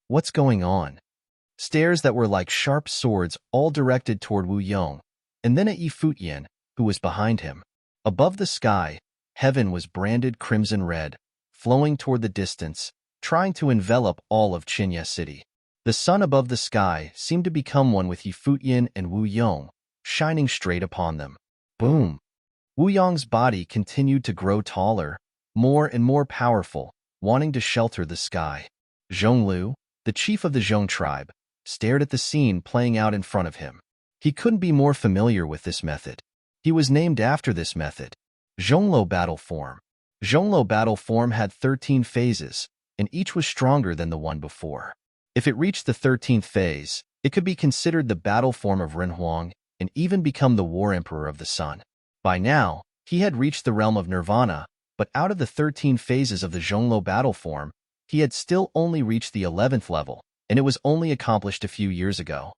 What's going on? Stares that were like sharp swords all directed toward Wu Yong, and then at Yi Futian, who was behind him. Above the sky, heaven was branded crimson red, flowing toward the distance, trying to envelop all of Qinya City. The sun above the sky seemed to become one with Yi Futian and Wu Yong, shining straight upon them. Boom! Wu Yong's body continued to grow taller, more and more powerful, wanting to shelter the sky. Zhonglu, the chief of the Zhong tribe, stared at the scene playing out in front of him. He couldn't be more familiar with this method. He was named after this method. Zhonglu battle form. Zhonglu battle form had 13 phases, and each was stronger than the one before. If it reached the 13th phase, it could be considered the battle form of Renhuang and even become the War Emperor of the Sun. By now, he had reached the realm of Nirvana, but out of the 13 phases of the Zhonglu battle form, he had still only reached the 11th level, and it was only accomplished a few years ago.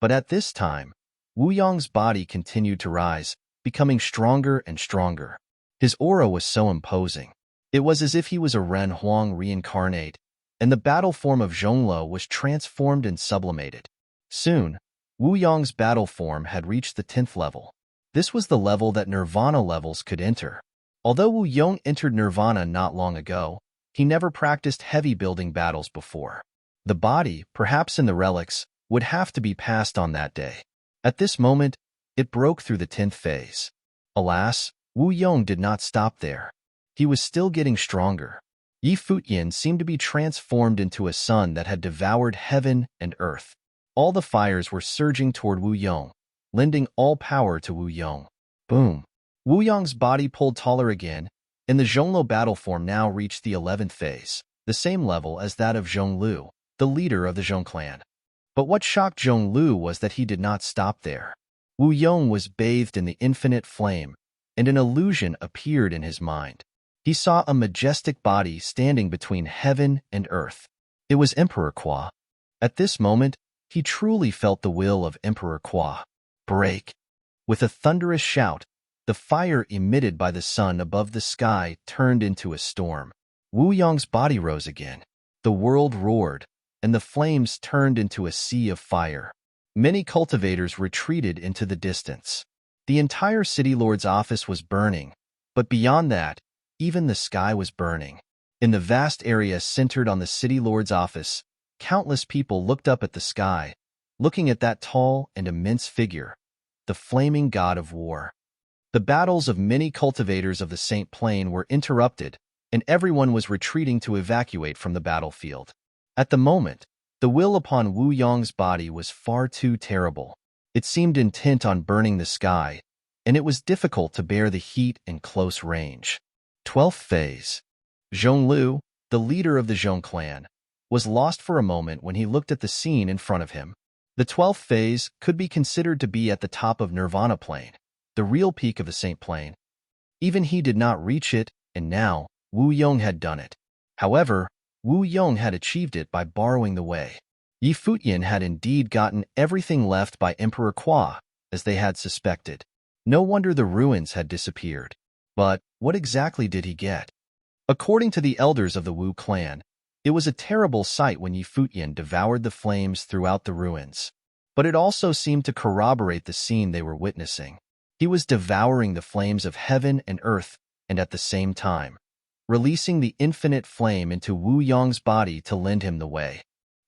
But at this time, Wu Yong's body continued to rise, becoming stronger and stronger. His aura was so imposing. It was as if he was a Ren Huang reincarnate, and the battle form of Zhonglu was transformed and sublimated. Soon, Wu Yong's battle form had reached the 10th level. This was the level that Nirvana levels could enter. Although Wu Yong entered Nirvana not long ago, he never practiced heavy building battles before. The body, perhaps in the relics, would have to be passed on that day. At this moment, it broke through the 10th phase. Alas, Wu Yong did not stop there. He was still getting stronger. Yi Futian seemed to be transformed into a sun that had devoured heaven and earth. All the fires were surging toward Wu Yong, lending all power to Wu Yong. Boom! Wu Yong's body pulled taller again, and the Zhonglu battle form now reached the 11th phase, the same level as that of Zhonglu, the leader of the Zhong clan. But what shocked Zhonglu was that he did not stop there. Wu Yong was bathed in the infinite flame, and an illusion appeared in his mind. He saw a majestic body standing between heaven and earth. It was Emperor Kwa. At this moment, he truly felt the will of Emperor Kwa. Break! With a thunderous shout, the fire emitted by the sun above the sky turned into a storm. Wu Yong's body rose again. The world roared, and the flames turned into a sea of fire. Many cultivators retreated into the distance. The entire city lord's office was burning, but beyond that, even the sky was burning. In the vast area centered on the city lord's office, countless people looked up at the sky, looking at that tall and immense figure, the flaming god of war. The battles of many cultivators of the Saint Plain were interrupted, and everyone was retreating to evacuate from the battlefield. At the moment, the will upon Wu Yong's body was far too terrible. It seemed intent on burning the sky, and it was difficult to bear the heat in close range. 12th phase. Zhonglu, the leader of the Zhong clan, was lost for a moment when he looked at the scene in front of him. The 12th phase could be considered to be at the top of Nirvana Plain, the real peak of the Saint Plain. Even he did not reach it, and now, Wu Yong had done it. However, Wu Yong had achieved it by borrowing the way. Yi Futian had indeed gotten everything left by Emperor Kwa, as they had suspected. No wonder the ruins had disappeared. But what exactly did he get? According to the elders of the Wu clan, it was a terrible sight when Yi Futian devoured the flames throughout the ruins. But it also seemed to corroborate the scene they were witnessing. He was devouring the flames of heaven and earth, and at the same time, releasing the infinite flame into Wu Yong's body to lend him the way.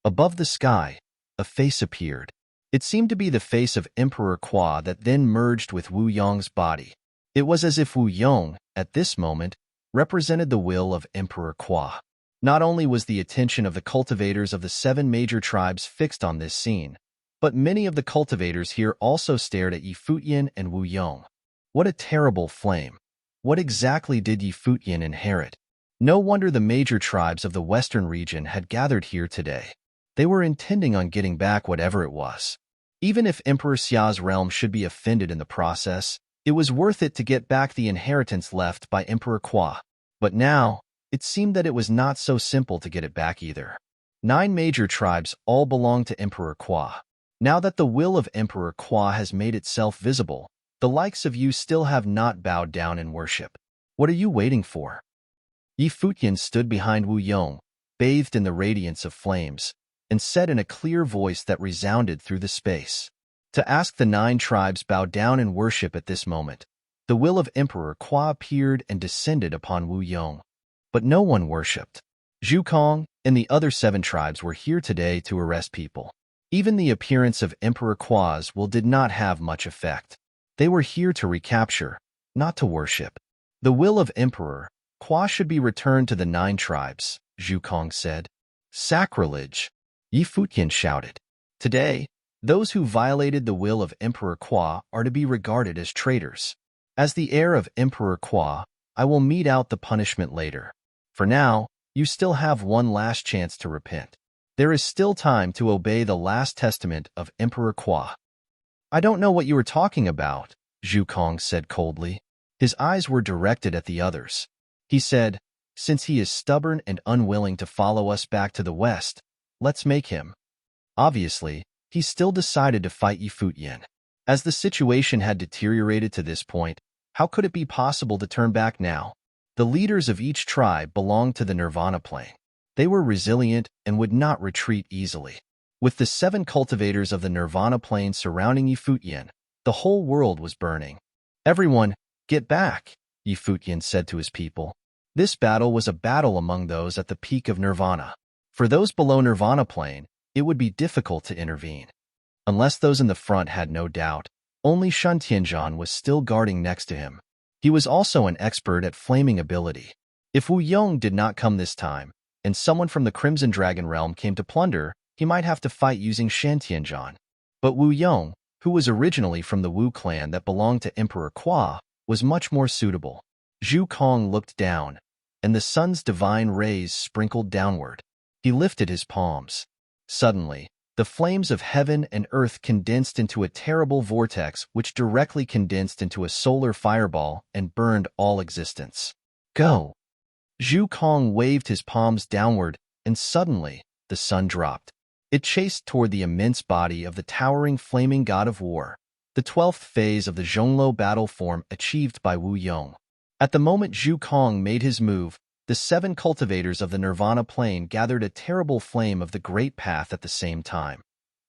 Above the sky, a face appeared. It seemed to be the face of Emperor Kwa that then merged with Wu Yong's body. It was as if Wu Yong, at this moment, represented the will of Emperor Kwa. Not only was the attention of the cultivators of the 7 major tribes fixed on this scene, but many of the cultivators here also stared at Yi Futian and Wu Yong. What a terrible flame! What exactly did Yi Futian inherit? No wonder the major tribes of the western region had gathered here today. They were intending on getting back whatever it was. Even if Emperor Xia's realm should be offended in the process, it was worth it to get back the inheritance left by Emperor Kwa. But now, it seemed that it was not so simple to get it back either. 9 major tribes all belong to Emperor Kwa. Now that the will of Emperor Kwa has made itself visible, the likes of you still have not bowed down in worship. What are you waiting for? Yi Futian stood behind Wu Yong, bathed in the radiance of flames, and said in a clear voice that resounded through the space. To ask the 9 tribes bow down in worship at this moment. The will of Emperor Kwa appeared and descended upon Wu Yong. But no one worshipped. Zhu Kong and the other 7 tribes were here today to arrest people. Even the appearance of Emperor Kwa's will did not have much effect. They were here to recapture, not to worship. The will of Emperor Kwa should be returned to the 9 tribes, Zhu Kong said. Sacrilege, Yi Futian shouted. Today, those who violated the will of Emperor Kwa are to be regarded as traitors. As the heir of Emperor Kwa, I will mete out the punishment later. For now, you still have one last chance to repent. There is still time to obey the last testament of Emperor Kwa. I don't know what you are talking about, Zhu Kong said coldly. His eyes were directed at the others. He said, since he is stubborn and unwilling to follow us back to the west, let's make him. Obviously, he still decided to fight Yi Futian. As the situation had deteriorated to this point, how could it be possible to turn back now? The leaders of each tribe belonged to the Nirvana plane. They were resilient and would not retreat easily. With the 7 cultivators of the Nirvana plane surrounding Yi Futian, the whole world was burning. Everyone, get back, Yi Futian said to his people. This battle was a battle among those at the peak of Nirvana. For those below Nirvana plane, it would be difficult to intervene. Unless those in the front had no doubt, only Shen Tianzhan was still guarding next to him. He was also an expert at flaming ability. If Wu Yong did not come this time, and someone from the Crimson Dragon realm came to plunder, he might have to fight using Shen Tianzhan. But Wu Yong, who was originally from the Wu clan that belonged to Emperor Kwa, was much more suitable. Zhu Kong looked down, and the sun's divine rays sprinkled downward. He lifted his palms. Suddenly, the flames of heaven and earth condensed into a terrible vortex which directly condensed into a solar fireball and burned all existence. Go! Zhu Kong waved his palms downward, and suddenly, the sun dropped. It chased toward the immense body of the towering flaming god of war, the 12th phase of the Zhonglo battle form achieved by Wu Yong. At the moment Zhu Kong made his move, the 7 cultivators of the Nirvana plane gathered a terrible flame of the Great Path at the same time,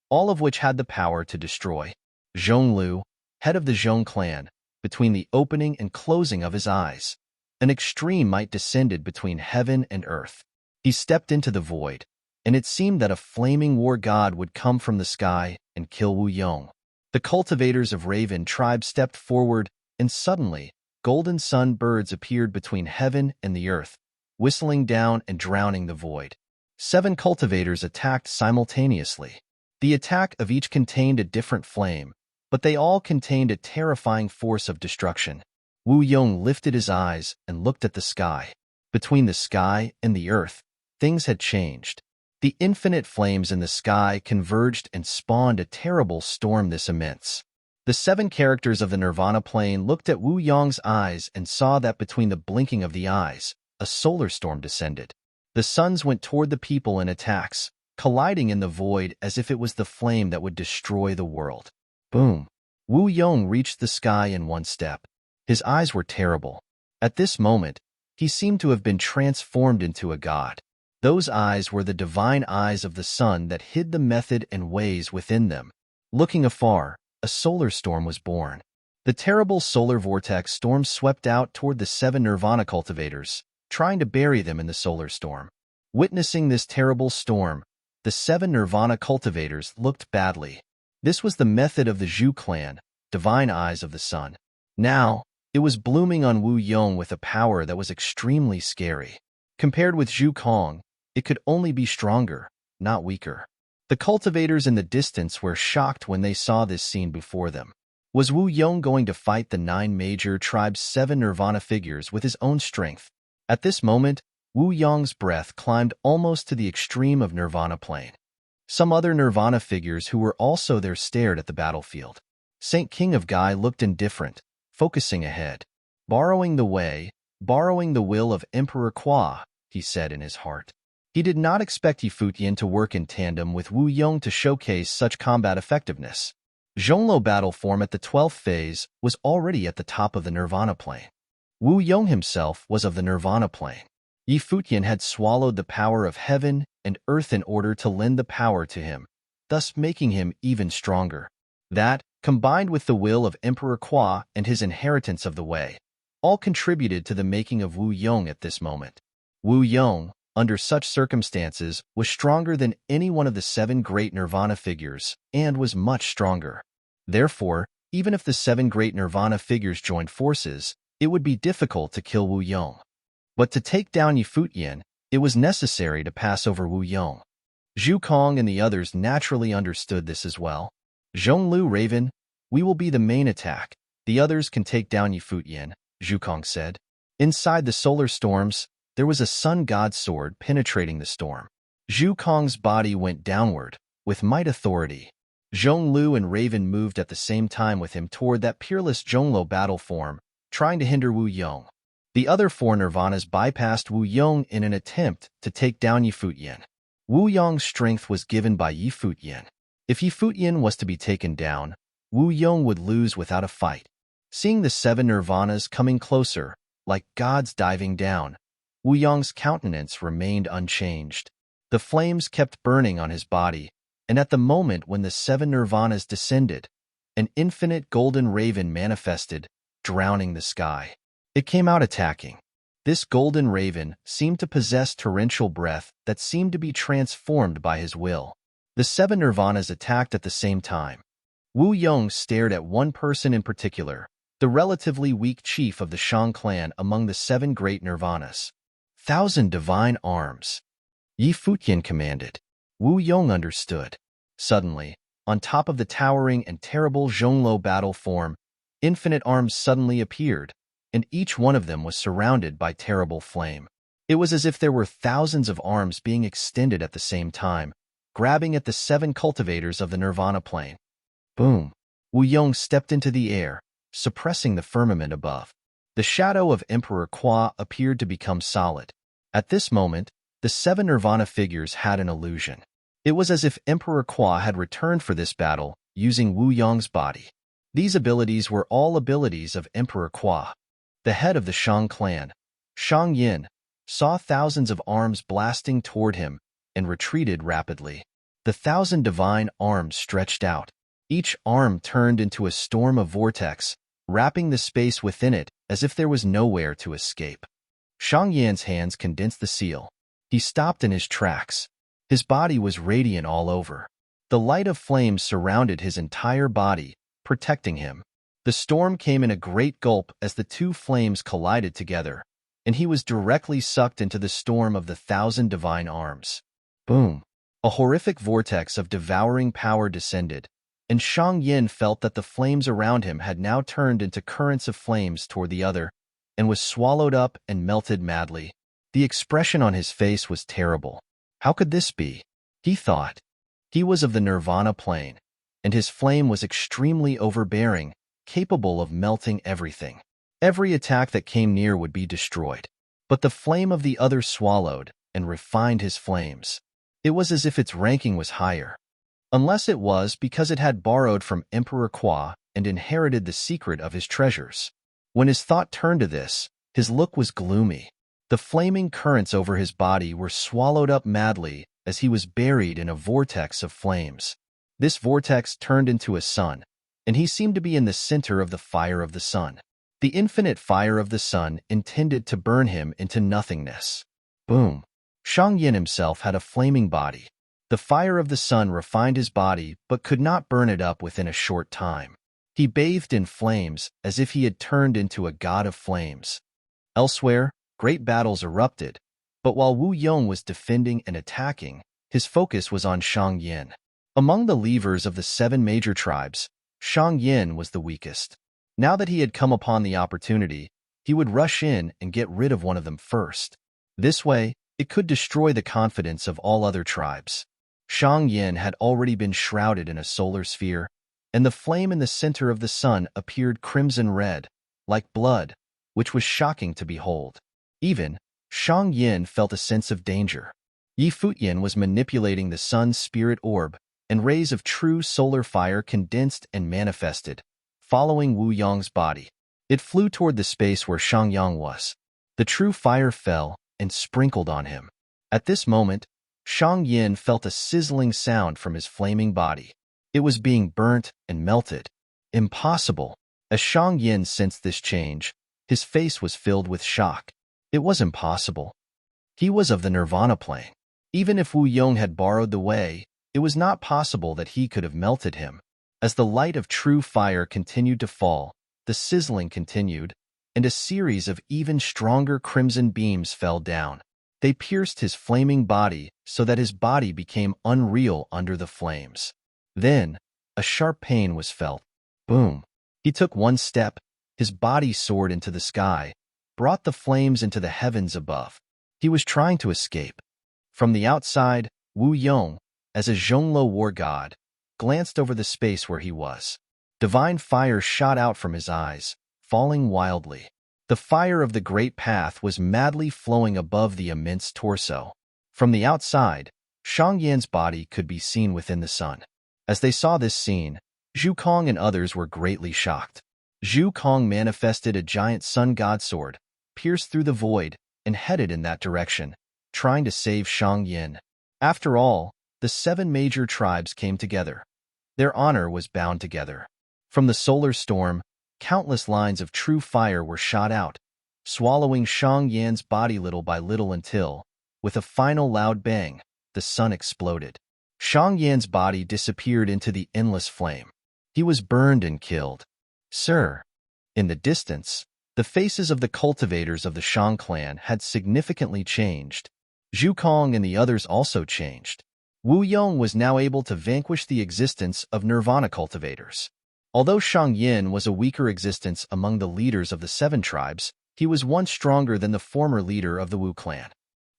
all of which had the power to destroy. Zhonglu, head of the Zhong clan, between the opening and closing of his eyes, an extreme might descended between heaven and earth. He stepped into the void, and it seemed that a flaming war god would come from the sky and kill Wu Yong. The cultivators of Raven tribe stepped forward, and suddenly, golden sun birds appeared between heaven and the earth, whistling down and drowning the void. 7 cultivators attacked simultaneously. The attack of each contained a different flame, but they all contained a terrifying force of destruction. Wu Yong lifted his eyes and looked at the sky. Between the sky and the earth, things had changed. The infinite flames in the sky converged and spawned a terrible storm this immense. The 7 characters of the Nirvana plane looked at Wu Yong's eyes and saw that between the blinking of the eyes, a solar storm descended. The suns went toward the people in attacks, colliding in the void as if it was the flame that would destroy the world. Boom! Wu Yong reached the sky in one step. His eyes were terrible. At this moment, he seemed to have been transformed into a god. Those eyes were the divine eyes of the sun that hid the method and ways within them. Looking afar, a solar storm was born. The terrible solar vortex storm swept out toward the 7 Nirvana cultivators, trying to bury them in the solar storm. Witnessing this terrible storm, the 7 Nirvana cultivators looked badly. This was the method of the Zhu clan, divine eyes of the sun. Now, it was blooming on Wu Yong with a power that was extremely scary. Compared with Zhu Kong, it could only be stronger, not weaker. The cultivators in the distance were shocked when they saw this scene before them. Was Wu Yong going to fight the 9 major tribes' 7 Nirvana figures with his own strength? At this moment, Wu Yong's breath climbed almost to the extreme of Nirvana plane. Some other Nirvana figures who were also there stared at the battlefield. Saint King of Gai looked indifferent, focusing ahead. Borrowing the will of Emperor Kwa, he said in his heart. He did not expect Yi Futian to work in tandem with Wu Yong to showcase such combat effectiveness. Zhonglo battle form at the 12th phase was already at the top of the Nirvana plane. Wu Yong himself was of the Nirvana plane. Yi Futian had swallowed the power of heaven and earth in order to lend the power to him, thus making him even stronger. That, combined with the will of Emperor Kwa and his inheritance of the Wei, all contributed to the making of Wu Yong at this moment. Wu Yong, under such circumstances, was stronger than any one of the 7 great nirvana figures, and was much stronger. Therefore, even if the 7 great nirvana figures joined forces, it would be difficult to kill Wu Yong. But to take down Yi Futian, it was necessary to pass over Wu Yong. Zhu Kong and the others naturally understood this as well. Zhonglu Raven, we will be the main attack. The others can take down Yi Futian, Zhu Kong said. Inside the solar storms, there was a sun god sword penetrating the storm. Zhu Kong's body went downward, with might authority. Zhonglu and Raven moved at the same time with him toward that peerless Zhonglu battle form, trying to hinder Wu Yong. The other 4 nirvanas bypassed Wu Yong in an attempt to take down Yi Futian. Wu Yong's strength was given by Yi Futian. If Yi Futian was to be taken down, Wu Yong would lose without a fight. Seeing the 7 nirvanas coming closer, like gods diving down, Wu Yong's countenance remained unchanged. The flames kept burning on his body, and at the moment when the 7 nirvanas descended, an infinite golden raven manifested, drowning the sky. It came out attacking. This golden raven seemed to possess torrential breath that seemed to be transformed by his will. The 7 nirvanas attacked at the same time. Wu Yong stared at one person in particular, the relatively weak chief of the Shang clan among the 7 great nirvanas. 1,000 divine arms. Yi Futian commanded. Wu Yong understood. Suddenly, on top of the towering and terrible Zhonglu battle form, infinite arms suddenly appeared, and each one of them was surrounded by terrible flame. It was as if there were thousands of arms being extended at the same time, grabbing at the 7 cultivators of the nirvana plane. Boom! Wu Yong stepped into the air, suppressing the firmament above. The shadow of Emperor Kwa appeared to become solid. At this moment, the 7 nirvana figures had an illusion. It was as if Emperor Kwa had returned for this battle, using Wu Yong's body. These abilities were all abilities of Emperor Kwa. The head of the Shang clan, Shang Yin, saw thousands of arms blasting toward him and retreated rapidly. The 1,000 divine arms stretched out. Each arm turned into a storm of vortex, wrapping the space within it as if there was nowhere to escape. Shang Yin's hands condensed the seal. He stopped in his tracks. His body was radiant all over. The light of flames surrounded his entire body, protecting him. The storm came in a great gulp as the 2 flames collided together, and he was directly sucked into the storm of the 1,000 divine arms. Boom! A horrific vortex of devouring power descended, and Shang Yin felt that the flames around him had now turned into currents of flames toward the other, and was swallowed up and melted madly. The expression on his face was terrible. How could this be? He thought. He was of the nirvana plane, and his flame was extremely overbearing, capable of melting everything. Every attack that came near would be destroyed. But the flame of the other swallowed and refined his flames. It was as if its ranking was higher. Unless it was because it had borrowed from Emperor Kwa and inherited the secret of his treasures. When his thought turned to this, his look was gloomy. The flaming currents over his body were swallowed up madly as he was buried in a vortex of flames. This vortex turned into a sun, and he seemed to be in the center of the fire of the sun. The infinite fire of the sun intended to burn him into nothingness. Boom! Shang Yin himself had a flaming body. The fire of the sun refined his body but could not burn it up within a short time. He bathed in flames as if he had turned into a god of flames. Elsewhere, great battles erupted, but while Wu Yong was defending and attacking, his focus was on Shang Yin. Among the leaders of the 7 major tribes, Shang Yin was the weakest. Now that he had come upon the opportunity, he would rush in and get rid of one of them first. This way, it could destroy the confidence of all other tribes. Shang Yin had already been shrouded in a solar sphere, and the flame in the center of the sun appeared crimson red, like blood, which was shocking to behold. Even, Shang Yin felt a sense of danger. Yi Futian was manipulating the sun's spirit orb, and rays of true solar fire condensed and manifested, following Wu Yong's body. It flew toward the space where Shang Yang was. The true fire fell, and sprinkled on him. At this moment, Shang Yin felt a sizzling sound from his flaming body. It was being burnt and melted. Impossible. As Shang Yin sensed this change, his face was filled with shock. It was impossible. He was of the Nirvana plane. Even if Wu Yong had borrowed the way, it was not possible that he could have melted him. As the light of true fire continued to fall, the sizzling continued, and a series of even stronger crimson beams fell down. They pierced his flaming body so that his body became unreal under the flames. Then, a sharp pain was felt. Boom. He took one step, his body soared into the sky, brought the flames into the heavens above. He was trying to escape. From the outside, Wu Yong, as a Zhonglo war god, glanced over the space where he was. Divine fire shot out from his eyes, falling wildly. The fire of the great path was madly flowing above the immense torso. From the outside, Shang Yan's body could be seen within the sun. As they saw this scene, Zhu Kong and others were greatly shocked. Zhu Kong manifested a giant sun god sword, pierced through the void, and headed in that direction, trying to save Shang Yin. After all, the 7 major tribes came together. Their honor was bound together. From the solar storm, countless lines of true fire were shot out, swallowing Shang Yan's body little by little until, with a final loud bang, the sun exploded. Shang Yan's body disappeared into the endless flame. He was burned and killed. Sir. In the distance, the faces of the cultivators of the Shang clan had significantly changed. Zhu Kong and the others also changed. Wu Yong was now able to vanquish the existence of Nirvana cultivators. Although Shang Yin was a weaker existence among the leaders of the 7 tribes, he was once stronger than the former leader of the Wu clan.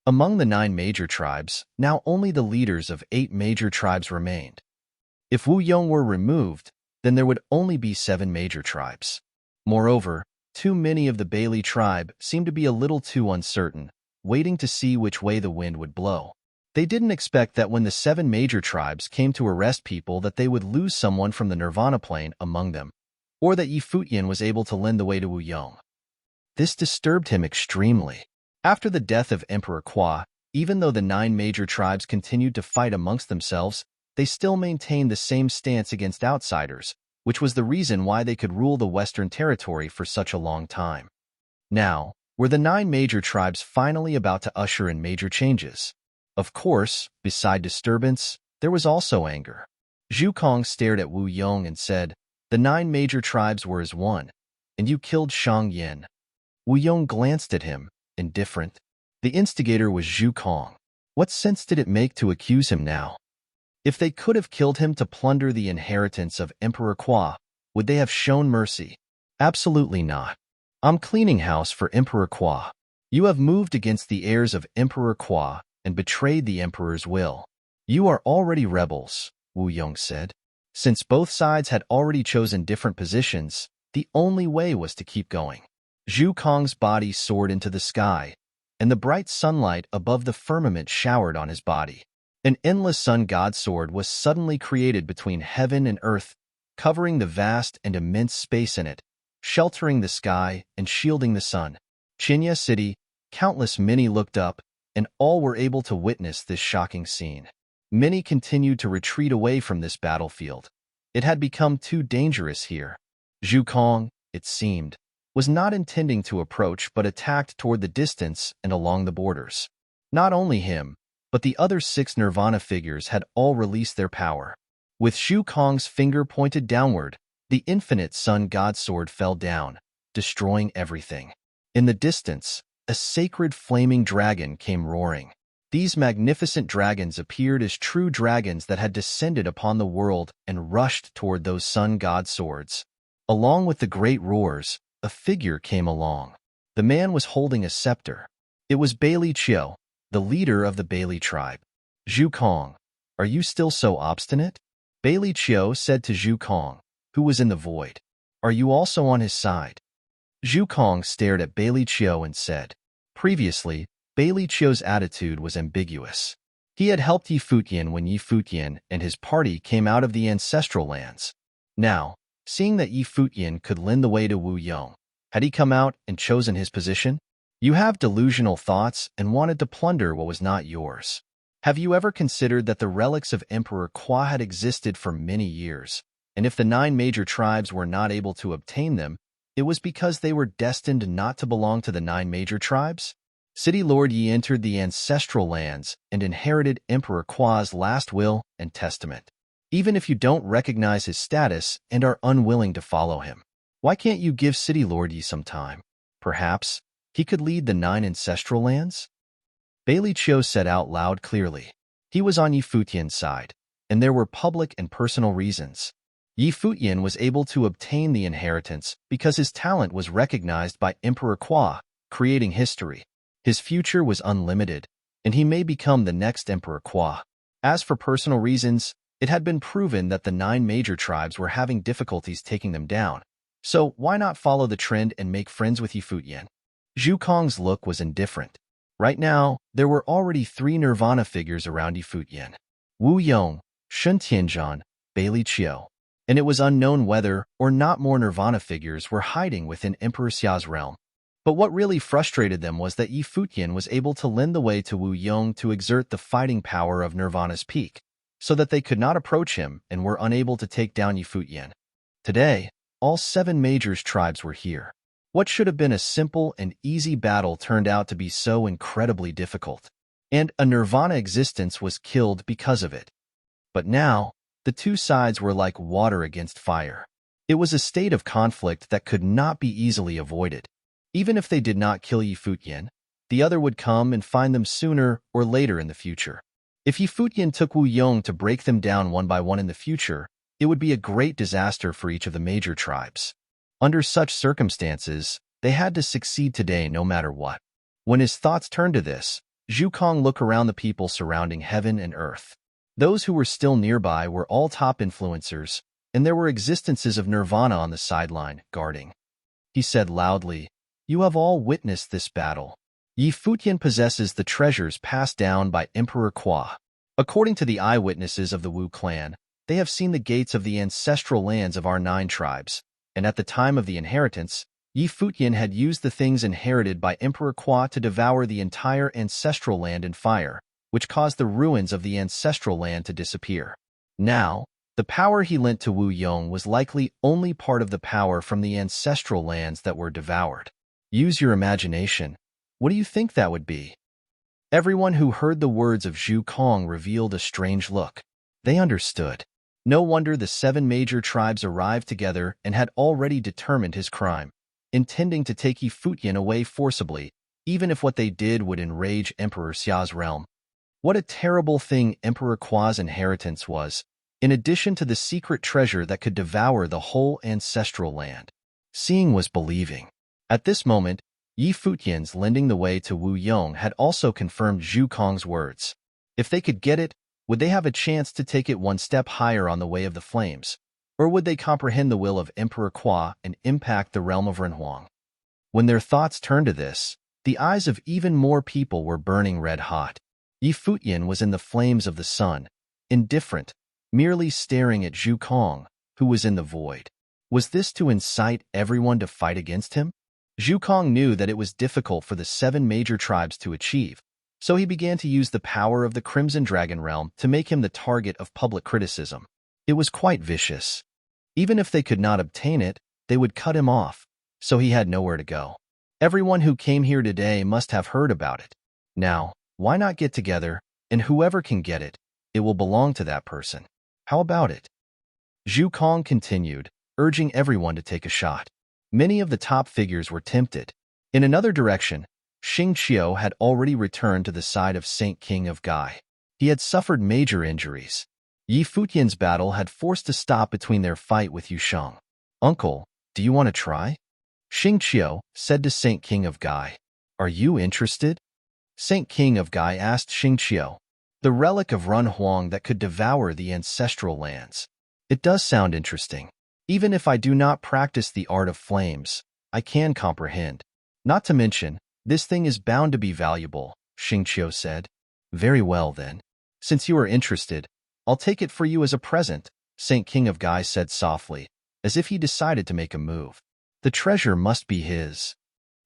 Among the 9 major tribes, now only the leaders of 8 major tribes remained. If Wu Yong were removed, then there would only be 7 major tribes. Moreover, too many of the Bailey tribe seemed to be a little too uncertain, waiting to see which way the wind would blow. They didn't expect that when the 7 major tribes came to arrest people that they would lose someone from the Nirvana plane among them, or that Futian was able to lend the way to Wu Yong. This disturbed him extremely. After the death of Emperor Kwa, even though the 9 major tribes continued to fight amongst themselves, they still maintained the same stance against outsiders, which was the reason why they could rule the Western Territory for such a long time. Now, were the 9 major tribes finally about to usher in major changes? Of course, beside disturbance, there was also anger. Zhu Kong stared at Wu Yong and said, "The 9 major tribes were as one, and you killed Shang Yin." Wu Yong glanced at him, indifferent. The instigator was Zhu Kong. What sense did it make to accuse him now? If they could have killed him to plunder the inheritance of Emperor Kwa, would they have shown mercy? Absolutely not. I'm cleaning house for Emperor Kwa. You have moved against the heirs of Emperor Kwa and betrayed the Emperor's will. You are already rebels, Wu Yong said. Since both sides had already chosen different positions, the only way was to keep going. Zhu Kong's body soared into the sky, and the bright sunlight above the firmament showered on his body. An endless sun god sword was suddenly created between heaven and earth, covering the vast and immense space in it, sheltering the sky and shielding the sun. Chinya City, countless many looked up, and all were able to witness this shocking scene. Many continued to retreat away from this battlefield. It had become too dangerous here. Zhu Kong, it seemed, was not intending to approach but attacked toward the distance and along the borders. Not only him, but the other 6 Nirvana figures had all released their power. With Zhu Kong's finger pointed downward, the infinite sun god sword fell down, destroying everything. In the distance, a sacred flaming dragon came roaring. These magnificent dragons appeared as true dragons that had descended upon the world and rushed toward those sun god swords. Along with the great roars, a figure came along. The man was holding a scepter. It was Bailey Chiu, the leader of the Bailey tribe. Zhu Kong, are you still so obstinate? Bailey Chiu said to Zhu Kong, who was in the void. Are you also on his side? Zhu Kong stared at Bailey Chiu and said, previously, Bailey Chiu's attitude was ambiguous. He had helped Futian when Futian and his party came out of the ancestral lands. Now, seeing that Futian could lend the way to Wu Yong, had he come out and chosen his position? You have delusional thoughts and wanted to plunder what was not yours. Have you ever considered that the relics of Emperor Kwa had existed for many years, and if the 9 major tribes were not able to obtain them, it was because they were destined not to belong to the 9 major tribes? City Lord Yi entered the ancestral lands and inherited Emperor Kwa's last will and testament. Even if you don't recognize his status and are unwilling to follow him, why can't you give City Lord Yi some time? Perhaps he could lead the 9 ancestral lands? Bailey Chiu said out loud clearly. He was on Yi Futian's side, and there were public and personal reasons. Yi Futian was able to obtain the inheritance because his talent was recognized by Emperor Kwa, creating history. His future was unlimited, and he may become the next Emperor Kwa. As for personal reasons, it had been proven that the 9 major tribes were having difficulties taking them down. So why not follow the trend and make friends with Yi Futian? Zhu Kong's look was indifferent. Right now, there were already 3 Nirvana figures around Yi Futian: Wu Yong, Shun Tianzhan, Bailey Chiu. And it was unknown whether or not more Nirvana figures were hiding within Emperor Xia's realm. But what really frustrated them was that Yi Futian was able to lend the way to Wu Yong to exert the fighting power of Nirvana's peak, so that they could not approach him and were unable to take down Yi Futian. Today, all 7 major tribes were here. What should have been a simple and easy battle turned out to be so incredibly difficult, and a Nirvana existence was killed because of it. But now, the 2 sides were like water against fire. It was a state of conflict that could not be easily avoided. Even if they did not kill Yi Futian, the other would come and find them sooner or later in the future. If Yi Futian took Wu Yong to break them down one by one in the future, it would be a great disaster for each of the major tribes. Under such circumstances, they had to succeed today no matter what. When his thoughts turned to this, Zhu Kong looked around the people surrounding heaven and earth. Those who were still nearby were all top influencers, and there were existences of Nirvana on the sideline, guarding. He said loudly, "You have all witnessed this battle. Yi Futian possesses the treasures passed down by Emperor Kwa. According to the eyewitnesses of the Wu clan, they have seen the gates of the ancestral lands of our 9 tribes, and at the time of the inheritance, Yi Futian had used the things inherited by Emperor Kwa to devour the entire ancestral land in fire, which caused the ruins of the ancestral land to disappear. Now, the power he lent to Wu Yong was likely only part of the power from the ancestral lands that were devoured. Use your imagination. What do you think that would be?" Everyone who heard the words of Zhu Kong revealed a strange look. They understood. No wonder the 7 major tribes arrived together and had already determined his crime, intending to take Yi Futian away forcibly, even if what they did would enrage Emperor Xia's realm. What a terrible thing Emperor Kwa's inheritance was, in addition to the secret treasure that could devour the whole ancestral land. Seeing was believing. At this moment, Yi Futian's lending the way to Wu Yong had also confirmed Zhu Kong's words. If they could get it, would they have a chance to take it one step higher on the way of the flames? Or would they comprehend the will of Emperor Kwa and impact the realm of Renhuang? When their thoughts turned to this, the eyes of even more people were burning red hot. Yi Futian was in the flames of the sun, indifferent, merely staring at Zhu Kong, who was in the void. Was this to incite everyone to fight against him? Zhu Kong knew that it was difficult for the 7 major tribes to achieve, so he began to use the power of the Crimson Dragon realm to make him the target of public criticism. It was quite vicious. Even if they could not obtain it, they would cut him off, so he had nowhere to go. Everyone who came here today must have heard about it. Now, why not get together, and whoever can get it, it will belong to that person. How about it? Zhu Kong continued, urging everyone to take a shot. Many of the top figures were tempted. In another direction, Xing Qiu had already returned to the side of Saint King of Gai. He had suffered major injuries. Yi Futian's battle had forced a stop between their fight with Yusheng. "Uncle, do you want to try?" Xing Qiu said to Saint King of Gai. "Are you interested?" Saint King of Gai asked Xing Qiu. "The relic of Run Huang that could devour the ancestral lands. It does sound interesting. Even if I do not practice the art of flames, I can comprehend. Not to mention, this thing is bound to be valuable," Xing Qiu said. "Very well then. Since you are interested, I'll take it for you as a present," Saint King of Gai said softly, as if he decided to make a move. The treasure must be his.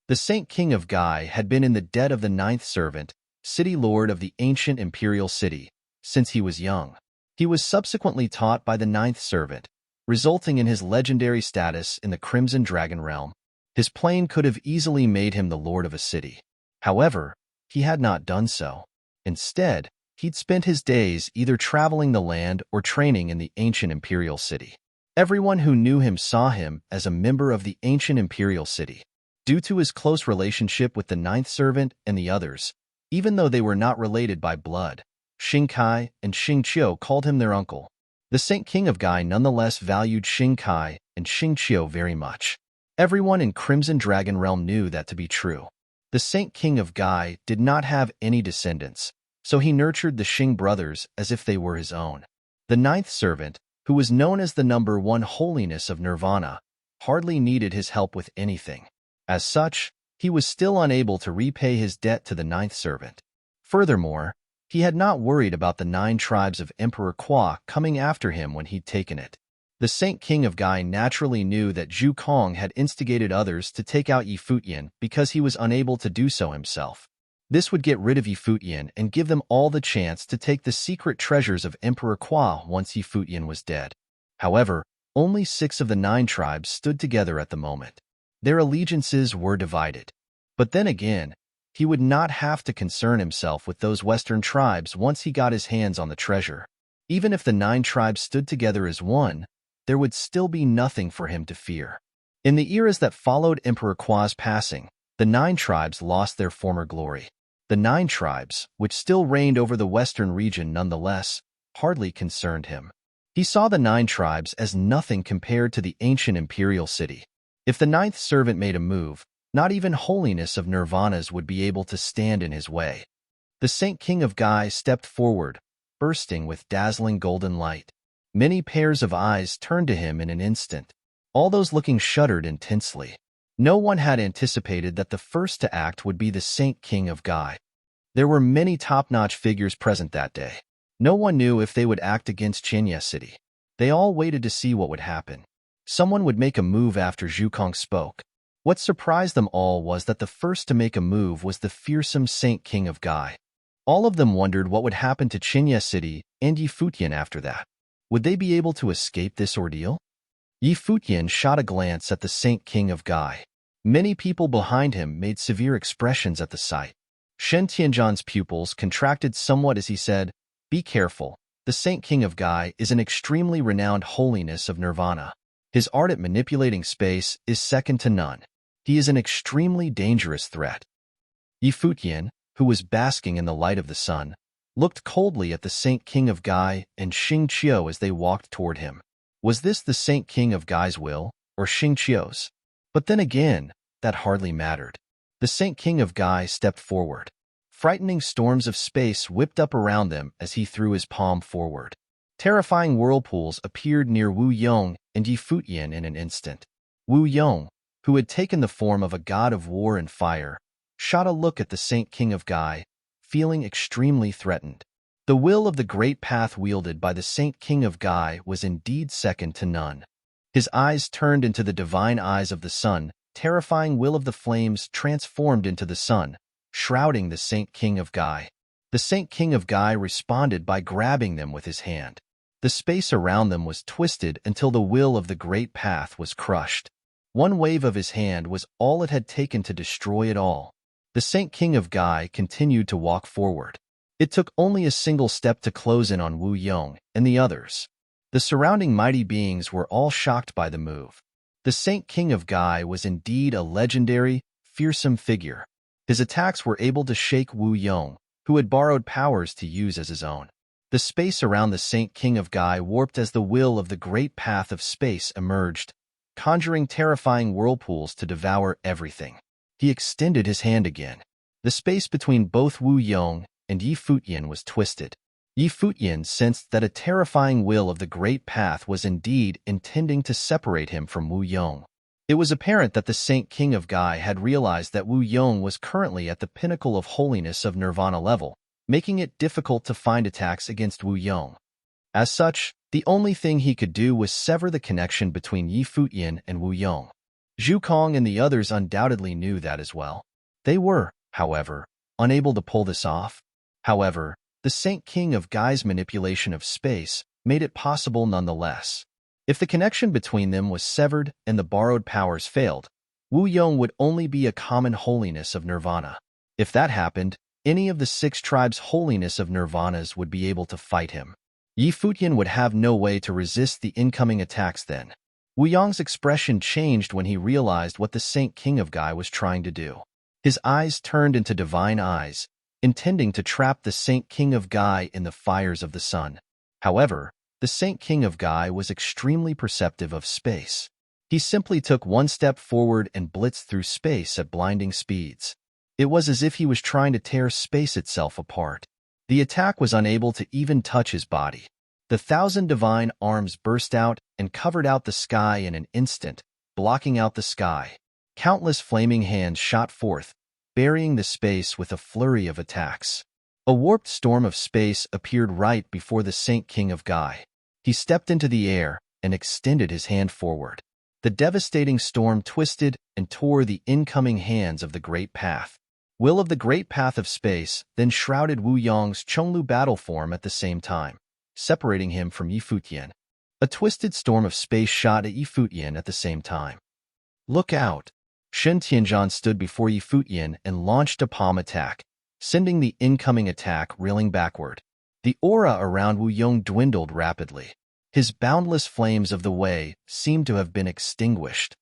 The Saint King of Gai had been in the debt of the ninth servant, city lord of the ancient imperial city, since he was young. He was subsequently taught by the ninth servant, resulting in his legendary status in the Crimson Dragon realm. His plane could have easily made him the lord of a city. However, he had not done so. Instead, he'd spent his days either traveling the land or training in the ancient imperial city. Everyone who knew him saw him as a member of the ancient imperial city. Due to his close relationship with the ninth servant and the others, even though they were not related by blood, Xing Kai and Xing Qiu called him their uncle. The Saint King of Gai nonetheless valued Xing Kai and Xing Qiu very much. Everyone in Crimson Dragon Realm knew that to be true. The Saint King of Gai did not have any descendants, so he nurtured the Xing brothers as if they were his own. The ninth servant, who was known as the number one holiness of Nirvana, hardly needed his help with anything. As such, he was still unable to repay his debt to the ninth servant. Furthermore, he had not worried about the 9 tribes of Emperor Qua coming after him when he'd taken it. The Saint King of Gai naturally knew that Zhu Kong had instigated others to take out Yi Futian because he was unable to do so himself. This would get rid of Yi Futian and give them all the chance to take the secret treasures of Emperor Qua once Yi Futian was dead. However, only 6 of the 9 tribes stood together at the moment. Their allegiances were divided. But then again, he would not have to concern himself with those western tribes once he got his hands on the treasure. Even if the 9 tribes stood together as one, there would still be nothing for him to fear. In the eras that followed Emperor Qua's passing, the 9 tribes lost their former glory. The 9 tribes, which still reigned over the western region nonetheless, hardly concerned him. He saw the 9 tribes as nothing compared to the ancient imperial city. If the ninth servant made a move, not even holiness of Nirvanas would be able to stand in his way. The Saint King of Gai stepped forward, bursting with dazzling golden light. Many pairs of eyes turned to him in an instant. All those looking shuddered intensely. No one had anticipated that the first to act would be the Saint King of Gai. There were many top-notch figures present that day. No one knew if they would act against Chenya City. They all waited to see what would happen. Someone would make a move after Zhu Kong spoke. What surprised them all was that the first to make a move was the fearsome Saint King of Gai. All of them wondered what would happen to Chenya City and Yi Futian after that. Would they be able to escape this ordeal? Yi Futian shot a glance at the Saint King of Gai. Many people behind him made severe expressions at the sight. Shen Tianzhan's pupils contracted somewhat as he said, "Be careful. The Saint King of Gai is an extremely renowned holiness of Nirvana. His art at manipulating space is second to none. He is an extremely dangerous threat." Yi Futian, who was basking in the light of the sun, looked coldly at the Saint King of Gai and Xing Qiu as they walked toward him. Was this the Saint King of Gai's will, or Xing Qiu's? But then again, that hardly mattered. The Saint King of Gai stepped forward. Frightening storms of space whipped up around them as he threw his palm forward. Terrifying whirlpools appeared near Wu Yong and Yi Futian in an instant. Wu Yong, who had taken the form of a god of war and fire, shot a look at the Saint King of Gai, feeling extremely threatened. The will of the great path wielded by the Saint King of Gai was indeed second to none. His eyes turned into the divine eyes of the sun, terrifying will of the flames transformed into the sun, shrouding the Saint King of Gai. The Saint King of Gai responded by grabbing them with his hand. The space around them was twisted until the will of the great path was crushed. One wave of his hand was all it had taken to destroy it all. The Saint King of Gai continued to walk forward. It took only a single step to close in on Wu Yong and the others. The surrounding mighty beings were all shocked by the move. The Saint King of Gai was indeed a legendary, fearsome figure. His attacks were able to shake Wu Yong, who had borrowed powers to use as his own. The space around the Saint King of Gai warped as the will of the great path of space emerged, conjuring terrifying whirlpools to devour everything. He extended his hand again. The space between both Wu Yong and Yi Futian was twisted. Yi Futian sensed that a terrifying will of the great path was indeed intending to separate him from Wu Yong. It was apparent that the Saint King of Gai had realized that Wu Yong was currently at the pinnacle of holiness of Nirvana level, making it difficult to find attacks against Wu Yong. As such, the only thing he could do was sever the connection between Yi Futian and Wu Yong. Zhu Kong and the others undoubtedly knew that as well. They were, however, unable to pull this off. However, the Saint King of Gai's manipulation of space made it possible nonetheless. If the connection between them was severed and the borrowed powers failed, Wu Yong would only be a common holiness of nirvana. If that happened, any of the 6 tribes' holiness of nirvanas would be able to fight him. Yi Futian would have no way to resist the incoming attacks then. Wu Yong's expression changed when he realized what the Saint King of Gai was trying to do. His eyes turned into divine eyes, intending to trap the Saint King of Gai in the fires of the sun. However, the Saint King of Gai was extremely perceptive of space. He simply took one step forward and blitzed through space at blinding speeds. It was as if he was trying to tear space itself apart. The attack was unable to even touch his body. The 1,000 divine arms burst out and covered out the sky in an instant, blocking out the sky. Countless flaming hands shot forth, burying the space with a flurry of attacks. A warped storm of space appeared right before the Saint King of Gai. He stepped into the air and extended his hand forward. The devastating storm twisted and tore the incoming hands of the Great Path. Will of the Great Path of Space then shrouded Wu Yong's Chonglu battle form at the same time, separating him from Yi Futian. A twisted storm of space shot at Yi Futian at the same time. Look out! Shen Tianzhan stood before Yi Futian and launched a palm attack, sending the incoming attack reeling backward. The aura around Wu Yong dwindled rapidly. His boundless flames of the way seemed to have been extinguished.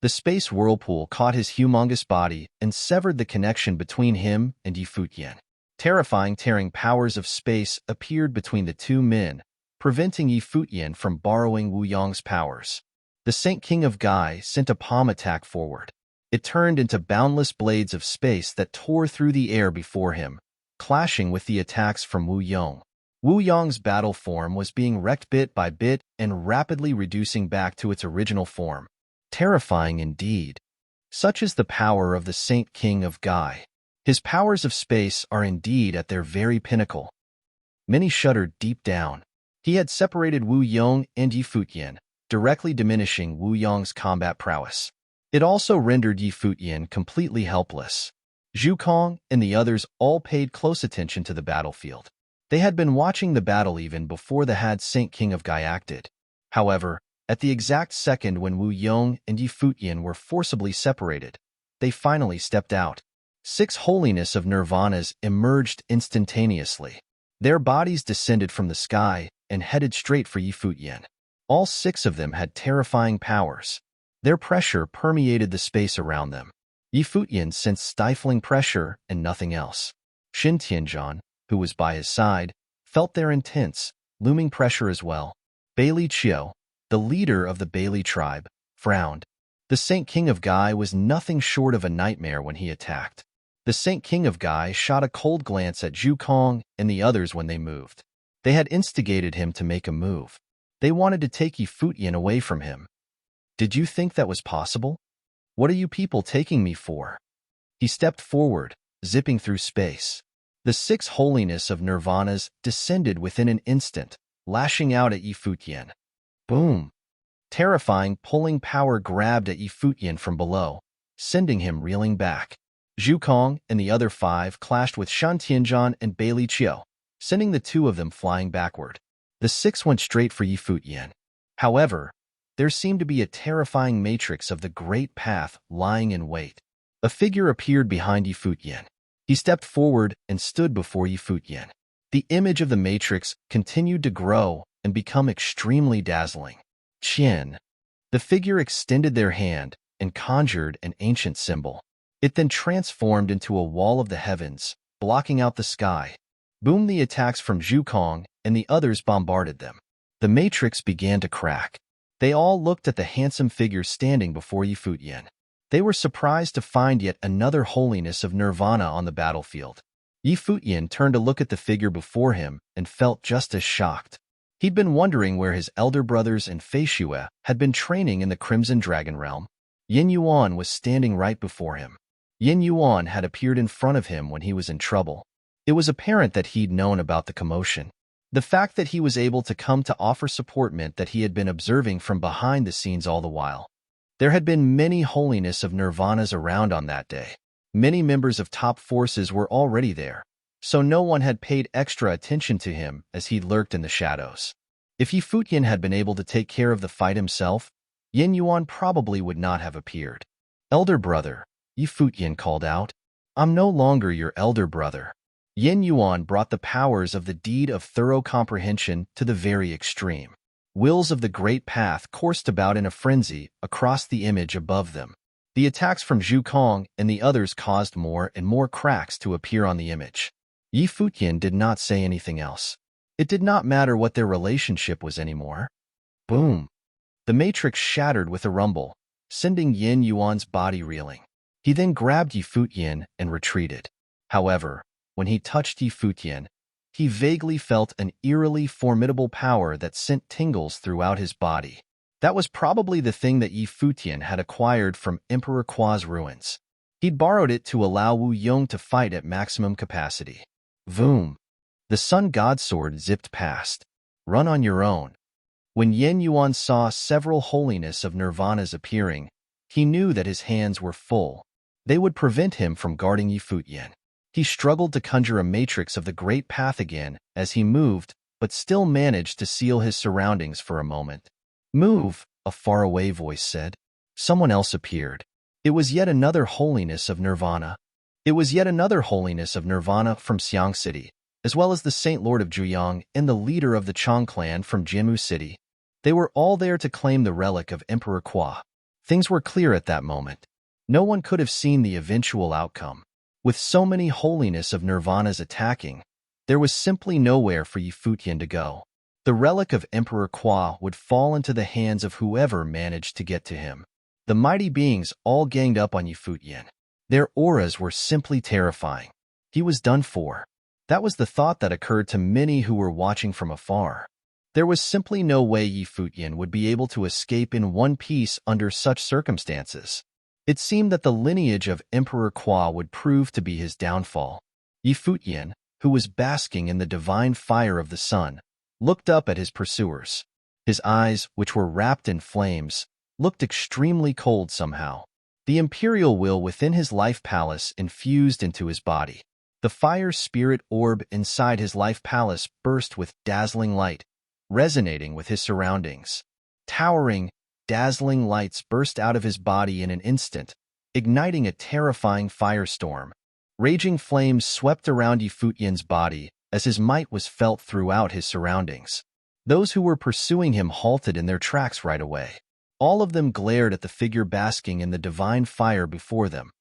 The space whirlpool caught his humongous body and severed the connection between him and Yi Futian. Terrifying tearing powers of space appeared between the two men, preventing Yi Futian from borrowing Wu Yong's powers. The Saint King of Gai sent a palm attack forward. It turned into boundless blades of space that tore through the air before him, clashing with the attacks from Wu Yong. Wu Yong's battle form was being wrecked bit by bit and rapidly reducing back to its original form. Terrifying indeed. Such is the power of the Saint King of Gai. His powers of space are indeed at their very pinnacle. Many shuddered deep down. He had separated Wu Yong and Yi Futian, directly diminishing Wu Yong's combat prowess. It also rendered Yi Futian completely helpless. Zhu Kong and the others all paid close attention to the battlefield. They had been watching the battle even before the Had Saint King of Gai acted. However, at the exact second when Wu Yong and Yi Futian were forcibly separated, they finally stepped out. 6 holiness of nirvanas emerged instantaneously. Their bodies descended from the sky and headed straight for Yi Futian. All 6 of them had terrifying powers. Their pressure permeated the space around them. Yi Futian sensed stifling pressure and nothing else. Shen Tianzhan, who was by his side, felt their intense, looming pressure as well. Bailey Qiu, the leader of the Bailey tribe, frowned. The Saint King of Gai was nothing short of a nightmare when he attacked. The Saint King of Gai shot a cold glance at Zhu Kong and the others when they moved. They had instigated him to make a move. They wanted to take Yi Futian away from him. Did you think that was possible? What are you people taking me for? He stepped forward, zipping through space. The 6 holiness of nirvanas descended within an instant, lashing out at Yi Futian. Boom! Terrifying pulling power grabbed at Yi Futian from below, sending him reeling back. Zhu Kong and the other 5 clashed with Shen Tianzhan and Bailey Qiu, sending the 2 of them flying backward. The 6 went straight for Yi Futian. However, there seemed to be a terrifying matrix of the Great Path lying in wait. A figure appeared behind Yi Futian. He stepped forward and stood before Yi Futian. The image of the matrix continued to grow and become extremely dazzling. Qian. The figure extended their hand and conjured an ancient symbol. It then transformed into a wall of the heavens, blocking out the sky. Boom! The attacks from Zhu Kong and the others bombarded them. The matrix began to crack. They all looked at the handsome figure standing before Yi Futian. They were surprised to find yet another holiness of nirvana on the battlefield. Yi Futian turned to look at the figure before him and felt just as shocked. He'd been wondering where his elder brothers and Fei Xue had been training in the Crimson Dragon Realm. Yin Yuan was standing right before him. Yin Yuan had appeared in front of him when he was in trouble. It was apparent that he'd known about the commotion. The fact that he was able to come to offer support meant that he had been observing from behind the scenes all the while. There had been many holiness of nirvanas around on that day. Many members of top forces were already there, so no one had paid extra attention to him as he lurked in the shadows. If Futian had been able to take care of the fight himself, Yin Yuan probably would not have appeared. "Elder brother," Futian called out. "I'm no longer your elder brother." Yin Yuan brought the powers of the deed of thorough comprehension to the very extreme. Wills of the great path coursed about in a frenzy across the image above them. The attacks from Zhu Kong and the others caused more and more cracks to appear on the image. Futian did not say anything else. It did not matter what their relationship was anymore. Boom! The matrix shattered with a rumble, sending Yin Yuan's body reeling. He then grabbed Futian and retreated. However, when he touched Futian, he vaguely felt an eerily formidable power that sent tingles throughout his body. That was probably the thing that Futian had acquired from Emperor Qua's ruins. He'd borrowed it to allow Wu Yong to fight at maximum capacity. Voom! The Sun God Sword zipped past. "Run on your own." When Yin Yuan saw several holiness of nirvanas appearing, he knew that his hands were full. They would prevent him from guarding Futian. He struggled to conjure a matrix of the great path again as he moved, but still managed to seal his surroundings for a moment. "Move," a faraway voice said. Someone else appeared. It was yet another holiness of nirvana. It was yet another holiness of nirvana from Xiang City, as well as the Saint Lord of Zhuyang and the leader of the Chong clan from Jimu City. They were all there to claim the relic of Emperor Qua. Things were clear at that moment. No one could have seen the eventual outcome. With so many holiness of nirvanas attacking, there was simply nowhere for Futian to go. The relic of Emperor Qua would fall into the hands of whoever managed to get to him. The mighty beings all ganged up on Futian. Their auras were simply terrifying. He was done for. That was the thought that occurred to many who were watching from afar. There was simply no way Futian would be able to escape in one piece under such circumstances. It seemed that the lineage of Emperor Qua would prove to be his downfall. Futian, who was basking in the divine fire of the sun, looked up at his pursuers. His eyes, which were wrapped in flames, looked extremely cold somehow. The imperial will within his life palace infused into his body. The fire spirit orb inside his life palace burst with dazzling light, resonating with his surroundings. Towering, dazzling lights burst out of his body in an instant, igniting a terrifying firestorm. Raging flames swept around Futian's body as his might was felt throughout his surroundings. Those who were pursuing him halted in their tracks right away. All of them glared at the figure basking in the divine fire before them.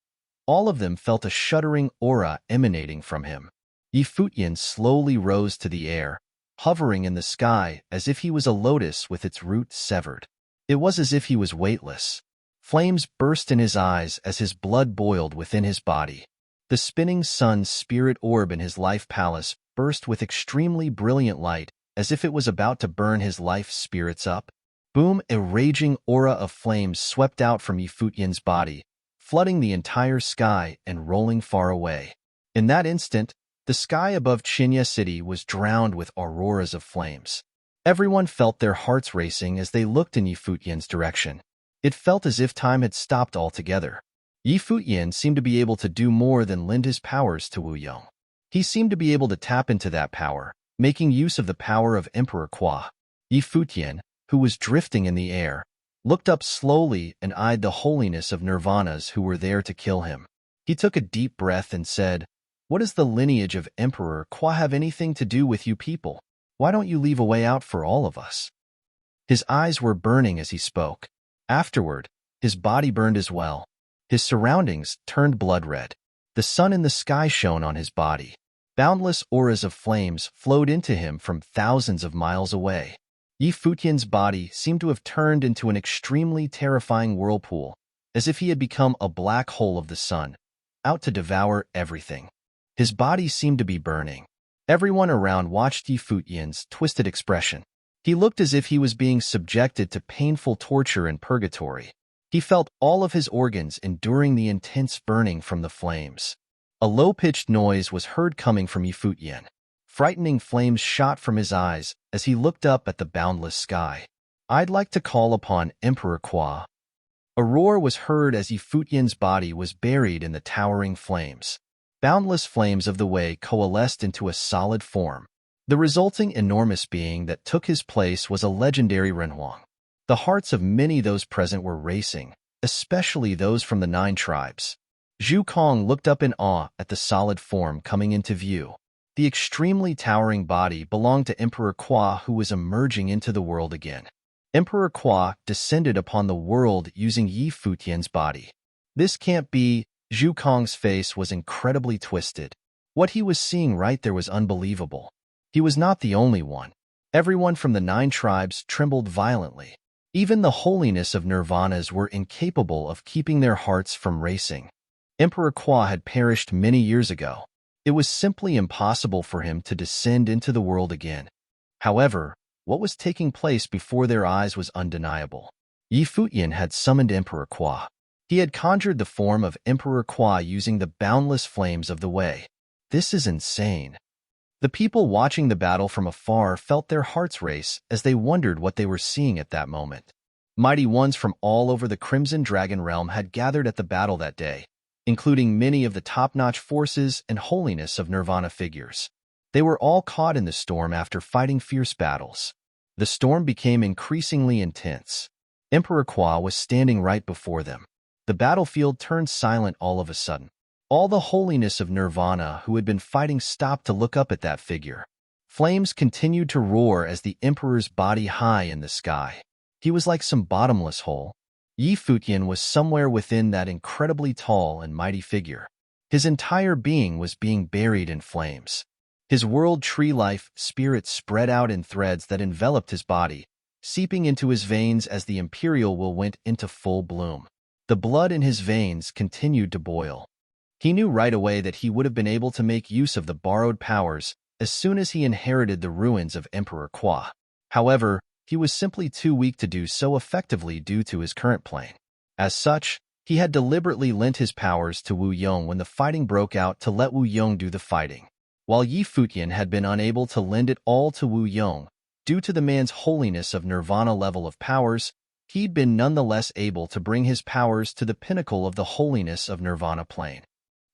All of them felt a shuddering aura emanating from him. Futian slowly rose to the air, hovering in the sky as if he was a lotus with its roots severed. It was as if he was weightless. Flames burst in his eyes as his blood boiled within his body. The spinning sun's spirit orb in his life palace burst with extremely brilliant light as if it was about to burn his life spirits up. Boom! A raging aura of flames swept out from Futian's body, flooding the entire sky and rolling far away. In that instant, the sky above Chinya City was drowned with auroras of flames. Everyone felt their hearts racing as they looked in Futian's direction. It felt as if time had stopped altogether. Futian seemed to be able to do more than lend his powers to Wu Yong. He seemed to be able to tap into that power, making use of the power of Emperor Qua. Futian, who was drifting in the air, looked up slowly and eyed the holiness of nirvanas who were there to kill him. He took a deep breath and said, "What does the lineage of Emperor Qua have anything to do with you people? Why don't you leave a way out for all of us?" His eyes were burning as he spoke. Afterward, his body burned as well. His surroundings turned blood red. The sun in the sky shone on his body. Boundless auras of flames flowed into him from thousands of miles away. Futian's body seemed to have turned into an extremely terrifying whirlpool, as if he had become a black hole of the sun, out to devour everything. His body seemed to be burning. Everyone around watched Futian's twisted expression. He looked as if he was being subjected to painful torture in purgatory. He felt all of his organs enduring the intense burning from the flames. A low-pitched noise was heard coming from Futian. Frightening flames shot from his eyes as he looked up at the boundless sky. "I'd like to call upon Emperor Qua." A roar was heard as Futian's body was buried in the towering flames. Boundless flames of the way coalesced into a solid form. The resulting enormous being that took his place was a legendary Renhuang. The hearts of many those present were racing, especially those from the 9 tribes. Zhu Kong looked up in awe at the solid form coming into view. The extremely towering body belonged to Emperor Qua, who was emerging into the world again. Emperor Qua descended upon the world using Futian's body. This can't be. Zhu Kong's face was incredibly twisted. What he was seeing right there was unbelievable. He was not the only one. Everyone from the 9 tribes trembled violently. Even the holiness of nirvanas were incapable of keeping their hearts from racing. Emperor Qua had perished many years ago. It was simply impossible for him to descend into the world again. However, what was taking place before their eyes was undeniable. Futian had summoned Emperor Qua. He had conjured the form of Emperor Qua using the boundless flames of the way. This is insane. The people watching the battle from afar felt their hearts race as they wondered what they were seeing at that moment. Mighty ones from all over the Crimson Dragon realm had gathered at the battle that day, including many of the top-notch forces and holiness of Nirvana figures. They were all caught in the storm after fighting fierce battles. The storm became increasingly intense. Emperor Qua was standing right before them. The battlefield turned silent all of a sudden. All the holiness of Nirvana who had been fighting stopped to look up at that figure. Flames continued to roar as the Emperor's body high in the sky. He was like some bottomless hole. Futian was somewhere within that incredibly tall and mighty figure. His entire being was being buried in flames. His world tree life spirit spread out in threads that enveloped his body, seeping into his veins as the imperial will went into full bloom. The blood in his veins continued to boil. He knew right away that he would have been able to make use of the borrowed powers as soon as he inherited the ruins of Emperor Qua. However, he was simply too weak to do so effectively due to his current plane. As such, he had deliberately lent his powers to Wu Yong when the fighting broke out to let Wu Yong do the fighting. While Futian had been unable to lend it all to Wu Yong, due to the man's holiness of nirvana level of powers, he'd been nonetheless able to bring his powers to the pinnacle of the holiness of nirvana plane.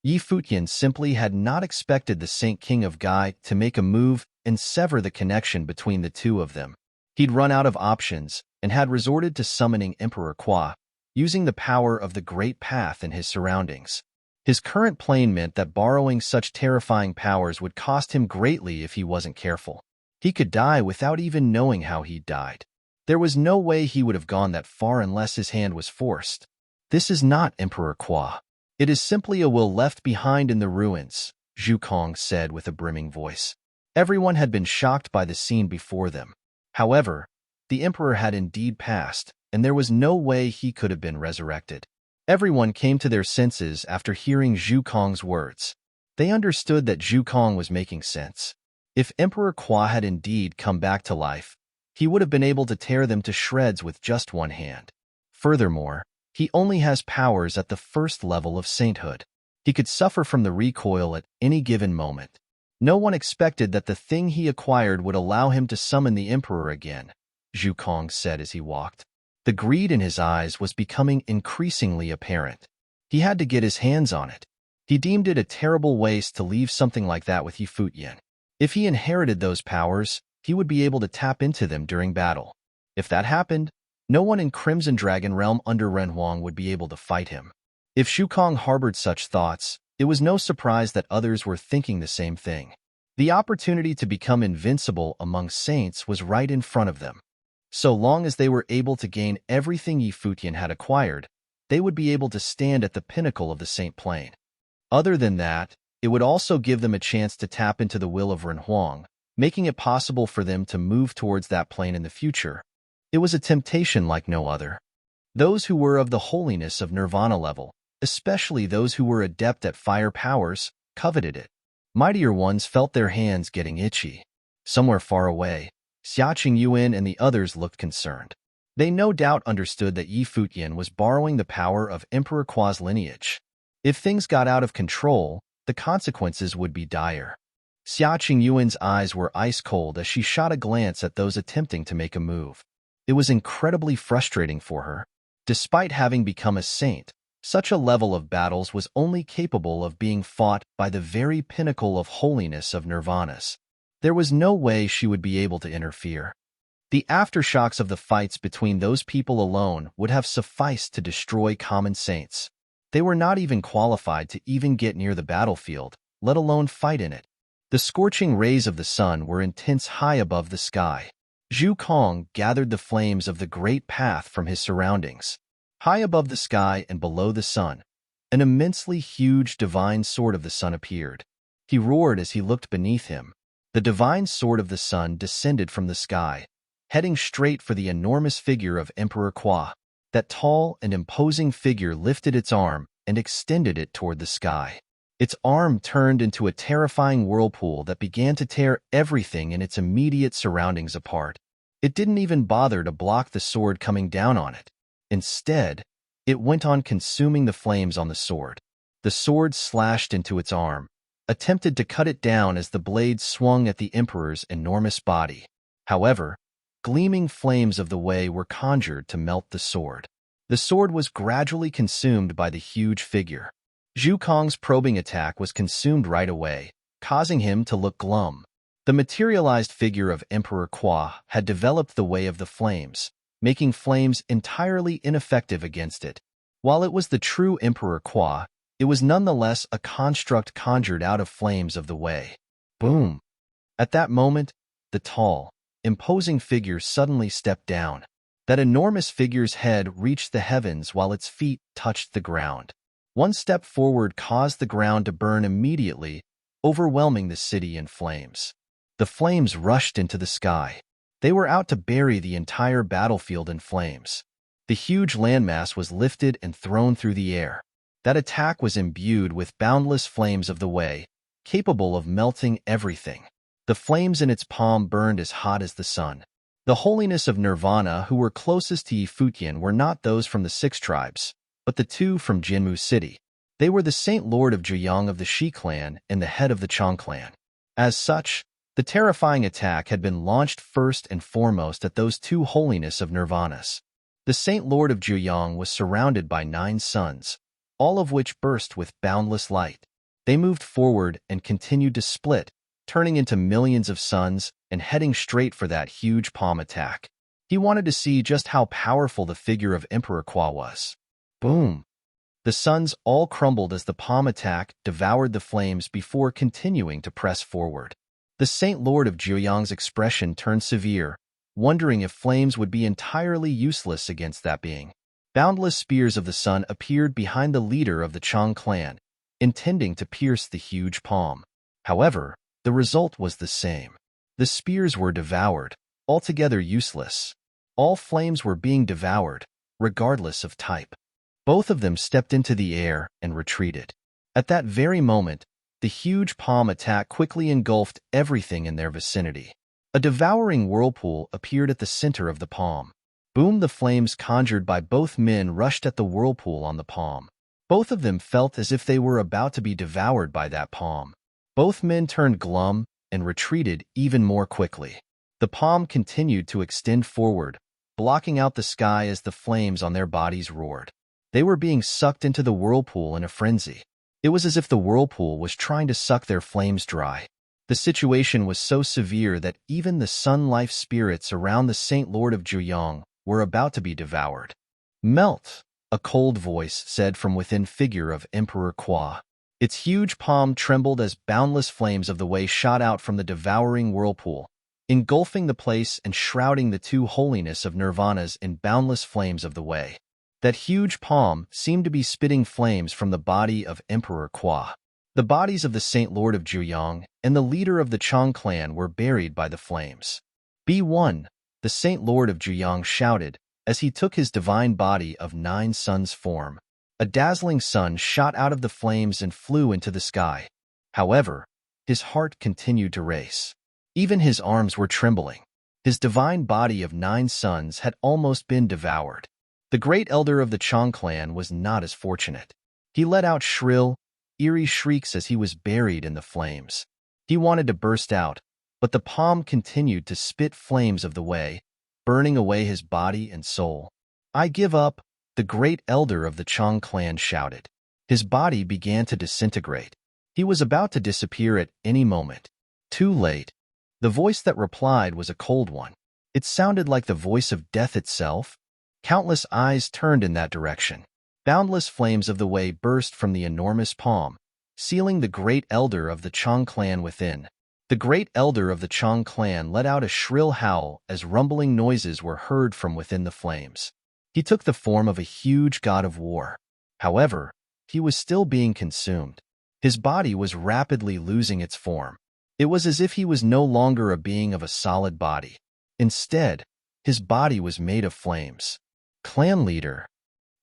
Futian simply had not expected the Saint King of Gai to make a move and sever the connection between the two of them. He'd run out of options and had resorted to summoning Emperor Qua, using the power of the Great Path in his surroundings. His current plane meant that borrowing such terrifying powers would cost him greatly if he wasn't careful. He could die without even knowing how he died. There was no way he would have gone that far unless his hand was forced. This is not Emperor Qua. It is simply a will left behind in the ruins, Zhu Kong said with a brimming voice. Everyone had been shocked by the scene before them. However, the Emperor had indeed passed, and there was no way he could have been resurrected. Everyone came to their senses after hearing Zhu Kong's words. They understood that Zhu Kong was making sense. If Emperor Qua had indeed come back to life, he would have been able to tear them to shreds with just one hand. Furthermore, he only has powers at the first level of sainthood. He could suffer from the recoil at any given moment. No one expected that the thing he acquired would allow him to summon the Emperor again, Zhu Kong said as he walked. The greed in his eyes was becoming increasingly apparent. He had to get his hands on it. He deemed it a terrible waste to leave something like that with Futian. If he inherited those powers, he would be able to tap into them during battle. If that happened, no one in Crimson Dragon Realm under Renhuang would be able to fight him. If Zhu Kong harbored such thoughts, it was no surprise that others were thinking the same thing. The opportunity to become invincible among saints was right in front of them. So long as they were able to gain everything Futian had acquired, they would be able to stand at the pinnacle of the saint plane. Other than that, it would also give them a chance to tap into the will of Renhuang, making it possible for them to move towards that plane in the future. It was a temptation like no other. Those who were of the holiness of nirvana level, especially those who were adept at fire powers, coveted it. Mightier ones felt their hands getting itchy. Somewhere far away, Xiaqing Yuan and the others looked concerned. They no doubt understood that Futian was borrowing the power of Emperor Qua's lineage. If things got out of control, the consequences would be dire. Xiaqing Yuan's eyes were ice cold as she shot a glance at those attempting to make a move. It was incredibly frustrating for her. Despite having become a saint, such a level of battles was only capable of being fought by the very pinnacle of holiness of nirvanas. There was no way she would be able to interfere. The aftershocks of the fights between those people alone would have sufficed to destroy common saints. They were not even qualified to even get near the battlefield, let alone fight in it. The scorching rays of the sun were intense high above the sky. Zhu Kong gathered the flames of the great path from his surroundings. High above the sky and below the sun, an immensely huge divine sword of the sun appeared. He roared as he looked beneath him. The divine sword of the sun descended from the sky, heading straight for the enormous figure of Emperor Kwa. That tall and imposing figure lifted its arm and extended it toward the sky. Its arm turned into a terrifying whirlpool that began to tear everything in its immediate surroundings apart. It didn't even bother to block the sword coming down on it. Instead, it went on consuming the flames on the sword. The sword slashed into its arm, attempted to cut it down as the blade swung at the emperor's enormous body. However, gleaming flames of the way were conjured to melt the sword. The sword was gradually consumed by the huge figure. Zhu Kong's probing attack was consumed right away, causing him to look glum. The materialized figure of Emperor Kwa had developed the way of the flames, making flames entirely ineffective against it. While it was the true Emperor Kwa, it was nonetheless a construct conjured out of flames of the way. Boom! At that moment, the tall, imposing figure suddenly stepped down. That enormous figure's head reached the heavens while its feet touched the ground. One step forward caused the ground to burn immediately, overwhelming the city in flames. The flames rushed into the sky. They were out to bury the entire battlefield in flames. The huge landmass was lifted and thrown through the air. That attack was imbued with boundless flames of the way, capable of melting everything. The flames in its palm burned as hot as the sun. The holiness of Nirvana who were closest to Futian were not those from the 6 tribes, but the 2 from Jinmu City. They were the Saint Lord of Zhejiang of the Shi clan and the head of the Chang clan. As such, the terrifying attack had been launched first and foremost at those 2 holiness of Nirvanas. The Saint Lord of Zhejiang was surrounded by 9 suns, all of which burst with boundless light. They moved forward and continued to split, turning into millions of suns and heading straight for that huge palm attack. He wanted to see just how powerful the figure of Emperor Kwa was. Boom! The suns all crumbled as the palm attack devoured the flames before continuing to press forward. The Saint Lord of Zhejiang's expression turned severe, wondering if flames would be entirely useless against that being. Boundless spears of the sun appeared behind the leader of the Chang clan, intending to pierce the huge palm. However, the result was the same. The spears were devoured, altogether useless. All flames were being devoured, regardless of type. Both of them stepped into the air and retreated. At that very moment, the huge palm attack quickly engulfed everything in their vicinity. A devouring whirlpool appeared at the center of the palm. Boom! The flames conjured by both men rushed at the whirlpool on the palm. Both of them felt as if they were about to be devoured by that palm. Both men turned glum and retreated even more quickly. The palm continued to extend forward, blocking out the sky as the flames on their bodies roared. They were being sucked into the whirlpool in a frenzy. It was as if the whirlpool was trying to suck their flames dry. The situation was so severe that even the sun life spirits around the Saint Lord of Zhejiang were about to be devoured. Melt, a cold voice said from within figure of Emperor Kwa. Its huge palm trembled as boundless flames of the way shot out from the devouring whirlpool, engulfing the place and shrouding the 2 holiness of nirvanas in boundless flames of the way. That huge palm seemed to be spitting flames from the body of Emperor Kwa. The bodies of the Saint Lord of Zhejiang and the leader of the Chang clan were buried by the flames. B1, the Saint Lord of Zhejiang shouted as he took his divine body of 9 suns form. A dazzling sun shot out of the flames and flew into the sky. However, his heart continued to race. Even his arms were trembling. His divine body of 9 suns had almost been devoured. The great elder of the Chang clan was not as fortunate. He let out shrill, eerie shrieks as he was buried in the flames. He wanted to burst out, but the palm continued to spit flames of the way, burning away his body and soul. "I give up," the great elder of the Chang clan shouted. His body began to disintegrate. He was about to disappear at any moment. Too late. The voice that replied was a cold one. It sounded like the voice of death itself. Countless eyes turned in that direction. Boundless flames of the way burst from the enormous palm, sealing the great elder of the Chang clan within. The great elder of the Chang clan let out a shrill howl as rumbling noises were heard from within the flames. He took the form of a huge god of war. However, he was still being consumed. His body was rapidly losing its form. It was as if he was no longer a being of a solid body. Instead, his body was made of flames. Clan leader.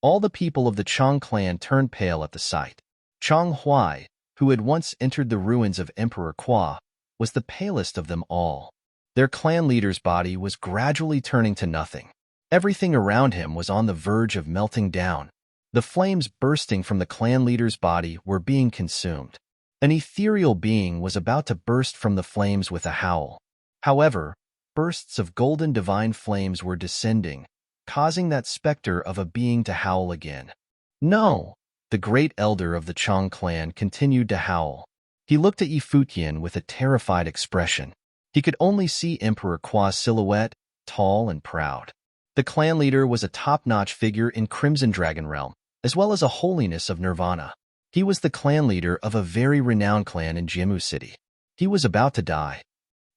All the people of the Chang clan turned pale at the sight. Chang Huai, who had once entered the ruins of Emperor Kwa, was the palest of them all. Their clan leader's body was gradually turning to nothing. Everything around him was on the verge of melting down. The flames bursting from the clan leader's body were being consumed. An ethereal being was about to burst from the flames with a howl. However, bursts of golden divine flames were descending, causing that specter of a being to howl again. No! The great elder of the Chang clan continued to howl. He looked at Futian with a terrified expression. He could only see Emperor Kwa's silhouette, tall and proud. The clan leader was a top-notch figure in Crimson Dragon Realm, as well as a holiness of Nirvana. He was the clan leader of a very renowned clan in Jimu City. He was about to die.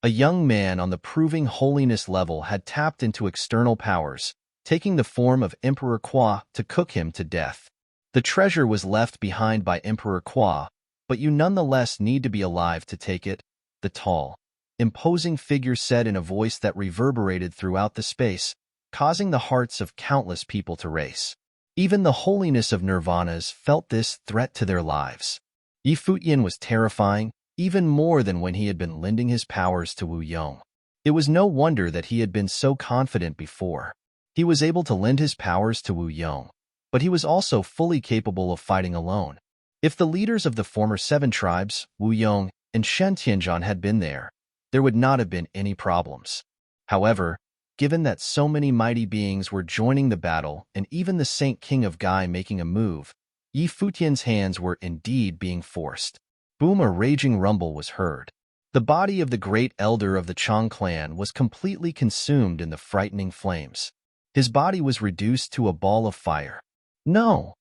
A young man on the proving holiness level had tapped into external powers, taking the form of Emperor Kwa to cook him to death. The treasure was left behind by Emperor Kwa, but you nonetheless need to be alive to take it, the tall, imposing figure said in a voice that reverberated throughout the space, causing the hearts of countless people to race. Even the holiness of Nirvanas felt this threat to their lives. Futian was terrifying, even more than when he had been lending his powers to Wu Yong. It was no wonder that he had been so confident before. He was able to lend his powers to Wu Yong, but he was also fully capable of fighting alone. If the leaders of the former 7 tribes, Wu Yong and Shen Tianzhan, had been there would not have been any problems. However, given that so many mighty beings were joining the battle and even the Saint King of Gai making a move, Futian's hands were indeed being forced. Boom! A raging rumble was heard. The body of the great elder of the Chang clan was completely consumed in the frightening flames. His body was reduced to a ball of fire. No!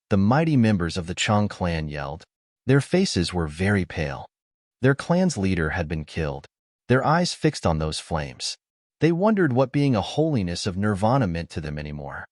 The mighty members of the Chang clan yelled. Their faces were very pale. Their clan's leader had been killed. Their eyes fixed on those flames. They wondered what being a holiness of Nirvana meant to them anymore.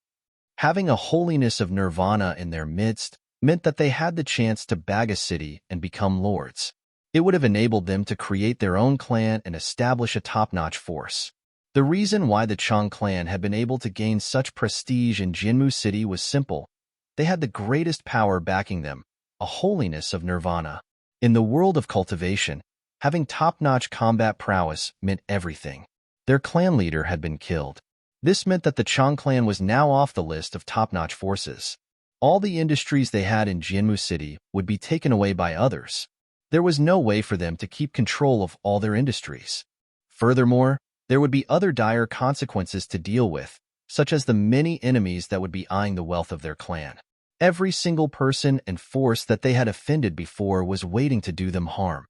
Having a holiness of Nirvana in their midst meant that they had the chance to bag a city and become lords. It would have enabled them to create their own clan and establish a top-notch force. The reason why the Chang clan had been able to gain such prestige in Jinmu City was simple. They had the greatest power backing them, a holiness of Nirvana. In the world of cultivation, having top-notch combat prowess meant everything. Their clan leader had been killed. This meant that the Chang clan was now off the list of top-notch forces. All the industries they had in Jinmu City would be taken away by others. There was no way for them to keep control of all their industries. Furthermore, there would be other dire consequences to deal with, such as the many enemies that would be eyeing the wealth of their clan. Every single person and force that they had offended before was waiting to do them harm.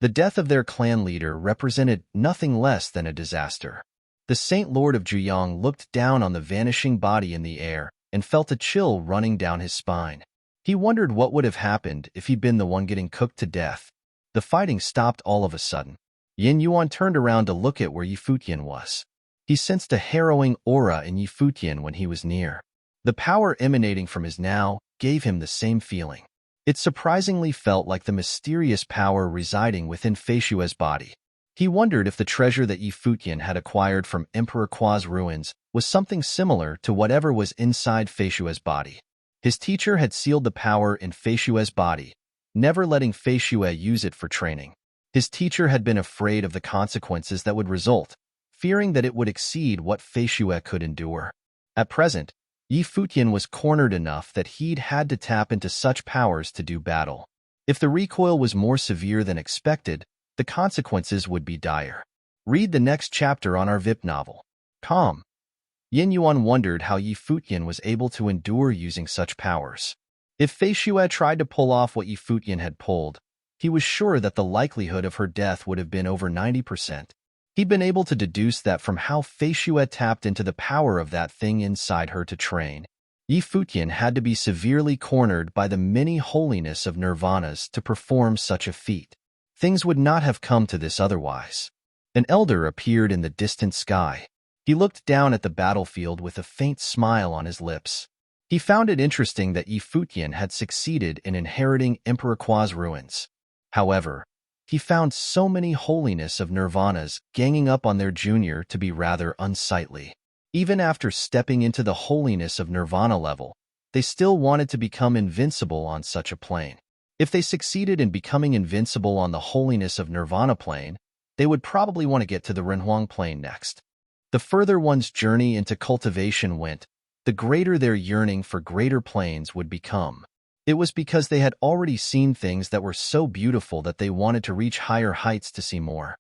The death of their clan leader represented nothing less than a disaster. The Saint Lord of Juyang looked down on the vanishing body in the air and felt a chill running down his spine. He wondered what would have happened if he'd been the one getting cooked to death. The fighting stopped all of a sudden. Yin Yuan turned around to look at where Futian was. He sensed a harrowing aura in Futian when he was near. The power emanating from his now gave him the same feeling. It surprisingly felt like the mysterious power residing within Feishue's body. He wondered if the treasure that Futian had acquired from Emperor Kwa's ruins was something similar to whatever was inside Feishue's body. His teacher had sealed the power in Feishue's body, never letting Feishue use it for training. His teacher had been afraid of the consequences that would result, fearing that it would exceed what Feishue could endure. At present, Futian was cornered enough that he'd had to tap into such powers to do battle. If the recoil was more severe than expected, the consequences would be dire. Read the next chapter on our VIP novel. Com. Yin Yuan wondered how Yi Futian was able to endure using such powers. If Fei Xue tried to pull off what Yi Futian had pulled, he was sure that the likelihood of her death would have been over 90%. He'd been able to deduce that from how Fei Xue tapped into the power of that thing inside her to train. Yi Futian had to be severely cornered by the many holiness of nirvanas to perform such a feat. Things would not have come to this otherwise. An elder appeared in the distant sky. He looked down at the battlefield with a faint smile on his lips. He found it interesting that Yi Futian had succeeded in inheriting Emperor Kua's ruins. However, he found so many holiness of nirvanas ganging up on their junior to be rather unsightly. Even after stepping into the holiness of nirvana level, they still wanted to become invincible on such a plane. If they succeeded in becoming invincible on the holiness of nirvana plane, they would probably want to get to the Renhuang plane next. The further one's journey into cultivation went, the greater their yearning for greater planes would become. It was because they had already seen things that were so beautiful that they wanted to reach higher heights to see more.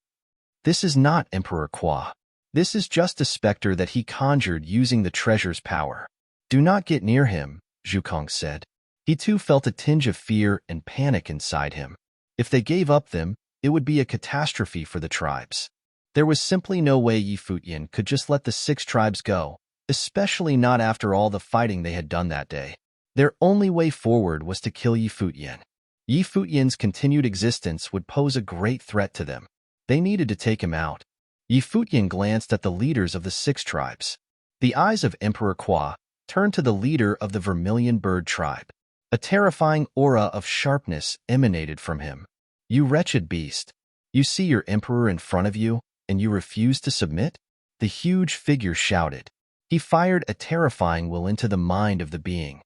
This is not Emperor Kua. This is just a specter that he conjured using the treasure's power. Do not get near him, Zhukong said. He too felt a tinge of fear and panic inside him. If they gave up them, it would be a catastrophe for the tribes. There was simply no way Yi Futian could just let the 6 tribes go, especially not after all the fighting they had done that day. Their only way forward was to kill Yi Futian. Yi Futian's continued existence would pose a great threat to them. They needed to take him out. Yi Futian glanced at the leaders of the 6 tribes. The eyes of Emperor Kua turned to the leader of the Vermilion Bird tribe. A terrifying aura of sharpness emanated from him. You wretched beast! You see your emperor in front of you, and you refuse to submit? The huge figure shouted. He fired a terrifying will into the mind of the being.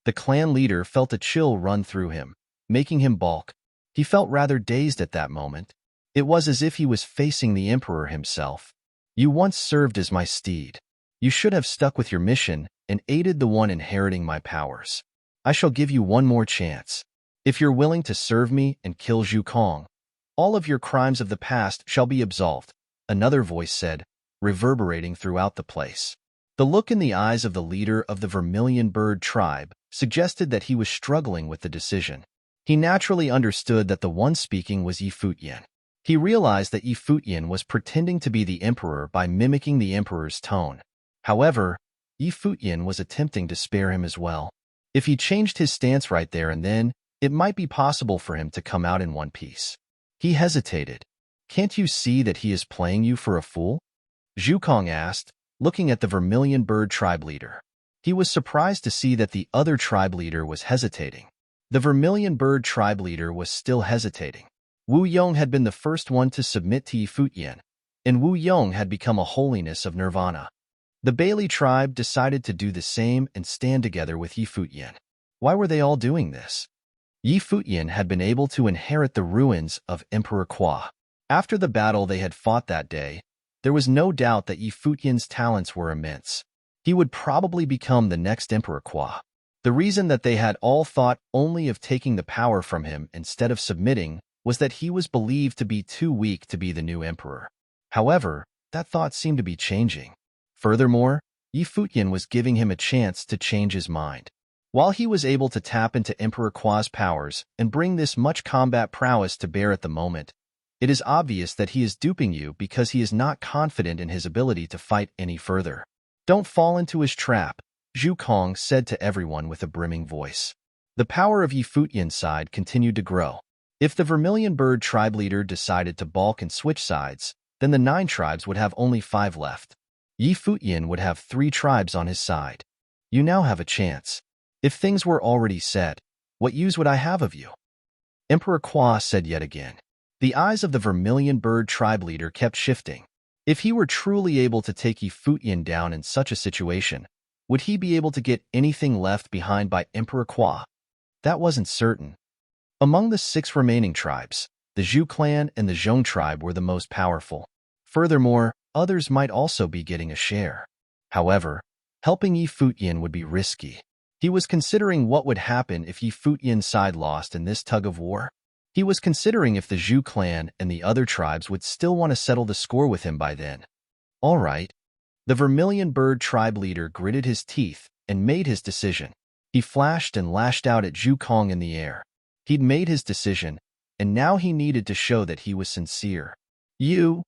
The clan leader felt a chill run through him, making him balk. He felt rather dazed at that moment. It was as if he was facing the emperor himself. You once served as my steed. You should have stuck with your mission and aided the one inheriting my powers. I shall give you one more chance. If you're willing to serve me and kill Zhu Kong, all of your crimes of the past shall be absolved, another voice said, reverberating throughout the place. The look in the eyes of the leader of the Vermilion Bird tribe suggested that he was struggling with the decision. He naturally understood that the one speaking was Yi Futian. He realized that Yi Futian was pretending to be the emperor by mimicking the emperor's tone. However, Yi Futian was attempting to spare him as well. If he changed his stance right there and then, it might be possible for him to come out in one piece. He hesitated. Can't you see that he is playing you for a fool? Zhu Kong asked, looking at the Vermilion Bird tribe leader. He was surprised to see that the other tribe leader was hesitating. The Vermilion Bird tribe leader was still hesitating. Wu Yong had been the first one to submit to Yi Futian, and Wu Yong had become a holiness of nirvana. The Bailey tribe decided to do the same and stand together with Yi Futian. Why were they all doing this? Yi Futian had been able to inherit the ruins of Emperor Kua. After the battle they had fought that day, there was no doubt that Yi Futian's talents were immense. He would probably become the next Emperor Kua. The reason that they had all thought only of taking the power from him instead of submitting was that he was believed to be too weak to be the new emperor. However, that thought seemed to be changing. Furthermore, Yi Futian was giving him a chance to change his mind. While he was able to tap into Emperor Kua's powers and bring this much combat prowess to bear at the moment, it is obvious that he is duping you because he is not confident in his ability to fight any further. Don't fall into his trap, Zhu Kong said to everyone with a brimming voice. The power of Yi Futian's side continued to grow. If the Vermilion Bird tribe leader decided to balk and switch sides, then the 9 tribes would have only 5 left. Yi Futian would have 3 tribes on his side. You now have a chance. If things were already said, what use would I have of you? Emperor Kua said yet again. The eyes of the Vermilion Bird tribe leader kept shifting. If he were truly able to take Yi Futian down in such a situation, would he be able to get anything left behind by Emperor Kua? That wasn't certain. Among the 6 remaining tribes, the Zhu clan and the Zhong tribe were the most powerful. Furthermore, others might also be getting a share. However, helping Yi Futian would be risky. He was considering what would happen if Yi Futian's side lost in this tug of war. He was considering if the Zhu clan and the other tribes would still want to settle the score with him by then. All right. The Vermilion Bird tribe leader gritted his teeth and made his decision. He flashed and lashed out at Zhu Kong in the air. He'd made his decision, and now he needed to show that he was sincere. Zhu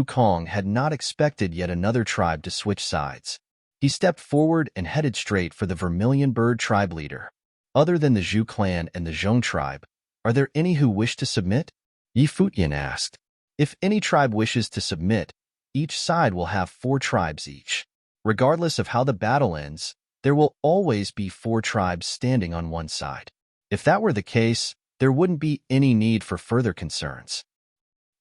Kong had not expected yet another tribe to switch sides. He stepped forward and headed straight for the Vermilion Bird tribe leader. Other than the Zhu clan and the Zhong tribe, are there any who wish to submit? Futian asked. If any tribe wishes to submit, each side will have 4 tribes each. Regardless of how the battle ends, there will always be 4 tribes standing on one side. If that were the case, there wouldn't be any need for further concerns.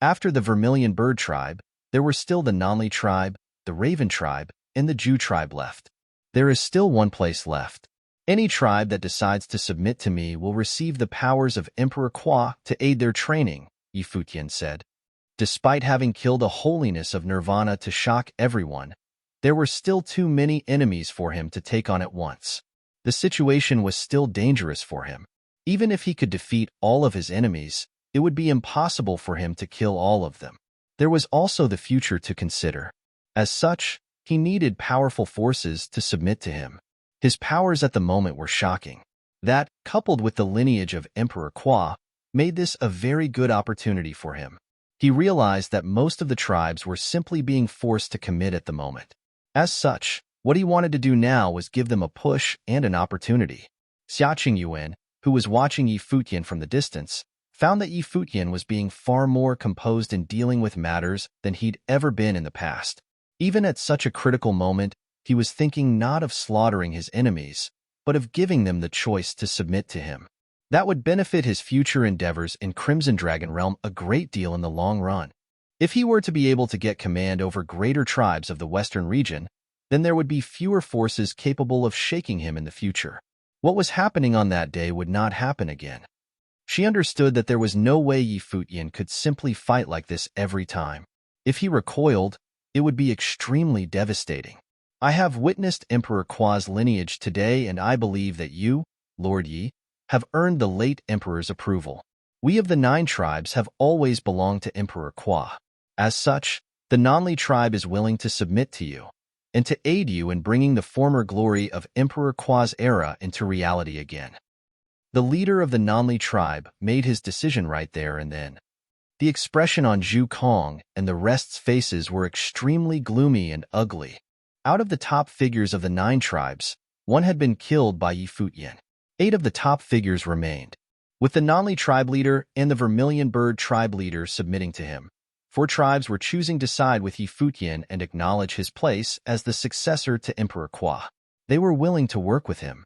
After the Vermilion Bird tribe, there were still the Nanli tribe, the Raven tribe, and the Zhu tribe left. There is still one place left. Any tribe that decides to submit to me will receive the powers of Emperor Kwa to aid their training, Futian said. Despite having killed a holiness of nirvana to shock everyone, there were still too many enemies for him to take on at once. The situation was still dangerous for him. Even if he could defeat all of his enemies, it would be impossible for him to kill all of them. There was also the future to consider. As such, he needed powerful forces to submit to him. His powers at the moment were shocking. That, coupled with the lineage of Emperor Kwa, made this a very good opportunity for him. He realized that most of the tribes were simply being forced to commit at the moment. As such, what he wanted to do now was give them a push and an opportunity. Xiaqing Yuan, who was watching Futian from the distance, found that Futian was being far more composed in dealing with matters than he'd ever been in the past. Even at such a critical moment, he was thinking not of slaughtering his enemies, but of giving them the choice to submit to him. That would benefit his future endeavors in Crimson Dragon Realm a great deal in the long run. If he were to be able to get command over greater tribes of the western region, then there would be fewer forces capable of shaking him in the future. What was happening on that day would not happen again. She understood that there was no way Futian could simply fight like this every time. If he recoiled, it would be extremely devastating. I have witnessed Emperor Kwa's lineage today, and I believe that you, Lord Yi, have earned the late Emperor's approval. We of the 9 tribes have always belonged to Emperor Kwa. As such, the Nanli tribe is willing to submit to you, and to aid you in bringing the former glory of Emperor Kwa's era into reality again. The leader of the Nanli tribe made his decision right there and then. The expression on Zhu Kong and the rest's faces were extremely gloomy and ugly. Out of the top figures of the 9 tribes, 1 had been killed by Futian. 8 of the top figures remained, with the Nanli tribe leader and the Vermilion Bird tribe leader submitting to him. 4 tribes were choosing to side with Futian and acknowledge his place as the successor to Emperor Kwa. They were willing to work with him.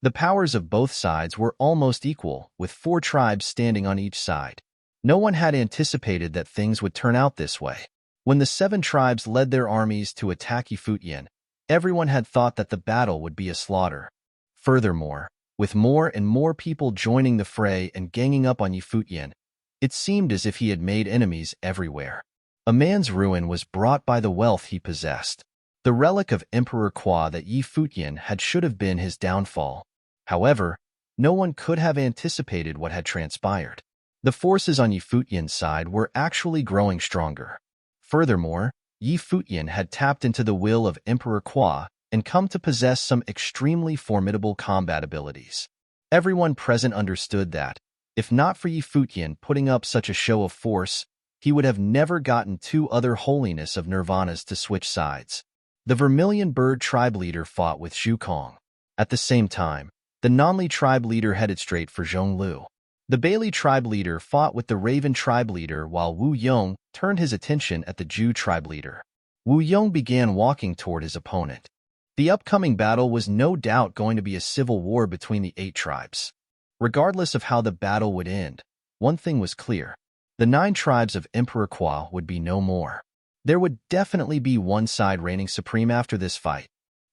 The powers of both sides were almost equal, with 4 tribes standing on each side. No one had anticipated that things would turn out this way. When the 7 tribes led their armies to attack Futian, everyone had thought that the battle would be a slaughter. Furthermore, with more and more people joining the fray and ganging up on Futian, it seemed as if he had made enemies everywhere. A man's ruin was brought by the wealth he possessed. The relic of Emperor Kwa that Futian had should have been his downfall. However, no one could have anticipated what had transpired. The forces on Futian's side were actually growing stronger. Furthermore, Futian had tapped into the will of Emperor Kwa and come to possess some extremely formidable combat abilities. Everyone present understood that, if not for Futian putting up such a show of force, he would have never gotten 2 other holiness of nirvanas to switch sides. The Vermilion Bird tribe leader fought with Zhu Kong. At the same time, the Nanli tribe leader headed straight for Zhonglu. The Bailey tribe leader fought with the Raven tribe leader while Wu Yong turned his attention at the Zhu tribe leader. Wu Yong began walking toward his opponent. The upcoming battle was no doubt going to be a civil war between the 8 tribes. Regardless of how the battle would end, one thing was clear. The 9 tribes of Emperor Kwa would be no more. There would definitely be one side reigning supreme after this fight.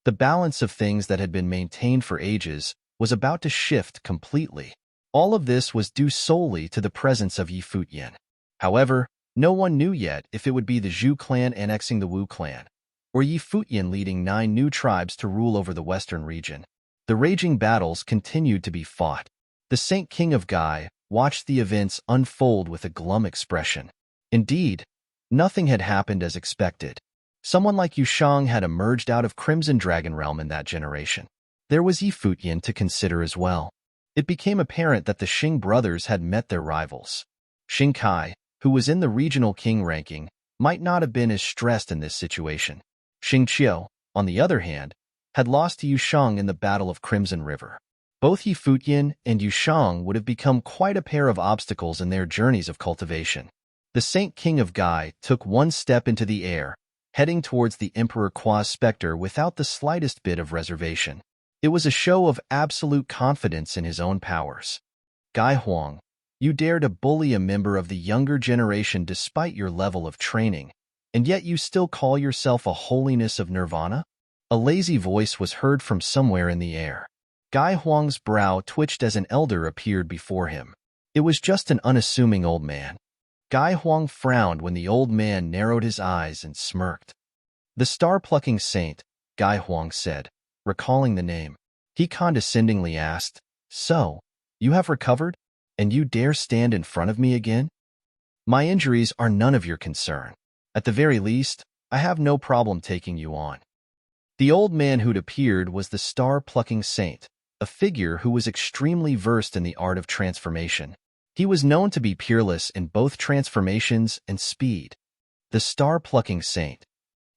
The balance of things that had been maintained for ages was about to shift completely. All of this was due solely to the presence of Futian. However, no one knew yet if it would be the Zhu clan annexing the Wu clan, or Futian leading 9 new tribes to rule over the western region. The raging battles continued to be fought. The Saint King of Gai watched the events unfold with a glum expression. Indeed, nothing had happened as expected. Someone like Yushang had emerged out of Crimson Dragon Realm in that generation. There was Futian to consider as well. It became apparent that the Xing brothers had met their rivals. Xing Kai, who was in the regional king ranking, might not have been as stressed in this situation. Xing Qiu, on the other hand, had lost to Yushang in the Battle of Crimson River. Both Futian and Yushang would have become quite a pair of obstacles in their journeys of cultivation. The Saint King of Gai took one step into the air, heading towards the Emperor Qua's specter without the slightest bit of reservation. It was a show of absolute confidence in his own powers. Gai Huang, you dare to bully a member of the younger generation despite your level of training, and yet you still call yourself a holiness of nirvana? A lazy voice was heard from somewhere in the air. Gai Huang's brow twitched as an elder appeared before him. It was just an unassuming old man. Gai Huang frowned when the old man narrowed his eyes and smirked. The star-plucking saint, Gai Huang said, recalling the name. He condescendingly asked, "So, you have recovered, and you dare stand in front of me again? My injuries are none of your concern. At the very least, I have no problem taking you on." The old man who'd appeared was the star-plucking saint, a figure who was extremely versed in the art of transformation. He was known to be peerless in both transformations and speed. The star-plucking saint.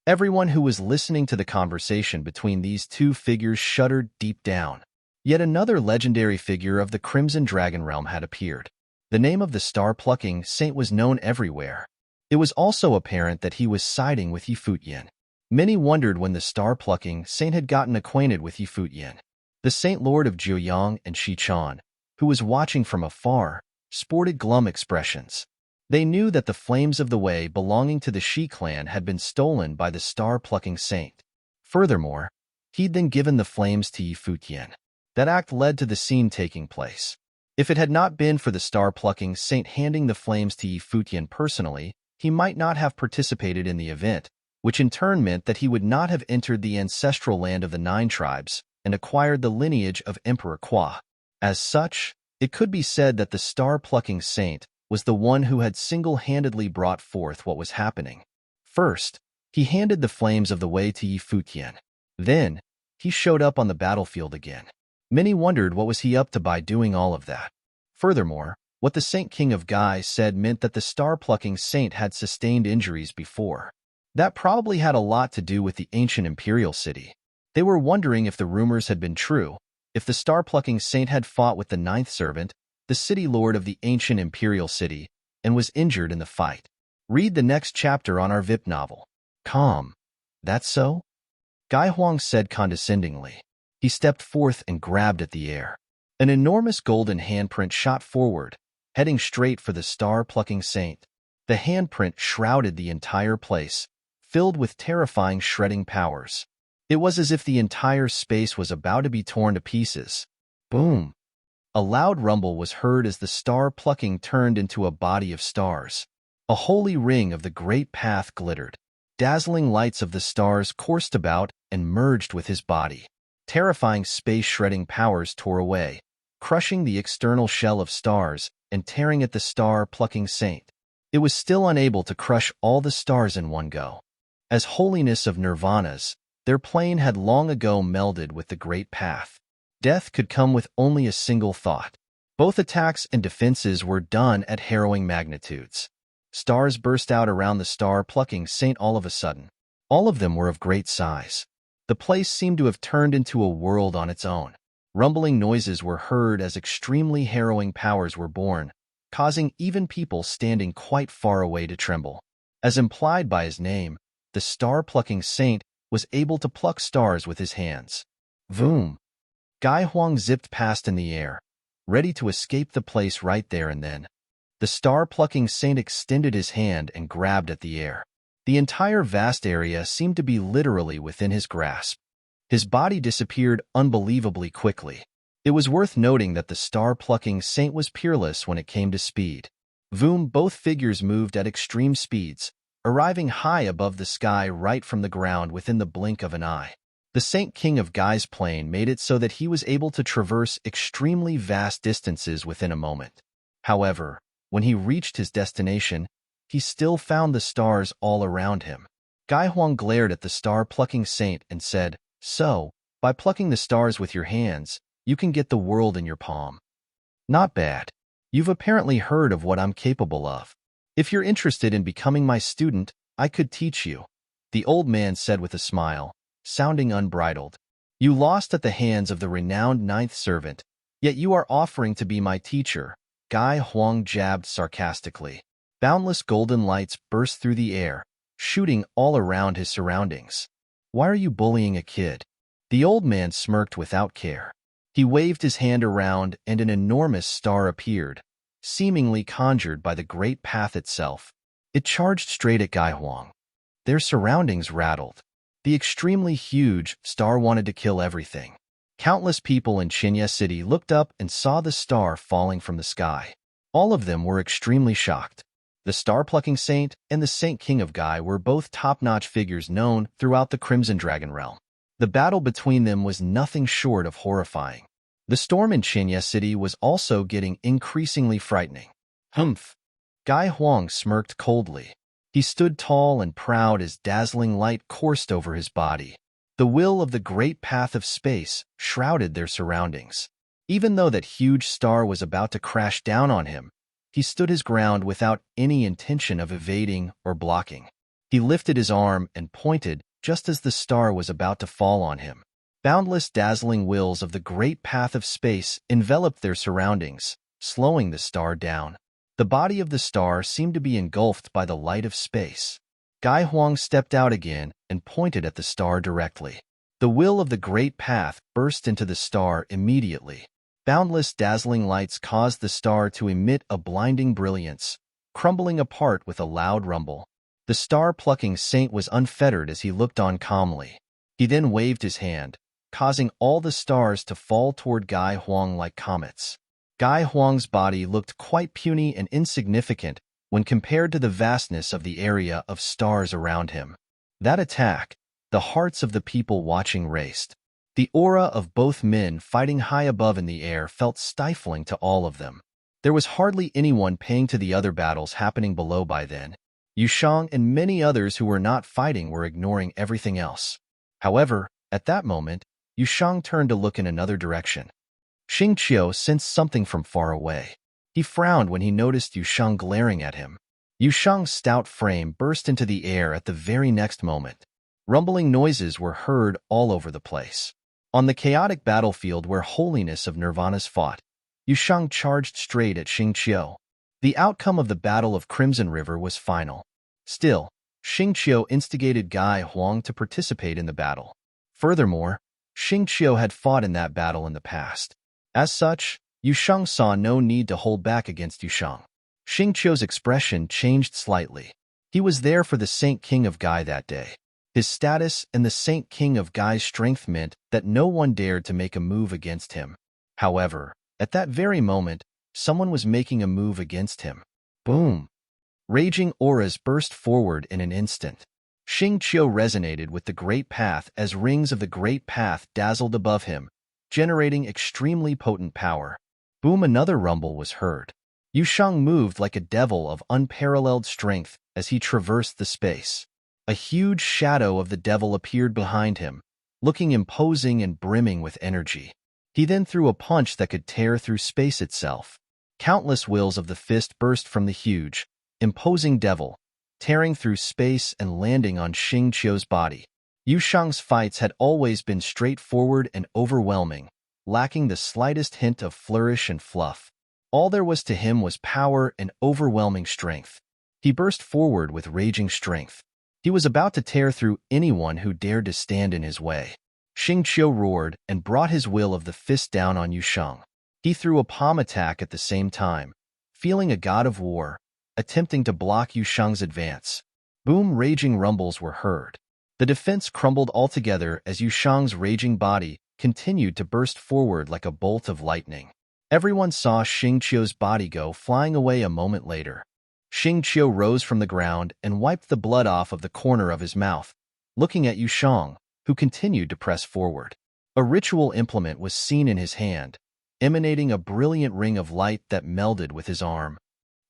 Everyone who was listening to the conversation between these two figures shuddered deep down. Yet another legendary figure of the Crimson Dragon Realm had appeared. The name of the star-plucking saint was known everywhere. It was also apparent that he was siding with Futian. Many wondered when the star-plucking saint had gotten acquainted with Futian. The Saint Lord of Jiuyang and Xichuan, who was watching from afar, sported glum expressions. They knew that the flames of the way belonging to the Shi clan had been stolen by the star-plucking saint. Furthermore, he'd then given the flames to Futian. That act led to the scene taking place. If it had not been for the star-plucking saint handing the flames to Futian personally, he might not have participated in the event, which in turn meant that he would not have entered the ancestral land of the Nine Tribes and acquired the lineage of Emperor Qua. As such, it could be said that the star-plucking saint was the one who had single-handedly brought forth what was happening. First, he handed the flames of the way to Futian. Then, he showed up on the battlefield again. Many wondered what was he up to by doing all of that. Furthermore, what the Saint King of Gai said meant that the star-plucking saint had sustained injuries before. That probably had a lot to do with the ancient imperial city. They were wondering if the rumors had been true, if the star-plucking saint had fought with the ninth servant, the city lord of the ancient imperial city, and was injured in the fight. Read the next chapter on our VIP novel. Calm. That's so? Gai Huang said condescendingly. He stepped forth and grabbed at the air. An enormous golden handprint shot forward, heading straight for the star-plucking saint. The handprint shrouded the entire place, filled with terrifying shredding powers. It was as if the entire space was about to be torn to pieces. Boom! A loud rumble was heard as the star-plucking turned into a body of stars. A holy ring of the great path glittered. Dazzling lights of the stars coursed about and merged with his body. Terrifying space-shredding powers tore away, crushing the external shell of stars and tearing at the star-plucking saint. It was still unable to crush all the stars in one go. As holiness of nirvanas, their plane had long ago melded with the great path. Death could come with only a single thought. Both attacks and defenses were done at harrowing magnitudes. Stars burst out around the star-plucking saint all of a sudden. All of them were of great size. The place seemed to have turned into a world on its own. Rumbling noises were heard as extremely harrowing powers were born, causing even people standing quite far away to tremble. As implied by his name, the star-plucking saint was able to pluck stars with his hands. Voom! Gai Huang zipped past in the air, ready to escape the place right there and then. The star-plucking saint extended his hand and grabbed at the air. The entire vast area seemed to be literally within his grasp. His body disappeared unbelievably quickly. It was worth noting that the star-plucking saint was peerless when it came to speed. Voom! Both figures moved at extreme speeds, arriving high above the sky right from the ground within the blink of an eye. The Saint King of Gai's plane made it so that he was able to traverse extremely vast distances within a moment. However, when he reached his destination, he still found the stars all around him. Gai Huang glared at the star-plucking saint and said, "So, by plucking the stars with your hands, you can get the world in your palm. Not bad. You've apparently heard of what I'm capable of. If you're interested in becoming my student, I could teach you," the old man said with a smile, sounding unbridled. "You lost at the hands of the renowned ninth servant, yet you are offering to be my teacher," Gai Huang jabbed sarcastically. Boundless golden lights burst through the air, shooting all around his surroundings. "Why are you bullying a kid?" The old man smirked without care. He waved his hand around and an enormous star appeared, seemingly conjured by the great path itself. It charged straight at Gai Huang. Their surroundings rattled. The extremely huge star wanted to kill everything. Countless people in Qinya City looked up and saw the star falling from the sky. All of them were extremely shocked. The star-plucking saint and the Saint King of Gai were both top-notch figures known throughout the Crimson Dragon realm. The battle between them was nothing short of horrifying. The storm in Qinya City was also getting increasingly frightening. Humph! Gai Huang smirked coldly. He stood tall and proud as dazzling light coursed over his body. The will of the great path of space shrouded their surroundings. Even though that huge star was about to crash down on him, he stood his ground without any intention of evading or blocking. He lifted his arm and pointed just as the star was about to fall on him. Boundless dazzling wills of the great path of space enveloped their surroundings, slowing the star down. The body of the star seemed to be engulfed by the light of space. Gai Huang stepped out again and pointed at the star directly. The will of the great path burst into the star immediately. Boundless dazzling lights caused the star to emit a blinding brilliance, crumbling apart with a loud rumble. The star-plucking saint was unfettered as he looked on calmly. He then waved his hand, causing all the stars to fall toward Gai Huang like comets. Gai Huang's body looked quite puny and insignificant when compared to the vastness of the area of stars around him. That attack, the hearts of the people watching raced. The aura of both men fighting high above in the air felt stifling to all of them. There was hardly anyone paying to the other battles happening below by then. Yushang and many others who were not fighting were ignoring everything else. However, at that moment, Yushang turned to look in another direction. Xingqiu sensed something from far away. He frowned when he noticed Yushang glaring at him. Yushang's stout frame burst into the air at the very next moment. Rumbling noises were heard all over the place. On the chaotic battlefield where holiness of nirvanas fought, Yushang charged straight at Xingqiu. The outcome of the Battle of Crimson River was final. Still, Xingqiu instigated Gai Huang to participate in the battle. Furthermore, Xingqiu had fought in that battle in the past. As such, Yushang saw no need to hold back against Yushang. Xingqiu's expression changed slightly. He was there for the Saint King of Gai that day. His status and the Saint King of Gai's strength meant that no one dared to make a move against him. However, at that very moment, someone was making a move against him. Boom! Raging auras burst forward in an instant. Xingqiu resonated with the Great Path as rings of the Great Path dazzled above him, generating extremely potent power. Boom! Another rumble was heard. Yushang moved like a devil of unparalleled strength as he traversed the space. A huge shadow of the devil appeared behind him, looking imposing and brimming with energy. He then threw a punch that could tear through space itself. Countless wills of the fist burst from the huge, imposing devil, tearing through space and landing on Xingqiu's body. Yushang's fights had always been straightforward and overwhelming, lacking the slightest hint of flourish and fluff. All there was to him was power and overwhelming strength. He burst forward with raging strength. He was about to tear through anyone who dared to stand in his way. Xingqiu roared and brought his will of the fist down on Yushang. He threw a palm attack at the same time, feeling a god of war, attempting to block Yushang's advance. Boom! Raging rumbles were heard. The defense crumbled altogether as Yushang's raging body continued to burst forward like a bolt of lightning. Everyone saw Xingqiu's body go flying away a moment later. Xingqiu rose from the ground and wiped the blood off of the corner of his mouth, looking at Yushang, who continued to press forward. A ritual implement was seen in his hand, emanating a brilliant ring of light that melded with his arm.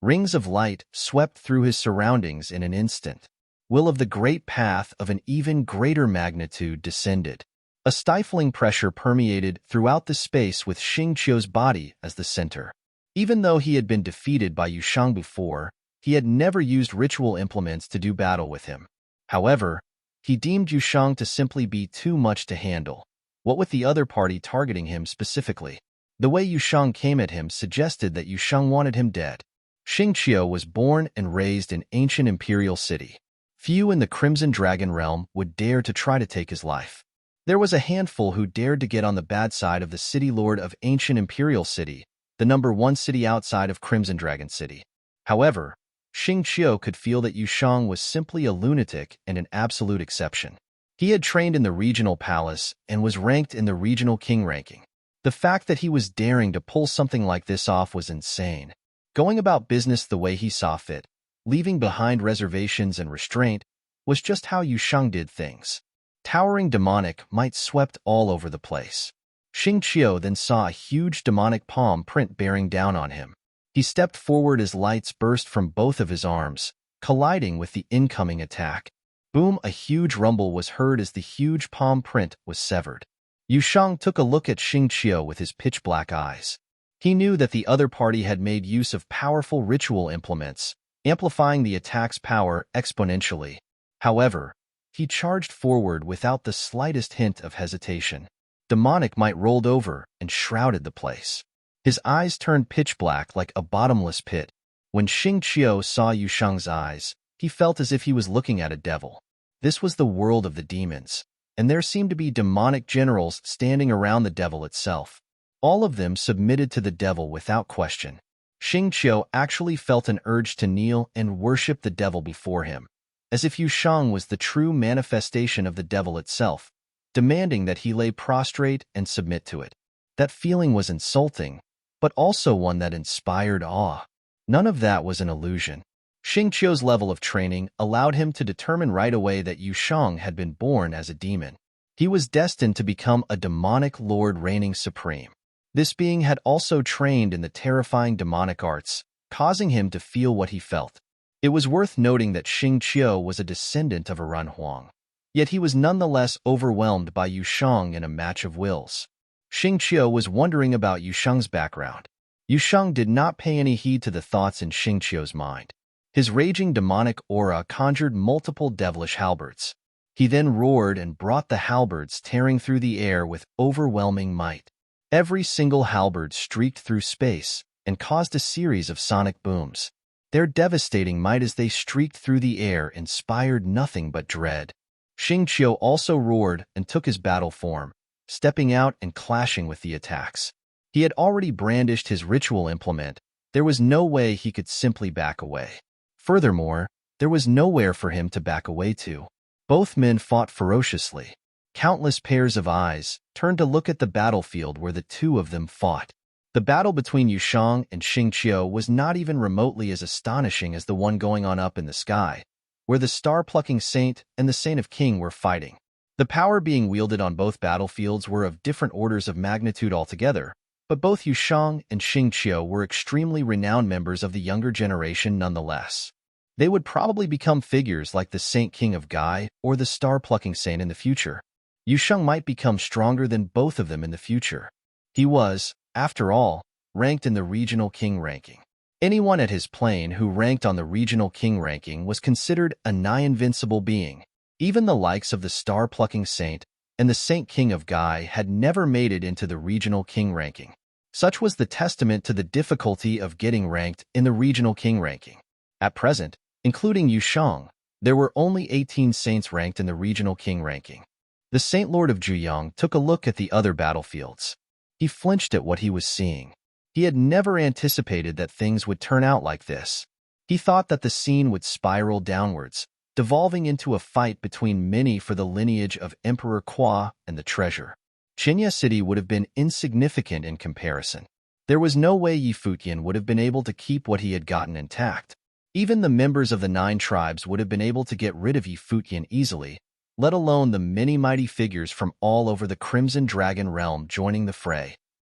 Rings of light swept through his surroundings in an instant. will of the great path of an even greater magnitude descended. A stifling pressure permeated throughout the space with Xingqiu's body as the center. Even though he had been defeated by Yushang before, he had never used ritual implements to do battle with him. However, he deemed Yushang to simply be too much to handle, what with the other party targeting him specifically. The way Yushang came at him suggested that Yushang wanted him dead. Xingqiu was born and raised in ancient imperial city. Few in the Crimson Dragon realm would dare to try to take his life. There was a handful who dared to get on the bad side of the city lord of ancient imperial city, the #1 city outside of Crimson Dragon City. However, Xingqiu could feel that Yushang was simply a lunatic and an absolute exception. He had trained in the regional palace and was ranked in the regional king ranking. The fact that he was daring to pull something like this off was insane. Going about business the way he saw fit, leaving behind reservations and restraint, was just how Yushang did things. Towering demonic might swept all over the place. Xingqiu then saw a huge demonic palm print bearing down on him. He stepped forward as lights burst from both of his arms, colliding with the incoming attack. Boom! A huge rumble was heard as the huge palm print was severed. Yushang took a look at Xingqiu with his pitch-black eyes. He knew that the other party had made use of powerful ritual implements, amplifying the attack's power exponentially. However, he charged forward without the slightest hint of hesitation. Demonic might rolled over and shrouded the place. His eyes turned pitch-black like a bottomless pit. When Xingqiu saw Yushang's eyes, he felt as if he was looking at a devil. This was the world of the demons, and there seemed to be demonic generals standing around the devil itself. All of them submitted to the devil without question. Xingqiu actually felt an urge to kneel and worship the devil before him, as if Yushang was the true manifestation of the devil itself, demanding that he lay prostrate and submit to it. That feeling was insulting, but also one that inspired awe. None of that was an illusion. Xingqiu's level of training allowed him to determine right away that Yushang had been born as a demon. He was destined to become a demonic lord reigning supreme. This being had also trained in the terrifying demonic arts, causing him to feel what he felt. It was worth noting that Xingqiu was a descendant of a Runhuang. Yet he was nonetheless overwhelmed by Yushang in a match of wills. Xingqiu was wondering about Yushang's background. Yushang did not pay any heed to the thoughts in Xingqiu's mind. His raging demonic aura conjured multiple devilish halberds. He then roared and brought the halberds tearing through the air with overwhelming might. Every single halberd streaked through space and caused a series of sonic booms. Their devastating might as they streaked through the air inspired nothing but dread. Xingqiu also roared and took his battle form, stepping out and clashing with the attacks. He had already brandished his ritual implement. There was no way he could simply back away. Furthermore, there was nowhere for him to back away to. Both men fought ferociously. Countless pairs of eyes turned to look at the battlefield where the two of them fought. The battle between Yushang and Xingqiu was not even remotely as astonishing as the one going on up in the sky, where the star-plucking saint and the saint of king were fighting. The power being wielded on both battlefields were of different orders of magnitude altogether, but both Yushang and Xingqiu were extremely renowned members of the younger generation nonetheless. They would probably become figures like the Saint King of Gai or the star-plucking saint in the future. Yushang might become stronger than both of them in the future. He was, after all, ranked in the regional king ranking. Anyone at his plane who ranked on the regional king ranking was considered a nigh-invincible being. Even the likes of the star-plucking saint and the Saint King of Gai had never made it into the regional king ranking. Such was the testament to the difficulty of getting ranked in the regional king ranking. At present, including Yushang, there were only 18 saints ranked in the regional king ranking. The Saint Lord of Juyang took a look at the other battlefields. He flinched at what he was seeing. He had never anticipated that things would turn out like this. He thought that the scene would spiral downwards, devolving into a fight between many for the lineage of Emperor Kwa and the treasure. Qinya City would have been insignificant in comparison. There was no way Futian would have been able to keep what he had gotten intact. Even the members of the 9 tribes would have been able to get rid of Futian easily, let alone the many mighty figures from all over the Crimson Dragon realm joining the fray.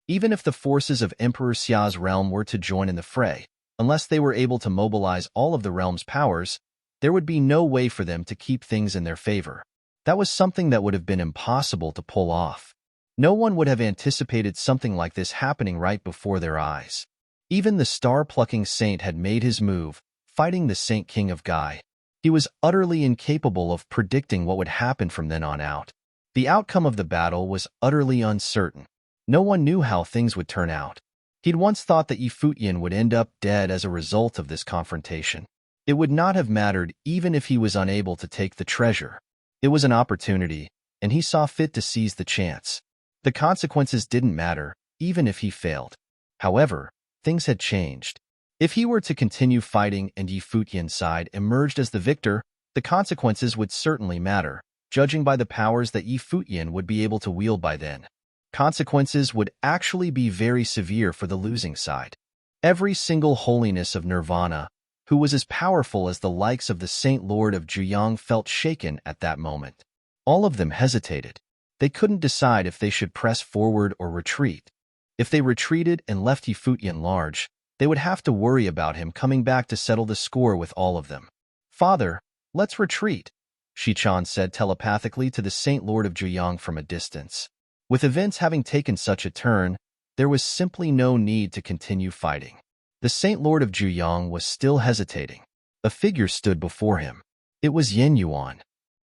Even if the forces of Emperor Xia's realm were to join in the fray, unless they were able to mobilize all of the realm's powers, there would be no way for them to keep things in their favor. That was something that would have been impossible to pull off. No one would have anticipated something like this happening right before their eyes. Even the star-plucking saint had made his move, fighting the Saint King of Guy. He was utterly incapable of predicting what would happen from then on out. The outcome of the battle was utterly uncertain. No one knew how things would turn out. He'd once thought that Futian would end up dead as a result of this confrontation. It would not have mattered even if he was unable to take the treasure. It was an opportunity, and he saw fit to seize the chance. The consequences didn't matter, even if he failed. However, things had changed. If he were to continue fighting and Futian's side emerged as the victor, the consequences would certainly matter, judging by the powers that Futian would be able to wield by then. Consequences would actually be very severe for the losing side. Every single holiness of Nirvana, who was as powerful as the likes of the Saint Lord of Juyang, felt shaken at that moment. All of them hesitated. They couldn't decide if they should press forward or retreat. If they retreated and left Futian large, they would have to worry about him coming back to settle the score with all of them. "Father, let's retreat," Shichan said telepathically to the Saint Lord of Juyang from a distance. With events having taken such a turn, there was simply no need to continue fighting. The Saint Lord of Juyang was still hesitating. A figure stood before him. It was Yen Yuan.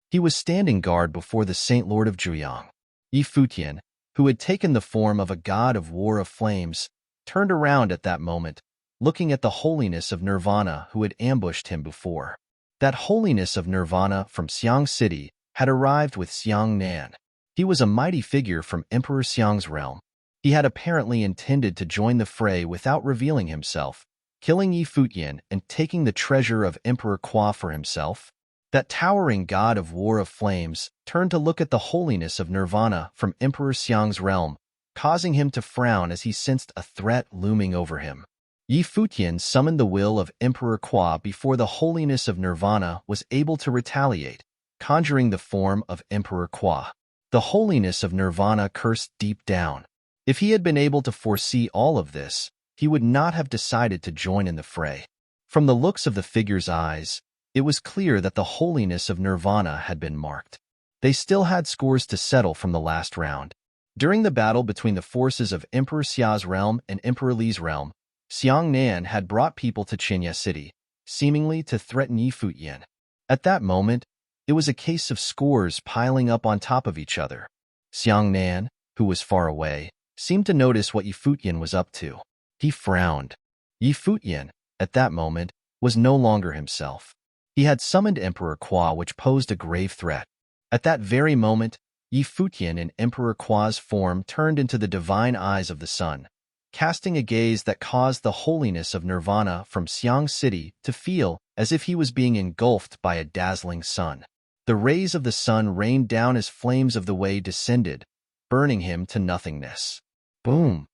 He was standing guard before the Saint Lord of Juyang. Futian, who had taken the form of a god of war of flames, turned around at that moment, looking at the holiness of Nirvana who had ambushed him before. That holiness of Nirvana from Xiang City had arrived with Xiang Nan. He was a mighty figure from Emperor Xiang's realm. He had apparently intended to join the fray without revealing himself, killing Futian and taking the treasure of Emperor Kwa for himself. That towering god of war of flames turned to look at the holiness of Nirvana from Emperor Xiang's realm, causing him to frown as he sensed a threat looming over him. Futian summoned the will of Emperor Kwa before the holiness of Nirvana was able to retaliate, conjuring the form of Emperor Kwa. The holiness of Nirvana cursed deep down. If he had been able to foresee all of this, he would not have decided to join in the fray. From the looks of the figure's eyes, it was clear that the holiness of Nirvana had been marked. They still had scores to settle from the last round. During the battle between the forces of Emperor Xia's realm and Emperor Li's realm, Xiang Nan had brought people to Qinya City, seemingly to threaten Futian. At that moment, it was a case of scores piling up on top of each other. Xiang Nan, who was far away, seemed to notice what Futian was up to. He frowned. Futian, at that moment, was no longer himself. He had summoned Emperor Kwa, which posed a grave threat. At that very moment, Futian in Emperor Kwa's form turned into the divine eyes of the sun, casting a gaze that caused the holiness of Nirvana from Xiang City to feel as if he was being engulfed by a dazzling sun. The rays of the sun rained down as flames of the way descended, burning him to nothingness. Boom!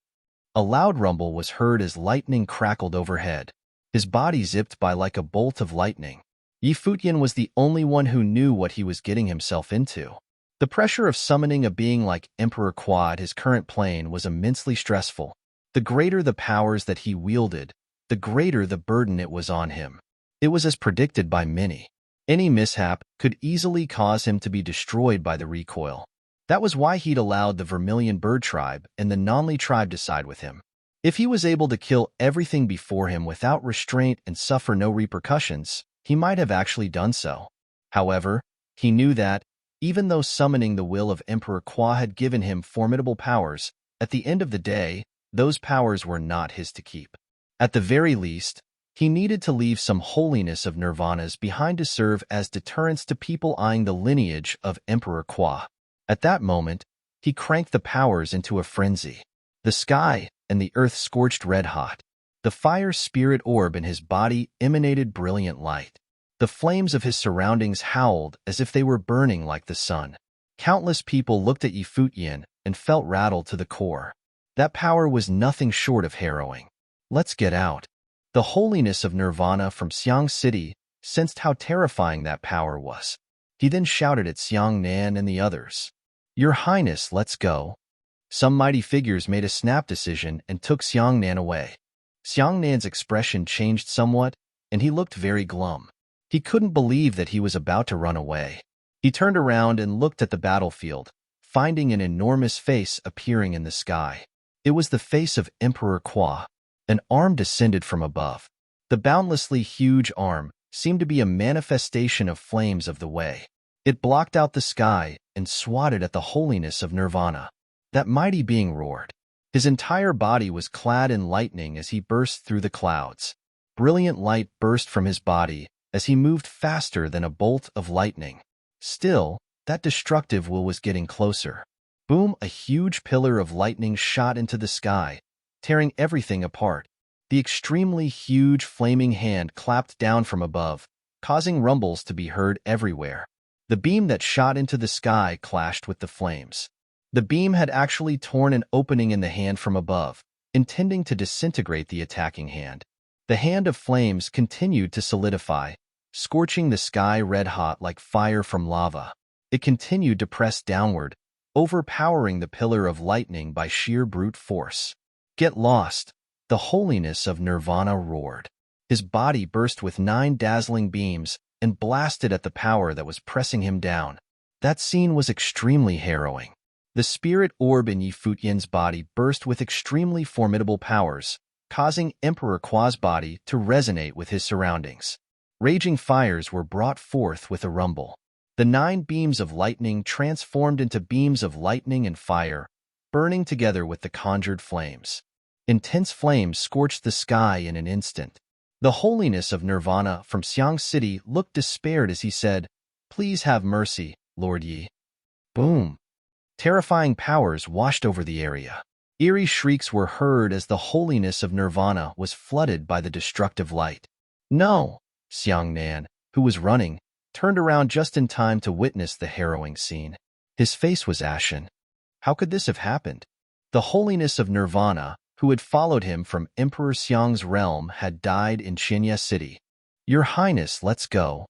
A loud rumble was heard as lightning crackled overhead. His body zipped by like a bolt of lightning. Futian was the only one who knew what he was getting himself into. The pressure of summoning a being like Emperor Kwa at his current plane was immensely stressful. The greater the powers that he wielded, the greater the burden it was on him. It was as predicted by many. Any mishap could easily cause him to be destroyed by the recoil. That was why he'd allowed the Vermilion Bird tribe and the Nonli tribe to side with him. If he was able to kill everything before him without restraint and suffer no repercussions, he might have actually done so. However, he knew that, even though summoning the will of Emperor Kwa had given him formidable powers, at the end of the day, those powers were not his to keep. At the very least, he needed to leave some holiness of Nirvana's behind to serve as deterrence to people eyeing the lineage of Emperor Kwa. At that moment, he cranked the powers into a frenzy. The sky and the earth scorched red-hot. The fire spirit orb in his body emanated brilliant light. The flames of his surroundings howled as if they were burning like the sun. Countless people looked at Futian and felt rattled to the core. That power was nothing short of harrowing. Let's get out. The holiness of Nirvana from Xiang City sensed how terrifying that power was. He then shouted at Xiang Nan and the others, "Your Highness, let's go." Some mighty figures made a snap decision and took Xiang Nan away. Xiang Nan's expression changed somewhat, and he looked very glum. He couldn't believe that he was about to run away. He turned around and looked at the battlefield, finding an enormous face appearing in the sky. It was the face of Emperor Kwa. An arm descended from above. The boundlessly huge arm seemed to be a manifestation of flames of the way. It blocked out the sky and swatted at the holiness of Nirvana. That mighty being roared. His entire body was clad in lightning as he burst through the clouds. Brilliant light burst from his body as he moved faster than a bolt of lightning. Still, that destructive will was getting closer. Boom! A huge pillar of lightning shot into the sky, tearing everything apart. The extremely huge flaming hand clapped down from above, causing rumbles to be heard everywhere. The beam that shot into the sky clashed with the flames. The beam had actually torn an opening in the hand from above, intending to disintegrate the attacking hand. The hand of flames continued to solidify, scorching the sky red-hot like fire from lava. It continued to press downward, overpowering the pillar of lightning by sheer brute force. "Get lost!" The holiness of Nirvana roared. His body burst with 9 dazzling beams and blasted at the power that was pressing him down. That scene was extremely harrowing. The spirit orb in Futian's body burst with extremely formidable powers, causing Emperor Kwa's body to resonate with his surroundings. Raging fires were brought forth with a rumble. The 9 beams of lightning transformed into beams of lightning and fire, burning together with the conjured flames. Intense flames scorched the sky in an instant. The holiness of Nirvana from Xiang City looked despaired as he said, "Please have mercy, Lord Yi." Boom! Terrifying powers washed over the area. Eerie shrieks were heard as the holiness of Nirvana was flooded by the destructive light. "No!" Xiang Nan, who was running, turned around just in time to witness the harrowing scene. His face was ashen. How could this have happened? The holiness of Nirvana, who had followed him from Emperor Xiang's realm, had died in Qinya City. "Your Highness, let's go."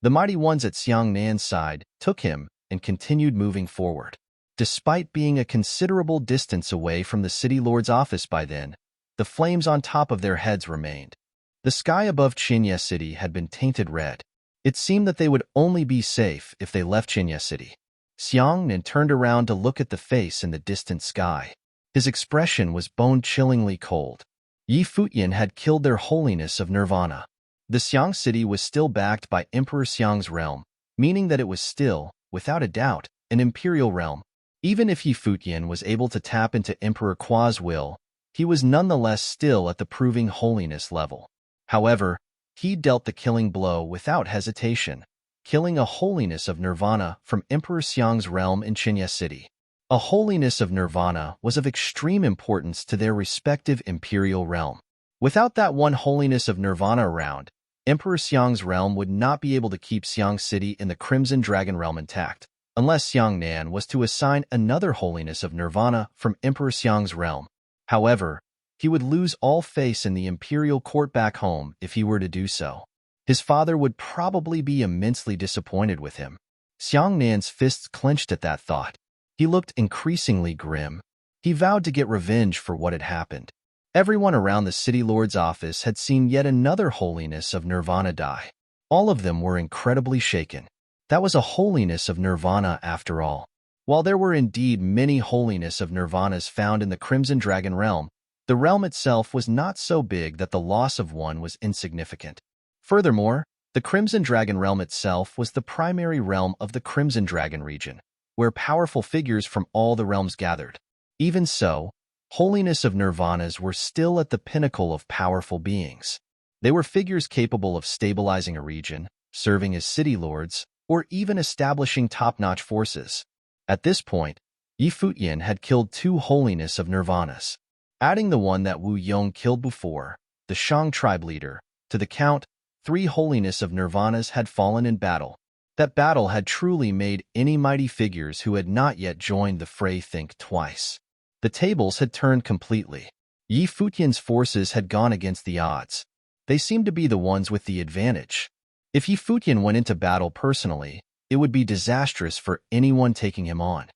The mighty ones at Xiang Nan's side took him and continued moving forward. Despite being a considerable distance away from the city lord's office by then, the flames on top of their heads remained. The sky above Qinya City had been tainted red. It seemed that they would only be safe if they left Qinya City. Xiang Nan turned around to look at the face in the distant sky. His expression was bone-chillingly cold. Yi Futian had killed their holiness of Nirvana. The Xiang City was still backed by Emperor Xiang's realm, meaning that it was still, without a doubt, an imperial realm. Even if Yi Futian was able to tap into Emperor Kwa's will, he was nonetheless still at the proving holiness level. However, he dealt the killing blow without hesitation, killing a holiness of Nirvana from Emperor Xiang's realm in Qinya City. A holiness of Nirvana was of extreme importance to their respective imperial realm. Without that one holiness of Nirvana around, Emperor Xiang's realm would not be able to keep Xiang City in the Crimson Dragon realm intact, unless Xiang Nan was to assign another holiness of Nirvana from Emperor Xiang's realm. However, he would lose all face in the imperial court back home if he were to do so. His father would probably be immensely disappointed with him. Xiang Nan's fists clenched at that thought. He looked increasingly grim. He vowed to get revenge for what had happened. Everyone around the city lord's office had seen yet another holiness of Nirvana die. All of them were incredibly shaken. That was a holiness of Nirvana after all. While there were indeed many holiness of Nirvanas found in the Crimson Dragon realm, the realm itself was not so big that the loss of one was insignificant. Furthermore, the Crimson Dragon realm itself was the primary realm of the Crimson Dragon region, where powerful figures from all the realms gathered. Even so, holiness of Nirvanas were still at the pinnacle of powerful beings. They were figures capable of stabilizing a region, serving as city lords, or even establishing top-notch forces. At this point, Yi Futian had killed 2 holiness of Nirvanas. Adding the one that Wu Yong killed before, the Shang tribe leader, to the count, 3 holiness of Nirvanas had fallen in battle. That battle had truly made any mighty figures who had not yet joined the fray think twice. The tables had turned completely. Yi Futian's forces had gone against the odds. They seemed to be the ones with the advantage. If Yi Futian went into battle personally, it would be disastrous for anyone taking him on.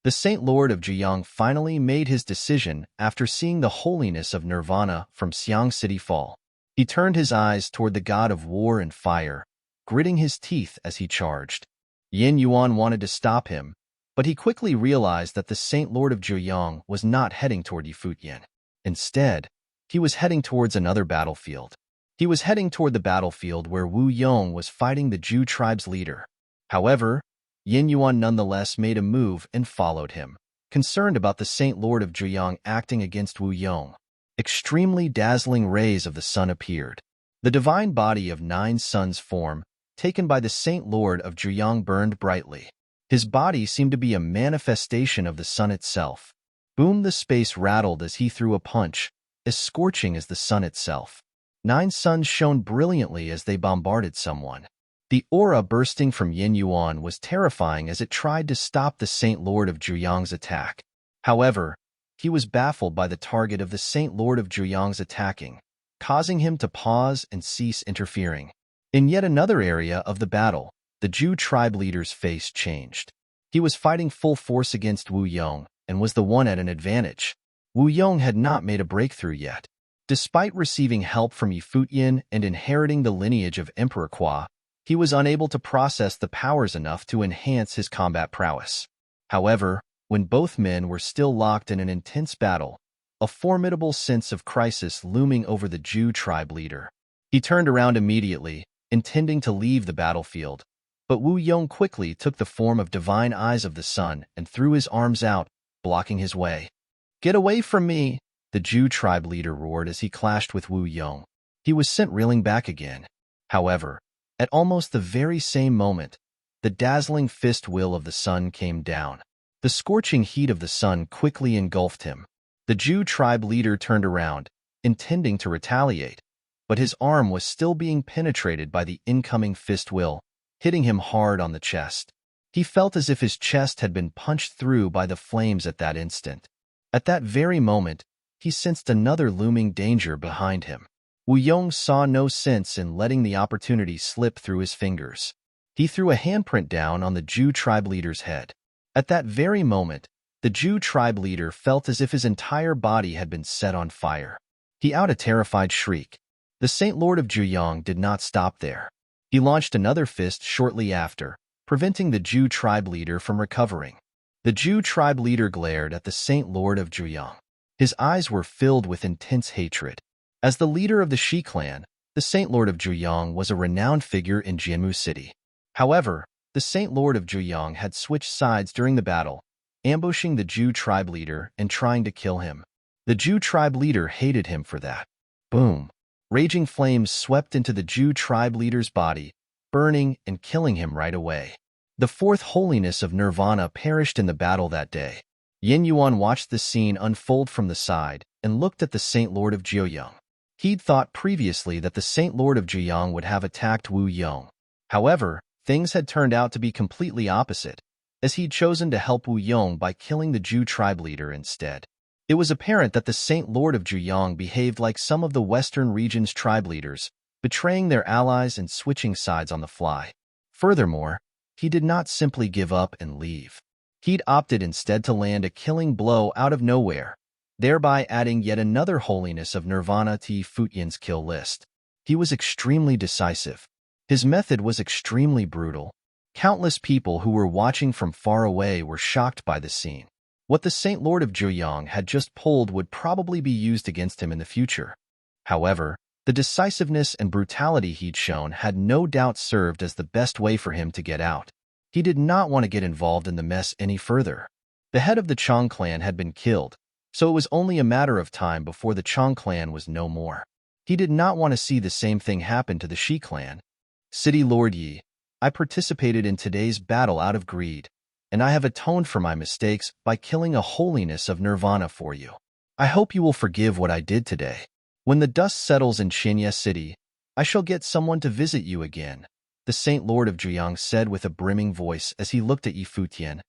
The Saint Lord of Ziyang finally made his decision after seeing the holiness of Nirvana from Xiang City fall. He turned his eyes toward the god of war and fire, gritting his teeth as he charged. Yin Yuan wanted to stop him, but he quickly realized that the Saint Lord of Zhejiang was not heading toward Futian. Instead, he was heading towards another battlefield. He was heading toward the battlefield where Wu Yong was fighting the Zhu tribe's leader. However, Yin Yuan nonetheless made a move and followed him, concerned about the Saint Lord of Zhejiang acting against Wu Yong. Extremely dazzling rays of the sun appeared. The divine body of 9 suns form, taken by the Saint Lord of Zhejiang, burned brightly. His body seemed to be a manifestation of the sun itself. Boom! The space rattled as he threw a punch, as scorching as the sun itself. 9 suns shone brilliantly as they bombarded someone. The aura bursting from Yin Yuan was terrifying as it tried to stop the Saint Lord of Zhejiang's attack. However, he was baffled by the target of the Saint Lord of Zhejiang's attacking, causing him to pause and cease interfering. In yet another area of the battle, the Zhu tribe leader's face changed. He was fighting full force against Wu Yong and was the one at an advantage. Wu Yong had not made a breakthrough yet. Despite receiving help from Futian and inheriting the lineage of Emperor Qua, he was unable to process the powers enough to enhance his combat prowess. However, when both men were still locked in an intense battle, a formidable sense of crisis looming over the Zhu tribe leader. He turned around immediately, intending to leave the battlefield, but Wu Yong quickly took the form of divine eyes of the sun and threw his arms out, blocking his way. "Get away from me!" the Zhu tribe leader roared as he clashed with Wu Yong. He was sent reeling back again. However, at almost the very same moment, the dazzling fist will of the sun came down. The scorching heat of the sun quickly engulfed him. The Zhu tribe leader turned around, intending to retaliate, but his arm was still being penetrated by the incoming fist will, hitting him hard on the chest. He felt as if his chest had been punched through by the flames at that instant. At that very moment, he sensed another looming danger behind him. Wu Yong saw no sense in letting the opportunity slip through his fingers. He threw a handprint down on the Zhu tribe leader's head. At that very moment, the Zhu tribe leader felt as if his entire body had been set on fire. He uttered a terrified shriek. The Saint Lord of Zhejiang did not stop there. He launched another fist shortly after, preventing the Zhu tribe leader from recovering. The Zhu tribe leader glared at the Saint Lord of Zhejiang. His eyes were filled with intense hatred. As the leader of the Shi clan, the Saint Lord of Zhejiang was a renowned figure in Jianmu City. However, the Saint Lord of Zhejiang had switched sides during the battle, ambushing the Zhu tribe leader and trying to kill him. The Zhu tribe leader hated him for that. Boom! Raging flames swept into the Zhu tribe leader's body, burning and killing him right away. The 4th holiness of Nirvana perished in the battle that day. Yin Yuan watched the scene unfold from the side and looked at the Saint Lord of Zhejiang. He'd thought previously that the Saint Lord of Zhejiang would have attacked Wu Yong. However, things had turned out to be completely opposite, as he'd chosen to help Wu Yong by killing the Zhu tribe leader instead. It was apparent that the Saint Lord of Zhejiang behaved like some of the Western region's tribe leaders, betraying their allies and switching sides on the fly. Furthermore, he did not simply give up and leave. He'd opted instead to land a killing blow out of nowhere, thereby adding yet another holiness of Nirvana to Futian's kill list. He was extremely decisive. His method was extremely brutal. Countless people who were watching from far away were shocked by the scene. What the Saint Lord of Zhejiang had just pulled would probably be used against him in the future. However, the decisiveness and brutality he'd shown had no doubt served as the best way for him to get out. He did not want to get involved in the mess any further. The head of the Chong clan had been killed, so it was only a matter of time before the Chong clan was no more. He did not want to see the same thing happen to the Shi clan. City Lord Yi, I participated in today's battle out of greed, and I have atoned for my mistakes by killing a holiness of Nirvana for you. I hope you will forgive what I did today. When the dust settles in Qianye City, I shall get someone to visit you again, the Saint Lord of Zhejiang said with a brimming voice as he looked at Futian.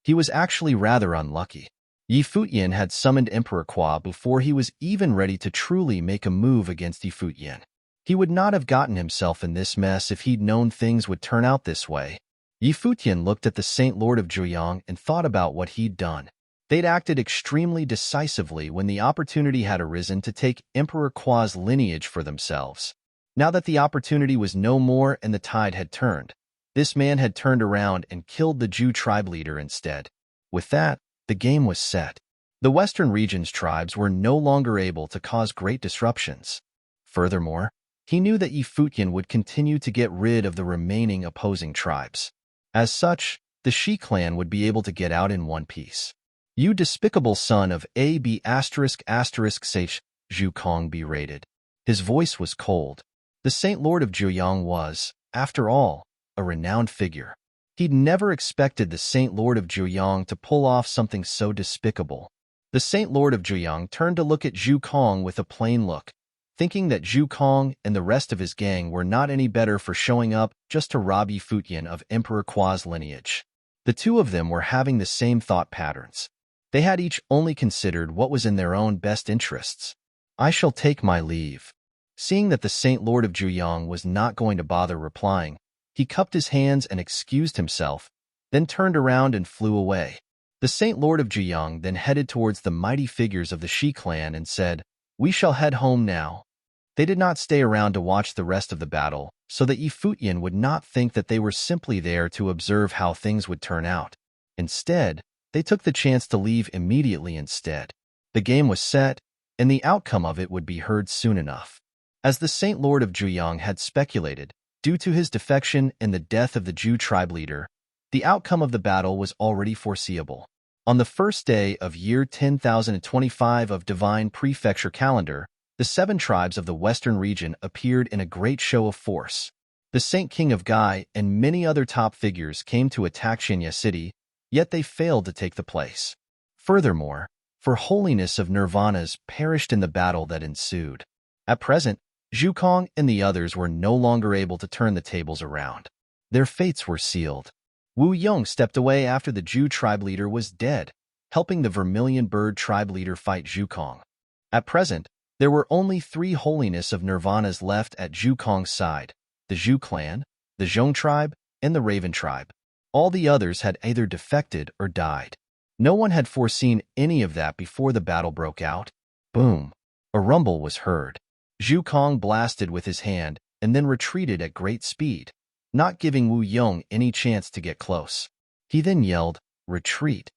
He was actually rather unlucky. Futian had summoned Emperor Qua before he was even ready to truly make a move against Futian. He would not have gotten himself in this mess if he'd known things would turn out this way. Futian looked at the Saint Lord of Zhejiang and thought about what he'd done. They'd acted extremely decisively when the opportunity had arisen to take Emperor Qua's lineage for themselves. Now that the opportunity was no more and the tide had turned, this man had turned around and killed the Jew tribe leader instead. With that, the game was set. The Western region's tribes were no longer able to cause great disruptions. Furthermore, he knew that Futian would continue to get rid of the remaining opposing tribes. As such, the Shi clan would be able to get out in one piece. "You despicable son of a b***** Sage, Zhu Kong berated. His voice was cold. The Saint Lord of Zhuyang was, after all, a renowned figure. He'd never expected the Saint Lord of Zhuyang to pull off something so despicable. The Saint Lord of Zhuyang turned to look at Zhu Kong with a plain look, thinking that Zhu Kong and the rest of his gang were not any better for showing up just to rob Futian of Emperor Qua's lineage. The two of them were having the same thought patterns. They had each only considered what was in their own best interests. "I shall take my leave." Seeing that the Saint Lord of Zhuyang was not going to bother replying, he cupped his hands and excused himself, then turned around and flew away. The Saint Lord of Zhuyang then headed towards the mighty figures of the Shi clan and said, "We shall head home now." They did not stay around to watch the rest of the battle, so that Futian would not think that they were simply there to observe how things would turn out. Instead, they took the chance to leave immediately instead. The game was set, and the outcome of it would be heard soon enough. As the Saint Lord of Zhuyang had speculated, due to his defection and the death of the Jew tribe leader, the outcome of the battle was already foreseeable. On the first day of year 10,025 of Divine Prefecture calendar, the 7 tribes of the western region appeared in a great show of force. The Saint King of Gai and many other top figures came to attack Shinya City, yet they failed to take the place. Furthermore, for holiness of Nirvanas perished in the battle that ensued. At present, Zhu Kong and the others were no longer able to turn the tables around. Their fates were sealed. Wu Yong stepped away after the Jew tribe leader was dead, helping the Vermilion Bird tribe leader fight Zhu Kong. At present, there were only 3 holiness of Nirvanas left at Zhu Kong's side: the Zhu clan, the Zhong tribe, and the Raven tribe. All the others had either defected or died. No one had foreseen any of that before the battle broke out. Boom! A rumble was heard. Zhu Kong blasted with his hand and then retreated at great speed, not giving Wu Yong any chance to get close. He then yelled, "Retreat."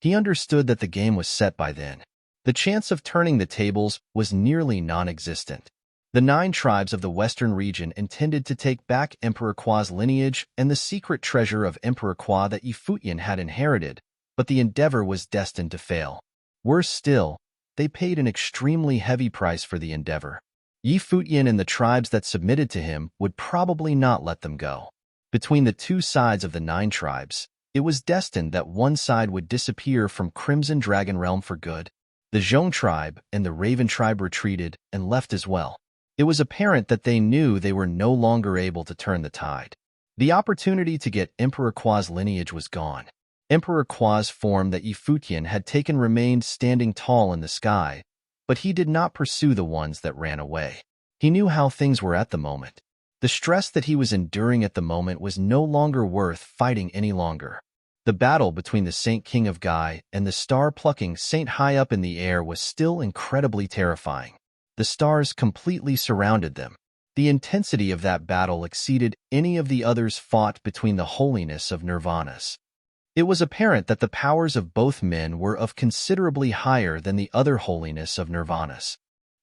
He understood that the game was set by then. The chance of turning the tables was nearly non-existent. The 9 tribes of the western region intended to take back Emperor Qua's lineage and the secret treasure of Emperor Qua that Futian had inherited, but the endeavor was destined to fail. Worse still, they paid an extremely heavy price for the endeavor. Futian and the tribes that submitted to him would probably not let them go. Between the 2 sides of the 9 tribes, it was destined that one side would disappear from Crimson Dragon Realm for good. The Zhong tribe and the Raven tribe retreated and left as well. It was apparent that they knew they were no longer able to turn the tide. The opportunity to get Emperor Qua's lineage was gone. Emperor Qua's form that Futian had taken remained standing tall in the sky, but he did not pursue the ones that ran away. He knew how things were at the moment. The stress that he was enduring at the moment was no longer worth fighting any longer. The battle between the Saint King of Gai and the star-plucking saint high up in the air was still incredibly terrifying. The stars completely surrounded them. The intensity of that battle exceeded any of the others fought between the holiness of Nirvanas. It was apparent that the powers of both men were of considerably higher than the other holiness of Nirvanas.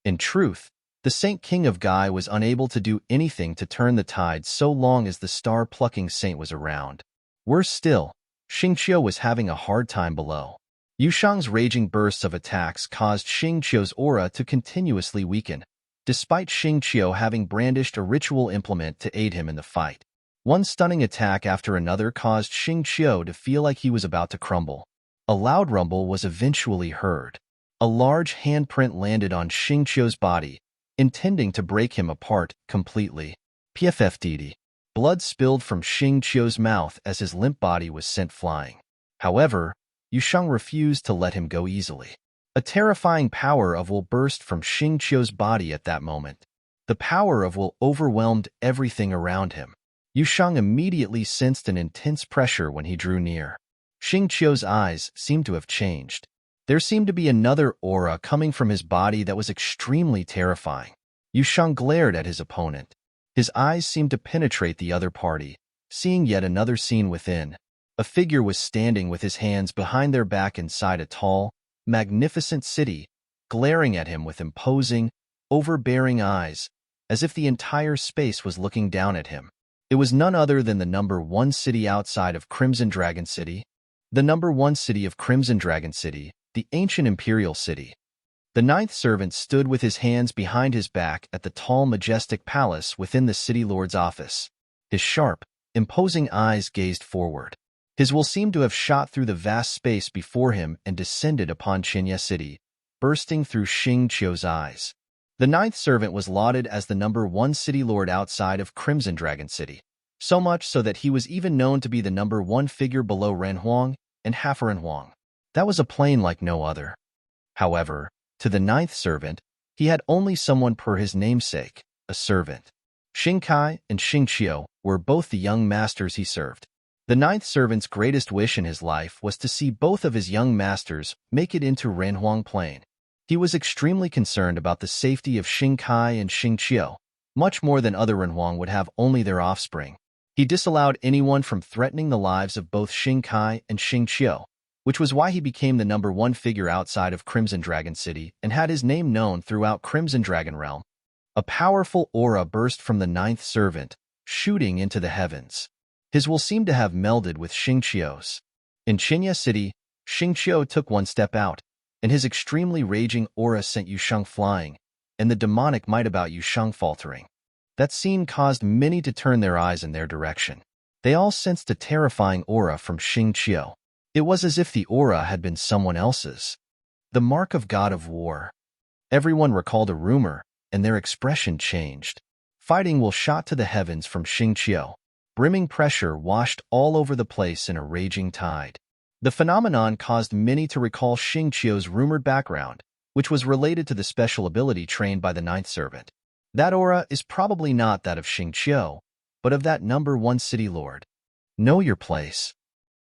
In truth, the Saint King of Gai was unable to do anything to turn the tide so long as the star-plucking saint was around. Worse still, Xingqiu was having a hard time below. Yushang's raging bursts of attacks caused Xingqiu's aura to continuously weaken, despite Xingqiu having brandished a ritual implement to aid him in the fight. One stunning attack after another caused Xingqiu to feel like he was about to crumble. A loud rumble was eventually heard. A large handprint landed on Xingqiu's body, intending to break him apart completely. PFFDD. Blood spilled from Xingqiu's mouth as his limp body was sent flying. However, Yushang refused to let him go easily. A terrifying power of will burst from Xingqiu's body at that moment. The power of will overwhelmed everything around him. Yushang immediately sensed an intense pressure when he drew near. Xingqiu's eyes seemed to have changed. There seemed to be another aura coming from his body that was extremely terrifying. Yushang glared at his opponent, His eyes seemed to penetrate the other party, seeing yet another scene within. A figure was standing with his hands behind their back inside a tall, magnificent city, glaring at him with imposing, overbearing eyes, as if the entire space was looking down at him. It was none other than the #1 city outside of Crimson Dragon City. The #1 city of Crimson Dragon City, the ancient imperial city. The ninth servant stood with his hands behind his back at the tall, majestic palace within the city lord's office. His sharp, imposing eyes gazed forward. His will seemed to have shot through the vast space before him and descended upon Qinya City, bursting through Xing Qiu's eyes. The ninth servant was lauded as the #1 city lord outside of Crimson Dragon City, so much so that he was even known to be the #1 figure below Ren Huang and half Ren Huang. That was a plane like no other. However, to the ninth servant, he had only someone per his namesake, a servant. Xing Kai and Xing Qiu were both the young masters he served. The ninth servant's greatest wish in his life was to see both of his young masters make it into Ren Huang Plain. He was extremely concerned about the safety of Xing Kai and Xing Qiu, much more than other Ren Huang would have only their offspring. He disallowed anyone from threatening the lives of both Xing Kai and Xing Qiu, which was why he became the #1 figure outside of Crimson Dragon City and had his name known throughout Crimson Dragon Realm. A powerful aura burst from the ninth servant, shooting into the heavens. His will seemed to have melded with Xing Qiu's. In Qinya City, Xing Qiu took one step out, and his extremely raging aura sent Yusheng flying, and the demonic might about Yusheng faltering. That scene caused many to turn their eyes in their direction. They all sensed a terrifying aura from Xing Qiu. It was as if the aura had been someone else's. The mark of God of War. Everyone recalled a rumor, and their expression changed. Fighting will shot to the heavens from Xing Qiu. Brimming pressure washed all over the place in a raging tide. The phenomenon caused many to recall Xing Qiu's rumored background, which was related to the special ability trained by the ninth servant. That aura is probably not that of Xing Qiu, but of that #1 city lord. Know your place.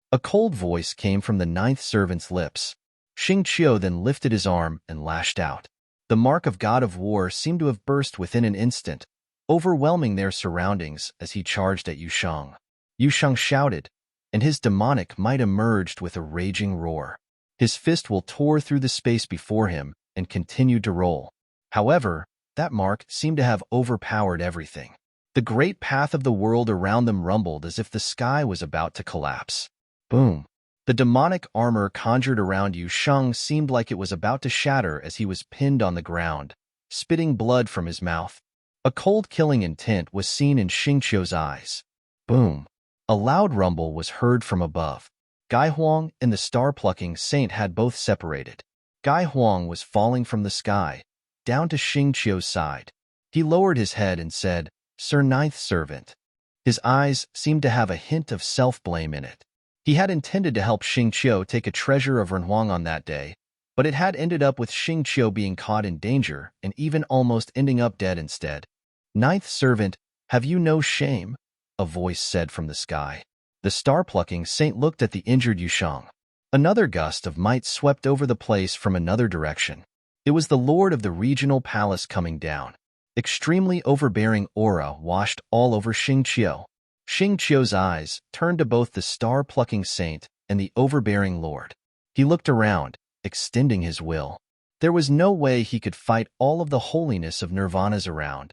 A cold voice came from the ninth servant's lips. Xing Qiu then lifted his arm and lashed out. The mark of God of War seemed to have burst within an instant, overwhelming their surroundings as he charged at Yusheng. Yusheng shouted, and his demonic might emerged with a raging roar. His fist will tore through the space before him and continued to roll. However, that mark seemed to have overpowered everything. The great path of the world around them rumbled as if the sky was about to collapse. Boom! The demonic armor conjured around Yusheng seemed like it was about to shatter as he was pinned on the ground, spitting blood from his mouth. A cold killing intent was seen in Xing Qiu's eyes. Boom! A loud rumble was heard from above. Gai Huang and the star-plucking saint had both separated. Gai Huang was falling from the sky, down to Xing Qiu's side. He lowered his head and said, "Sir Ninth Servant." His eyes seemed to have a hint of self-blame in it. He had intended to help Xing Qiu take a treasure of Ren Huang on that day, but it had ended up with Xing Qiu being caught in danger and even almost ending up dead instead. "Ninth Servant, have you no shame?" a voice said from the sky. The star-plucking saint looked at the injured Yusheng. Another gust of might swept over the place from another direction. It was the lord of the regional palace coming down. Extremely overbearing aura washed all over Xing Qiu. Xing Qiu's eyes turned to both the star-plucking saint and the overbearing lord. He looked around, extending his will. There was no way he could fight all of the holiness of Nirvana's around.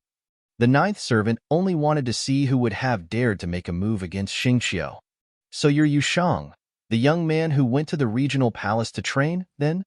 The ninth servant only wanted to see who would have dared to make a move against Xing Qiu. "So you're Yusheng, the young man who went to the regional palace to train, then?"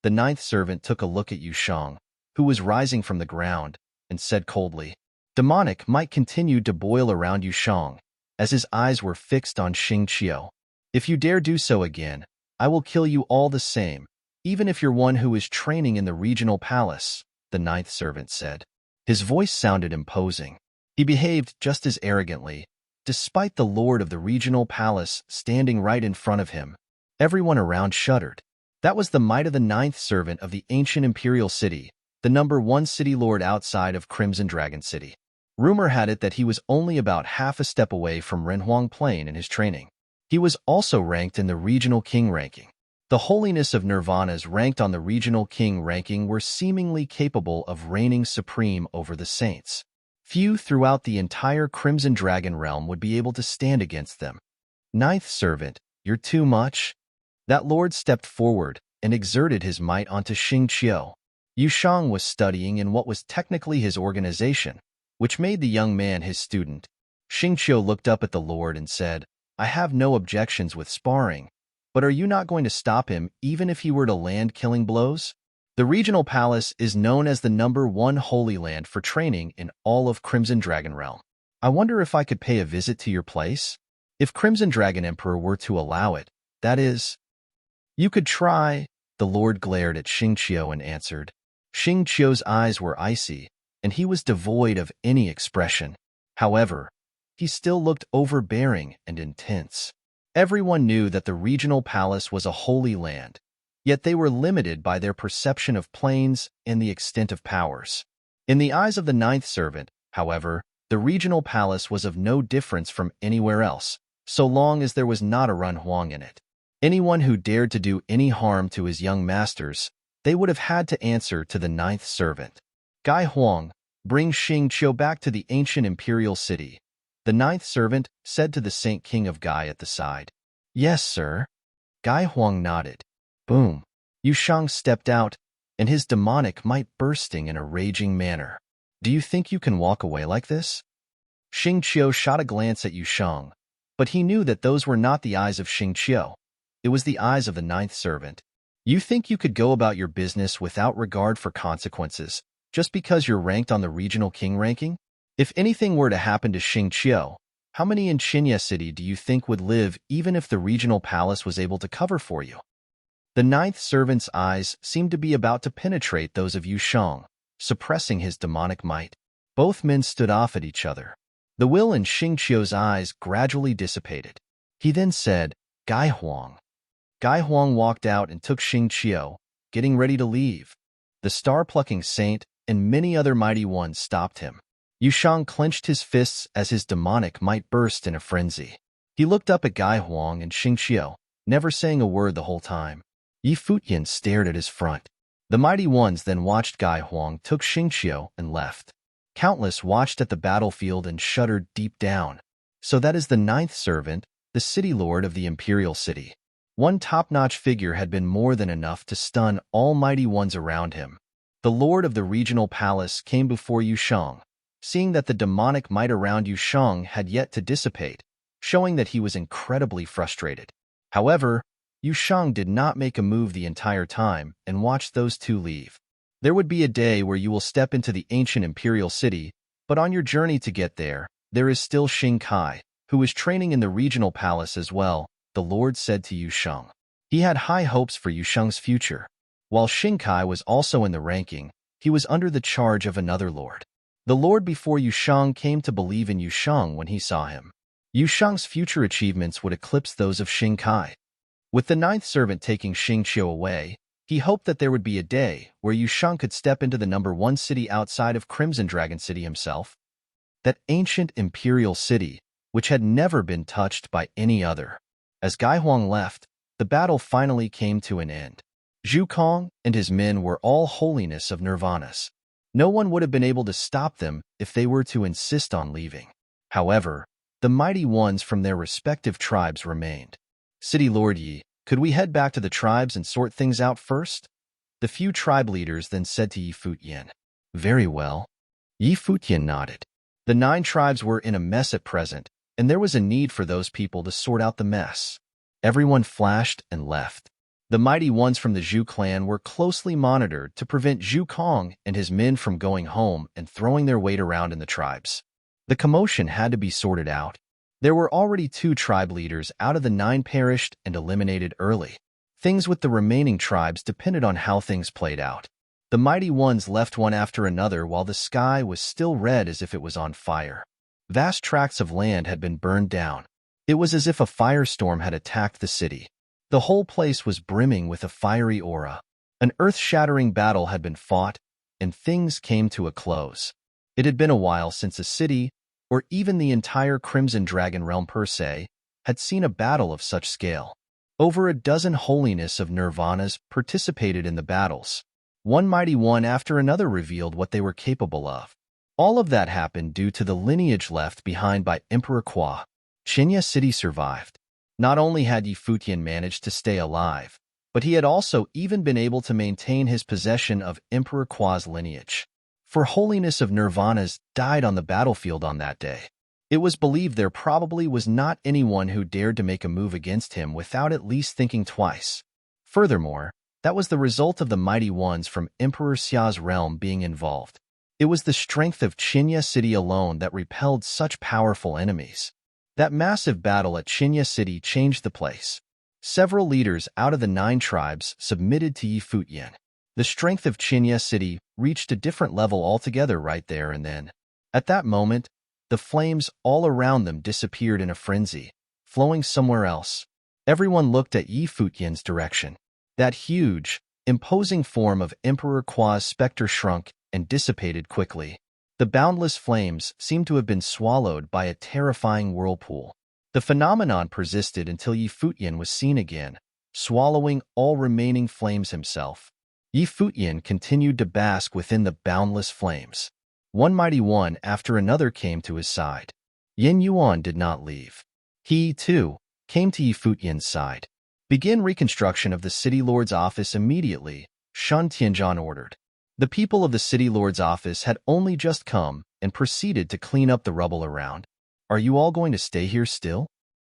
The ninth servant took a look at Yusheng, who was rising from the ground, and said coldly. Demonic might continued to boil around Yusheng, as his eyes were fixed on Xing Qiu. "If you dare do so again, I will kill you all the same, even if you're one who is training in the regional palace," the ninth servant said. His voice sounded imposing. He behaved just as arrogantly, despite the lord of the regional palace standing right in front of him. Everyone around shuddered. That was the might of the ninth servant of the ancient imperial city, the #1 city lord outside of Crimson Dragon City. Rumor had it that he was only about half a step away from Ren Huang Plain in his training. He was also ranked in the regional king ranking. The holiness of Nirvana's ranked on the regional king ranking were seemingly capable of reigning supreme over the saints. Few throughout the entire Crimson Dragon realm would be able to stand against them. Ninth servant, you're too much. That lord stepped forward and exerted his might onto Xingqiu. Yushang was studying in what was technically his organization, which made the young man his student. Xingqiu looked up at the lord and said, I have no objections with sparring, but are you not going to stop him even if he were to land killing blows? The regional palace is known as the #1 holy land for training in all of Crimson Dragon Realm. I wonder if I could pay a visit to your place? If Crimson Dragon Emperor were to allow it, that is. You could try. The lord glared at Xingqiu and answered. Xingqiu's eyes were icy, and he was devoid of any expression. However, he still looked overbearing and intense. Everyone knew that the regional palace was a holy land, yet they were limited by their perception of planes and the extent of powers. In the eyes of the ninth servant, however, the regional palace was of no difference from anywhere else, so long as there was not a Run Huang in it. Anyone who dared to do any harm to his young masters, they would have had to answer to the ninth servant. Gai Huang, bring Xingqiu back to the ancient imperial city, the ninth servant said to the Saint King of Gai at the side. Yes, sir. Gai Huang nodded. Boom. Yushang stepped out, and his demonic might bursting in a raging manner. Do you think you can walk away like this? Xingqiu shot a glance at Yushang, but he knew that those were not the eyes of Xingqiu. It was the eyes of the ninth servant. You think you could go about your business without regard for consequences, just because you're ranked on the regional king ranking? If anything were to happen to Xingqiu, how many in Qinya City do you think would live even if the regional palace was able to cover for you? The ninth servant's eyes seemed to be about to penetrate those of Yushang, suppressing his demonic might. Both men stood off at each other. The will in Xingqiu's eyes gradually dissipated. He then said, Gai Huang. Gai Huang walked out and took Xingqiu, getting ready to leave. The star-plucking saint and many other mighty ones stopped him. Yushang clenched his fists as his demonic might burst in a frenzy. He looked up at Gai Huang and Xingqiu, never saying a word the whole time. Futian stared at his front. The mighty ones then watched Gai Huang took Xingqiu and left. Countless watched at the battlefield and shuddered deep down. So that is the ninth servant, the city lord of the imperial city. One top-notch figure had been more than enough to stun all mighty ones around him. The lord of the regional palace came before Yushang, seeing that the demonic might around Yushang had yet to dissipate, showing that he was incredibly frustrated. However, Yushang did not make a move the entire time and watched those two leave. There would be a day where you will step into the ancient imperial city, but on your journey to get there, there is still Xing Kai, who is training in the regional palace as well, the lord said to Yushang. He had high hopes for Yushang's future. While Xing Kai was also in the ranking, he was under the charge of another lord. The lord before Yushang came to believe in Yushang when he saw him. Yushang's future achievements would eclipse those of Xing Kai. With the ninth servant taking Xingqiu away, he hoped that there would be a day where Yushang could step into the #1 city outside of Crimson Dragon City himself. That ancient imperial city, which had never been touched by any other. As Gai Huang left, the battle finally came to an end. Zhu Kong and his men were all holiness of nirvanas. No one would have been able to stop them if they were to insist on leaving. However, the mighty ones from their respective tribes remained. City Lord Yi, could we head back to the tribes and sort things out first? The few tribe leaders then said to Yi Futian. Very well. Yi Futian nodded. The 9 tribes were in a mess at present, and there was a need for those people to sort out the mess. Everyone flashed and left. The mighty ones from the Zhu clan were closely monitored to prevent Zhu Kong and his men from going home and throwing their weight around in the tribes. The commotion had to be sorted out. There were already 2 tribe leaders out of the 9 perished and eliminated early. Things with the remaining tribes depended on how things played out. The mighty ones left one after another while the sky was still red as if it was on fire. Vast tracts of land had been burned down. It was as if a firestorm had attacked the city. The whole place was brimming with a fiery aura. An earth-shattering battle had been fought, and things came to a close. It had been a while since a city, or even the entire Crimson Dragon realm per se, had seen a battle of such scale. Over a dozen holiness of nirvanas participated in the battles. One mighty one after another revealed what they were capable of. All of that happened due to the lineage left behind by Emperor Kwa. Qinya City survived. Not only had Yi Futian managed to stay alive, but he had also even been able to maintain his possession of Emperor Kwa's lineage. For holiness of Nirvanas died on the battlefield on that day. It was believed there probably was not anyone who dared to make a move against him without at least thinking twice. Furthermore, that was the result of the mighty ones from Emperor Xia's realm being involved. It was the strength of Qinya City alone that repelled such powerful enemies. That massive battle at Qinya City changed the place. Several leaders out of the 9 tribes submitted to Yi Futian. The strength of Qinya City reached a different level altogether right there and then. At that moment, the flames all around them disappeared in a frenzy, flowing somewhere else. Everyone looked at Yi Futian's direction. That huge, imposing form of Emperor Kwa's specter shrunk and dissipated quickly. The boundless flames seemed to have been swallowed by a terrifying whirlpool. The phenomenon persisted until Yi Futian was seen again, swallowing all remaining flames himself. Yi Futian continued to bask within the boundless flames. One mighty one after another came to his side. Yin Yuan did not leave. He, too, came to Yi Futian's side. Begin reconstruction of the City Lord's office immediately, Shan Tianzhan ordered. The people of the City Lord's office had only just come and proceeded to clean up the rubble around. Are you all going to stay here still?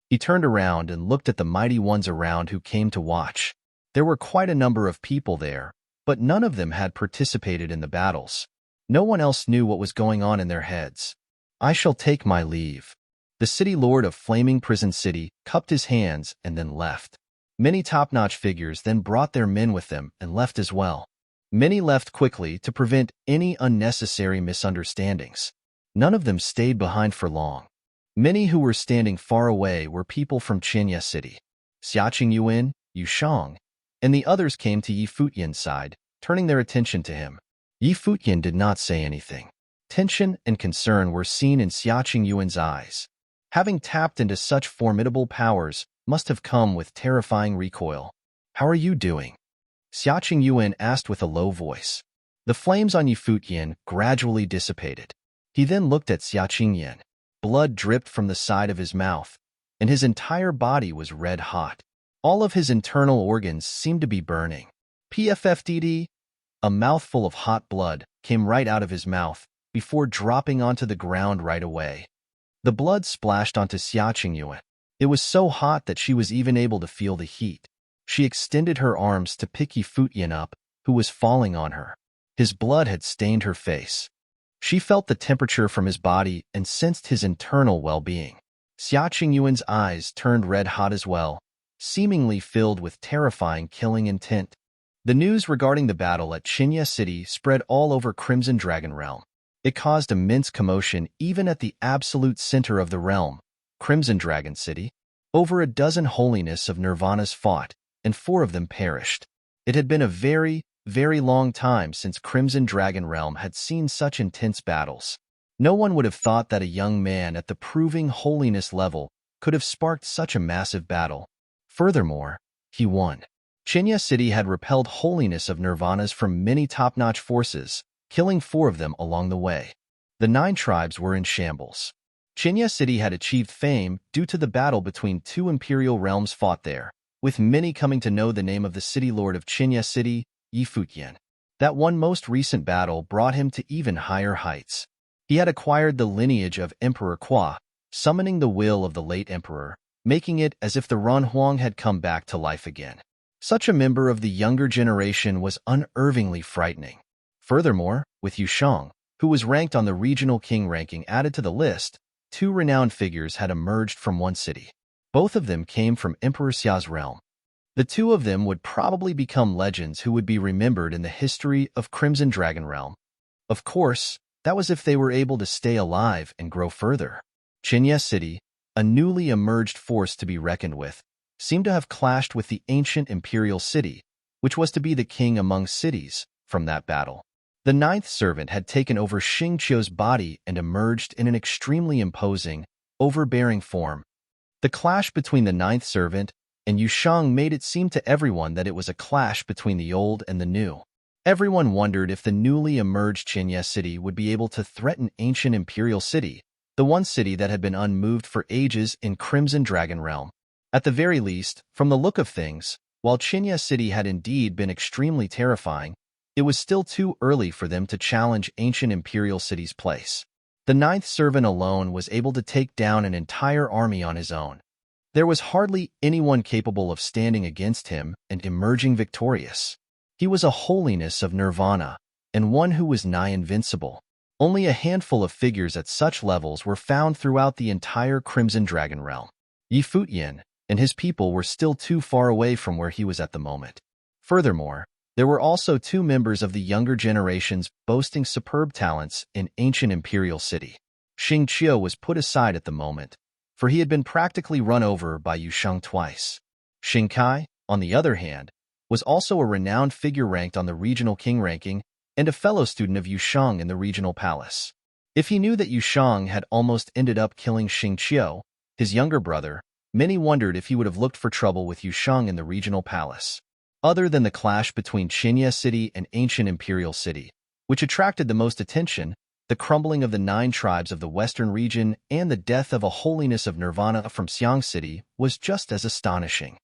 He turned around and looked at the mighty ones around who came to watch. There were quite a number of people there, but none of them had participated in the battles. No one else knew what was going on in their heads. I shall take my leave. The City Lord of Flaming Prison City cupped his hands and then left. Many top-notch figures then brought their men with them and left as well. Many left quickly to prevent any unnecessary misunderstandings. None of them stayed behind for long. Many who were standing far away were people from Qinya City. Xiaqing Yuan, Yu Shang, and the others came to Yi Futian's side, turning their attention to him. Yi Futian did not say anything. Tension and concern were seen in Xiaqing Yuan's eyes. Having tapped into such formidable powers must have come with terrifying recoil. How are you doing? Xiaqing Yuan asked with a low voice. The flames on Yi Futian gradually dissipated. He then looked at Xiaqing Yuan. Blood dripped from the side of his mouth, and his entire body was red hot. All of his internal organs seemed to be burning. PFFDD, a mouthful of hot blood came right out of his mouth before dropping onto the ground right away. The blood splashed onto Xiaqing Yuan. It was so hot that she was even able to feel the heat. She extended her arms to pick Yi Futian up, who was falling on her. His blood had stained her face. She felt the temperature from his body and sensed his internal well-being. Xiaqing Yuan's eyes turned red-hot as well, seemingly filled with terrifying killing intent. The news regarding the battle at Qinya City spread all over Crimson Dragon Realm. It caused immense commotion even at the absolute center of the realm, Crimson Dragon City. Over a dozen holiness of Nirvanas fought, and 4 of them perished. It had been a very, very long time since Crimson Dragon Realm had seen such intense battles. No one would have thought that a young man at the proving holiness level could have sparked such a massive battle. Furthermore, he won. Qinya City had repelled holiness of Nirvanas from many top-notch forces, killing 4 of them along the way. The 9 tribes were in shambles. Qinya City had achieved fame due to the battle between 2 imperial realms fought there, with many coming to know the name of the City Lord of Qinya City, Yi Futian. That one most recent battle brought him to even higher heights. He had acquired the lineage of Emperor Kwa, summoning the will of the late emperor, making it as if the Ranhuang had come back to life again. Such a member of the younger generation was unervingly frightening. Furthermore, with Yu Shang, who was ranked on the regional king ranking added to the list, 2 renowned figures had emerged from one city. Both of them came from Emperor Xia's realm. The 2 of them would probably become legends who would be remembered in the history of Crimson Dragon Realm. Of course, that was if they were able to stay alive and grow further. Qinya City, a newly emerged force to be reckoned with, seemed to have clashed with the ancient imperial city, which was to be the king among cities from that battle. The 9th servant had taken over Xingqiu's body and emerged in an extremely imposing, overbearing form. The clash between the 9th servant and Yu Shang made it seem to everyone that it was a clash between the old and the new. Everyone wondered if the newly emerged Qinya city would be able to threaten ancient imperial city, the one city that had been unmoved for ages in Crimson Dragon Realm. At the very least, from the look of things, while Qinya city had indeed been extremely terrifying, it was still too early for them to challenge ancient imperial city's place. The ninth servant alone was able to take down an entire army on his own. There was hardly anyone capable of standing against him and emerging victorious. He was a holiness of nirvana, and one who was nigh invincible. Only a handful of figures at such levels were found throughout the entire Crimson Dragon Realm. Futian and his people were still too far away from where he was at the moment. Furthermore, there were also two members of the younger generations boasting superb talents in ancient imperial city. Xingqiu was put aside at the moment, for he had been practically run over by Yusheng twice. Xingkai, on the other hand, was also a renowned figure ranked on the regional king ranking and a fellow student of Yusheng in the regional palace. If he knew that Yusheng had almost ended up killing Xingqiu, his younger brother, many wondered if he would have looked for trouble with Yusheng in the regional palace. Other than the clash between Qinya city and ancient imperial city, which attracted the most attention, the crumbling of the 9 tribes of the western region and the death of a holiness of nirvana from Xiang city was just as astonishing.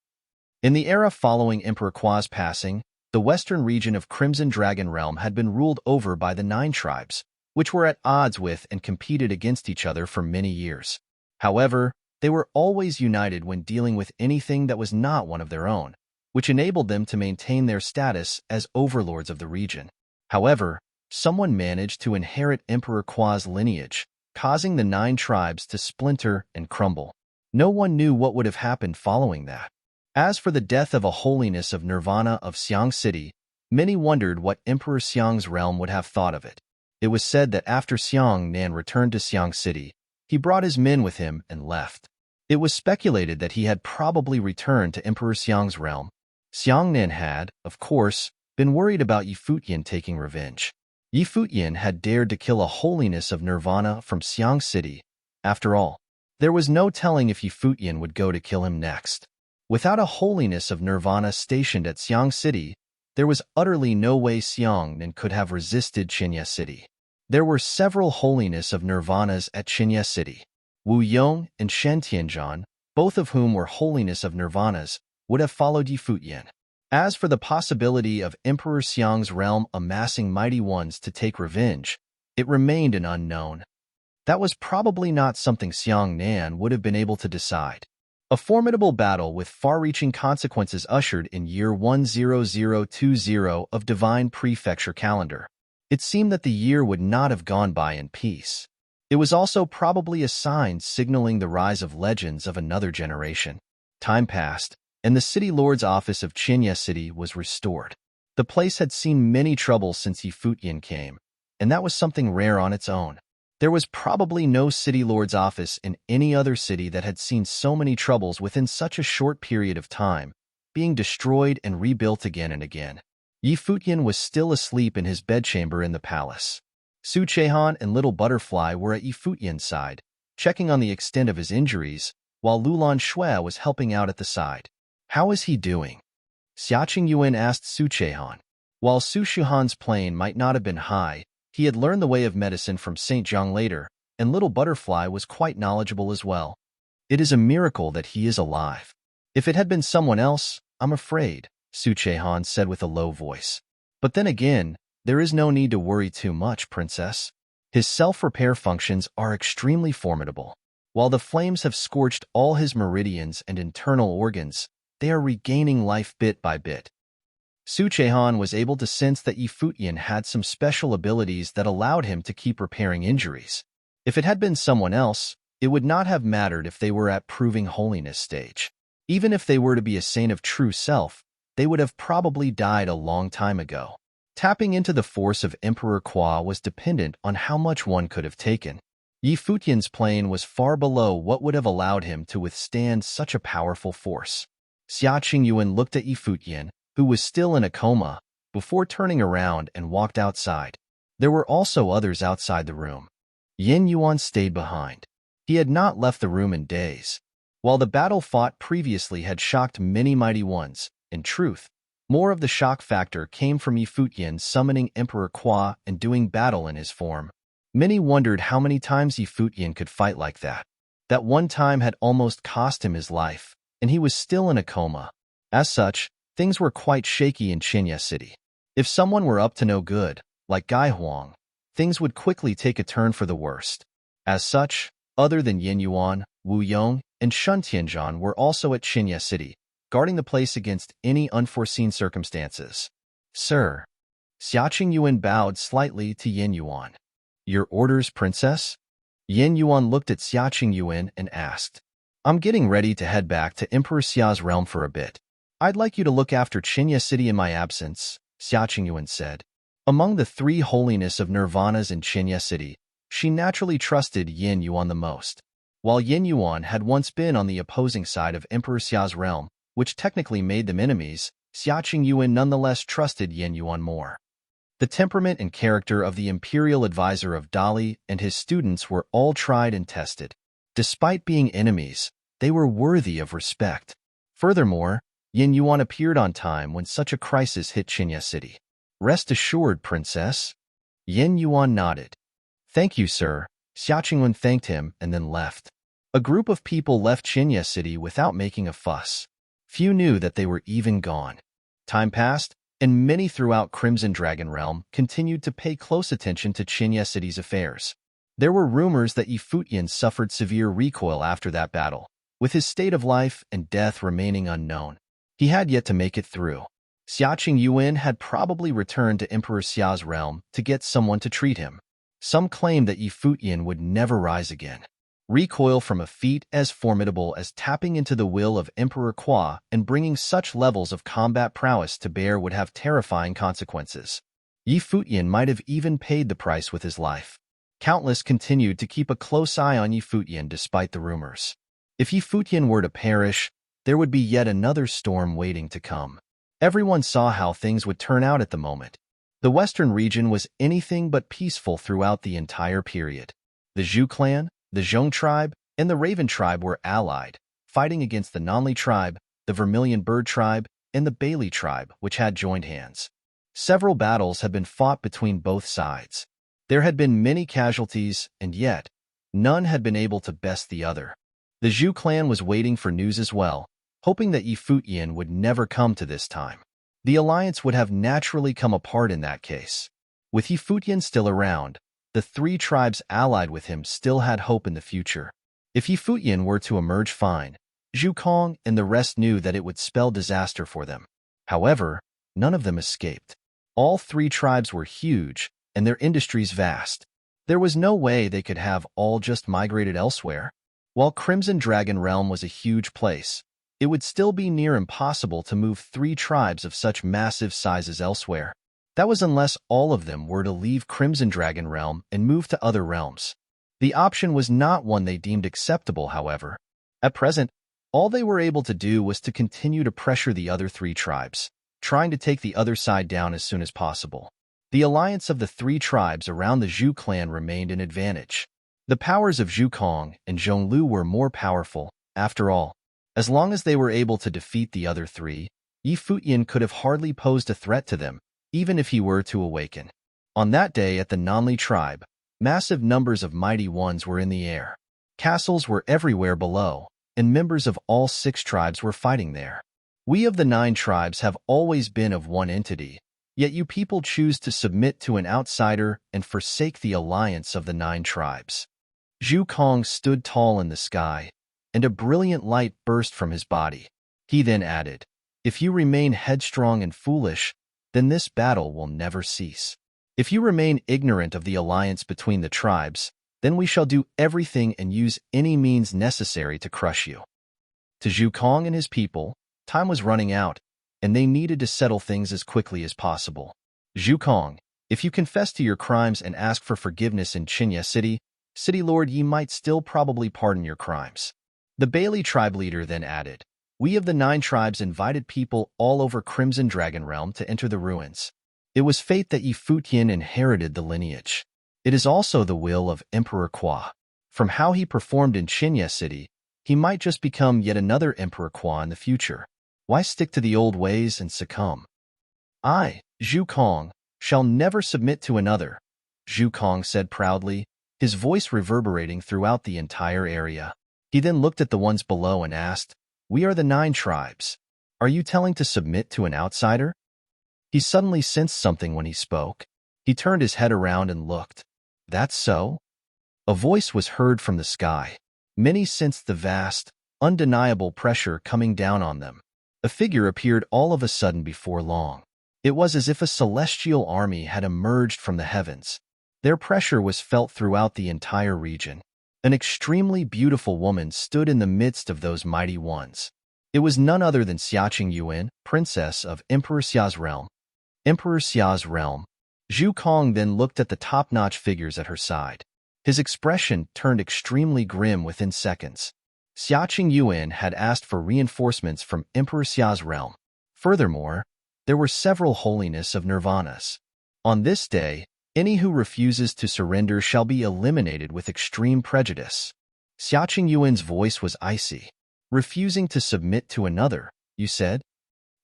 In the era following Emperor Qua's passing, the western region of Crimson Dragon Realm had been ruled over by the 9 tribes, which were at odds with and competed against each other for many years. However, they were always united when dealing with anything that was not one of their own, which enabled them to maintain their status as overlords of the region. However, someone managed to inherit Emperor Qua's lineage, causing the 9 tribes to splinter and crumble. No one knew what would have happened following that. As for the death of a holiness of nirvana of Xiang city, many wondered what Emperor Xiang's realm would have thought of it. It was said that after Xiang Nan returned to Xiang city, he brought his men with him and left. It was speculated that he had probably returned to Emperor Xiang's realm. Xiang Nan had, of course, been worried about Futian taking revenge. Futian had dared to kill a holiness of nirvana from Xiang city. After all, there was no telling if Futian would go to kill him next. Without a holiness of nirvana stationed at Xiang city, there was utterly no way Xiang Nan could have resisted Qinya city. There were several holiness of nirvanas at Qinya city. Wu Yong and Shen Tianzhan, both of whom were holiness of nirvanas, would have followed Futian. As for the possibility of Emperor Xiang's realm amassing mighty ones to take revenge, it remained an unknown. That was probably not something Xiang Nan would have been able to decide. A formidable battle with far-reaching consequences ushered in year 10020 of Divine Prefecture calendar. It seemed that the year would not have gone by in peace. It was also probably a sign signaling the rise of legends of another generation. Time passed, and the city lord's office of Qinya city was restored. The place had seen many troubles since Futian came, and that was something rare on its own. There was probably no city lord's office in any other city that had seen so many troubles within such a short period of time, being destroyed and rebuilt again and again. Futian was still asleep in his bedchamber in the palace. Su Chehan and Little Butterfly were at Futian's side, checking on the extent of his injuries, while Lulan Shui was helping out at the side. "How is he doing?" Xiaqing Yuan asked Su Chehan. While Su Shuhan's plane might not have been high, he had learned the way of medicine from St. Zhang later, and Little Butterfly was quite knowledgeable as well. "It is a miracle that he is alive. If it had been someone else, I'm afraid," Su Chehan said with a low voice. "But then again, there is no need to worry too much, Princess. His self-repair functions are extremely formidable. While the flames have scorched all his meridians and internal organs, they are regaining life bit by bit." Su Chehan was able to sense that Futian had some special abilities that allowed him to keep repairing injuries. If it had been someone else, it would not have mattered if they were at proving holiness stage. Even if they were to be a saint of true self, they would have probably died a long time ago. Tapping into the force of Emperor Qua was dependent on how much one could have taken. Futian's plane was far below what would have allowed him to withstand such a powerful force. Xia Qingyuan looked at Futian, who was still in a coma, before turning around and walked outside. There were also others outside the room. Yin Yuan stayed behind. He had not left the room in days. While the battle fought previously had shocked many mighty ones, in truth, More of the shock factor came from Futian summoning Emperor Kwa and doing battle in his form. Many wondered how many times Futian could fight like that. That one time had almost cost him his life, and he was still in a coma. As such, things were quite shaky in Qinya City. If someone were up to no good, like Gai Huang, things would quickly take a turn for the worst. As such, other than Yin Yuan, Wu Yong, and Shun Tianzhan were also at Qinya City, guarding the place against any unforeseen circumstances. Sir. Xiaqing Yuan bowed slightly to Yin Yuan. Your orders, princess? Yin Yuan looked at Xiaqing Yuan and asked. I'm getting ready to head back to Emperor Xia's realm for a bit. I'd like you to look after Qinya City in my absence, Xiaqing Yuan said. Among the three holiness of nirvanas in Qinya City, she naturally trusted Yin Yuan the most. While Yin Yuan had once been on the opposing side of Emperor Xia's realm, which technically made them enemies, Xiaqing Yuan nonetheless trusted Yin Yuan more. The temperament and character of the imperial advisor of Dali and his students were all tried and tested. Despite being enemies, they were worthy of respect. Furthermore, Yin Yuan appeared on time when such a crisis hit Qinya City. Rest assured, princess. Yin Yuan nodded. Thank you, sir. Xiaqing Yuan thanked him and then left. A group of people left Qinya City without making a fuss. Few knew that they were even gone. Time passed, and many throughout Crimson Dragon Realm continued to pay close attention to Qinya City's affairs. There were rumors that Futian suffered severe recoil after that battle, with his state of life and death remaining unknown. He had yet to make it through. Xiaqing Yuan had probably returned to Emperor Xia's realm to get someone to treat him. Some claimed that Futian would never rise again. Recoil from a feat as formidable as tapping into the will of Emperor Kwa and bringing such levels of combat prowess to bear would have terrifying consequences. Futian might have even paid the price with his life. Countless continued to keep a close eye on Futian despite the rumors. If Futian were to perish, there would be yet another storm waiting to come. Everyone saw how things would turn out at the moment. The western region was anything but peaceful throughout the entire period. The Zhu clan, the Zhong tribe, and the Raven tribe were allied, fighting against the Nanli tribe, the Vermilion Bird tribe, and the Bailey tribe, which had joined hands. Several battles had been fought between both sides. There had been many casualties, and yet, none had been able to best the other. The Zhu clan was waiting for news as well, hoping that Futian would never come to this time. The alliance would have naturally come apart in that case. With Futian still around, the three tribes allied with him still had hope in the future. If Futian were to emerge fine, Zhu Kong and the rest knew that it would spell disaster for them. However, none of them escaped. All three tribes were huge, and their industries vast. There was no way they could have all just migrated elsewhere. While Crimson Dragon Realm was a huge place, it would still be near impossible to move three tribes of such massive sizes elsewhere. That was unless all of them were to leave Crimson Dragon Realm and move to other realms. The option was not one they deemed acceptable, however. At present, all they were able to do was to continue to pressure the other three tribes, trying to take the other side down as soon as possible. The alliance of the three tribes around the Zhu clan remained an advantage. The powers of Zhu Kong and Zhonglu were more powerful, after all. As long as they were able to defeat the other three, Futian could have hardly posed a threat to them, even if he were to awaken. On that day at the Nanli tribe, massive numbers of mighty ones were in the air. Castles were everywhere below, and members of all 6 tribes were fighting there. We of the 9 tribes have always been of one entity, yet you people choose to submit to an outsider and forsake the alliance of the 9 tribes. Zhu Kong stood tall in the sky, and a brilliant light burst from his body. He then added, "If you remain headstrong and foolish, then this battle will never cease. If you remain ignorant of the alliance between the tribes, then we shall do everything and use any means necessary to crush you." To Zhu Kong and his people, time was running out, and they needed to settle things as quickly as possible. Zhu Kong, if you confess to your crimes and ask for forgiveness in Qinya City, City Lord Yi might still probably pardon your crimes. The Bailey tribe leader then added, "We of the 9 tribes invited people all over Crimson Dragon Realm to enter the ruins. It was fate that Futian inherited the lineage. It is also the will of Emperor Kwa. From how he performed in Qinya City, he might just become yet another Emperor Kwa in the future. Why stick to the old ways and succumb? I, Zhu Kong, shall never submit to another, Zhu Kong said proudly, his voice reverberating throughout the entire area. He then looked at the ones below and asked, "We are the 9 tribes. Are you telling to submit to an outsider?" He suddenly sensed something when he spoke. He turned his head around and looked. "That's so?" A voice was heard from the sky. Many sensed the vast, undeniable pressure coming down on them. A figure appeared all of a sudden before long. It was as if a celestial army had emerged from the heavens. Their pressure was felt throughout the entire region. An extremely beautiful woman stood in the midst of those mighty ones. It was none other than Xiaqing Yuan, princess of Emperor Xia's realm. Emperor Xia's realm. Zhu Kong then looked at the top-notch figures at her side. His expression turned extremely grim within seconds. Xiaqing Yuan had asked for reinforcements from Emperor Xia's realm. Furthermore, there were several holiness of nirvanas. On this day, any who refuses to surrender shall be eliminated with extreme prejudice. Xiaqing Yuan's voice was icy. "Refusing to submit to another, you said?"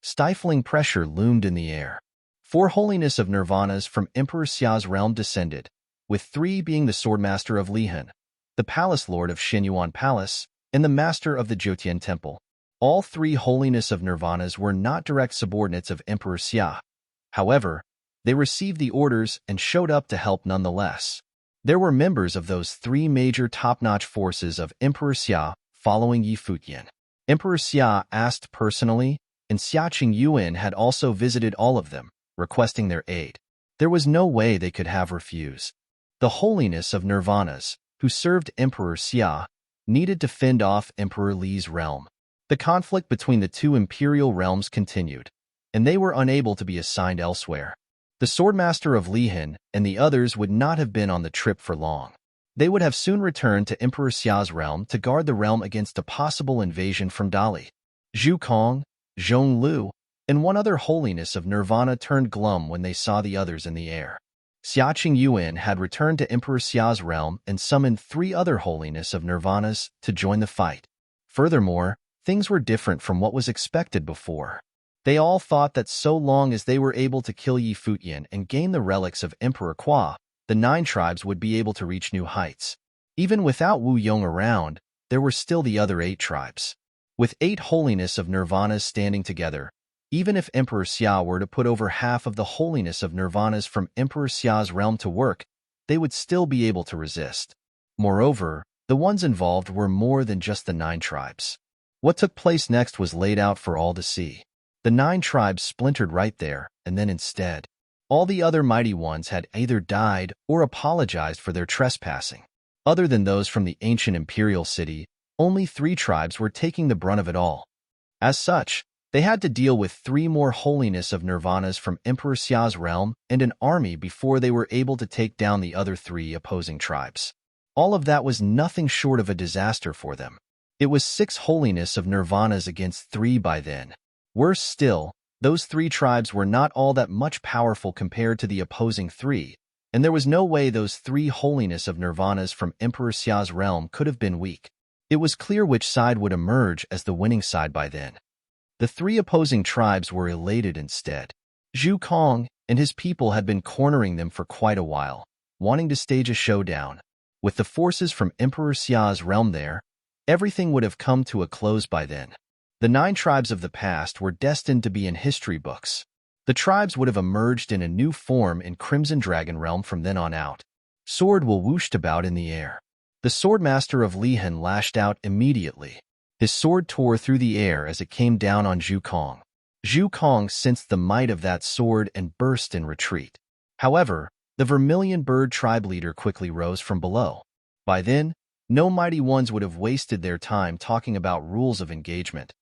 Stifling pressure loomed in the air. 4 holiness of nirvanas from Emperor Xia's realm descended, with 3 being the Swordmaster of Lihan, the Palace Lord of Xinyuan Palace, and the Master of the Jotian Temple. All 3 holiness of nirvanas were not direct subordinates of Emperor Xia. However, they received the orders and showed up to help nonetheless. There were members of those 3 major top-notch forces of Emperor Xia following Yi Futian. Emperor Xia asked personally, and Xiaqing Yuan had also visited all of them, requesting their aid. There was no way they could have refused. The holiness of nirvanas, who served Emperor Xia, needed to fend off Emperor Li's realm. The conflict between the 2 imperial realms continued, and they were unable to be assigned elsewhere. The Swordmaster of Lihan and the others would not have been on the trip for long. They would have soon returned to Emperor Xia's realm to guard the realm against a possible invasion from Dali. Zhu Kong, Zhong Lu, and one other holiness of Nirvana turned glum when they saw the others in the air. Xiaqing Yuan had returned to Emperor Xia's realm and summoned 3 other holiness of Nirvanas to join the fight. Furthermore, things were different from what was expected before. They all thought that so long as they were able to kill Yi Futian and gain the relics of Emperor Qua, the 9 tribes would be able to reach new heights. Even without Wu Yong around, there were still the other 8 tribes. With 8 holiness of nirvanas standing together, even if Emperor Xia were to put over half of the holiness of nirvanas from Emperor Xia's realm to work, they would still be able to resist. Moreover, the ones involved were more than just the 9 tribes. What took place next was laid out for all to see. The 9 tribes splintered right there, and then instead, all the other mighty ones had either died or apologized for their trespassing. Other than those from the ancient imperial city, only 3 tribes were taking the brunt of it all. As such, they had to deal with 3 more holiness of nirvanas from Emperor Xia's realm and an army before they were able to take down the other 3 opposing tribes. All of that was nothing short of a disaster for them. It was 6 holiness of nirvanas against 3 by then. Worse still, those 3 tribes were not all that much powerful compared to the opposing 3, and there was no way those 3 holiness of nirvanas from Emperor Xia's realm could have been weak. It was clear which side would emerge as the winning side by then. The 3 opposing tribes were elated instead. Zhu Kong and his people had been cornering them for quite a while, wanting to stage a showdown. With the forces from Emperor Xia's realm there, everything would have come to a close by then. The 9 tribes of the past were destined to be in history books. The tribes would have emerged in a new form in Crimson Dragon Realm from then on out. Sword will whooshed about in the air. The Swordmaster of Lihan lashed out immediately. His sword tore through the air as it came down on Zhu Kong. Zhu Kong sensed the might of that sword and burst in retreat. However, the Vermilion Bird tribe leader quickly rose from below. By then, no mighty ones would have wasted their time talking about rules of engagement.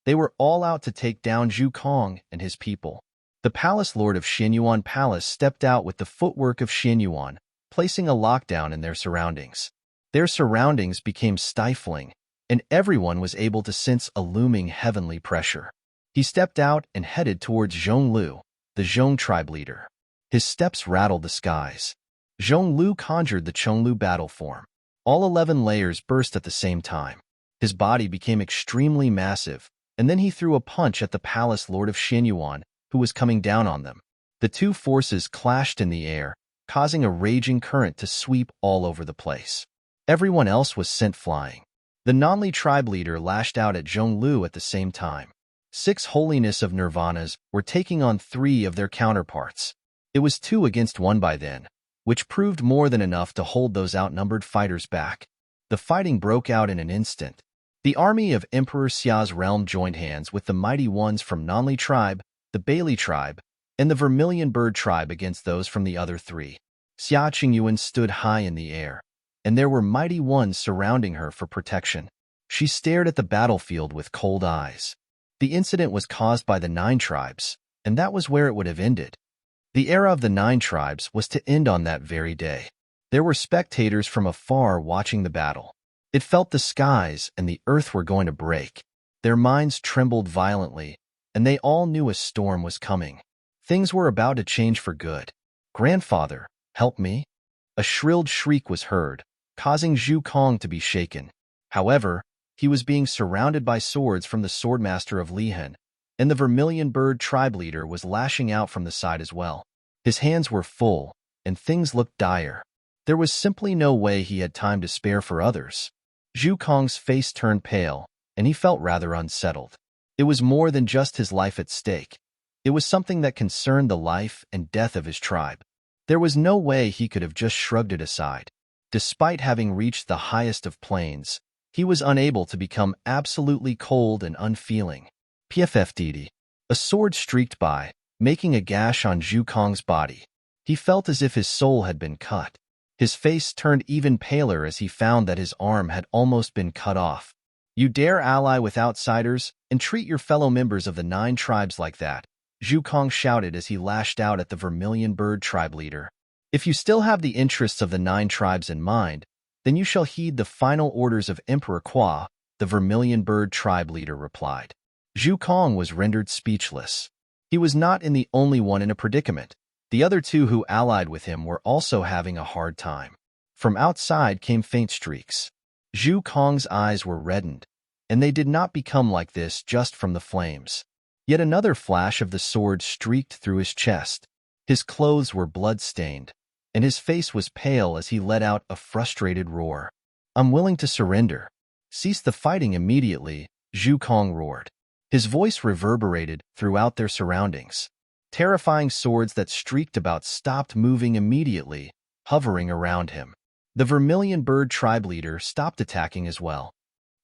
They were all out to take down Zhu Kong and his people. The Palace Lord of Xinyuan Palace stepped out with the footwork of Xinyuan, placing a lockdown in their surroundings. Their surroundings became stifling, and everyone was able to sense a looming heavenly pressure. He stepped out and headed towards Zhong Lu, the Zhong tribe leader. His steps rattled the skies. Zhong Lu conjured the Chonglu battle form. All 11 layers burst at the same time. His body became extremely massive, and then he threw a punch at the Palace Lord of Xinyuan, who was coming down on them. The two forces clashed in the air, causing a raging current to sweep all over the place. Everyone else was sent flying. The Nanli tribe leader lashed out at Zhonglu at the same time. 6 holiness of nirvanas were taking on 3 of their counterparts. It was 2 against 1 by then, which proved more than enough to hold those outnumbered fighters back. The fighting broke out in an instant. The army of Emperor Xia's realm joined hands with the mighty ones from Nanli tribe, the Bailey tribe, and the Vermilion Bird tribe against those from the other 3. Xia Qingyuan stood high in the air, and there were mighty ones surrounding her for protection. She stared at the battlefield with cold eyes. The incident was caused by the 9 tribes, and that was where it would have ended. The era of the 9 tribes was to end on that very day. There were spectators from afar watching the battle. It felt the skies and the earth were going to break. Their minds trembled violently, and they all knew a storm was coming. Things were about to change for good. "Grandfather, help me!" A shrilled shriek was heard, causing Zhu Kong to be shaken. However, he was being surrounded by swords from the swordmaster of Lihan, and the Vermilion Bird tribe leader was lashing out from the side as well. His hands were full, and things looked dire. There was simply no way he had time to spare for others. Zhu Kong's face turned pale, and he felt rather unsettled. It was more than just his life at stake. It was something that concerned the life and death of his tribe. There was no way he could have just shrugged it aside. Despite having reached the highest of planes, he was unable to become absolutely cold and unfeeling. PFFDD. A sword streaked by, making a gash on Zhu Kong's body. He felt as if his soul had been cut. His face turned even paler as he found that his arm had almost been cut off. "You dare ally with outsiders and treat your fellow members of the 9 tribes like that," Zhu Kong shouted as he lashed out at the Vermilion Bird tribe leader. "If you still have the interests of the 9 tribes in mind, then you shall heed the final orders of Emperor Qua," the Vermilion Bird tribe leader replied. Zhu Kong was rendered speechless. He was not the only one in a predicament. The other 2 who allied with him were also having a hard time. From outside came faint streaks. Zhu Kong's eyes were reddened, and they did not become like this just from the flames. Yet another flash of the sword streaked through his chest. His clothes were blood-stained, and his face was pale as he let out a frustrated roar. "I'm willing to surrender. Cease the fighting immediately," Zhu Kong roared. His voice reverberated throughout their surroundings. Terrifying swords that streaked about stopped moving immediately, hovering around him. The Vermilion Bird tribe leader stopped attacking as well.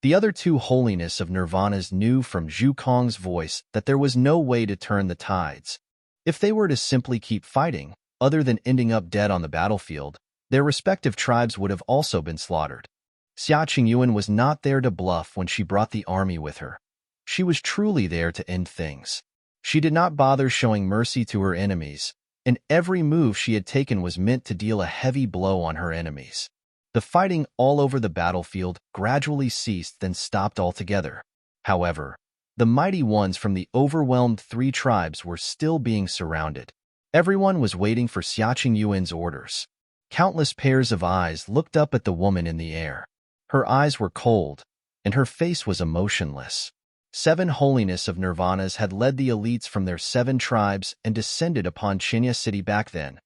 The other 2 holiness of nirvanas knew from Zhu Kong's voice that there was no way to turn the tides. If they were to simply keep fighting, other than ending up dead on the battlefield, their respective tribes would have also been slaughtered. Xia Qingyuan was not there to bluff when she brought the army with her. She was truly there to end things. She did not bother showing mercy to her enemies, and every move she had taken was meant to deal a heavy blow on her enemies. The fighting all over the battlefield gradually ceased, then stopped altogether. However, the mighty ones from the overwhelmed 3 tribes were still being surrounded. Everyone was waiting for Xia Qingyuan's orders. Countless pairs of eyes looked up at the woman in the air. Her eyes were cold, and her face was emotionless. 7 holiness of nirvanas had led the elites from their 7 tribes and descended upon Qinya City back then,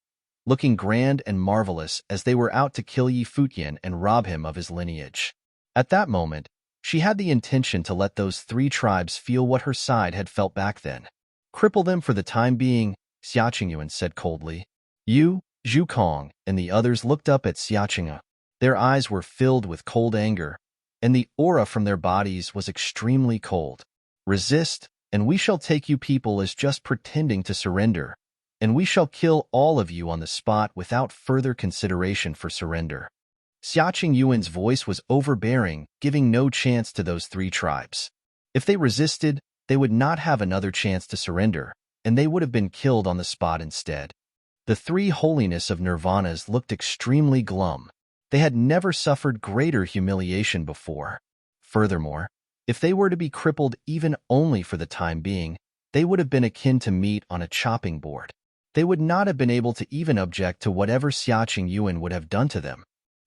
looking grand and marvelous as they were out to kill Yi Futian and rob him of his lineage. At that moment, she had the intention to let those 3 tribes feel what her side had felt back then. "Cripple them for the time being," Xia Qingyuan said coldly. You, Zhu Kong, and the others looked up at Xia Qingyuan. Their eyes were filled with cold anger, and the aura from their bodies was extremely cold. "Resist, and we shall take you people as just pretending to surrender, and we shall kill all of you on the spot without further consideration for surrender." Xia Qingyuan's voice was overbearing, giving no chance to those 3 tribes. If they resisted, they would not have another chance to surrender, and they would have been killed on the spot instead. The 3 holiness of nirvanas looked extremely glum. They had never suffered greater humiliation before. Furthermore, if they were to be crippled even only for the time being, they would have been akin to meat on a chopping board. They would not have been able to even object to whatever Xia Qingyuan would have done to them.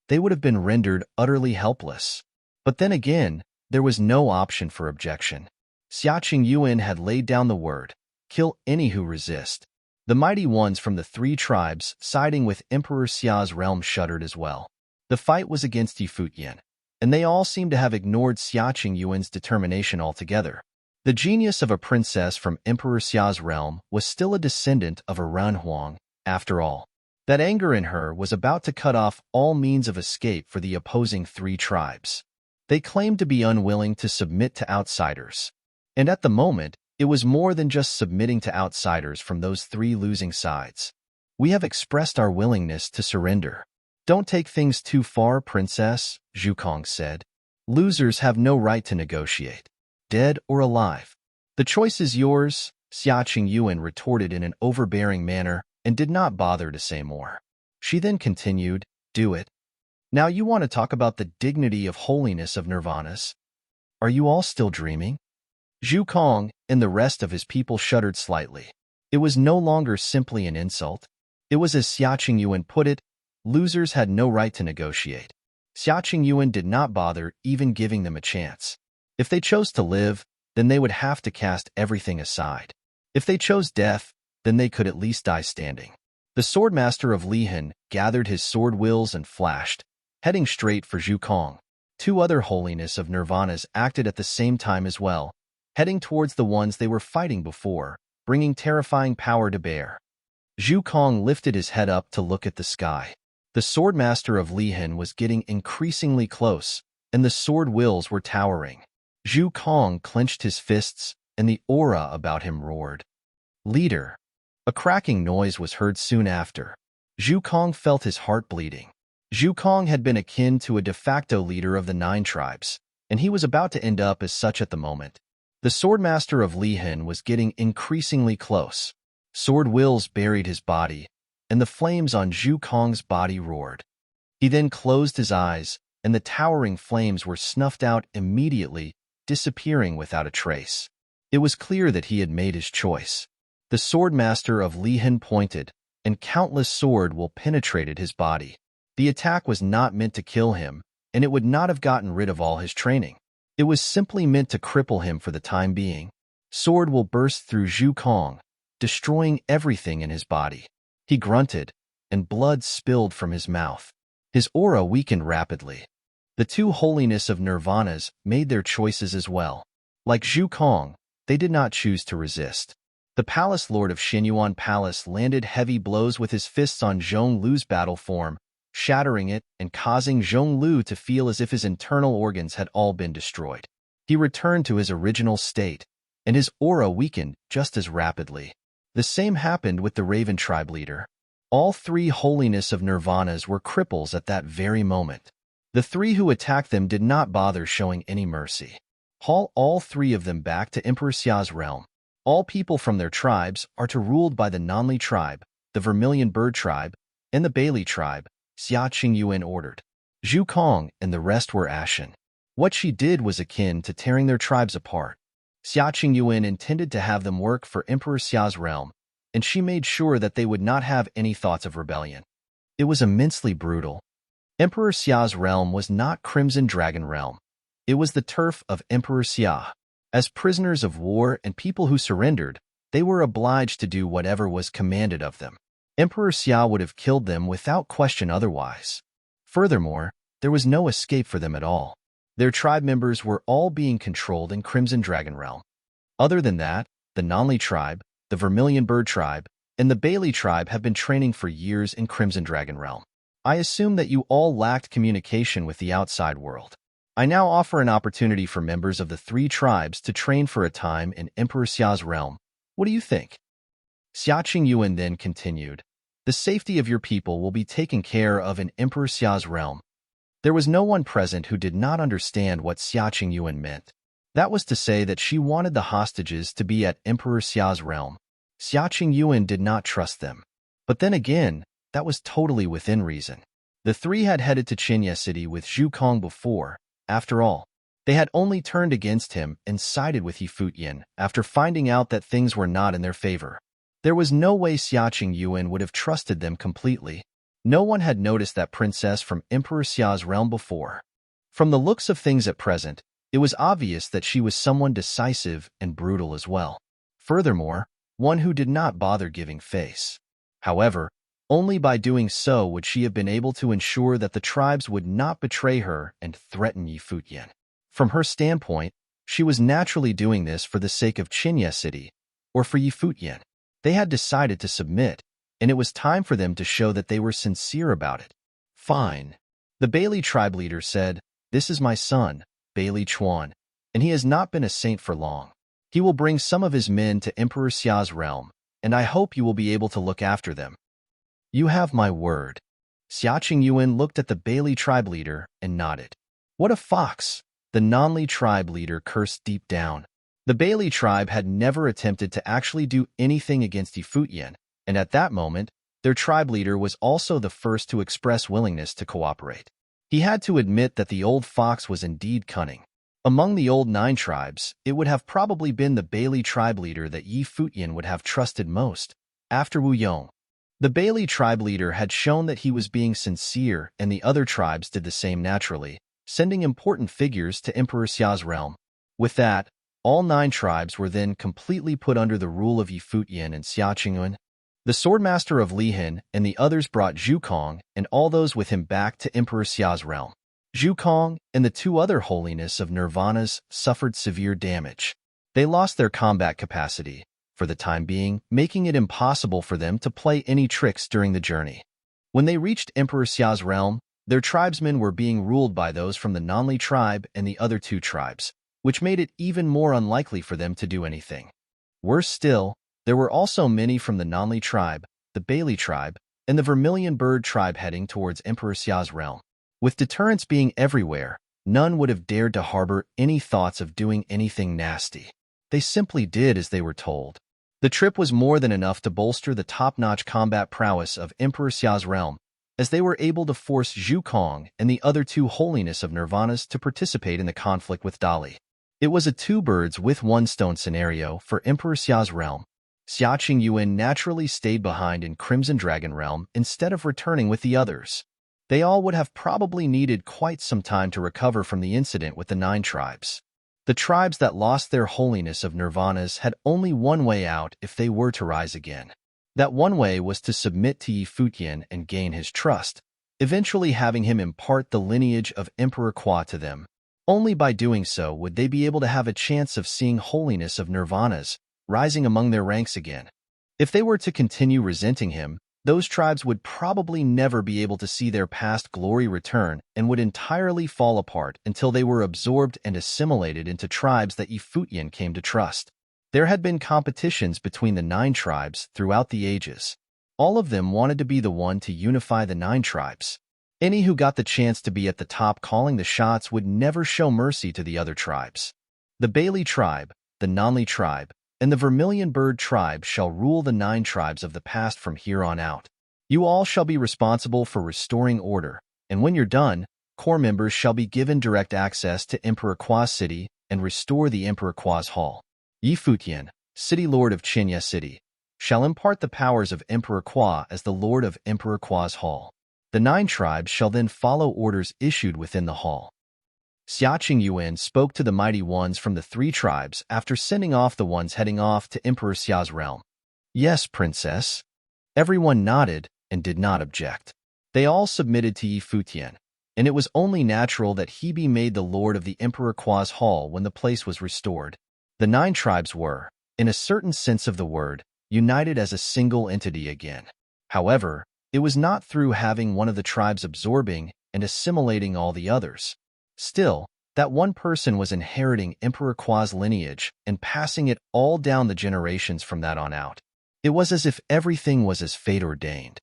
They would have been rendered utterly helpless. But then again, there was no option for objection. Xia Qingyuan had laid down the word, kill any who resist. The mighty ones from the three tribes siding with Emperor Xia's realm shuddered as well. The fight was against Futian, and they all seemed to have ignored Xia Qingyuan's determination altogether. The genius of a princess from Emperor Xia's realm was still a descendant of a Ranhuang, after all. That anger in her was about to cut off all means of escape for the opposing three tribes. They claimed to be unwilling to submit to outsiders. And at the moment, it was more than just submitting to outsiders from those three losing sides. We have expressed our willingness to surrender. Don't take things too far, princess, Zhu Kong said. Losers have no right to negotiate, dead or alive. The choice is yours, Xia Qingyuan retorted in an overbearing manner and did not bother to say more. She then continued, do it. Now you want to talk about the dignity of holiness of nirvanas? Are you all still dreaming? Zhu Kong and the rest of his people shuddered slightly. It was no longer simply an insult. It was as Xia Qingyuan put it, losers had no right to negotiate. Xia Qingyuan did not bother even giving them a chance. If they chose to live, then they would have to cast everything aside. If they chose death, then they could at least die standing. The swordmaster of Lihan gathered his sword wills and flashed, heading straight for Zhu Kong. Two other holiness of nirvanas acted at the same time as well, heading towards the ones they were fighting before, bringing terrifying power to bear. Zhu Kong lifted his head up to look at the sky. The swordmaster of Lihan was getting increasingly close, and the sword wills were towering. Zhu Kong clenched his fists, and the aura about him roared. Leader! A cracking noise was heard soon after. Zhu Kong felt his heart bleeding. Zhu Kong had been akin to a de facto leader of the 9 tribes, and he was about to end up as such at the moment. The swordmaster of Lihan was getting increasingly close. Sword wills buried his body, and the flames on Zhu Kong's body roared. He then closed his eyes, and the towering flames were snuffed out immediately, disappearing without a trace. It was clear that he had made his choice. The swordmaster of Lihan pointed, and countless sword will penetrated his body. The attack was not meant to kill him, and it would not have gotten rid of all his training. It was simply meant to cripple him for the time being. Sword will burst through Zhu Kong, destroying everything in his body. He grunted, and blood spilled from his mouth. His aura weakened rapidly. The two holiness of nirvanas made their choices as well. Like Zhu Kong, they did not choose to resist. The palace lord of Xinyuan Palace landed heavy blows with his fists on Zhonglu's battle form, shattering it and causing Zhonglu to feel as if his internal organs had all been destroyed. He returned to his original state, and his aura weakened just as rapidly. The same happened with the Raven tribe leader. All 3 holiness of nirvanas were cripples at that very moment. The 3 who attacked them did not bother showing any mercy. Haul all 3 of them back to Emperor Xia's realm. All people from their tribes are to ruled by the Nanli tribe, the Vermilion Bird tribe, and the Bailey tribe, Xia Qingyuan ordered. Zhu Kong and the rest were ashen. What she did was akin to tearing their tribes apart. Xia Qingyuan intended to have them work for Emperor Xia's realm, and she made sure that they would not have any thoughts of rebellion. It was immensely brutal. Emperor Xia's realm was not Crimson Dragon realm. It was the turf of Emperor Xia. As prisoners of war and people who surrendered, they were obliged to do whatever was commanded of them. Emperor Xia would have killed them without question otherwise. Furthermore, there was no escape for them at all. Their tribe members were all being controlled in Crimson Dragon realm. Other than that, the Nanli tribe, the Vermilion Bird tribe, and the Bailey tribe have been training for years in Crimson Dragon realm. I assume that you all lacked communication with the outside world. I now offer an opportunity for members of the 3 tribes to train for a time in Emperor Xia's realm. What do you think? Xia Qingyuan then continued, the safety of your people will be taken care of in Emperor Xia's realm. There was no one present who did not understand what Xia Qingyuan meant. That was to say that she wanted the hostages to be at Emperor Xia's realm. Xia Qingyuan did not trust them. But then again, that was totally within reason. The 3 had headed to Qinya City with Zhu Kong before. After all, they had only turned against him and sided with Futian after finding out that things were not in their favor. There was no way Xia Qingyuan would have trusted them completely. No one had noticed that princess from Emperor Xia's realm before. From the looks of things at present, it was obvious that she was someone decisive and brutal as well. Furthermore, one who did not bother giving face. However, only by doing so would she have been able to ensure that the tribes would not betray her and threaten Futian. From her standpoint, she was naturally doing this for the sake of Qinya City, or for Futian. They had decided to submit, and it was time for them to show that they were sincere about it. Fine. The Bailey tribe leader said, "This is my son, Bailey Chuan, and he has not been a saint for long. He will bring some of his men to Emperor Xia's realm, and I hope you will be able to look after them." "You have my word." Xia Qingyuan looked at the Bailey tribe leader and nodded. "What a fox!" The Nanli tribe leader cursed deep down. The Bailey tribe had never attempted to actually do anything against Futian, and at that moment, their tribe leader was also the first to express willingness to cooperate. He had to admit that the old fox was indeed cunning. Among the old 9 tribes, it would have probably been the Bailey tribe leader that Futian would have trusted most, after Wu Yong. The Bailey tribe leader had shown that he was being sincere, and the other tribes did the same naturally, sending important figures to Emperor Xia's realm. With that, all 9 tribes were then completely put under the rule of Futian and Xia Qingyuan. The swordmaster of Lihan and the others brought Zhu Kong and all those with him back to Emperor Xia's realm. Zhu Kong and the 2 other holiness of Nirvanas suffered severe damage. They lost their combat capacity, for the time being, making it impossible for them to play any tricks during the journey. When they reached Emperor Xia's realm, their tribesmen were being ruled by those from the Nanli tribe and the other 2 tribes, which made it even more unlikely for them to do anything. Worse still, there were also many from the Nanli tribe, the Bailey tribe, and the Vermilion Bird tribe heading towards Emperor Xia's realm. With deterrents being everywhere, none would have dared to harbor any thoughts of doing anything nasty. They simply did as they were told. The trip was more than enough to bolster the top-notch combat prowess of Emperor Xia's realm, as they were able to force Zhu Kong and the other 2 holiness of Nirvanas to participate in the conflict with Dali. It was a 2 birds with 1 stone scenario for Emperor Xia's realm. Xia Qingyuan naturally stayed behind in Crimson Dragon Realm instead of returning with the others. They all would have probably needed quite some time to recover from the incident with the 9 tribes. The tribes that lost their holiness of Nirvanas had only one way out if they were to rise again. That one way was to submit to Futian and gain his trust, eventually having him impart the lineage of Emperor Kwa to them. Only by doing so would they be able to have a chance of seeing holiness of Nirvanas rising among their ranks again. If they were to continue resenting him, those tribes would probably never be able to see their past glory return and would entirely fall apart until they were absorbed and assimilated into tribes that Futian came to trust. There had been competitions between the 9 tribes throughout the ages. All of them wanted to be the one to unify the 9 tribes. Any who got the chance to be at the top calling the shots would never show mercy to the other tribes. The Bailey tribe, the Nanli tribe, and the Vermilion Bird tribe shall rule the 9 tribes of the past from here on out. You all shall be responsible for restoring order, and when you're done, core members shall be given direct access to Emperor Kwa's city and restore the Emperor Kwa's hall. Futian, city lord of Qinya City, shall impart the powers of Emperor Kwa as the lord of Emperor Kwa's hall. The 9 tribes shall then follow orders issued within the hall. Xia Qingyuan spoke to the mighty ones from the 3 tribes after sending off the ones heading off to Emperor Xia's realm. "Yes, princess." Everyone nodded and did not object. They all submitted to Futian, and it was only natural that he be made the lord of the Emperor Kwa's hall when the place was restored. The 9 tribes were, in a certain sense of the word, united as a single entity again. However, it was not through having one of the tribes absorbing and assimilating all the others. Still, that one person was inheriting Emperor Kwa's lineage and passing it all down the generations from that on out. It was as if everything was as fate ordained.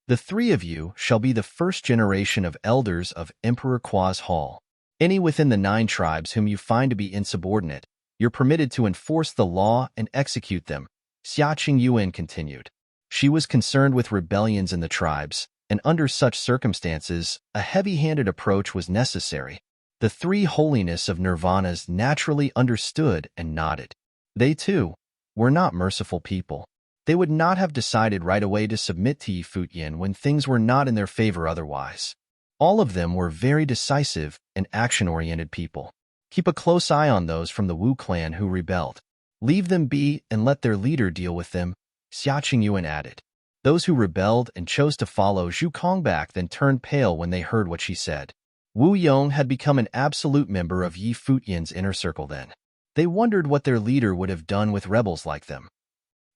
The 3 of you shall be the first generation of elders of Emperor Kwa's hall. Any within the 9 tribes whom you find to be insubordinate, you're permitted to enforce the law and execute them, Xia Qingyuan continued. She was concerned with rebellions in the tribes, and under such circumstances, a heavy-handed approach was necessary. The 3 holiness of Nirvanas naturally understood and nodded. They, too, were not merciful people. They would not have decided right away to submit to Futian when things were not in their favor otherwise. All of them were very decisive and action-oriented people. Keep a close eye on those from the Wu clan who rebelled. Leave them be and let their leader deal with them, Xia Qingyuan added. Those who rebelled and chose to follow Zhu Kongbak then turned pale when they heard what she said. Wu Yong had become an absolute member of Yi Futian's inner circle then. They wondered what their leader would have done with rebels like them.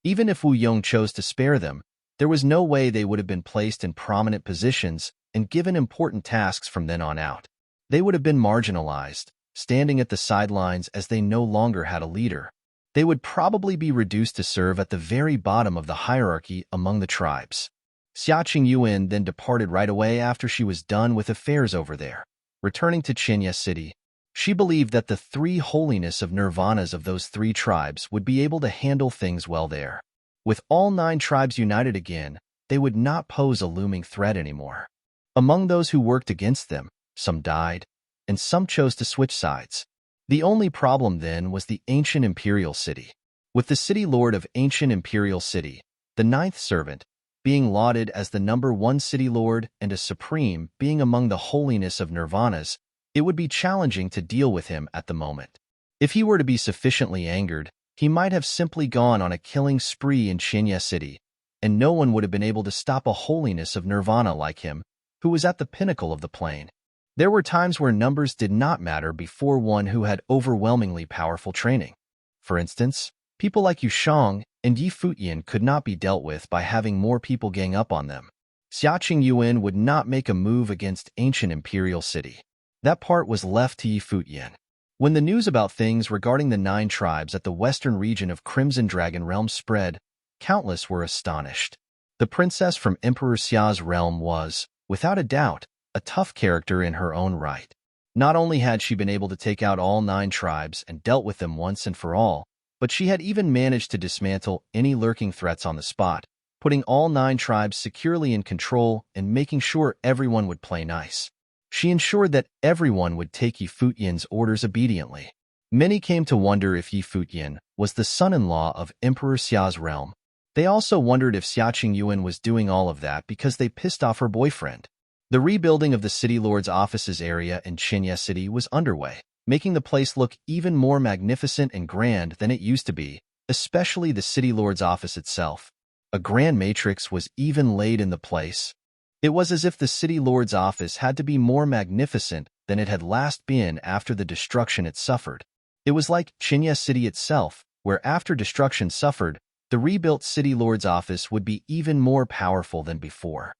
Even if Wu Yong chose to spare them, there was no way they would have been placed in prominent positions and given important tasks from then on out. They would have been marginalized, standing at the sidelines as they no longer had a leader. They would probably be reduced to serve at the very bottom of the hierarchy among the tribes. Xia Qingyuan then departed right away after she was done with affairs over there. Returning to Qinya City, she believed that the three holiness of nirvanas of those three tribes would be able to handle things well there. With all 9 tribes united again, they would not pose a looming threat anymore. Among those who worked against them, some died, and some chose to switch sides. The only problem then was the ancient imperial city. With the city lord of ancient imperial city, the 9th servant, being lauded as the #1 city lord and a supreme being among the holiness of nirvanas, it would be challenging to deal with him at the moment. If he were to be sufficiently angered, he might have simply gone on a killing spree in Qinya City, and no one would have been able to stop a holiness of nirvana like him, who was at the pinnacle of the plane. There were times where numbers did not matter before one who had overwhelmingly powerful training. For instance, people like Yushang and Yi Futian could not be dealt with by having more people gang up on them. Xia Qingyuan would not make a move against ancient imperial city. That part was left to Yi Futian. When the news about things regarding the 9 tribes at the western region of Crimson Dragon Realm spread, countless were astonished. The princess from Emperor Xia's realm was, without a doubt, a tough character in her own right. Not only had she been able to take out all 9 tribes and dealt with them once and for all, but she had even managed to dismantle any lurking threats on the spot, putting all 9 tribes securely in control and making sure everyone would play nice. She ensured that everyone would take Yi Futian's orders obediently. Many came to wonder if Yi Futian was the son-in-law of Emperor Xia's realm. They also wondered if Xia Qingyuan was doing all of that because they pissed off her boyfriend. The rebuilding of the city lord's offices area in Qinya City was underway, making the place look even more magnificent and grand than it used to be, especially the city lord's office itself. A grand matrix was even laid in the place. It was as if the city lord's office had to be more magnificent than it had last been after the destruction it suffered. It was like Qinya City itself, where after destruction suffered, the rebuilt city lord's office would be even more powerful than before.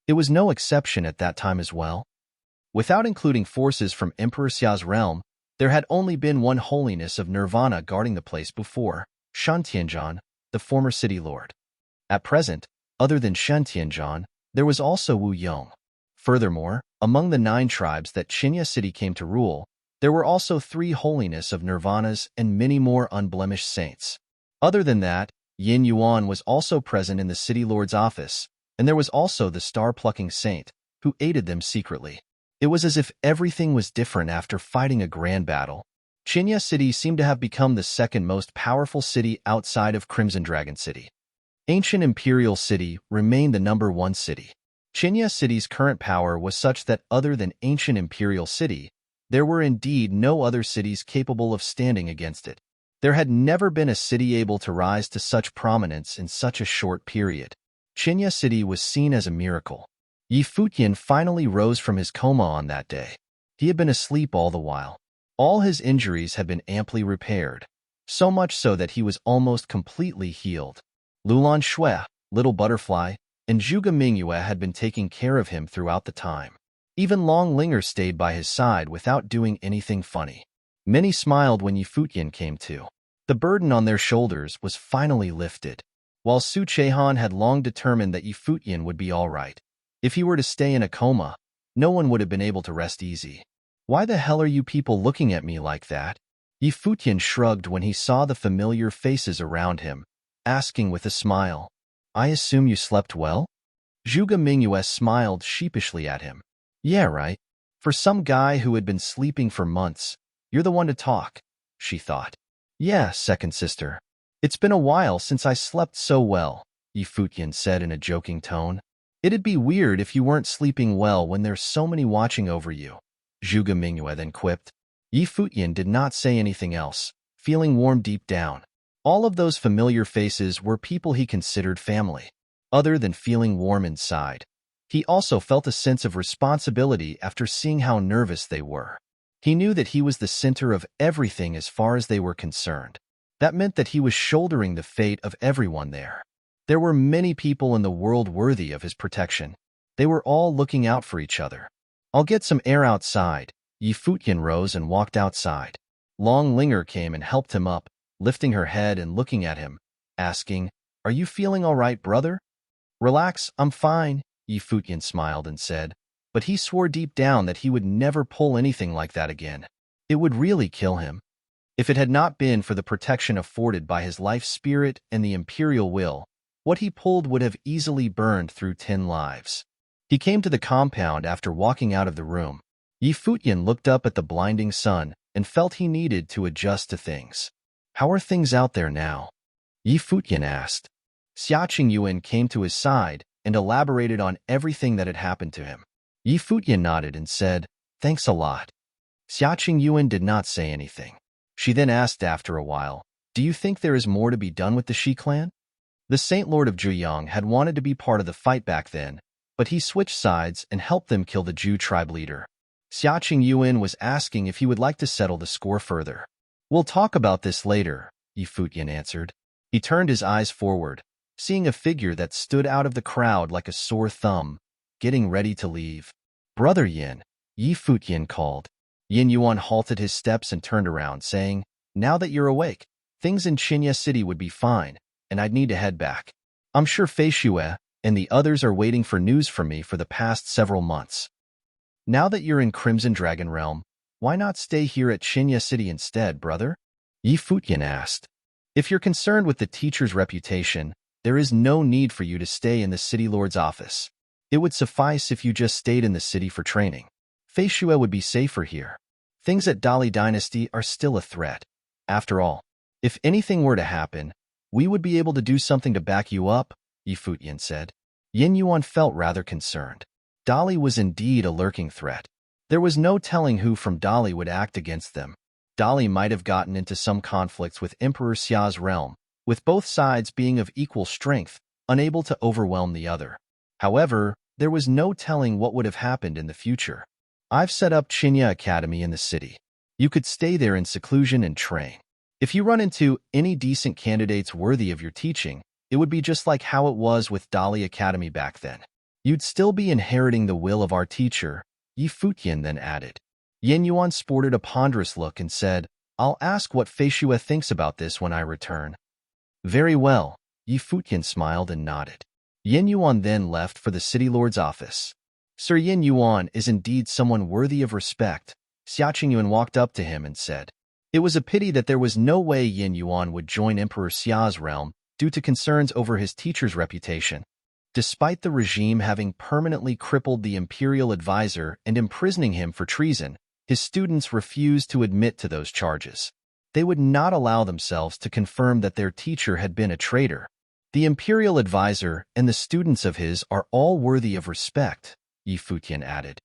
It was no exception at that time as well. Without including forces from Emperor Xia's realm, there had only been one holiness of nirvana guarding the place before, Shen Tianzhan, the former city lord. At present, other than Shen Tianzhan, there was also Wu Yong. Furthermore, among the 9 tribes that Qinya City came to rule, there were also 3 holiness of nirvanas and many more unblemished saints. Other than that, Yin Yuan was also present in the city lord's office, and there was also the star-plucking saint, who aided them secretly. It was as if everything was different after fighting a grand battle. Qinya City seemed to have become the second most powerful city outside of Crimson Dragon City. Ancient Imperial City remained the #1 city. Qinya City's current power was such that other than Ancient Imperial City, there were indeed no other cities capable of standing against it. There had never been a city able to rise to such prominence in such a short period. Qinya City was seen as a miracle. Yi Futian finally rose from his coma on that day. He had been asleep all the while. All his injuries had been amply repaired, so much so that he was almost completely healed. Lulan Shui, Little Butterfly, and Zhuge Mingyue had been taking care of him throughout the time. Even Long Linger stayed by his side without doing anything funny. Many smiled when Yi Futian came to. The burden on their shoulders was finally lifted. While Su Chehan had long determined that Yi Futian would be all right, if he were to stay in a coma, no one would have been able to rest easy. "Why the hell are you people looking at me like that?" Yi Futian shrugged when he saw the familiar faces around him, asking with a smile, "I assume you slept well?" Zhuge Mingyue smiled sheepishly at him. "Yeah, right. For some guy who had been sleeping for months, you're the one to talk," she thought. "Yeah, second sister. It's been a while since I slept so well," Yi Futian said in a joking tone. "It'd be weird if you weren't sleeping well when there's so many watching over you," Zhuge Mingyue then quipped. Yi Futian did not say anything else, feeling warm deep down. All of those familiar faces were people he considered family. Other than feeling warm inside, he also felt a sense of responsibility after seeing how nervous they were. He knew that he was the center of everything as far as they were concerned. That meant that he was shouldering the fate of everyone there. There were many people in the world worthy of his protection. They were all looking out for each other. "I'll get some air outside." Futian rose and walked outside. Long Linger came and helped him up, lifting her head and looking at him, asking, "Are you feeling all right, brother?" "Relax, I'm fine," Futian smiled and said, but he swore deep down that he would never pull anything like that again. It would really kill him. If it had not been for the protection afforded by his life spirit and the imperial will, what he pulled would have easily burned through 10 lives. He came to the compound after walking out of the room. Futian looked up at the blinding sun and felt he needed to adjust to things. "How are things out there now?" Futian asked. Xiaqing Yuan came to his side and elaborated on everything that had happened to him. Futian nodded and said, "Thanks a lot." Xiaqing Yuan did not say anything. She then asked after a while, "Do you think there is more to be done with the Shi clan?" The Saint Lord of Zhuyang had wanted to be part of the fight back then, but he switched sides and helped them kill the Zhu tribe leader. Xiaqing Yuan was asking if he would like to settle the score further. "We'll talk about this later," Futian answered. He turned his eyes forward, seeing a figure that stood out of the crowd like a sore thumb, getting ready to leave. "Brother Yin," Futian called. Yin Yuan halted his steps and turned around, saying, "Now that you're awake, things in Qinya City would be fine, and I'd need to head back. I'm sure Fei Xue and the others are waiting for news from me for the past several months. Now that you're in Crimson Dragon Realm, why not stay here at Qinya City instead, brother?" Futian asked. "If you're concerned with the teacher's reputation, there is no need for you to stay in the City Lord's office. It would suffice if you just stayed in the city for training. Fei Xue would be safer here. Things at Dali Dynasty are still a threat. After all, if anything were to happen, we would be able to do something to back you up," Futian said. Yin Yuan felt rather concerned. Dali was indeed a lurking threat. There was no telling who from Dali would act against them. Dali might have gotten into some conflicts with Emperor Xia's realm, with both sides being of equal strength, unable to overwhelm the other. However, there was no telling what would have happened in the future. "I've set up Qinya Academy in the city. You could stay there in seclusion and train. If you run into any decent candidates worthy of your teaching, it would be just like how it was with Dali Academy back then. You'd still be inheriting the will of our teacher," Futian then added. Yin Yuan sported a ponderous look and said, "I'll ask what Fei Xue thinks about this when I return." "Very well," Futian smiled and nodded. Yin Yuan then left for the City Lord's office. "Sir Yin Yuan is indeed someone worthy of respect." Xiaqing Yuan walked up to him and said. It was a pity that there was no way Yin Yuan would join Emperor Xia's realm due to concerns over his teacher's reputation. Despite the regime having permanently crippled the imperial advisor and imprisoning him for treason, his students refused to admit to those charges. They would not allow themselves to confirm that their teacher had been a traitor. The imperial advisor and the students of his are all worthy of respect, Futian added.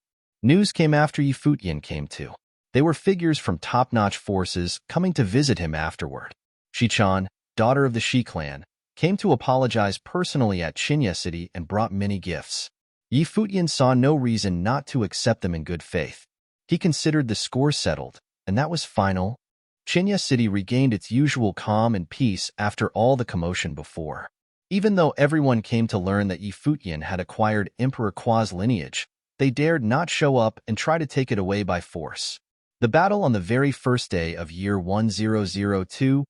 News came after Futian came too. They were figures from top-notch forces coming to visit him afterward. Shichan, daughter of the Shi clan, came to apologize personally at Qinya City and brought many gifts. Futian saw no reason not to accept them in good faith. He considered the score settled, and that was final. Qinya City regained its usual calm and peace after all the commotion before. Even though everyone came to learn that Futian had acquired Emperor Qua's lineage, they dared not show up and try to take it away by force. The battle on the very first day of year 1002-5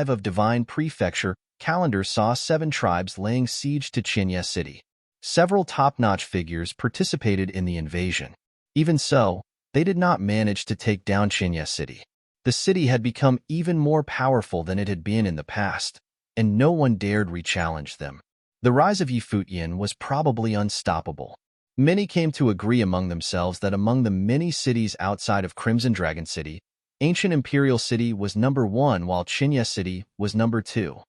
of Divine Prefecture calendar saw 7 tribes laying siege to Qinya City. Several top-notch figures participated in the invasion. Even so, they did not manage to take down Qinya City. The city had become even more powerful than it had been in the past, and no one dared re-challenge them. The rise of Futian was probably unstoppable. Many came to agree among themselves that among the many cities outside of Crimson Dragon City, Ancient Imperial City was number 1 while Qinya City was number 2.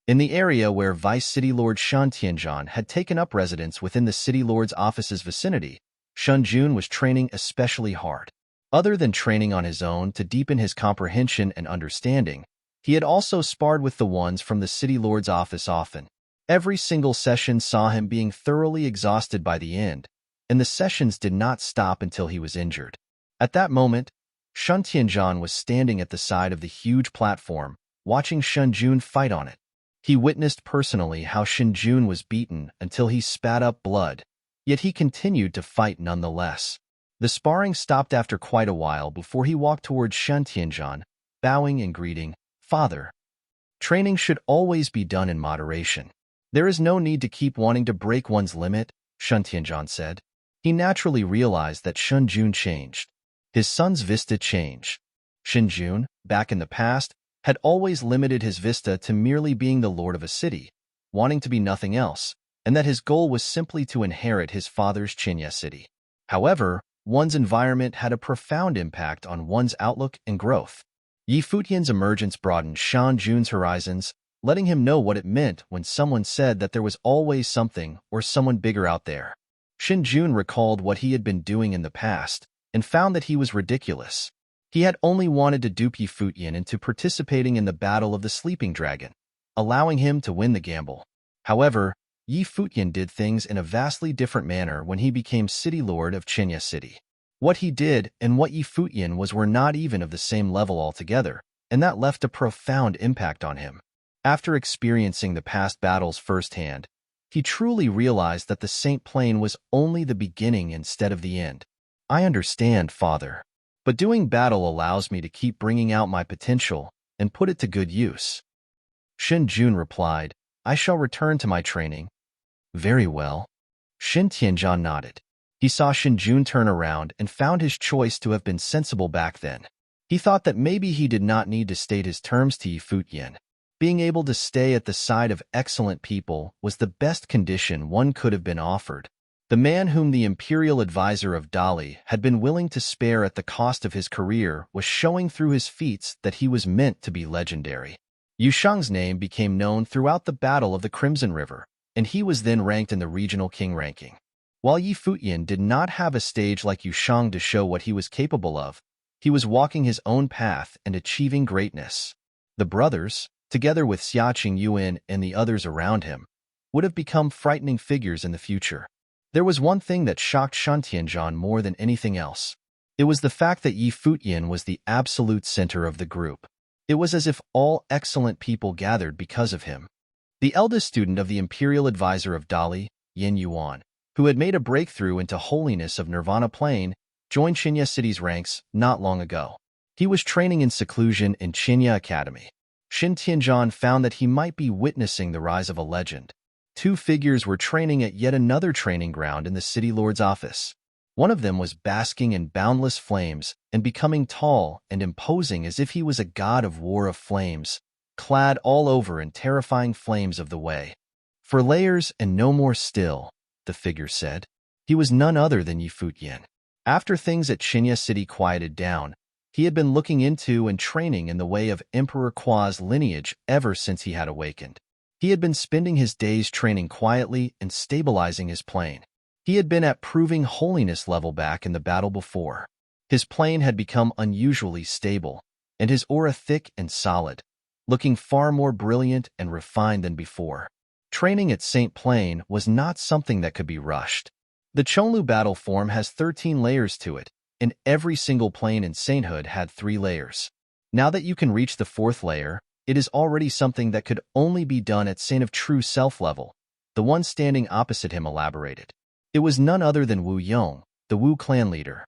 In the area where Vice City Lord Shan Tianzhan had taken up residence within the City Lord's office's vicinity, Shun Jun was training especially hard. Other than training on his own to deepen his comprehension and understanding, He had also sparred with the ones from the city lord's office often. Every single session saw him being thoroughly exhausted by the end, and the sessions did not stop until he was injured. At that moment, Sun Tianzhan was standing at the side of the huge platform, watching Sun Jun fight on it. He witnessed personally how Sun Jun was beaten until he spat up blood, yet he continued to fight nonetheless. The sparring stopped after quite a while before he walked towards Sun Tianzhan, bowing and greeting, "Father." Training should always be done in moderation. There is no need to keep wanting to break one's limit, Sun Tianzhan said. He naturally realized that Sun Jun changed. His son's vista changed. Sun Jun, back in the past, had always limited his vista to merely being the lord of a city, wanting to be nothing else, and that his goal was simply to inherit his father's Qinya city. However, one's environment had a profound impact on one's outlook and growth. Yi Futian's emergence broadened Sun Jun's horizons, letting him know what it meant when someone said that there was always something or someone bigger out there. Sun Jun recalled what he had been doing in the past and found that he was ridiculous. He had only wanted to dupe Yi Futian into participating in the Battle of the Sleeping Dragon, allowing him to win the gamble. However, Yi Futian did things in a vastly different manner when he became city lord of Qinya City. What he did and what Yi Futian was were not even of the same level altogether, and that left a profound impact on him. After experiencing the past battles firsthand, he truly realized that the Saint Plain was only the beginning instead of the end. "I understand, Father, but doing battle allows me to keep bringing out my potential and put it to good use." Sun Jun replied, "I shall return to my training." "Very well." Sun Tianzhan nodded. He saw Sun Jun turn around and found his choice to have been sensible back then. He thought that maybe he did not need to state his terms to Yi Futian. Being able to stay at the side of excellent people was the best condition one could have been offered. The man whom the imperial advisor of Dali had been willing to spare at the cost of his career was showing through his feats that he was meant to be legendary. Yu Shang's name became known throughout the Battle of the Crimson River, and he was then ranked in the regional king ranking. While Yi Futian did not have a stage like Yu Shang to show what he was capable of, he was walking his own path and achieving greatness. The brothers, together with Xiaqing Yuan and the others around him, would have become frightening figures in the future. There was one thing that shocked Sun Tianzhan more than anything else. It was the fact that Yi Futian was the absolute center of the group. It was as if all excellent people gathered because of him. The eldest student of the imperial advisor of Dali, Yin Yuan, who had made a breakthrough into holiness of Nirvana Plain, joined Qinya City's ranks not long ago. He was training in seclusion in Qinya Academy. Sun Tianzhan found that he might be witnessing the rise of a legend. Two figures were training at yet another training ground in the city lord's office. One of them was basking in boundless flames and becoming tall and imposing as if he was a god of war of flames, clad all over in terrifying flames of the way. "For layers and no more still," the figure said. He was none other than Yi Futian. After things at Qinya City quieted down, he had been looking into and training in the way of Emperor Kua's lineage ever since he had awakened. He had been spending his days training quietly and stabilizing his plane. He had been at proving holiness level back in the battle before. His plane had become unusually stable, and his aura thick and solid, looking far more brilliant and refined than before. Training at Saint Plain was not something that could be rushed. The Chonlu battle form has 13 layers to it, and every single plane in sainthood had 3 layers. Now that you can reach the 4th layer, it is already something that could only be done at Saint of True Self level, the one standing opposite him elaborated. It was none other than Wu Yong, the Wu clan leader.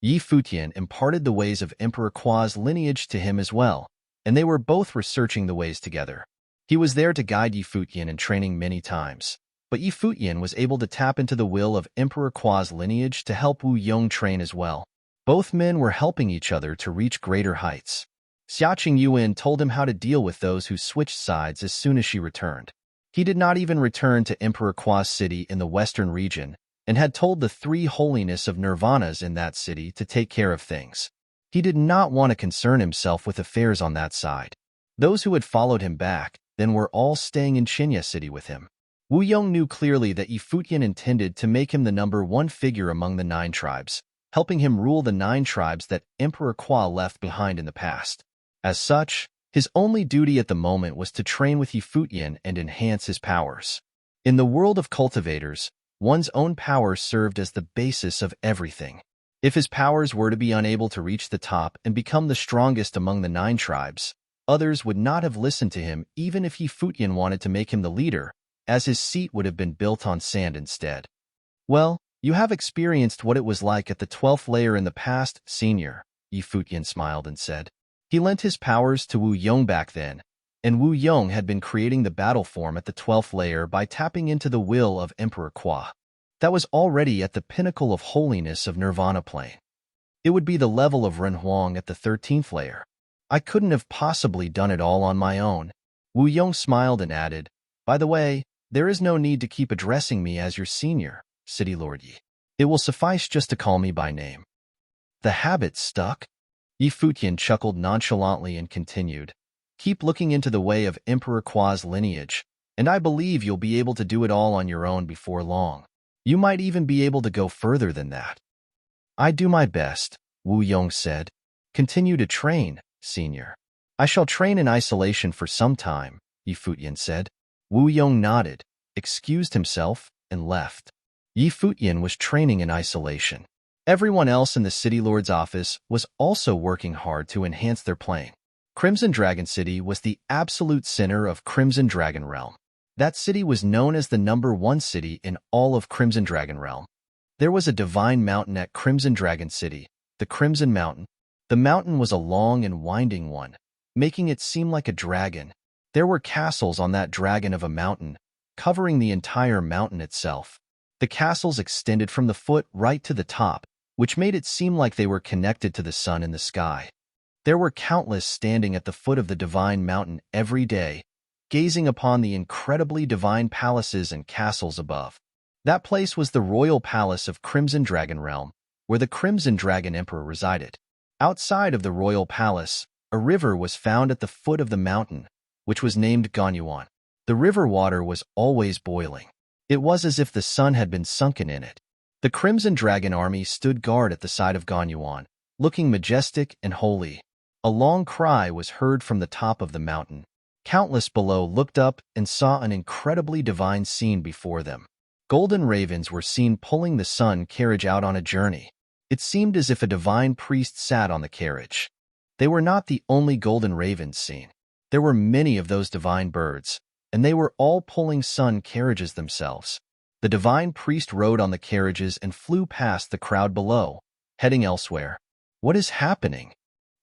Yi Futian imparted the ways of Emperor Kua's lineage to him as well, and they were both researching the ways together. He was there to guide Yi Futian in training many times, but Yi Futian was able to tap into the will of Emperor Kua's lineage to help Wu Yong train as well. Both men were helping each other to reach greater heights. Xiaqing Yuan told him how to deal with those who switched sides as soon as she returned. He did not even return to Emperor Kua's city in the western region, and had told the 3 holiness of nirvanas in that city to take care of things. He did not want to concern himself with affairs on that side. Those who had followed him back then were all staying in Qinya City with him. Wu Yong knew clearly that Yi Futian intended to make him the number 1 figure among the 9 tribes, helping him rule the 9 tribes that Emperor Kua left behind in the past. As such, His only duty at the moment was to train with Futian and enhance his powers. In the world of cultivators, one's own power served as the basis of everything. If his powers were to be unable to reach the top and become the strongest among the 9 tribes, others would not have listened to him even if Futian wanted to make him the leader, as his seat would have been built on sand instead. Well, you have experienced what it was like at the 12th layer in the past, senior, Futian smiled and said. He lent his powers to Wu Yong back then, and Wu Yong had been creating the battle form at the 12th layer by tapping into the will of Emperor Qua. That was already at the pinnacle of holiness of Nirvana plane. It would be the level of Ren Huang at the 13th layer. I couldn't have possibly done it all on my own. Wu Yong smiled and added, by the way, there is no need to keep addressing me as your senior, City Lord Yi. It will suffice just to call me by name. The habit stuck? Futian chuckled nonchalantly and continued, keep looking into the way of Emperor Qua's lineage, and I believe you'll be able to do it all on your own before long. You might even be able to go further than that. I do my best, Wu Yong said. Continue to train, senior. I shall train in isolation for some time, Futian said. Wu Yong nodded, excused himself, and left. Futian was training in isolation. Everyone else in the City Lord's office was also working hard to enhance their playing. Crimson Dragon City was the absolute center of Crimson Dragon Realm. That city was known as the #1 city in all of Crimson Dragon Realm. There was a divine mountain at Crimson Dragon City, the Crimson Mountain. The mountain was a long and winding one, making it seem like a dragon. There were castles on that dragon of a mountain, covering the entire mountain itself. The castles extended from the foot right to the top, which made it seem like they were connected to the sun in the sky. There were countless standing at the foot of the divine mountain every day, gazing upon the incredibly divine palaces and castles above. That place was the royal palace of Crimson Dragon Realm, where the Crimson Dragon Emperor resided. Outside of the royal palace, a river was found at the foot of the mountain, which was named Ganyuan. The river water was always boiling. It was as if the sun had been sunken in it. The Crimson Dragon army stood guard at the side of Ganyuan, looking majestic and holy. A long cry was heard from the top of the mountain. Countless below looked up and saw an incredibly divine scene before them. Golden ravens were seen pulling the sun carriage out on a journey. It seemed as if a divine priest sat on the carriage. They were not the only golden ravens seen. There were many of those divine birds, and they were all pulling sun carriages themselves. The divine priest rode on the carriages and flew past the crowd below, heading elsewhere. What is happening?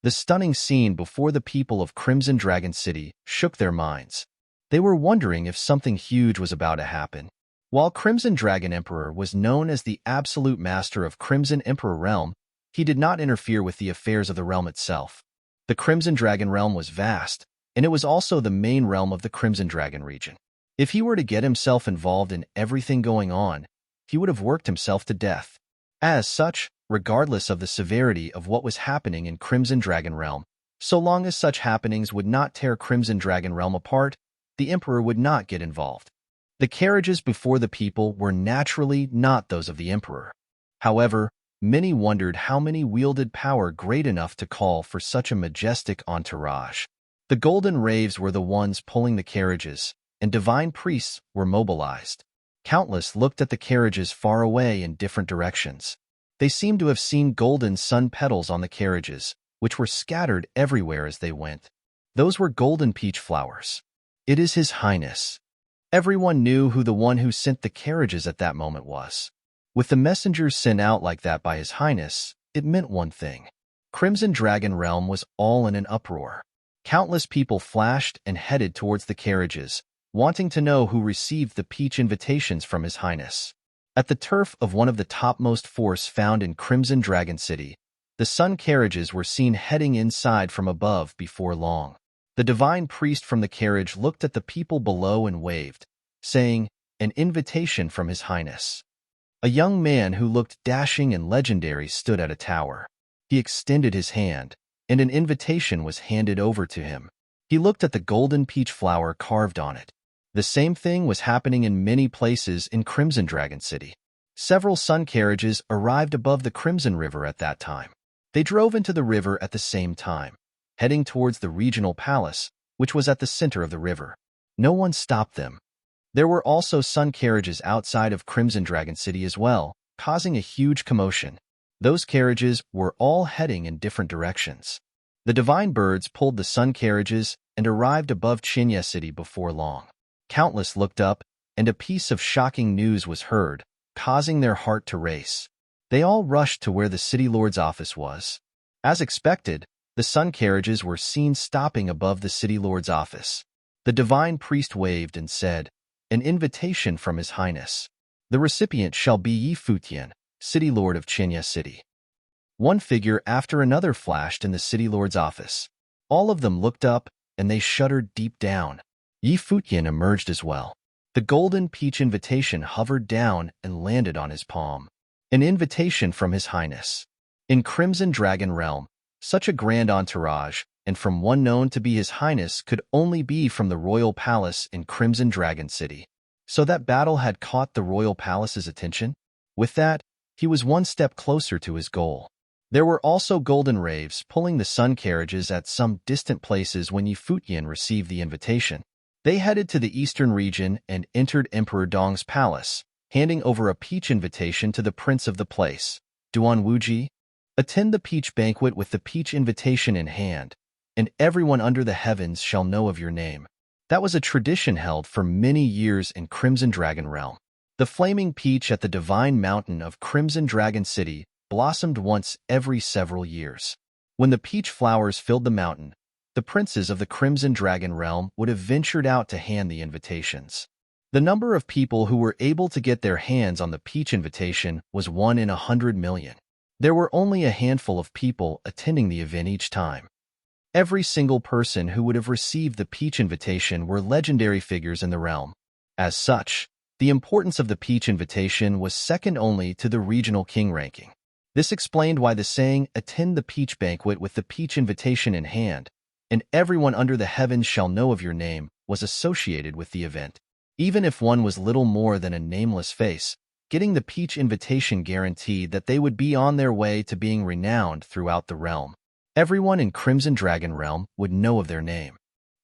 The stunning scene before the people of Crimson Dragon City shook their minds. They were wondering if something huge was about to happen. While Crimson Dragon Emperor was known as the absolute master of Crimson Emperor Realm, he did not interfere with the affairs of the realm itself. The Crimson Dragon Realm was vast, and it was also the main realm of the Crimson Dragon region. If he were to get himself involved in everything going on, he would have worked himself to death. As such, regardless of the severity of what was happening in Crimson Dragon Realm, so long as such happenings would not tear Crimson Dragon Realm apart, the Emperor would not get involved. The carriages before the people were naturally not those of the Emperor. However, many wondered how many wielded power great enough to call for such a majestic entourage. The golden raves were the ones pulling the carriages, and divine priests were mobilized. Countless looked at the carriages far away in different directions. They seemed to have seen golden sun petals on the carriages, which were scattered everywhere as they went. Those were golden peach flowers. It is His Highness. Everyone knew who the one who sent the carriages at that moment was. With the messengers sent out like that by His Highness, it meant one thing. Crimson Dragon Realm was all in an uproar. Countless people flashed and headed towards the carriages, wanting to know who received the peach invitations from His Highness. At the turf of one of the topmost forts found in Crimson Dragon City, the sun carriages were seen heading inside from above before long. The divine priest from the carriage looked at the people below and waved, saying, "An invitation from His Highness." A young man who looked dashing and legendary stood at a tower. He extended his hand, and an invitation was handed over to him. He looked at the golden peach flower carved on it. The same thing was happening in many places in Crimson Dragon City. Several sun carriages arrived above the Crimson River at that time. They drove into the river at the same time. heading towards the regional palace, which was at the center of the river. No one stopped them. There were also sun carriages outside of Crimson Dragon City as well, causing a huge commotion. Those carriages were all heading in different directions. The divine birds pulled the sun carriages and arrived above Chinya City before long. Countless looked up, and a piece of shocking news was heard, causing their heart to race. They all rushed to where the city lord's office was. As expected, the sun carriages were seen stopping above the city lord's office. The divine priest waved and said, "An invitation from His Highness. The recipient shall be Yi Futian, city lord of Chinya City." One figure after another flashed in the city lord's office. All of them looked up, and they shuddered deep down. Yi Futian emerged as well. The golden peach invitation hovered down and landed on his palm. An invitation from His Highness. In Crimson Dragon Realm, such a grand entourage, and from one known to be His Highness, could only be from the royal palace in Crimson Dragon City. So that battle had caught the royal palace's attention? With that, he was one step closer to his goal. There were also golden raves pulling the sun carriages at some distant places when Yi Futian received the invitation. They headed to the eastern region and entered Emperor Dong's palace, handing over a peach invitation to the prince of the place, Duan Wuji. "Attend the peach banquet with the peach invitation in hand, and everyone under the heavens shall know of your name." That was a tradition held for many years in Crimson Dragon Realm. The flaming peach at the divine mountain of Crimson Dragon City blossomed once every several years. When the peach flowers filled the mountain, the princes of the Crimson Dragon Realm would have ventured out to hand the invitations. The number of people who were able to get their hands on the peach invitation was 1 in 100 million. There were only a handful of people attending the event each time. Every single person who would have received the peach invitation were legendary figures in the realm. As such, the importance of the peach invitation was second only to the regional king ranking. This explained why the saying, "Attend the peach banquet with the peach invitation in hand, and everyone under the heavens shall know of your name," was associated with the event. Even if one was little more than a nameless face, getting the peach invitation guaranteed that they would be on their way to being renowned throughout the realm. Everyone in Crimson Dragon Realm would know of their name.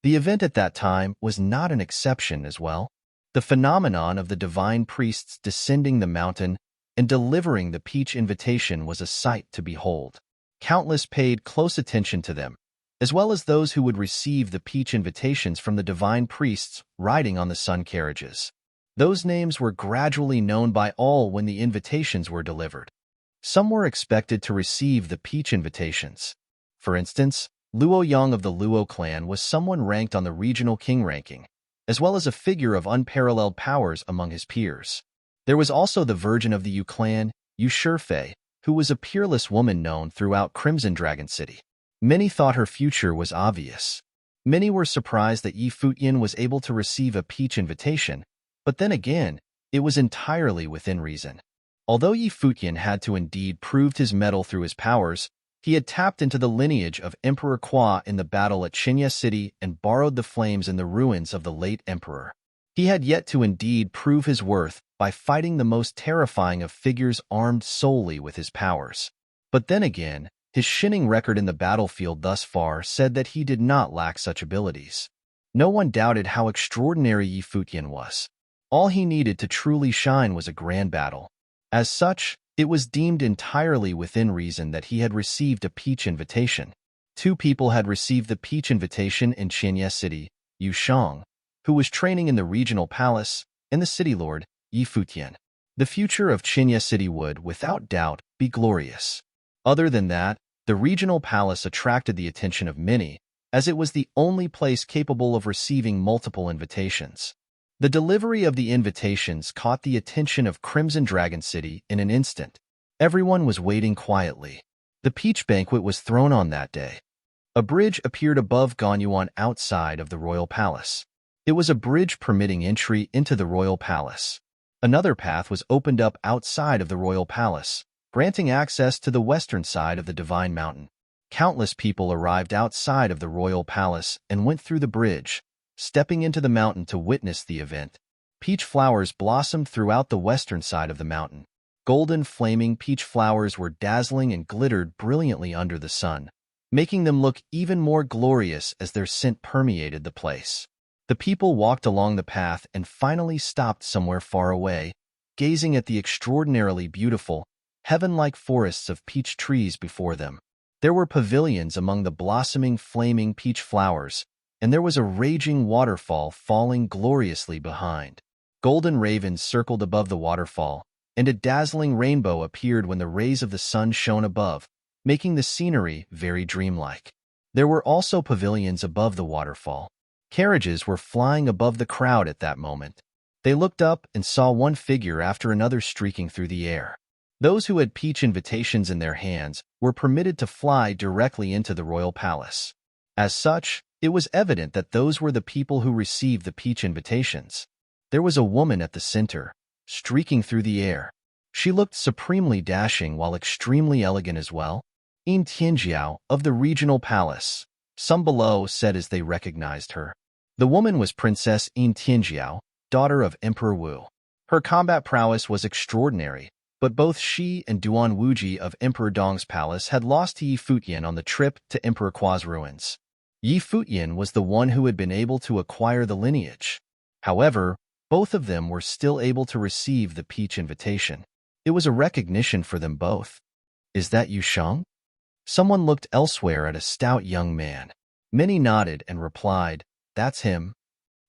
The event at that time was not an exception as well. The phenomenon of the divine priests descending the mountain and delivering the peach invitation was a sight to behold. Countless paid close attention to them, as well as those who would receive the peach invitations from the divine priests riding on the sun carriages. Those names were gradually known by all when the invitations were delivered. Some were expected to receive the peach invitations. For instance, Luo Yang of the Luo clan was someone ranked on the regional king ranking, as well as a figure of unparalleled powers among his peers. There was also the virgin of the Yu clan, Yu Shifei, who was a peerless woman known throughout Crimson Dragon City. Many thought her future was obvious. Many were surprised that Yi Futian was able to receive a peach invitation, but then again, it was entirely within reason. Although Yi Futian had to indeed prove his mettle through his powers, he had tapped into the lineage of Emperor Kwa in the battle at Chinya City and borrowed the flames in the ruins of the late emperor. He had yet to indeed prove his worth by fighting the most terrifying of figures armed solely with his powers. But then again, his shining record in the battlefield thus far said that he did not lack such abilities. No one doubted how extraordinary Yi Futian was. All he needed to truly shine was a grand battle. As such, it was deemed entirely within reason that he had received a peach invitation. Two people had received the peach invitation in Chinya City, Yu Shang, who was training in the regional palace, and the city lord, Yi Futian. The future of Chinya City would, without doubt, be glorious. Other than that, the regional palace attracted the attention of many, as it was the only place capable of receiving multiple invitations. The delivery of the invitations caught the attention of Crimson Dragon City in an instant. Everyone was waiting quietly. The peach banquet was thrown on that day. A bridge appeared above Gonyuan outside of the royal palace. It was a bridge permitting entry into the royal palace. Another path was opened up outside of the royal palace, granting access to the western side of the divine mountain. Countless people arrived outside of the royal palace and went through the bridge, stepping into the mountain to witness the event. Peach flowers blossomed throughout the western side of the mountain. Golden flaming peach flowers were dazzling and glittered brilliantly under the sun. making them look even more glorious as their scent permeated the place. The people walked along the path and finally stopped somewhere far away, gazing at the extraordinarily beautiful, heaven-like forests of peach trees before them. There were pavilions among the blossoming, flaming peach flowers, and there was a raging waterfall falling gloriously behind. Golden ravens circled above the waterfall, and a dazzling rainbow appeared when the rays of the sun shone above, making the scenery very dreamlike. There were also pavilions above the waterfall. Carriages were flying above the crowd at that moment. They looked up and saw one figure after another streaking through the air. Those who had peach invitations in their hands were permitted to fly directly into the royal palace. As such, it was evident that those were the people who received the peach invitations. There was a woman at the center, streaking through the air. She looked supremely dashing while extremely elegant as well. "In Tianjiao of the regional palace," some below said as they recognized her. The woman was Princess In Tianjiao, daughter of Emperor Wu. Her combat prowess was extraordinary, but both she and Duan Wuji of Emperor Dong's palace had lost to Yi Futian on the trip to Emperor Kua's ruins. Yi Futian was the one who had been able to acquire the lineage. However, both of them were still able to receive the peach invitation. It was a recognition for them both. "Is that Yu Sheng?" Someone looked elsewhere at a stout young man. Many nodded and replied, "That's him."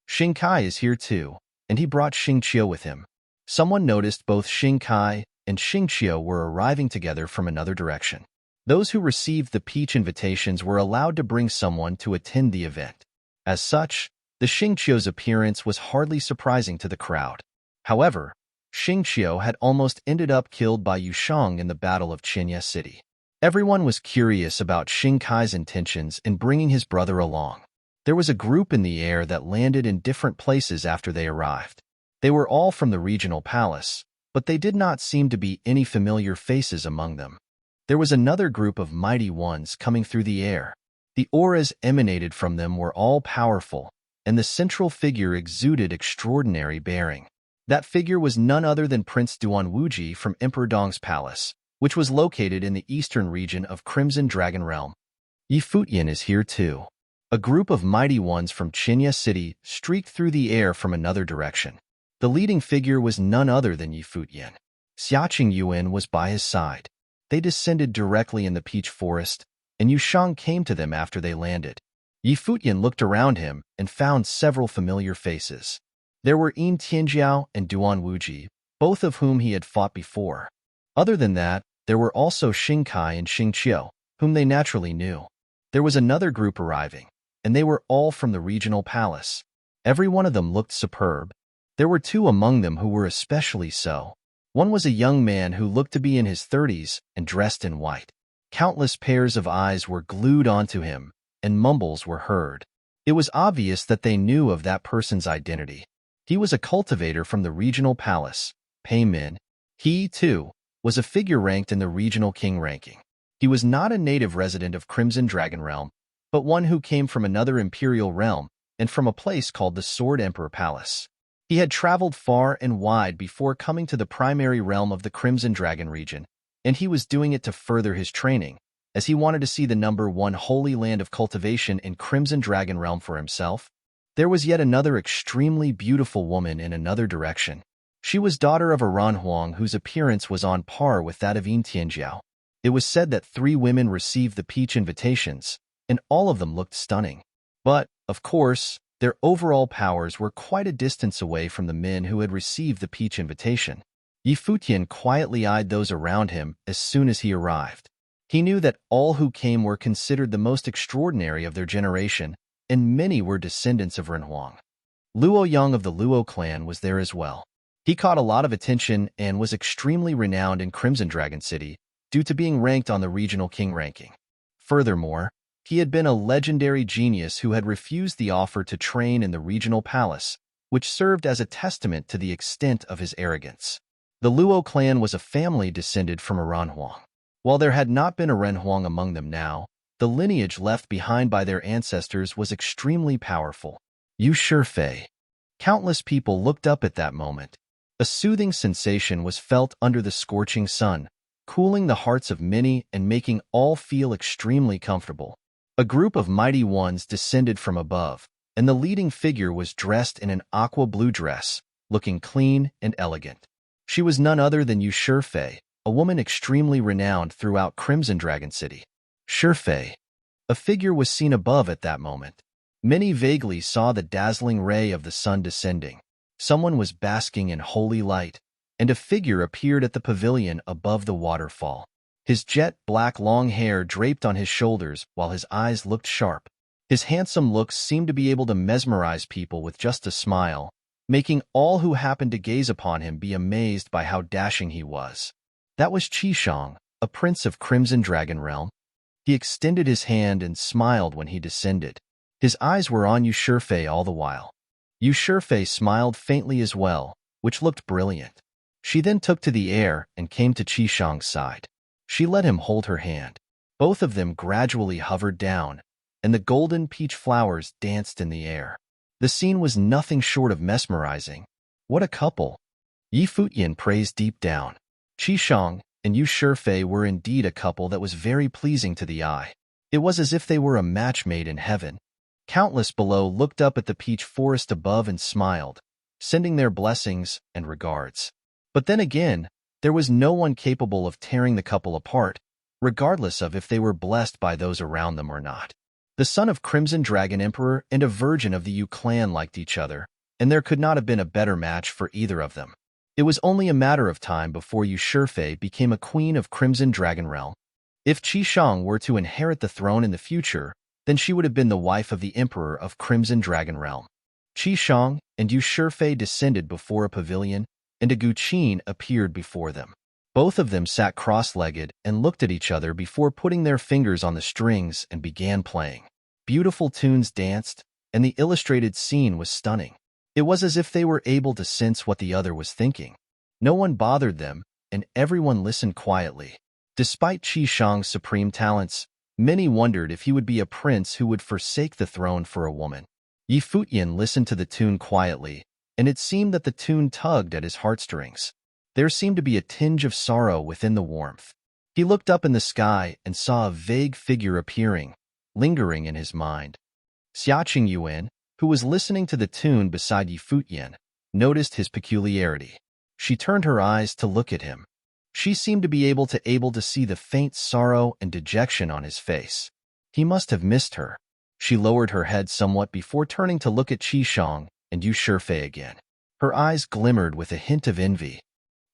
"Xing Kai is here too, and he brought Xing Qiu with him." Someone noticed both Xing Kai and Xing Qiu were arriving together from another direction. Those who received the peach invitations were allowed to bring someone to attend the event. As such, the Xing Qiu's appearance was hardly surprising to the crowd. However, Xing Qiu had almost ended up killed by Yu Sheng in the Battle of Qinya City. Everyone was curious about Xing Kai's intentions in bringing his brother along. There was a group in the air that landed in different places after they arrived. They were all from the regional palace, but they did not seem to be any familiar faces among them. There was another group of mighty ones coming through the air. The auras emanated from them were all powerful, and the central figure exuded extraordinary bearing. That figure was none other than Prince Duan Wuji from Emperor Dong's palace, which was located in the eastern region of Crimson Dragon Realm. Yi Futian is here too. A group of mighty ones from Qinya City streaked through the air from another direction. The leading figure was none other than Yi Futian. Xiaqing Yuan was by his side. They descended directly in the peach forest, and Yu Sheng came to them after they landed. Yi Futian looked around him and found several familiar faces. There were In Tianjiao and Duan Wuji, both of whom he had fought before. Other than that, there were also Xing Kai and Xing Qiu, whom they naturally knew. There was another group arriving, and they were all from the regional palace. Every one of them looked superb. There were two among them who were especially so. One was a young man who looked to be in his 30s and dressed in white. Countless pairs of eyes were glued onto him, and mumbles were heard. It was obvious that they knew of that person's identity. He was a cultivator from the regional palace, Pei Min. He, too, was a figure ranked in the regional king ranking. He was not a native resident of Crimson Dragon Realm, but one who came from another imperial realm and from a place called the Sword Emperor Palace. He had traveled far and wide before coming to the primary realm of the Crimson Dragon region, and he was doing it to further his training, as he wanted to see the #1 holy land of cultivation in Crimson Dragon Realm for himself. There was yet another extremely beautiful woman in another direction. She was daughter of a Ranhuang whose appearance was on par with that of In Tianjiao. It was said that 3 women received the peach invitations, and all of them looked stunning. But, of course, their overall powers were quite a distance away from the men who had received the peach invitation. Yi Futian quietly eyed those around him as soon as he arrived. He knew that all who came were considered the most extraordinary of their generation, and many were descendants of Renhuang. Luo Yang of the Luo clan was there as well. He caught a lot of attention and was extremely renowned in Crimson Dragon City due to being ranked on the regional king ranking. Furthermore, he had been a legendary genius who had refused the offer to train in the regional palace, which served as a testament to the extent of his arrogance. The Luo clan was a family descended from a Renhuang. While there had not been a Renhuang among them now, the lineage left behind by their ancestors was extremely powerful. Yu Shifei. Countless people looked up at that moment. A soothing sensation was felt under the scorching sun, cooling the hearts of many and making all feel extremely comfortable. A group of mighty ones descended from above, and the leading figure was dressed in an aqua blue dress, looking clean and elegant. She was none other than Yu Shifei, a woman extremely renowned throughout Crimson Dragon City. Shifei. A figure was seen above at that moment. Many vaguely saw the dazzling ray of the sun descending. Someone was basking in holy light, and a figure appeared at the pavilion above the waterfall. His jet-black long hair draped on his shoulders while his eyes looked sharp. His handsome looks seemed to be able to mesmerize people with just a smile, making all who happened to gaze upon him be amazed by how dashing he was. That was Qishong, a prince of Crimson Dragon Realm. He extended his hand and smiled when he descended. His eyes were on Yu Shifei all the while. Yu Shifei smiled faintly as well, which looked brilliant. She then took to the air and came to Qishong's side. She let him hold her hand. Both of them gradually hovered down, and the golden peach flowers danced in the air. The scene was nothing short of mesmerizing. What a couple! Yi Futian praised deep down. Qishong and Yu Shifei were indeed a couple that was very pleasing to the eye. It was as if they were a match made in heaven. Countless below looked up at the peach forest above and smiled, sending their blessings and regards. But then again, there was no one capable of tearing the couple apart, regardless of if they were blessed by those around them or not. The son of Crimson Dragon Emperor and a virgin of the Yu clan liked each other, and there could not have been a better match for either of them. It was only a matter of time before Yu Shifei became a queen of Crimson Dragon Realm. If Qishong were to inherit the throne in the future, then she would have been the wife of the Emperor of Crimson Dragon Realm. Qishong and Yu Shifei descended before a pavilion, and a Guqin appeared before them. Both of them sat cross-legged and looked at each other before putting their fingers on the strings and began playing. Beautiful tunes danced, and the illustrated scene was stunning. It was as if they were able to sense what the other was thinking. No one bothered them, and everyone listened quietly. Despite Qishong's supreme talents, many wondered if he would be a prince who would forsake the throne for a woman. Yi Futian listened to the tune quietly, and it seemed that the tune tugged at his heartstrings. There seemed to be a tinge of sorrow within the warmth. He looked up in the sky and saw a vague figure appearing, lingering in his mind. Xiaqing Yuan, who was listening to the tune beside Yi Futian, noticed his peculiarity. She turned her eyes to look at him. She seemed to be able to see the faint sorrow and dejection on his face. He must have missed her. She lowered her head somewhat before turning to look at Qishong and Yu Shifei again. Her eyes glimmered with a hint of envy.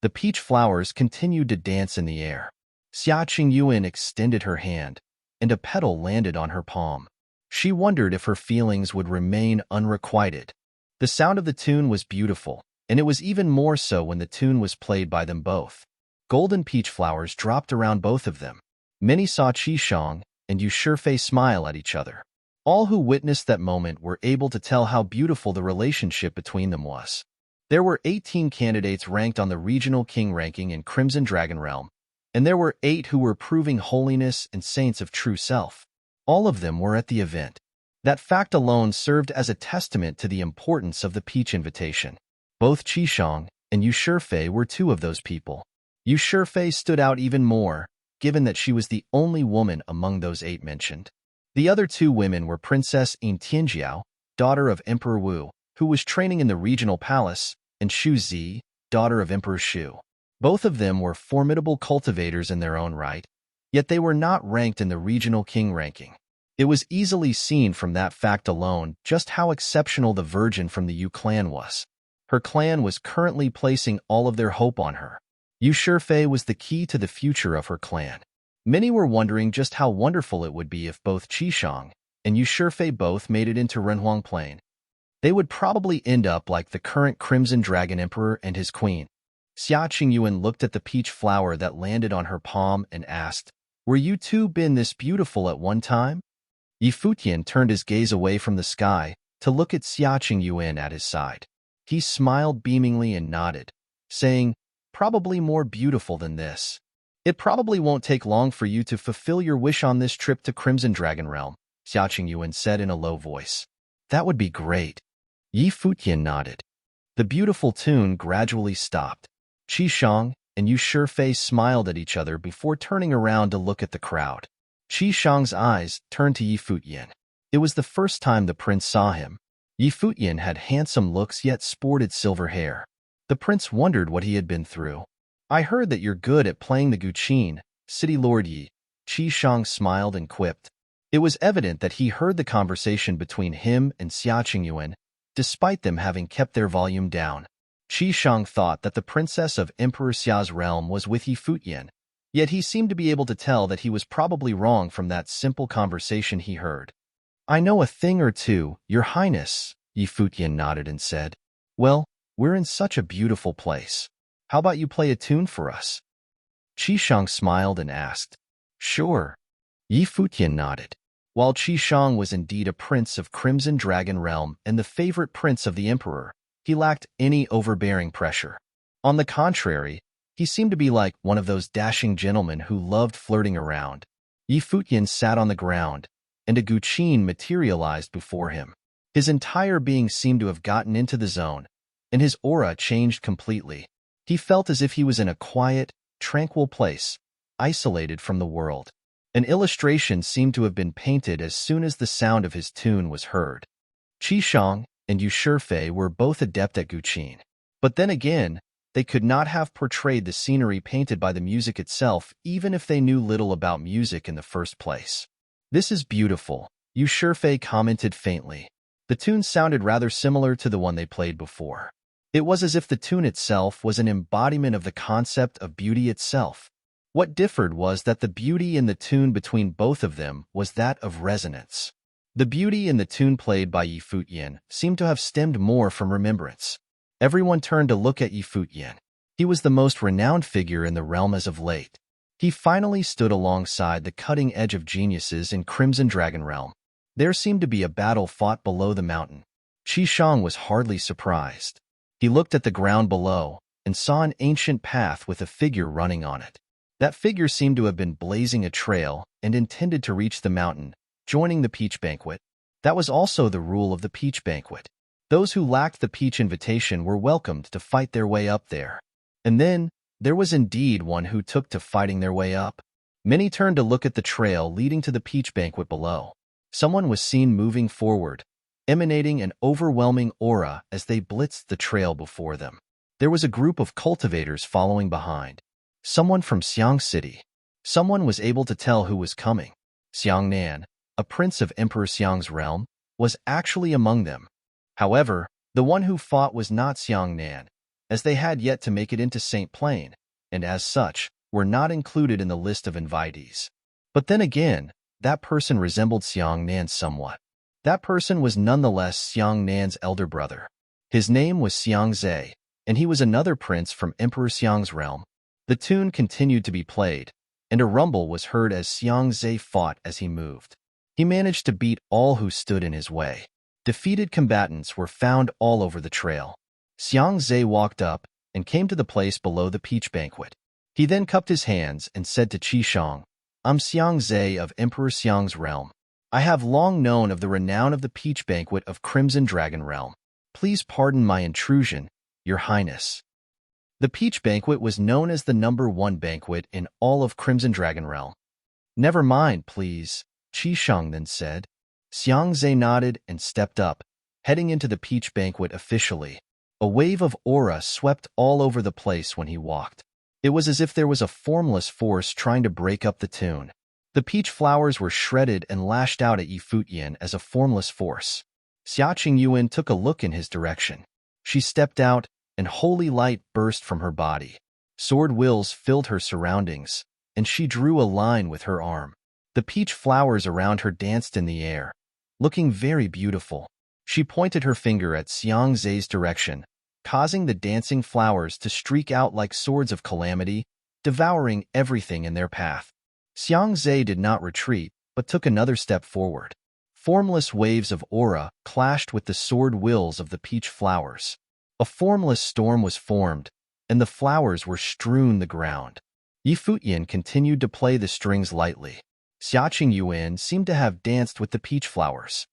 The peach flowers continued to dance in the air. Xiaqing Yuan extended her hand, and a petal landed on her palm. She wondered if her feelings would remain unrequited. The sound of the tune was beautiful, and it was even more so when the tune was played by them both. Golden peach flowers dropped around both of them. Many saw Qishong and Yu Shifei smile at each other. All who witnessed that moment were able to tell how beautiful the relationship between them was. There were 18 candidates ranked on the regional king ranking in Crimson Dragon Realm, and there were 8 who were proving holiness and saints of true self. All of them were at the event. That fact alone served as a testament to the importance of the Peach Invitation. Both Qishong and Yu Shifei were 2 of those people. Yu Shifei stood out even more, given that she was the only woman among those 8 mentioned. The other 2 women were Princess Yin Tianjiao, daughter of Emperor Wu, who was training in the regional palace, and Xu Zi, daughter of Emperor Xu. Both of them were formidable cultivators in their own right, yet they were not ranked in the regional king ranking. It was easily seen from that fact alone just how exceptional the virgin from the Yu clan was. Her clan was currently placing all of their hope on her. Yu Shifei was the key to the future of her clan. Many were wondering just how wonderful it would be if both Qishong and Yu Shifei both made it into Renhuang Plain. They would probably end up like the current Crimson Dragon Emperor and his queen. Xiaqing Yuan looked at the peach flower that landed on her palm and asked, "Were you 2 been this beautiful at one time?" Yi Futian turned his gaze away from the sky to look at Xiaqing Yuan at his side. He smiled beamingly and nodded, saying, "Probably more beautiful than this. It probably won't take long for you to fulfill your wish on this trip to Crimson Dragon Realm," Xiaqing Yuan said in a low voice. "That would be great." Yi Futian nodded. The beautiful tune gradually stopped. Qishong and Yu Shifei smiled at each other before turning around to look at the crowd. Qi Shang's eyes turned to Yi Futian. It was the first time the prince saw him. Yi Futian had handsome looks yet sported silver hair. The prince wondered what he had been through. "I heard that you're good at playing the guqin, City Lord Yi." Qi Shang smiled and quipped. It was evident that he heard the conversation between him and Xia Qingyuan, despite them having kept their volume down. Qi Shang thought that the princess of Emperor Xia's realm was with Yi Futian, yet he seemed to be able to tell that he was probably wrong from that simple conversation he heard. "I know a thing or two, Your Highness," Yi Futian nodded and said. "Well, we're in such a beautiful place. How about you play a tune for us?" Qi Shang smiled and asked. "Sure." Yi Futian nodded. While Qi Shang was indeed a prince of Crimson Dragon Realm and the favorite prince of the emperor, he lacked any overbearing pressure. On the contrary, he seemed to be like one of those dashing gentlemen who loved flirting around. Yi Futian sat on the ground, and a guqin materialized before him. His entire being seemed to have gotten into the zone, and his aura changed completely. He felt as if he was in a quiet, tranquil place, isolated from the world. An illustration seemed to have been painted as soon as the sound of his tune was heard. Qi Shang and Yu Shifei were both adept at guqin. But then again, they could not have portrayed the scenery painted by the music itself even if they knew little about music in the first place. "This is beautiful," Yu Shifei commented faintly. The tune sounded rather similar to the one they played before. It was as if the tune itself was an embodiment of the concept of beauty itself. What differed was that the beauty in the tune between both of them was that of resonance. The beauty in the tune played by Yi Futian seemed to have stemmed more from remembrance. Everyone turned to look at Yi Futian. He was the most renowned figure in the realm as of late. He finally stood alongside the cutting edge of geniuses in Crimson Dragon Realm. There seemed to be a battle fought below the mountain. Qi Shang was hardly surprised. He looked at the ground below and saw an ancient path with a figure running on it. That figure seemed to have been blazing a trail and intended to reach the mountain, joining the peach banquet. That was also the rule of the peach banquet. Those who lacked the peach invitation were welcomed to fight their way up there. And then, there was indeed one who took to fighting their way up. Many turned to look at the trail leading to the peach banquet below. Someone was seen moving forward, emanating an overwhelming aura as they blitzed the trail before them. There was a group of cultivators following behind. Someone from Xiang City. Someone was able to tell who was coming. Xiang Nan, a prince of Emperor Xiang's realm, was actually among them. However, the one who fought was not Xiang Nan, as they had yet to make it into St. Plain, and as such, were not included in the list of invitees. But then again, that person resembled Xiang Nan somewhat. That person was nonetheless Xiang Nan's elder brother. His name was Xiang Zhe, and he was another prince from Emperor Xiang's realm. The tune continued to be played, and a rumble was heard as Xiang Zhe fought as he moved. He managed to beat all who stood in his way. Defeated combatants were found all over the trail. Xiang Zhe walked up and came to the place below the peach banquet. He then cupped his hands and said to Qi Shang, "I'm Xiang Zhe of Emperor Xiang's realm. I have long known of the renown of the peach banquet of Crimson Dragon Realm. Please pardon my intrusion, Your Highness." The peach banquet was known as the #1 banquet in all of Crimson Dragon Realm. "Never mind, please," Qi Shang then said. Xiang Zhe nodded and stepped up, heading into the peach banquet officially. A wave of aura swept all over the place when he walked. It was as if there was a formless force trying to break up the tune. The peach flowers were shredded and lashed out at Yi Futian as a formless force. Xia Qingyuan took a look in his direction. She stepped out, and holy light burst from her body. Sword wills filled her surroundings, and she drew a line with her arm. The peach flowers around her danced in the air, looking very beautiful. She pointed her finger at Xiang Zhe's direction, causing the dancing flowers to streak out like swords of calamity, devouring everything in their path. Xiang Zhe did not retreat, but took another step forward. Formless waves of aura clashed with the sword wills of the peach flowers. A formless storm was formed, and the flowers were strewn the ground. Yi Futian continued to play the strings lightly. Xia Qingyuan seemed to have danced with the peach flowers.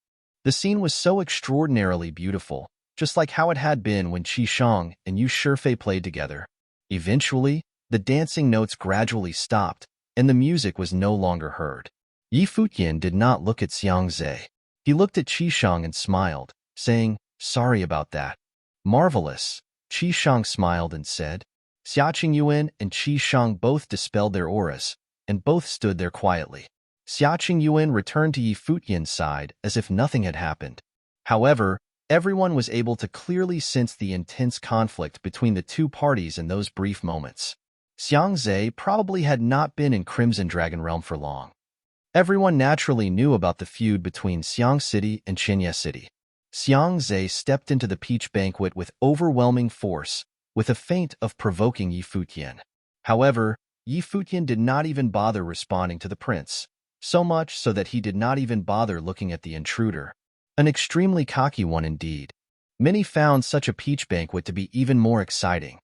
The scene was so extraordinarily beautiful, just like how it had been when Qi Shang and Yu Shifei played together. Eventually, The dancing notes gradually stopped, and the music was no longer heard. Yi Futian did not look at Xiangze. He looked at Qishang and smiled, saying, "Sorry about that." "Marvelous." Qishang smiled and said. Xiaqing Yuan and Qishang both dispelled their auras, and both stood there quietly. Xiaqing Yuan returned to Yi Futian's side as if nothing had happened. However, everyone was able to clearly sense the intense conflict between the two parties in those brief moments. Xiangze probably had not been in Crimson Dragon Realm for long. Everyone naturally knew about the feud between Xiang City and Qianye City. Xiangze stepped into the peach banquet with overwhelming force, with a feint of provoking Yi Futian. However, Yi Futian did not even bother responding to the prince, so much so that he did not even bother looking at the intruder. An extremely cocky one indeed. Many found such a peach banquet to be even more exciting.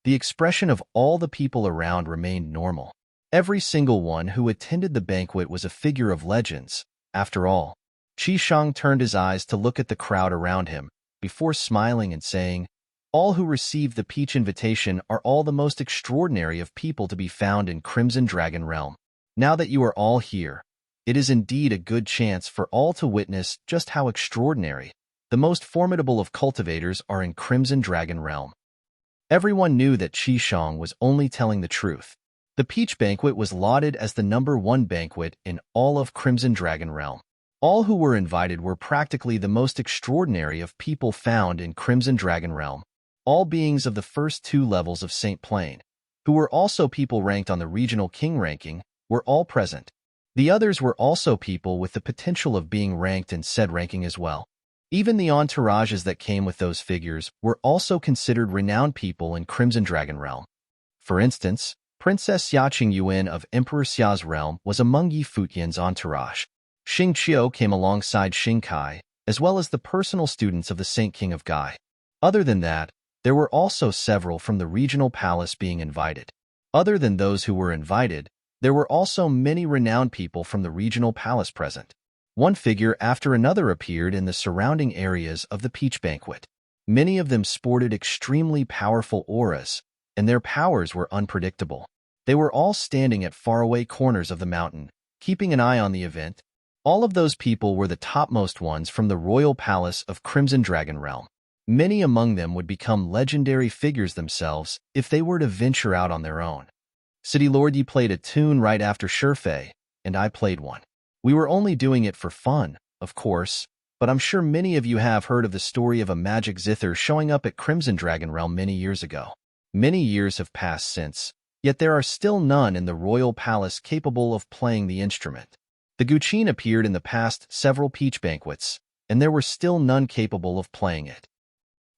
The expression of all the people around remained normal. Every single one who attended the banquet was a figure of legends, after all. Qishang turned his eyes to look at the crowd around him, before smiling and saying, "All who received the peach invitation are all the most extraordinary of people to be found in Crimson Dragon Realm. Now that you are all here, it is indeed a good chance for all to witness just how extraordinary the most formidable of cultivators are in Crimson Dragon Realm." Everyone knew that Qishang was only telling the truth. The peach banquet was lauded as the #1 banquet in all of Crimson Dragon Realm. All who were invited were practically the most extraordinary of people found in Crimson Dragon Realm. All beings of the first 2 levels of Saint Plain, who were also people ranked on the regional king ranking, were all present. The others were also people with the potential of being ranked in said ranking as well. Even the entourages that came with those figures were also considered renowned people in Crimson Dragon Realm. For instance, Princess Xiaqing Yuan of Emperor Xia's realm was among Yi Futian's entourage. Xing Qiu came alongside Xing Kai, as well as the personal students of the Saint King of Gai. Other than that, there were also several from the regional palace being invited. Other than those who were invited, there were also many renowned people from the regional palace present. One figure after another appeared in the surrounding areas of the peach banquet. Many of them sported extremely powerful auras, and their powers were unpredictable. They were all standing at faraway corners of the mountain, keeping an eye on the event. All of those people were the topmost ones from the royal palace of Crimson Dragon Realm. Many among them would become legendary figures themselves if they were to venture out on their own. City Lord Yi played a tune right after Shurfei, and I played one. We were only doing it for fun, of course, but I'm sure many of you have heard of the story of a magic zither showing up at Crimson Dragon Realm many years ago. Many years have passed since, yet there are still none in the royal palace capable of playing the instrument. The Guqin appeared in the past several peach banquets, and there were still none capable of playing it.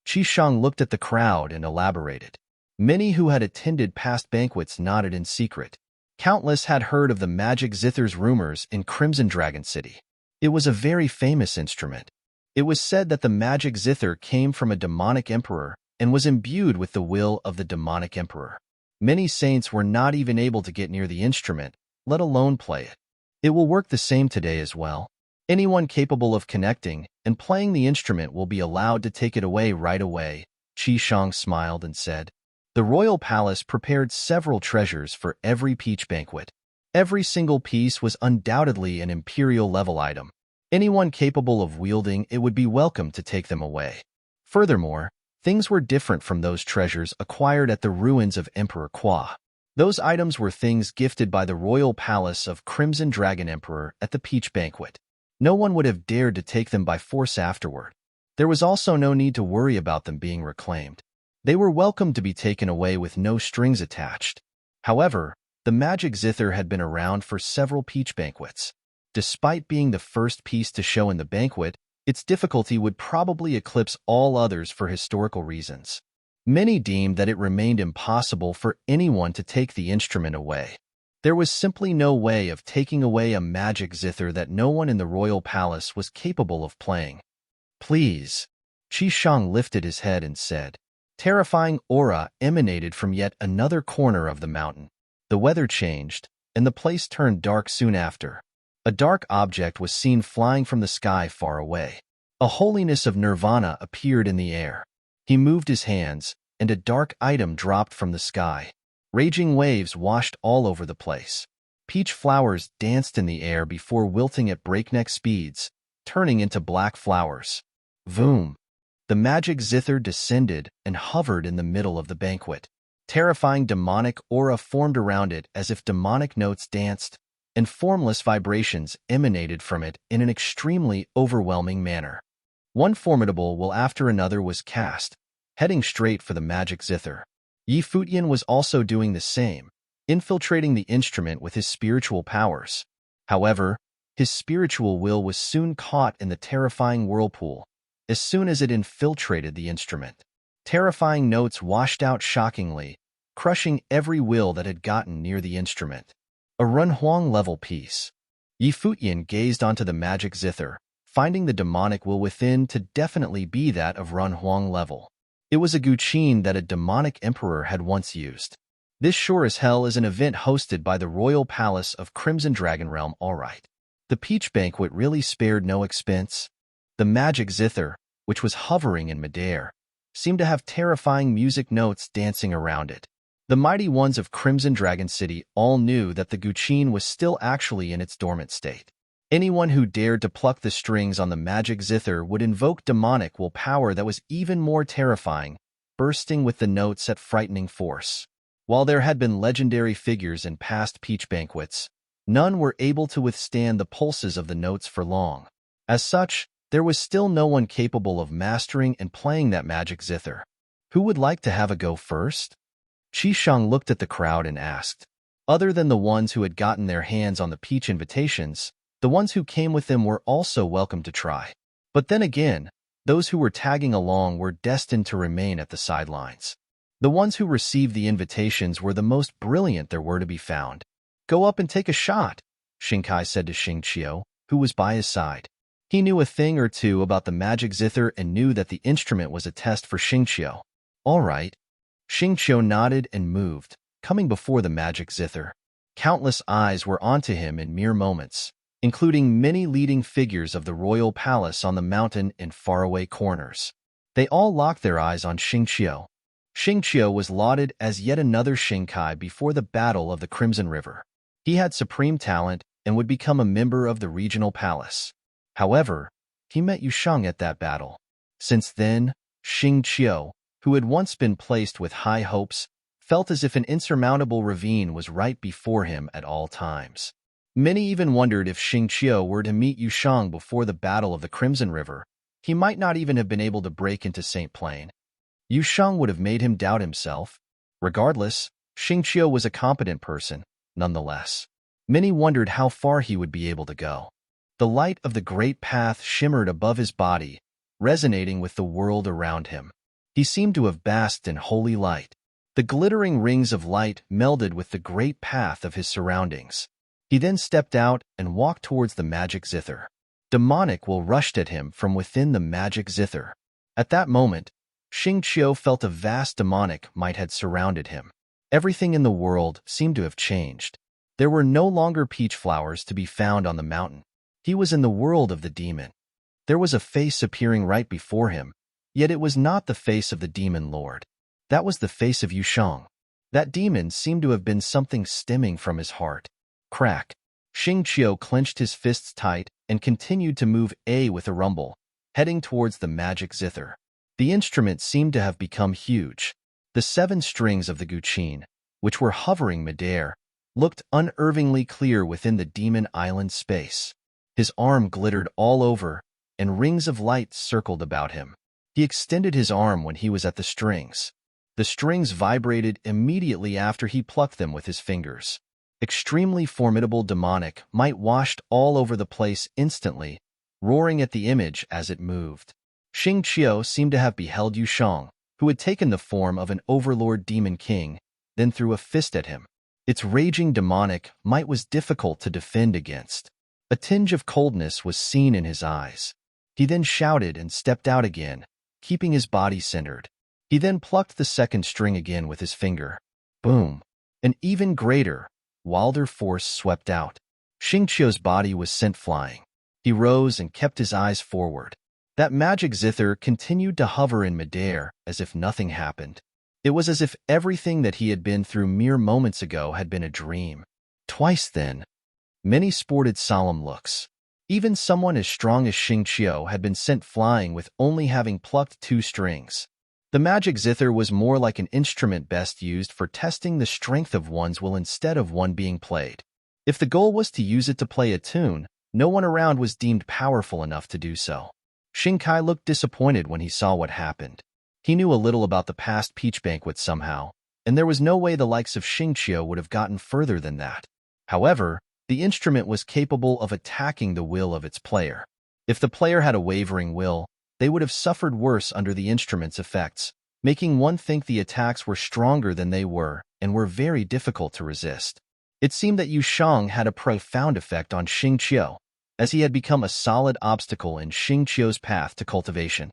Qishang looked at the crowd and elaborated. Many who had attended past banquets nodded in secret. Countless had heard of the magic zither's rumors in Crimson Dragon City. It was a very famous instrument. It was said that the magic zither came from a demonic emperor and was imbued with the will of the demonic emperor. Many saints were not even able to get near the instrument, let alone play it. It will work the same today as well. Anyone capable of connecting and playing the instrument will be allowed to take it away right away. Qishang smiled and said. The royal palace prepared several treasures for every peach banquet. Every single piece was undoubtedly an imperial-level item. Anyone capable of wielding it would be welcome to take them away. Furthermore, things were different from those treasures acquired at the ruins of Emperor Qua. Those items were things gifted by the royal palace of Crimson Dragon Emperor at the peach banquet. No one would have dared to take them by force afterward. There was also no need to worry about them being reclaimed. They were welcome to be taken away with no strings attached. However, the magic zither had been around for several peach banquets. Despite being the first piece to show in the banquet, its difficulty would probably eclipse all others for historical reasons. Many deemed that it remained impossible for anyone to take the instrument away. There was simply no way of taking away a magic zither that no one in the royal palace was capable of playing. Please. Qishang lifted his head and said. Terrifying aura emanated from yet another corner of the mountain. The weather changed, and the place turned dark soon after. A dark object was seen flying from the sky far away. A holiness of nirvana appeared in the air. He moved his hands, and a dark item dropped from the sky. Raging waves washed all over the place. Peach flowers danced in the air before wilting at breakneck speeds, turning into black flowers. Voom! The magic zither descended and hovered in the middle of the banquet. Terrifying demonic aura formed around it as if demonic notes danced, and formless vibrations emanated from it in an extremely overwhelming manner. One formidable will after another was cast, heading straight for the magic zither. Futian was also doing the same, infiltrating the instrument with his spiritual powers. However, his spiritual will was soon caught in the terrifying whirlpool, as soon as it infiltrated the instrument. Terrifying notes washed out shockingly, crushing every will that had gotten near the instrument. A Runhuang-level piece. Futian gazed onto the magic zither, finding the demonic will within to definitely be that of Runhuang level. It was a guqin that a demonic emperor had once used. This sure as hell is an event hosted by the Royal Palace of Crimson Dragon Realm, alright. The peach banquet really spared no expense. The magic zither, which was hovering in midair, seemed to have terrifying music notes dancing around it. The mighty ones of Crimson Dragon City all knew that the guqin was still actually in its dormant state. Anyone who dared to pluck the strings on the magic zither would invoke demonic will power that was even more terrifying, bursting with the notes at frightening force. While there had been legendary figures in past peach banquets, none were able to withstand the pulses of the notes for long. As such, there was still no one capable of mastering and playing that magic zither. Who would like to have a go first? Qisheng looked at the crowd and asked. Other than the ones who had gotten their hands on the peach invitations, the ones who came with them were also welcome to try. But then again, those who were tagging along were destined to remain at the sidelines. The ones who received the invitations were the most brilliant there were to be found. Go up and take a shot, Xingkai said to Xingqiu, who was by his side. He knew a thing or two about the magic zither and knew that the instrument was a test for Xingqiu. All right. Xingqiu nodded and moved, coming before the magic zither. Countless eyes were onto him in mere moments, including many leading figures of the royal palace on the mountain in faraway corners. They all locked their eyes on Xingqiu. Xingqiu was lauded as yet another Xingkai before the Battle of the Crimson River. He had supreme talent and would become a member of the regional palace. However, he met Yusheng at that battle. Since then, Xingqiu, who had once been placed with high hopes, felt as if an insurmountable ravine was right before him at all times. Many even wondered if Xingqiu were to meet Yusheng before the Battle of the Crimson River, he might not even have been able to break into St. Plain. Yusheng would have made him doubt himself. Regardless, Xingqiu was a competent person, nonetheless. Many wondered how far he would be able to go. The light of the great path shimmered above his body, resonating with the world around him. He seemed to have basked in holy light. The glittering rings of light melded with the great path of his surroundings. He then stepped out and walked towards the magic zither. Demonic will rushed at him from within the magic zither. At that moment, Xingqiu felt a vast demonic might had surrounded him. Everything in the world seemed to have changed. There were no longer peach flowers to be found on the mountain. He was in the world of the demon. There was a face appearing right before him, yet it was not the face of the demon lord. That was the face of Yusheng. That demon seemed to have been something stemming from his heart. Crack. Xingqiu clenched his fists tight and continued to move with a rumble, heading towards the magic zither. The instrument seemed to have become huge. The 7 strings of the guqin, which were hovering midair, looked unervingly clear within the demon island space. His arm glittered all over, and rings of light circled about him. He extended his arm when he was at the strings. The strings vibrated immediately after he plucked them with his fingers. Extremely formidable demonic might washed all over the place instantly, roaring at the image as it moved. Xingqiu seemed to have beheld Yusheng, who had taken the form of an overlord demon king, then threw a fist at him. Its raging demonic might was difficult to defend against. A tinge of coldness was seen in his eyes. He then shouted and stepped out again, keeping his body centered. He then plucked the 2nd string again with his finger. Boom! An even greater, wilder force swept out. Xingqiu's body was sent flying. He rose and kept his eyes forward. That magic zither continued to hover in midair as if nothing happened. It was as if everything that he had been through mere moments ago had been a dream. Twice then, many sported solemn looks. Even someone as strong as Xingqiu had been sent flying with only having plucked 2 strings. The magic zither was more like an instrument best used for testing the strength of one's will instead of one being played. If the goal was to use it to play a tune, no one around was deemed powerful enough to do so. Xingkai looked disappointed when he saw what happened. He knew a little about the past peach banquet somehow, and there was no way the likes of Xingqiu would have gotten further than that. However, the instrument was capable of attacking the will of its player. If the player had a wavering will, they would have suffered worse under the instrument's effects, making one think the attacks were stronger than they were and were very difficult to resist. It seemed that Yu Shang had a profound effect on Xingqiu, as he had become a solid obstacle in Xingqiu's path to cultivation.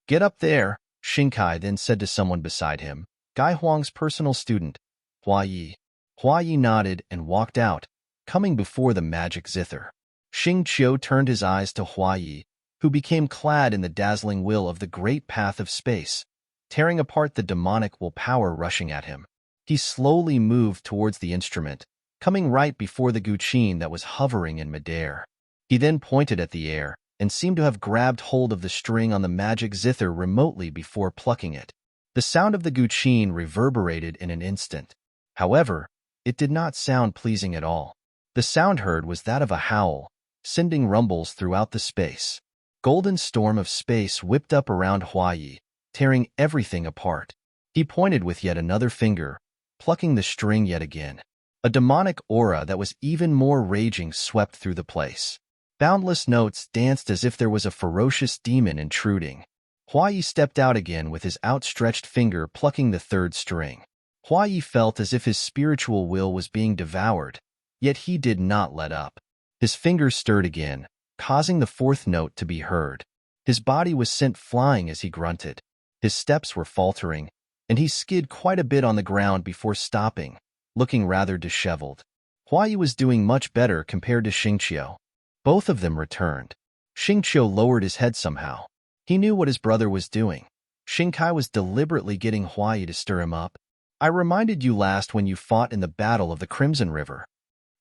"Get up there," Xingkai then said to someone beside him, Gai Huang's personal student, Hua Yi. Hua Yi nodded and walked out, coming before the magic zither. Xingqiu turned his eyes to Hua Yi, who became clad in the dazzling will of the great path of space, tearing apart the demonic will power rushing at him. He slowly moved towards the instrument, coming right before the guqin that was hovering in midair. He then pointed at the air and seemed to have grabbed hold of the string on the magic zither remotely before plucking it. The sound of the guqin reverberated in an instant. However, it did not sound pleasing at all. The sound heard was that of a howl, sending rumbles throughout the space. Golden storm of space whipped up around Hua Yi, tearing everything apart. He pointed with yet another finger, plucking the string yet again. A demonic aura that was even more raging swept through the place. Boundless notes danced as if there was a ferocious demon intruding. Hua Yi stepped out again with his outstretched finger plucking the 3rd string. Hua Yi felt as if his spiritual will was being devoured, yet he did not let up. His fingers stirred again, causing the 4th note to be heard. His body was sent flying as he grunted. His steps were faltering, and he skid quite a bit on the ground before stopping, looking rather disheveled. Hua Yi was doing much better compared to Xingqiu. Both of them returned. Xingqiu lowered his head somehow. He knew what his brother was doing. Xingkai was deliberately getting Hua Yi to stir him up. "I reminded you last when you fought in the Battle of the Crimson River.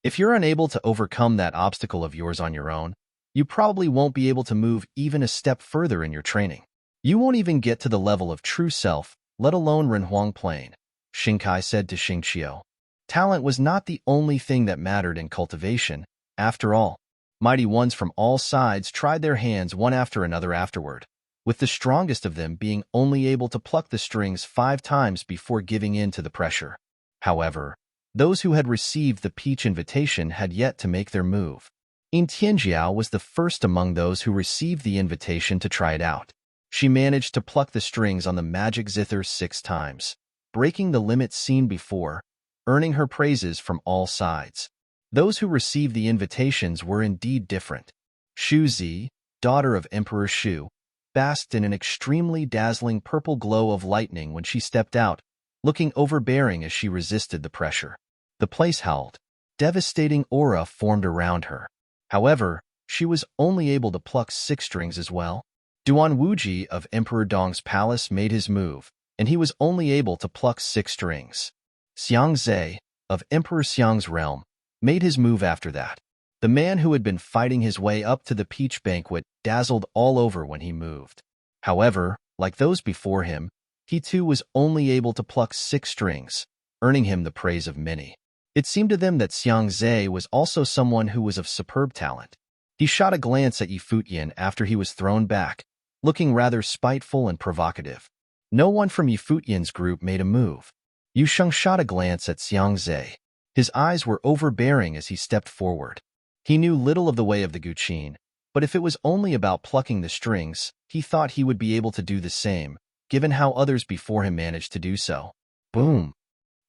If you're unable to overcome that obstacle of yours on your own, you probably won't be able to move even a step further in your training. You won't even get to the level of true self, let alone Renhuang Plain," Xingkai said to Xingqiu. Talent was not the only thing that mattered in cultivation. After all, mighty ones from all sides tried their hands one after another afterward, with the strongest of them being only able to pluck the strings 5 times before giving in to the pressure. However, those who had received the peach invitation had yet to make their move. Yin Tianjiao was the first among those who received the invitation to try it out. She managed to pluck the strings on the magic zither 6 times, breaking the limit seen before, earning her praises from all sides. Those who received the invitations were indeed different. Xu Zi, daughter of Emperor Xu, basked in an extremely dazzling purple glow of lightning when she stepped out, looking overbearing as she resisted the pressure. The place howled. Devastating aura formed around her. However, she was only able to pluck 6 strings as well. Duan Wuji of Emperor Dong's palace made his move, and he was only able to pluck 6 strings. Xiang Zhe, of Emperor Xiang's realm, made his move after that. The man who had been fighting his way up to the peach banquet dazzled all over when he moved. However, like those before him, he too was only able to pluck 6 strings, earning him the praise of many. It seemed to them that Xiang Zhe was also someone who was of superb talent. He shot a glance at Futian after he was thrown back, looking rather spiteful and provocative. No one from Futian's group made a move. Yu Sheng shot a glance at Xiang Zhe. His eyes were overbearing as he stepped forward. He knew little of the way of the guqin, but if it was only about plucking the strings, he thought he would be able to do the same, given how others before him managed to do so. Boom!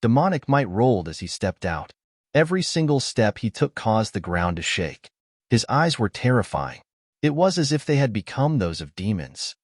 Demonic might rolled as he stepped out. Every single step he took caused the ground to shake. His eyes were terrifying. It was as if they had become those of demons.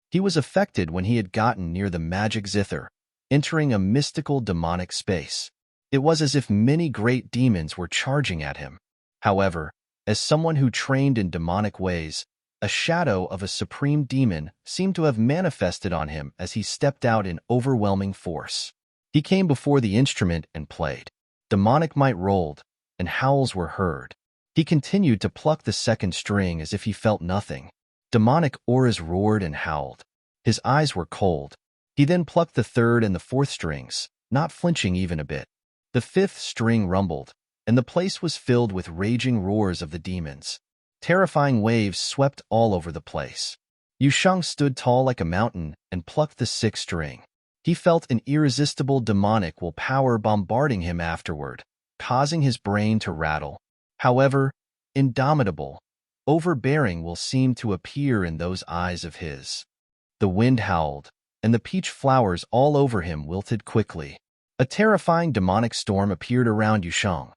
He was affected when he had gotten near the magic zither, entering a mystical demonic space. It was as if many great demons were charging at him. However, as someone who trained in demonic ways, A shadow of a supreme demon seemed to have manifested on him as he stepped out in overwhelming force. He came before the instrument and played. Demonic might rolled, and howls were heard. He continued to pluck the second string as if he felt nothing. Demonic auras roared and howled. His eyes were cold. He then plucked the third and the fourth strings, not flinching even a bit. The fifth string rumbled, and the place was filled with raging roars of the demons. Terrifying waves swept all over the place. Yusheng stood tall like a mountain and plucked the sixth string. He felt an irresistible demonic willpower bombarding him afterward, causing his brain to rattle. However, indomitable, overbearing will seem to appear in those eyes of his. The wind howled, and the peach flowers all over him wilted quickly. A terrifying demonic storm appeared around Yusheng.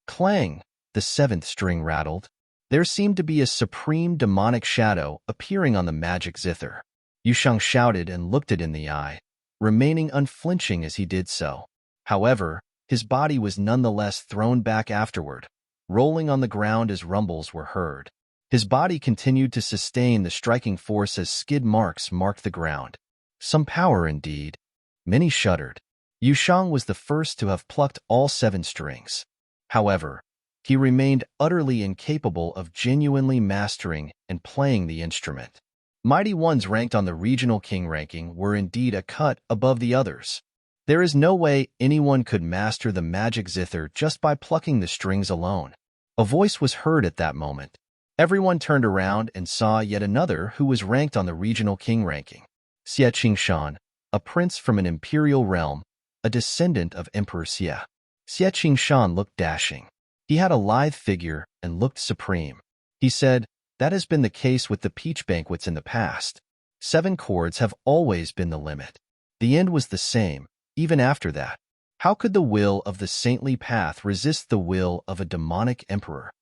Clang! The seventh string rattled. There seemed to be a supreme demonic shadow appearing on the magic zither. Yusheng shouted and looked it in the eye, remaining unflinching as he did so. However, his body was nonetheless thrown back afterward, rolling on the ground as rumbles were heard. His body continued to sustain the striking force as skid marks marked the ground. Some power indeed. Many shuddered. Yusheng was the first to have plucked all 7 strings. However, he remained utterly incapable of genuinely mastering and playing the instrument. Mighty ones ranked on the regional king ranking were indeed a cut above the others. There is no way anyone could master the magic zither just by plucking the strings alone. A voice was heard at that moment. Everyone turned around and saw yet another who was ranked on the regional king ranking. Xie Qingshan, a prince from an imperial realm, a descendant of Emperor Xie. Xie Qingshan looked dashing. He had a lithe figure and looked supreme. He said, "That has been the case with the peach banquets in the past. 7 chords have always been the limit. The end was the same, even after that. How could the will of the saintly path resist the will of a demonic emperor?"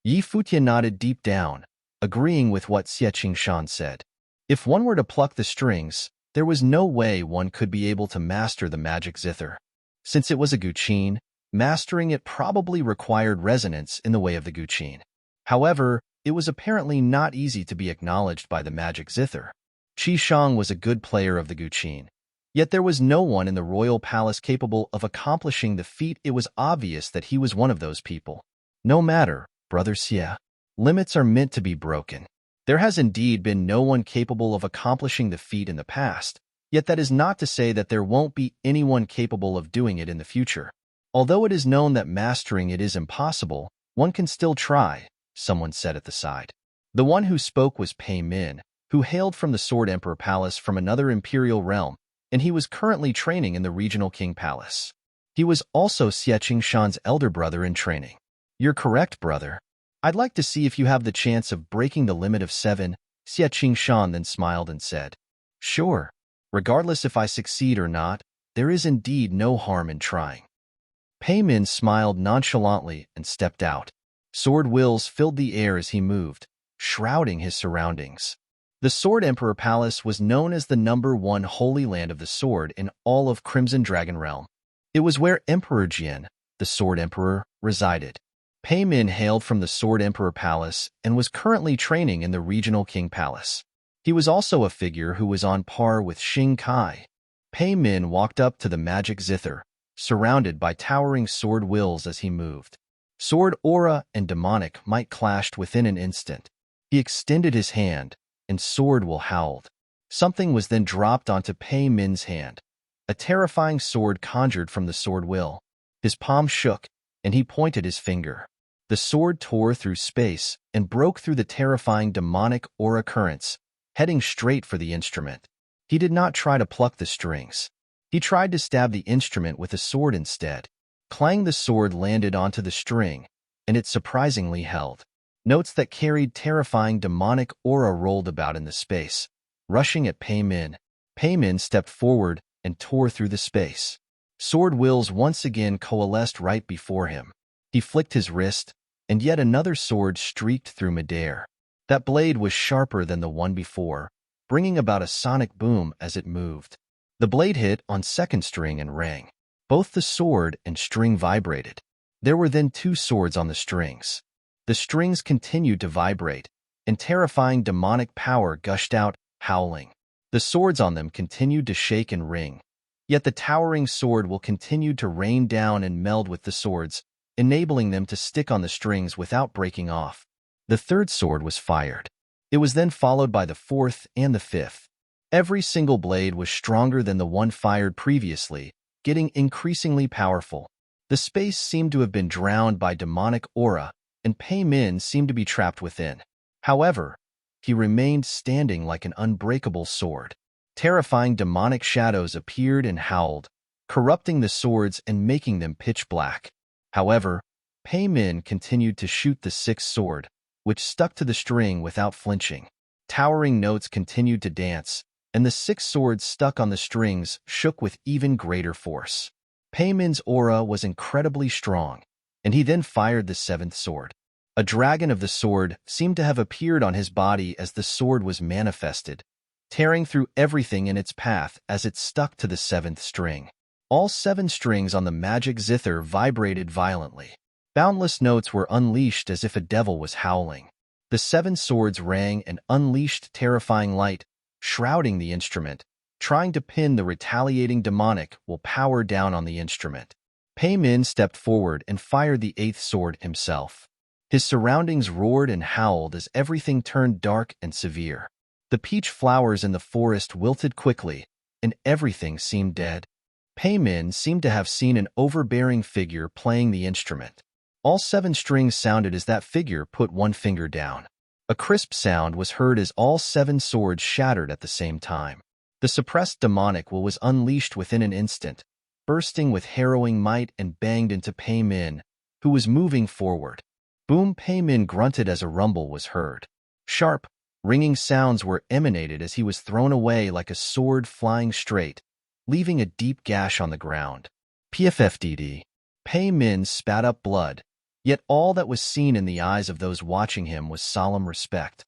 Yi Futian nodded deep down, agreeing with what Xie Qingshan said. If one were to pluck the strings, there was no way one could be able to master the magic zither. Since it was a guqin, mastering it probably required resonance in the way of the guqin. However, it was apparently not easy to be acknowledged by the magic zither. Qi Shang was a good player of the guqin, yet there was no one in the royal palace capable of accomplishing the feat. It was obvious that he was one of those people. No matter, Brother Xie. Limits are meant to be broken. There has indeed been no one capable of accomplishing the feat in the past, yet that is not to say that there won't be anyone capable of doing it in the future. Although it is known that mastering it is impossible, one can still try, someone said at the side. The one who spoke was Pei Min, who hailed from the Sword Emperor Palace from another imperial realm, and he was currently training in the regional king palace. He was also Xie Qingshan's elder brother in training. You're correct, brother. I'd like to see if you have the chance of breaking the limit of 7, Xie Qingshan then smiled and said. Sure. Regardless if I succeed or not, there is indeed no harm in trying. Pei Min smiled nonchalantly and stepped out. Sword wills filled the air as he moved, shrouding his surroundings. The Sword Emperor Palace was known as the #1 Holy Land of the Sword in all of Crimson Dragon Realm. It was where Emperor Jian, the Sword Emperor, resided. Pei Min hailed from the Sword Emperor Palace and was currently training in the Regional King Palace. He was also a figure who was on par with Xing Kai. Pei Min walked up to the magic zither, surrounded by towering sword wills as he moved. Sword aura and demonic might clashed within an instant. He extended his hand, and sword will howled. Something was then dropped onto Pei Min's hand. A terrifying sword conjured from the sword will. His palm shook, and he pointed his finger. The sword tore through space and broke through the terrifying demonic aura currents, heading straight for the instrument. He did not try to pluck the strings. He tried to stab the instrument with a sword instead. Clang! The sword landed onto the string, and it surprisingly held. Notes that carried terrifying demonic aura rolled about in the space, rushing at Pei Min. Pei Min stepped forward and tore through the space. Sword wills once again coalesced right before him. He flicked his wrist, and yet another sword streaked through midair. That blade was sharper than the one before, bringing about a sonic boom as it moved. The blade hit on second string and rang. Both the sword and string vibrated. There were then 2 swords on the strings. The strings continued to vibrate, and terrifying demonic power gushed out, howling. The swords on them continued to shake and ring. Yet the towering sword will continue to rain down and meld with the swords, enabling them to stick on the strings without breaking off. The third sword was fired. It was then followed by the fourth and the fifth. Every single blade was stronger than the one fired previously, getting increasingly powerful. The space seemed to have been drowned by demonic aura, and Pei Min seemed to be trapped within. However, he remained standing like an unbreakable sword. Terrifying demonic shadows appeared and howled, corrupting the swords and making them pitch black. However, Pei Min continued to shoot the sixth sword, which stuck to the string without flinching. Towering notes continued to dance, and the sixth sword stuck on the strings shook with even greater force. Pei Min's aura was incredibly strong, and he then fired the seventh sword. A dragon of the sword seemed to have appeared on his body as the sword was manifested, tearing through everything in its path as it stuck to the seventh string. All 7 strings on the magic zither vibrated violently. Boundless notes were unleashed as if a devil was howling. The 7 swords rang and unleashed terrifying light, shrouding the instrument, trying to pin the retaliating demonic will power down on the instrument. Pei Min stepped forward and fired the 8th sword himself. His surroundings roared and howled as everything turned dark and severe. The peach flowers in the forest wilted quickly, and everything seemed dead. Pei Min seemed to have seen an overbearing figure playing the instrument. All 7 strings sounded as that figure put one finger down. A crisp sound was heard as all 7 swords shattered at the same time. The suppressed demonic will was unleashed within an instant, bursting with harrowing might and banged into Pei Min, who was moving forward. Boom! Pei Min grunted as a rumble was heard. Sharp, ringing sounds were emanated as he was thrown away like a sword flying straight, leaving a deep gash on the ground. PFFDD. Pei Min spat up blood, yet all that was seen in the eyes of those watching him was solemn respect.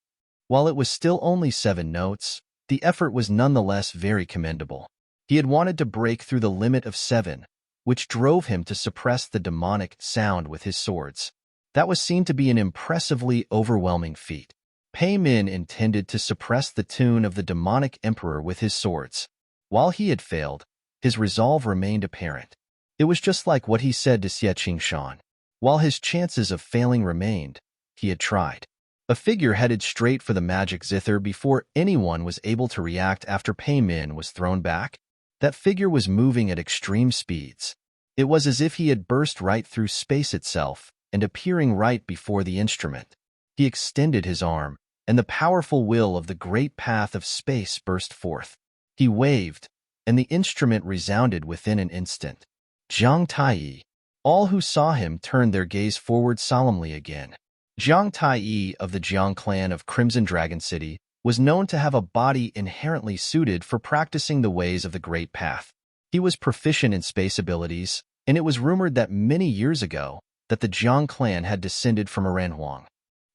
While it was still only 7 notes, the effort was nonetheless very commendable. He had wanted to break through the limit of 7, which drove him to suppress the demonic sound with his swords. That was seen to be an impressively overwhelming feat. Pei Min intended to suppress the tune of the demonic emperor with his swords. While he had failed, his resolve remained apparent. It was just like what he said to Xie Qingshan. While his chances of failing remained, he had tried. A figure headed straight for the magic zither before anyone was able to react after Pei Min was thrown back. That figure was moving at extreme speeds. It was as if he had burst right through space itself and appearing right before the instrument. He extended his arm, and the powerful will of the great path of space burst forth. He waved, and the instrument resounded within an instant. Jiang Taiyi. All who saw him turned their gaze forward solemnly again. Jiang Taiyi of the Jiang clan of Crimson Dragon City was known to have a body inherently suited for practicing the ways of the Great Path. He was proficient in space abilities, and it was rumored that many years ago that the Jiang clan had descended from Aranhuang.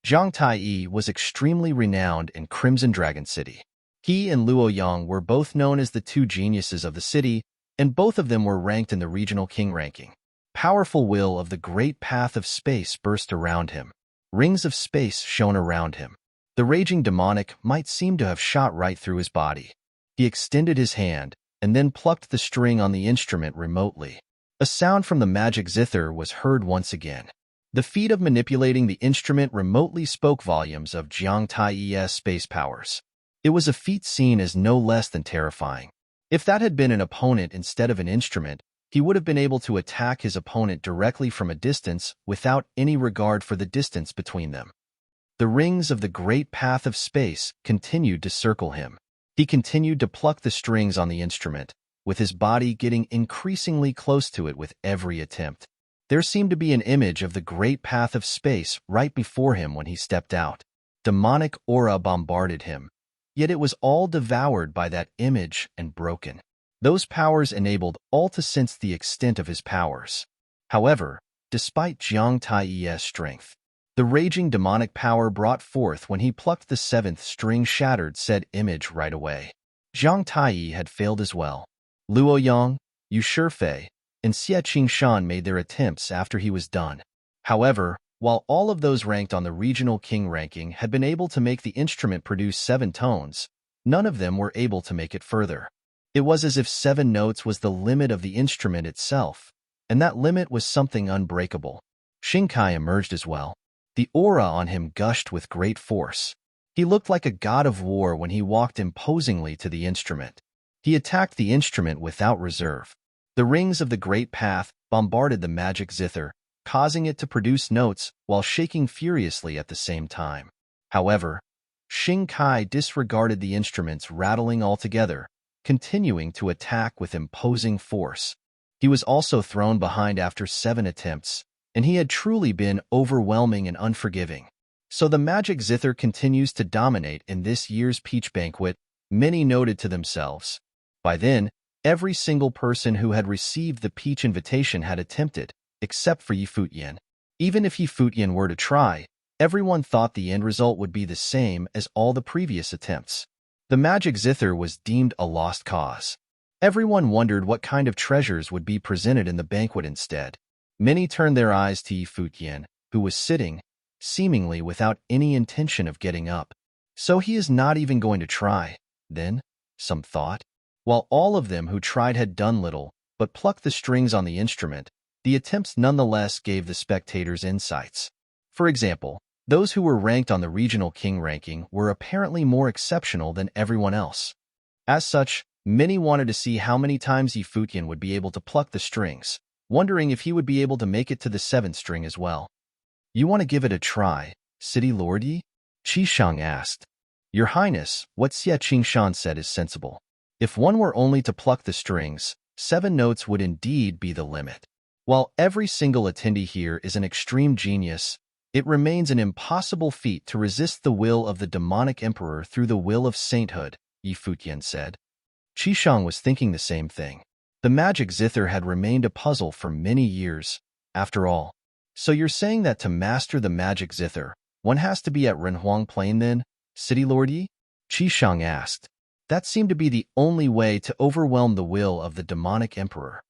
Jiang Taiyi was extremely renowned in Crimson Dragon City. He and Luoyang were both known as the 2 geniuses of the city, and both of them were ranked in the regional king ranking. Powerful will of the great path of space burst around him. Rings of space shone around him. The raging demonic might seem to have shot right through his body. He extended his hand, and then plucked the string on the instrument remotely. A sound from the magic zither was heard once again. The feat of manipulating the instrument remotely spoke volumes of Jiang Taiyi's space powers. It was a feat seen as no less than terrifying. If that had been an opponent instead of an instrument, he would have been able to attack his opponent directly from a distance without any regard for the distance between them. The rings of the great path of space continued to circle him. He continued to pluck the strings on the instrument, with his body getting increasingly close to it with every attempt. There seemed to be an image of the great path of space right before him when he stepped out. Demonic aura bombarded him, yet it was all devoured by that image and broken. Those powers enabled all to sense the extent of his powers. However, despite Jiang Taiyi's strength, the raging demonic power brought forth when he plucked the 7th string shattered said image right away. Jiang Taiyi had failed as well. Luoyang, Yu Shifei, and Xie Qingshan made their attempts after he was done. However, While all of those ranked on the regional king ranking had been able to make the instrument produce 7 tones, none of them were able to make it further. It was as if 7 notes was the limit of the instrument itself, and that limit was something unbreakable. Shinkai emerged as well. The aura on him gushed with great force. He looked like a god of war when he walked imposingly to the instrument. He attacked the instrument without reserve. The rings of the great path bombarded the magic zither, causing it to produce notes while shaking furiously at the same time. However, Shinkai disregarded the instrument's rattling altogether, continuing to attack with imposing force. He was also thrown behind after 7 attempts, and he had truly been overwhelming and unforgiving. So the magic zither continues to dominate in this year's Peach Banquet, many noted to themselves. By then, every single person who had received the Peach invitation had attempted, except for Futian. Even if Futian were to try, everyone thought the end result would be the same as all the previous attempts. The magic zither was deemed a lost cause. Everyone wondered what kind of treasures would be presented in the banquet instead. Many turned their eyes to Futian, who was sitting, seemingly without any intention of getting up. So he is not even going to try, then, some thought. While all of them who tried had done little but plucked the strings on the instrument, the attempts nonetheless gave the spectators insights. For example, those who were ranked on the regional king ranking were apparently more exceptional than everyone else. As such, many wanted to see how many times Futian would be able to pluck the strings, wondering if he would be able to make it to the 7th string as well. "You want to give it a try, City Lord Yi?" Qishang asked. "Your Highness, what Xie Qingshan said is sensible. If one were only to pluck the strings, 7 notes would indeed be the limit. While every single attendee here is an extreme genius, it remains an impossible feat to resist the will of the demonic emperor through the will of sainthood," Futian said. Qishang was thinking the same thing. The magic zither had remained a puzzle for many years, after all. "So you're saying that to master the magic zither, one has to be at Renhuang Plain then, City Lord Yi?" Qishang asked. That seemed to be the only way to overwhelm the will of the demonic emperor.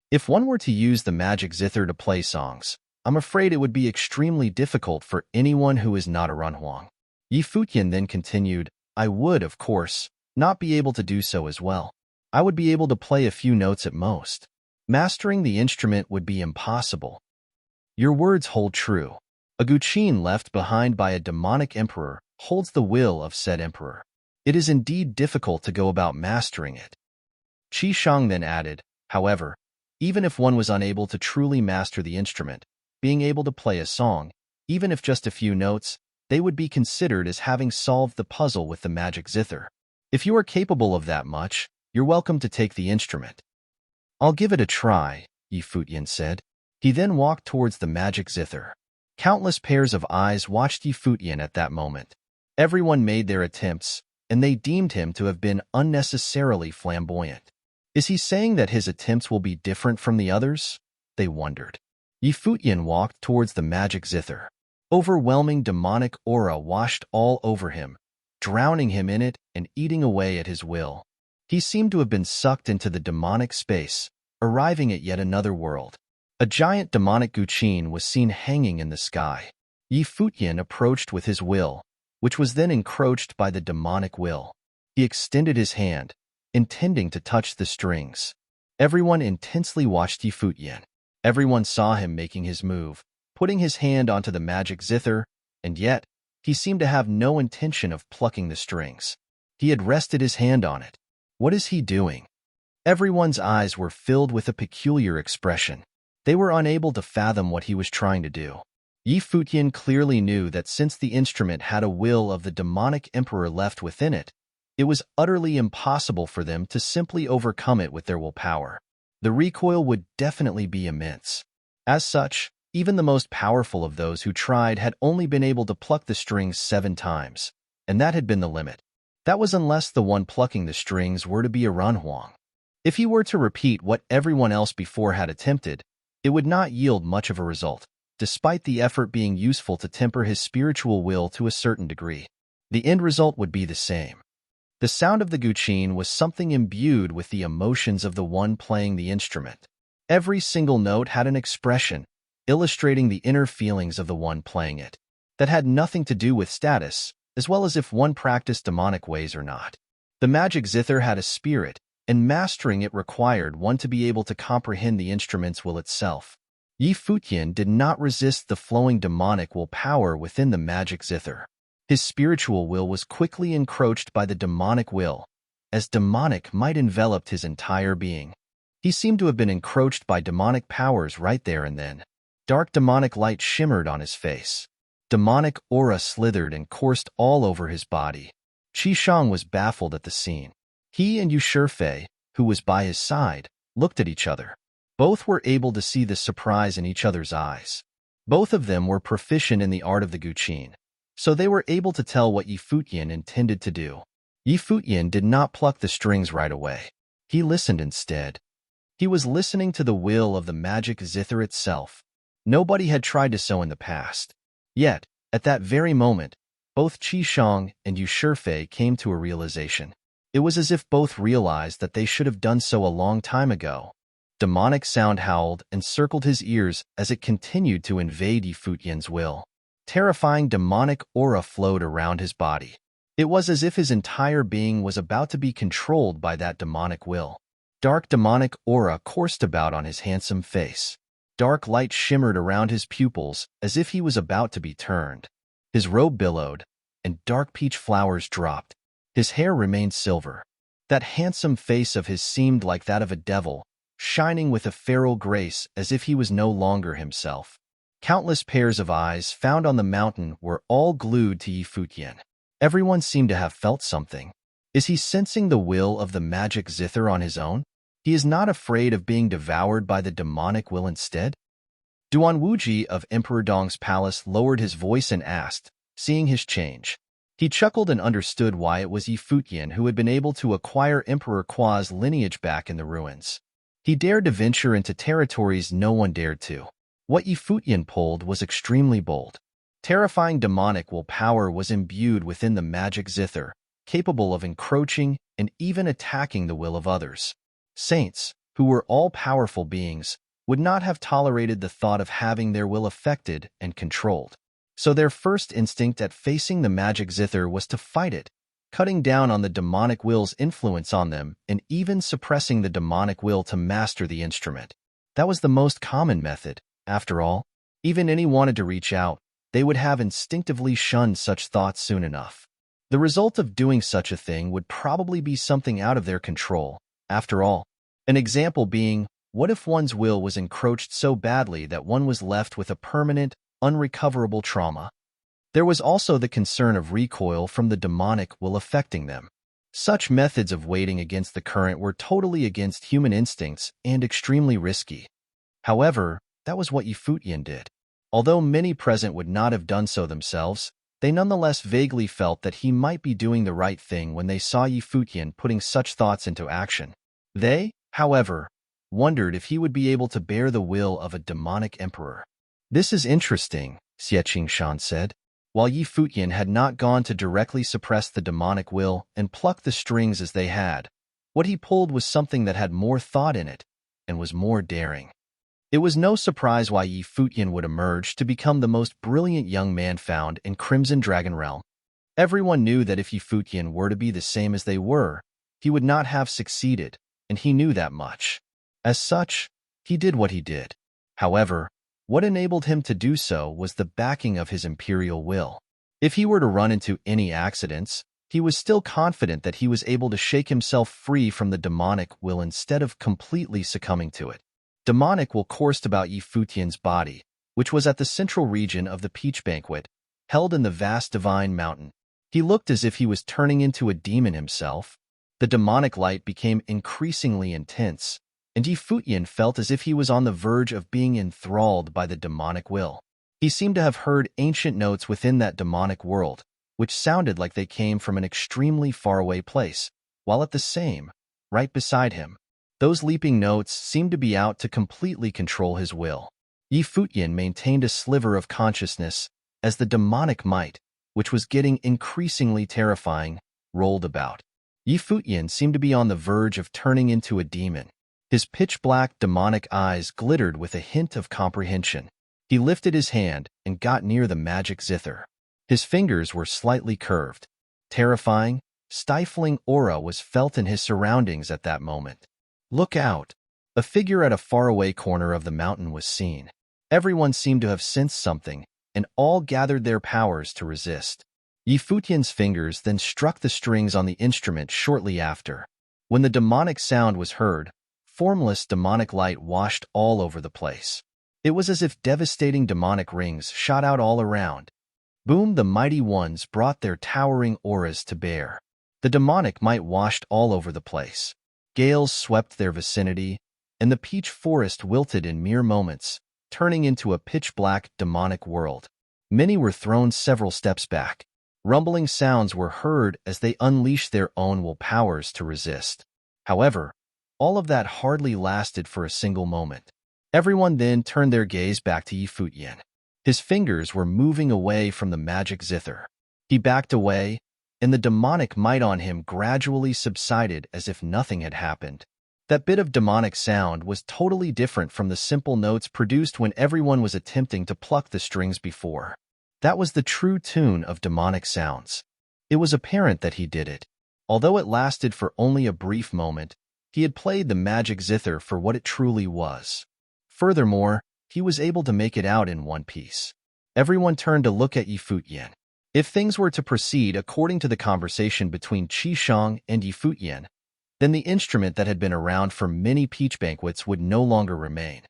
If one were to use the magic zither to play songs, I'm afraid it would be extremely difficult for anyone who is not a Renhuang. Futian then continued, "I would, of course, not be able to do so as well. I would be able to play a few notes at most. Mastering the instrument would be impossible." "Your words hold true. A guqin left behind by a demonic emperor holds the will of said emperor. It is indeed difficult to go about mastering it." Qishang then added, "However, even if one was unable to truly master the instrument, being able to play a song, even if just a few notes, they would be considered as having solved the puzzle with the magic zither. If you are capable of that much, you're welcome to take the instrument." "I'll give it a try," Futian said. He then walked towards the magic zither. Countless pairs of eyes watched Futian at that moment. Everyone made their attempts, and they deemed him to have been unnecessarily flamboyant. Is he saying that his attempts will be different from the others? They wondered. Futian walked towards the magic zither. Overwhelming demonic aura washed all over him, drowning him in it and eating away at his will. He seemed to have been sucked into the demonic space, arriving at yet another world. A giant demonic guqin was seen hanging in the sky. Futian approached with his will, which was then encroached by the demonic will. He extended his hand, intending to touch the strings. Everyone intensely watched Futian. Everyone saw him making his move, putting his hand onto the magic zither, and yet, he seemed to have no intention of plucking the strings. He had rested his hand on it. What is he doing? Everyone's eyes were filled with a peculiar expression. They were unable to fathom what he was trying to do. Futian clearly knew that since the instrument had a will of the demonic emperor left within it, it was utterly impossible for them to simply overcome it with their willpower. The recoil would definitely be immense. As such, even the most powerful of those who tried had only been able to pluck the strings 7 times, and that had been the limit. That was unless the one plucking the strings were to be a Renhuang. If he were to repeat what everyone else before had attempted, it would not yield much of a result, despite the effort being useful to temper his spiritual will to a certain degree. The end result would be the same. The sound of the guqin was something imbued with the emotions of the one playing the instrument. Every single note had an expression, illustrating the inner feelings of the one playing it. That had nothing to do with status, as well as if one practiced demonic ways or not. The magic zither had a spirit, and mastering it required one to be able to comprehend the instrument's will itself. Futian did not resist the flowing demonic will power within the magic zither. His spiritual will was quickly encroached by the demonic will, as demonic might enveloped his entire being. He seemed to have been encroached by demonic powers right there and then. Dark demonic light shimmered on his face. Demonic aura slithered and coursed all over his body. Qishang was baffled at the scene. He and Yushifei, who was by his side, looked at each other. Both were able to see the surprise in each other's eyes. Both of them were proficient in the art of the guqin, so they were able to tell what Futian intended to do. Futian did not pluck the strings right away. He listened instead. He was listening to the will of the magic zither itself. Nobody had tried to so in the past. Yet, at that very moment, both Qishang and Yushifei came to a realization. It was as if both realized that they should have done so a long time ago. Demonic sound howled and circled his ears as it continued to invade Futian's will. Terrifying demonic aura flowed around his body. It was as if his entire being was about to be controlled by that demonic will. Dark demonic aura coursed about on his handsome face. Dark light shimmered around his pupils as if he was about to be turned. His robe billowed, and dark peach flowers dropped. His hair remained silver. That handsome face of his seemed like that of a devil, shining with a feral grace as if he was no longer himself. Countless pairs of eyes found on the mountain were all glued to Futian. Everyone seemed to have felt something. Is he sensing the will of the magic zither on his own? He is not afraid of being devoured by the demonic will instead? Duan Wuji of Emperor Dong's palace lowered his voice and asked, seeing his change. He chuckled and understood why it was Futian who had been able to acquire Emperor Qua's lineage back in the ruins. He dared to venture into territories no one dared to. What Futian pulled was extremely bold. Terrifying demonic will power was imbued within the magic zither, capable of encroaching and even attacking the will of others. Saints, who were all-powerful beings, would not have tolerated the thought of having their will affected and controlled. So their first instinct at facing the magic zither was to fight it, cutting down on the demonic will's influence on them and even suppressing the demonic will to master the instrument. That was the most common method, after all. Even if any wanted to reach out, they would have instinctively shunned such thoughts soon enough. The result of doing such a thing would probably be something out of their control, after all. An example being, what if one's will was encroached so badly that one was left with a permanent, unrecoverable trauma? There was also the concern of recoil from the demonic will affecting them. Such methods of wading against the current were totally against human instincts and extremely risky. However, that was what Futian did. Although many present would not have done so themselves, they nonetheless vaguely felt that he might be doing the right thing when they saw Futian putting such thoughts into action. They, however, wondered if he would be able to bear the will of a demonic emperor. This is interesting, Xie Qingshan said. While Futian had not gone to directly suppress the demonic will and pluck the strings as they had, what he pulled was something that had more thought in it and was more daring. It was no surprise why Futian would emerge to become the most brilliant young man found in Crimson Dragon Realm. Everyone knew that if Futian were to be the same as they were, he would not have succeeded, and he knew that much. As such, he did what he did. However, what enabled him to do so was the backing of his imperial will. If he were to run into any accidents, he was still confident that he was able to shake himself free from the demonic will instead of completely succumbing to it. Demonic will coursed about Futian's body, which was at the central region of the Peach Banquet, held in the vast divine mountain. He looked as if he was turning into a demon himself. The demonic light became increasingly intense, and Futian felt as if he was on the verge of being enthralled by the demonic will. He seemed to have heard ancient notes within that demonic world, which sounded like they came from an extremely faraway place, while at the same, right beside him, those leaping notes seemed to be out to completely control his will. Futian maintained a sliver of consciousness as the demonic might, which was getting increasingly terrifying, rolled about. Futian seemed to be on the verge of turning into a demon. His pitch-black demonic eyes glittered with a hint of comprehension. He lifted his hand and got near the magic zither. His fingers were slightly curved. Terrifying, stifling aura was felt in his surroundings at that moment. Look out! A figure at a faraway corner of the mountain was seen. Everyone seemed to have sensed something, and all gathered their powers to resist. Futian's fingers then struck the strings on the instrument shortly after. When the demonic sound was heard, formless demonic light washed all over the place. It was as if devastating demonic rings shot out all around. Boom! The mighty ones brought their towering auras to bear. The demonic might washed all over the place. Gales swept their vicinity, and the peach forest wilted in mere moments, turning into a pitch-black demonic world. Many were thrown several steps back. Rumbling sounds were heard as they unleashed their own will powers to resist. However, all of that hardly lasted for a single moment. Everyone then turned their gaze back to Futian. His fingers were moving away from the magic zither. He backed away, and the demonic might on him gradually subsided as if nothing had happened. That bit of demonic sound was totally different from the simple notes produced when everyone was attempting to pluck the strings before. That was the true tune of demonic sounds. It was apparent that he did it. Although it lasted for only a brief moment, he had played the magic zither for what it truly was. Furthermore, he was able to make it out in one piece. Everyone turned to look at Futian. If things were to proceed according to the conversation between Qishang and Futian, then the instrument that had been around for many peach banquets would no longer remain.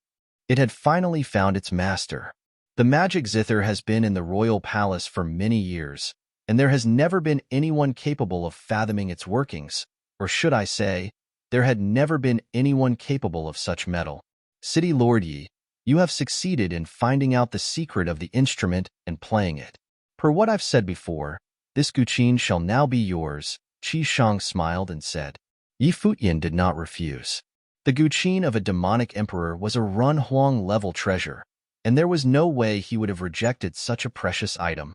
It had finally found its master. The magic zither has been in the royal palace for many years, and there has never been anyone capable of fathoming its workings, or should I say, there had never been anyone capable of such metal. City Lord Yi, you have succeeded in finding out the secret of the instrument and playing it. Per what I've said before, this guqin shall now be yours. Qishang smiled and said. Futian did not refuse. The guqin of a demonic emperor was a Run Huang-level treasure, and there was no way he would have rejected such a precious item.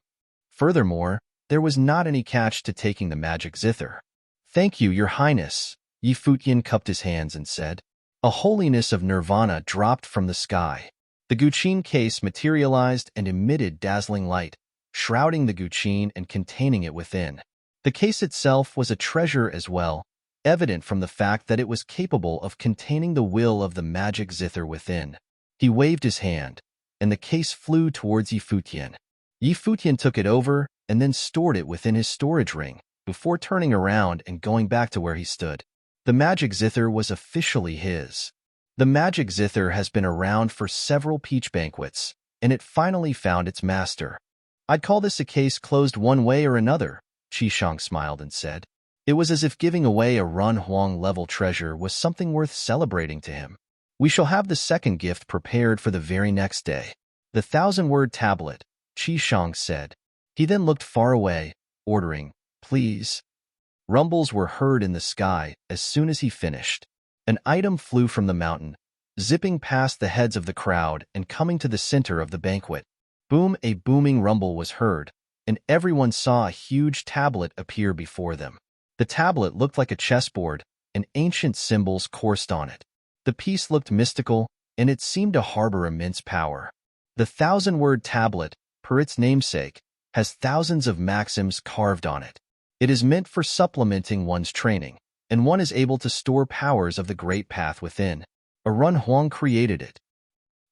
Furthermore, there was not any catch to taking the magic zither. Thank you, Your Highness. Futian cupped his hands and said. A holiness of nirvana dropped from the sky. The guqin case materialized and emitted dazzling light, shrouding the guqin and containing it within. The case itself was a treasure as well, evident from the fact that it was capable of containing the will of the magic zither within. He waved his hand, and the case flew towards Futian. Futian took it over and then stored it within his storage ring, before turning around and going back to where he stood. The magic zither was officially his. The magic zither has been around for several peach banquets, and it finally found its master. I'd call this a case closed one way or another, Qishang smiled and said. It was as if giving away a Run Huang-level treasure was something worth celebrating to him. We shall have the second gift prepared for the very next day. The 1,000-word tablet, Qishang said. He then looked far away, ordering, please. Rumbles were heard in the sky as soon as he finished. An item flew from the mountain, zipping past the heads of the crowd and coming to the center of the banquet. Boom! A booming rumble was heard, and everyone saw a huge tablet appear before them. The tablet looked like a chessboard, and ancient symbols coursed on it. The piece looked mystical, and it seemed to harbor immense power. The 1,000-word tablet, per its namesake, has thousands of maxims carved on it. It is meant for supplementing one's training, and one is able to store powers of the great path within. A Run Huang created it.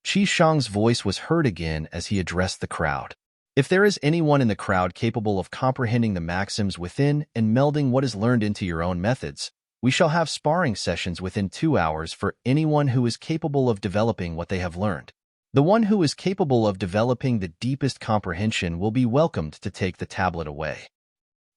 Qishang's voice was heard again as he addressed the crowd. If there is anyone in the crowd capable of comprehending the maxims within and melding what is learned into your own methods, we shall have sparring sessions within 2 hours for anyone who is capable of developing what they have learned. The one who is capable of developing the deepest comprehension will be welcomed to take the tablet away.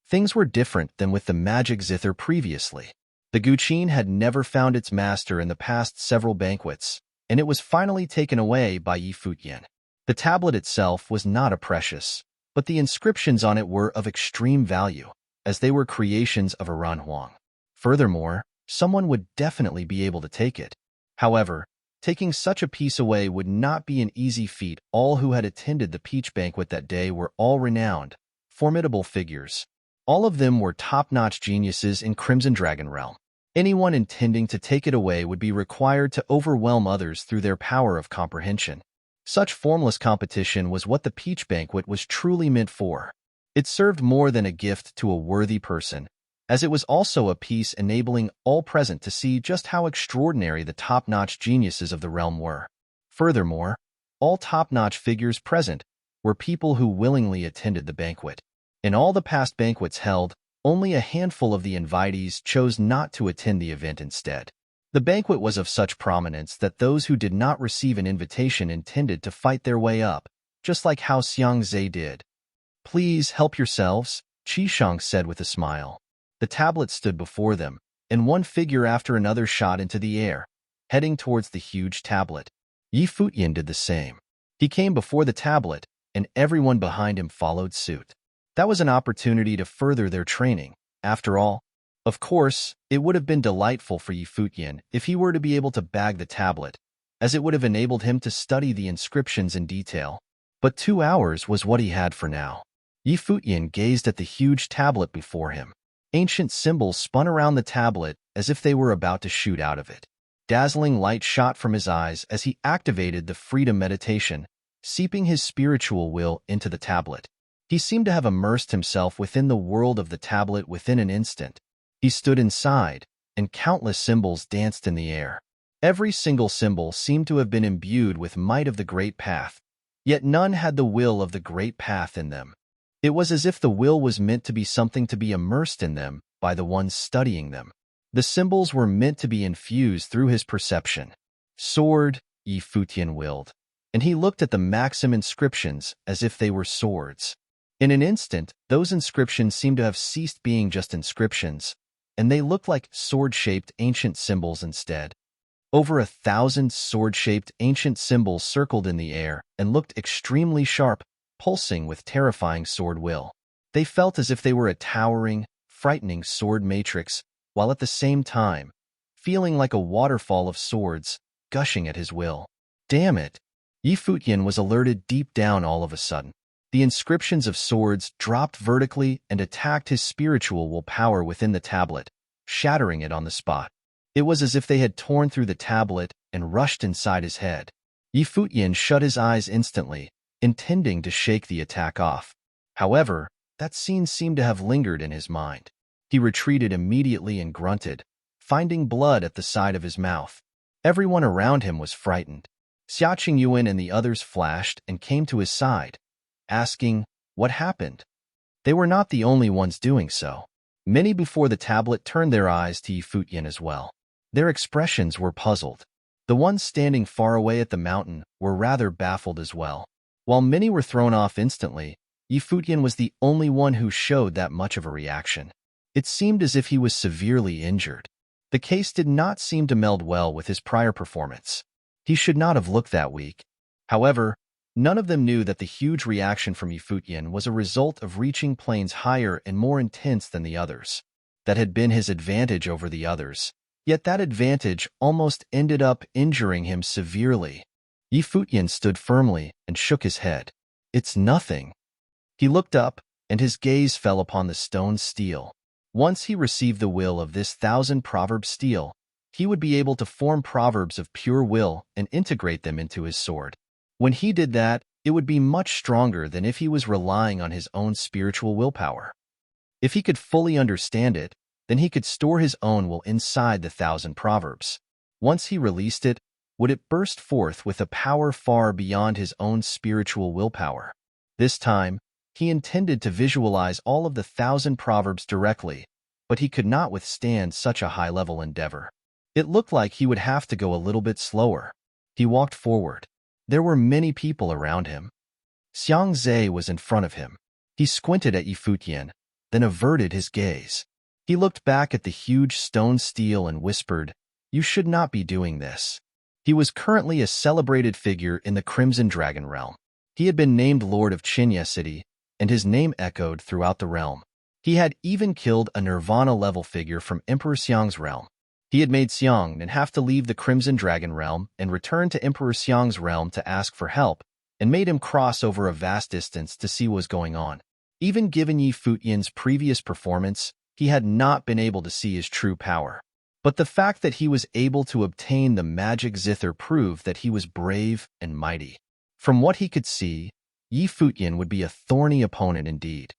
Things were different than with the magic zither previously. The guqin had never found its master in the past several banquets, and it was finally taken away by Futian. The tablet itself was not a precious, but the inscriptions on it were of extreme value, as they were creations of a Run Huang. Furthermore, someone would definitely be able to take it. However, taking such a piece away would not be an easy feat. All who had attended the peach banquet that day were all renowned, formidable figures. All of them were top-notch geniuses in Crimson Dragon Realm. Anyone intending to take it away would be required to overwhelm others through their power of comprehension. Such formless competition was what the peach banquet was truly meant for. It served more than a gift to a worthy person, as it was also a piece enabling all present to see just how extraordinary the top-notch geniuses of the realm were. Furthermore, all top-notch figures present were people who willingly attended the banquet. In all the past banquets held, only a handful of the invitees chose not to attend the event instead. The banquet was of such prominence that those who did not receive an invitation intended to fight their way up, just like how Xiangzhe did. "Please help yourselves," Qishang said with a smile. The tablet stood before them, and one figure after another shot into the air, heading towards the huge tablet. Yi Futian did the same. He came before the tablet, and everyone behind him followed suit. That was an opportunity to further their training. After all, of course, it would have been delightful for Yi Futian if he were to be able to bag the tablet, as it would have enabled him to study the inscriptions in detail. But 2 hours was what he had for now. Yi Futian gazed at the huge tablet before him. Ancient symbols spun around the tablet as if they were about to shoot out of it. Dazzling light shot from his eyes as he activated the freedom meditation, seeping his spiritual will into the tablet. He seemed to have immersed himself within the world of the tablet within an instant. He stood inside, and countless symbols danced in the air. Every single symbol seemed to have been imbued with might of the Great Path, yet none had the will of the Great Path in them. It was as if the will was meant to be something to be immersed in them by the ones studying them. The symbols were meant to be infused through his perception. "Sword," Yi Futian willed, and he looked at the Maxim inscriptions as if they were swords. In an instant, those inscriptions seemed to have ceased being just inscriptions, and they looked like sword-shaped ancient symbols instead. Over 1,000 sword-shaped ancient symbols circled in the air and looked extremely sharp, pulsing with terrifying sword will. They felt as if they were a towering, frightening sword matrix, while at the same time, feeling like a waterfall of swords, gushing at his will. Damn it! Yi Futian was alerted deep down all of a sudden. The inscriptions of swords dropped vertically and attacked his spiritual willpower within the tablet, shattering it on the spot. It was as if they had torn through the tablet and rushed inside his head. Yi Futian shut his eyes instantly, intending to shake the attack off. However, that scene seemed to have lingered in his mind. He retreated immediately and grunted, finding blood at the side of his mouth. Everyone around him was frightened. Xia Qingyuan and the others flashed and came to his side, asking, what happened? They were not the only ones doing so. Many before the tablet turned their eyes to Yi Futian as well. Their expressions were puzzled. The ones standing far away at the mountain were rather baffled as well. While many were thrown off instantly, Yi Futian was the only one who showed that much of a reaction. It seemed as if he was severely injured. The case did not seem to meld well with his prior performance. He should not have looked that weak. However, none of them knew that the huge reaction from Yi Futian was a result of reaching planes higher and more intense than the others. That had been his advantage over the others, yet that advantage almost ended up injuring him severely. Yi Futian stood firmly and shook his head. "It's nothing." He looked up, and his gaze fell upon the stone steel. Once he received the will of this 1,000-proverb steel, he would be able to form proverbs of pure will and integrate them into his sword. When he did that, it would be much stronger than if he was relying on his own spiritual willpower. If he could fully understand it, then he could store his own will inside the 1,000 proverbs. Once he released it, would it burst forth with a power far beyond his own spiritual willpower. This time, he intended to visualize all of the 1,000 proverbs directly, but he could not withstand such a high-level endeavor. It looked like he would have to go a little bit slower. He walked forward. There were many people around him. Xiangzhe was in front of him. He squinted at Yi Futian, then averted his gaze. He looked back at the huge stone steel and whispered, "You should not be doing this." He was currently a celebrated figure in the Crimson Dragon realm. He had been named Lord of Qinya City, and his name echoed throughout the realm. He had even killed a Nirvana-level figure from Emperor Xiang's realm. He had made Xiang and have to leave the Crimson Dragon realm and return to Emperor Xiang's realm to ask for help, and made him cross over a vast distance to see what was going on. Even given Yi Futian's previous performance, he had not been able to see his true power. But the fact that he was able to obtain the magic zither proved that he was brave and mighty. From what he could see, Futian would be a thorny opponent indeed.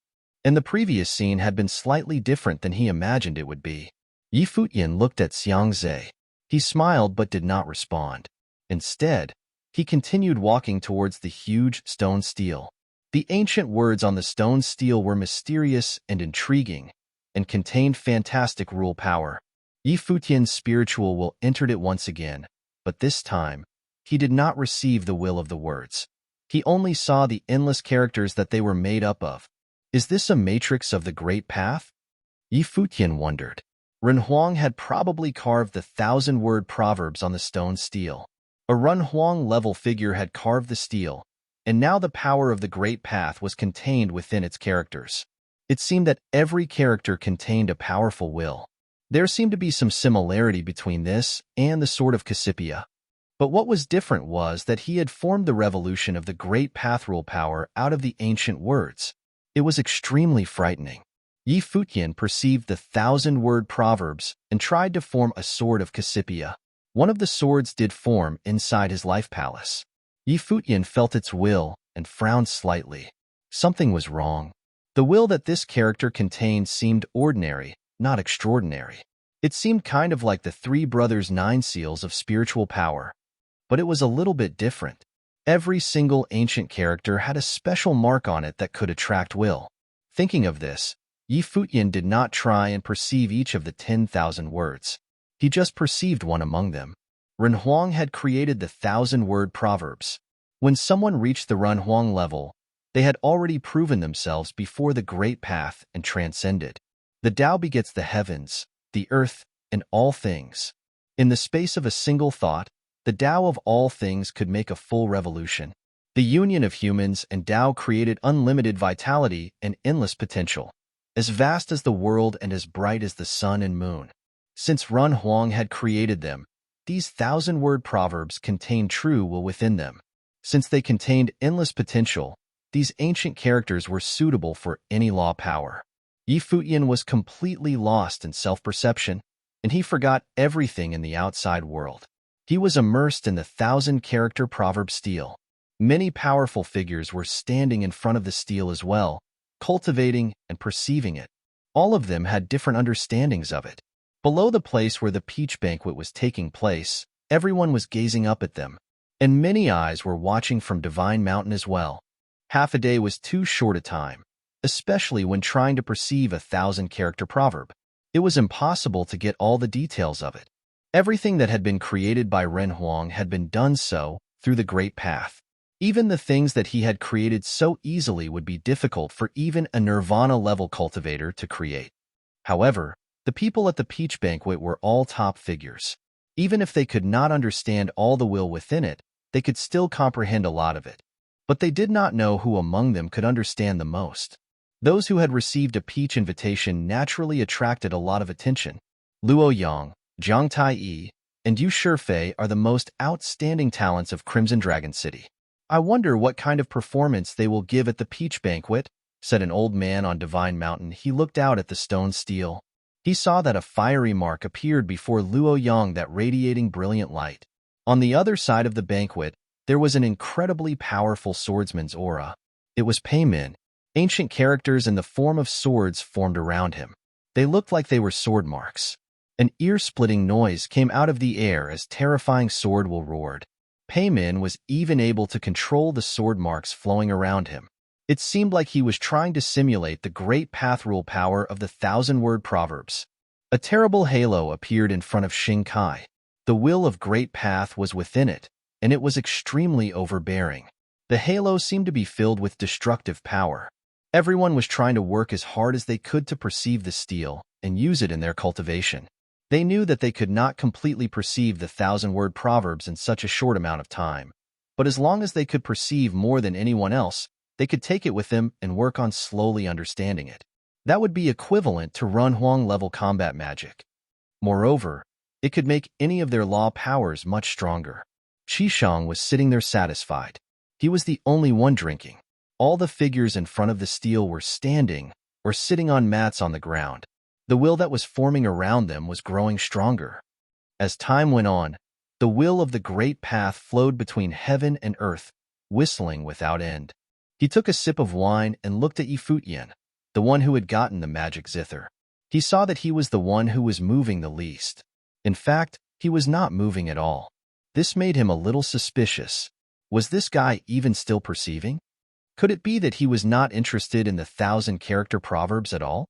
And the previous scene had been slightly different than he imagined it would be. Futian looked at Xiangze. He smiled but did not respond. Instead, he continued walking towards the huge stone stele. The ancient words on the stone stele were mysterious and intriguing, and contained fantastic rule power. Futian's spiritual will entered it once again, but this time, he did not receive the will of the words. He only saw the endless characters that they were made up of. Is this a matrix of the Great Path? Futian wondered. Renhuang had probably carved the 1,000-word proverbs on the stone stele. A Renhuang-level figure had carved the stele, and now the power of the Great Path was contained within its characters. It seemed that every character contained a powerful will. There seemed to be some similarity between this and the Sword of Cassipia. But what was different was that he had formed the revolution of the Great Path rule power out of the ancient words. It was extremely frightening. Futian perceived the 1,000-word proverbs and tried to form a Sword of Cassipia. One of the swords did form inside his life palace. Futian felt its will and frowned slightly. Something was wrong. The will that this character contained seemed ordinary, not extraordinary. It seemed kind of like the Three Brothers' 9 seals of spiritual power. But it was a little bit different. Every single ancient character had a special mark on it that could attract will. Thinking of this, Futian did not try and perceive each of the 10,000 words. He just perceived one among them. Renhuang had created the 1,000-word proverbs. When someone reached the Renhuang level, they had already proven themselves before the Great Path and transcended. The Tao begets the heavens, the earth, and all things. In the space of a single thought, the Tao of all things could make a full revolution. The union of humans and Tao created unlimited vitality and endless potential, as vast as the world and as bright as the sun and moon. Since Renhuang had created them, these 1,000-word proverbs contained true will within them. Since they contained endless potential, these ancient characters were suitable for any law power. Futian was completely lost in self-perception, and he forgot everything in the outside world. He was immersed in the 1,000-character proverb stele. Many powerful figures were standing in front of the stele as well, cultivating and perceiving it. All of them had different understandings of it. Below the place where the peach banquet was taking place, everyone was gazing up at them, and many eyes were watching from Divine Mountain as well. Half a day was too short a time, especially when trying to perceive a 1,000-character proverb. It was impossible to get all the details of it. Everything that had been created by Renhuang had been done so through the Great Path. Even the things that he had created so easily would be difficult for even a Nirvana-level cultivator to create. However, the people at the peach banquet were all top figures. Even if they could not understand all the will within it, they could still comprehend a lot of it. But they did not know who among them could understand the most. Those who had received a peach invitation naturally attracted a lot of attention. Luo Yang, Zhang Tai-yi, and Yu Shifei are the most outstanding talents of Crimson Dragon City. I wonder what kind of performance they will give at the peach banquet, said an old man on Divine Mountain. He looked out at the stone stele. He saw that a fiery mark appeared before Luo Yang, that radiating brilliant light. On the other side of the banquet, there was an incredibly powerful swordsman's aura. It was Peimin. Ancient characters in the form of swords formed around him. They looked like they were sword marks. An ear-splitting noise came out of the air as terrifying sword will roared. Peimin was even able to control the sword marks flowing around him. It seemed like he was trying to simulate the great path rule power of the 1,000-word proverbs. A terrible halo appeared in front of Xing Kai. The will of Great Path was within it, and it was extremely overbearing. The halo seemed to be filled with destructive power. Everyone was trying to work as hard as they could to perceive the steel and use it in their cultivation. They knew that they could not completely perceive the 1,000-word proverbs in such a short amount of time, but as long as they could perceive more than anyone else, they could take it with them and work on slowly understanding it. That would be equivalent to Renhuang-level combat magic. Moreover, it could make any of their law powers much stronger. Qishang was sitting there satisfied. He was the only one drinking. All the figures in front of the steel were standing or sitting on mats on the ground. The will that was forming around them was growing stronger. As time went on, the will of the great path flowed between heaven and earth, whistling without end. He took a sip of wine and looked at Futian, the one who had gotten the magic zither. He saw that he was the one who was moving the least. In fact, he was not moving at all. This made him a little suspicious. Was this guy even still perceiving? Could it be that he was not interested in the 1,000-character proverbs at all?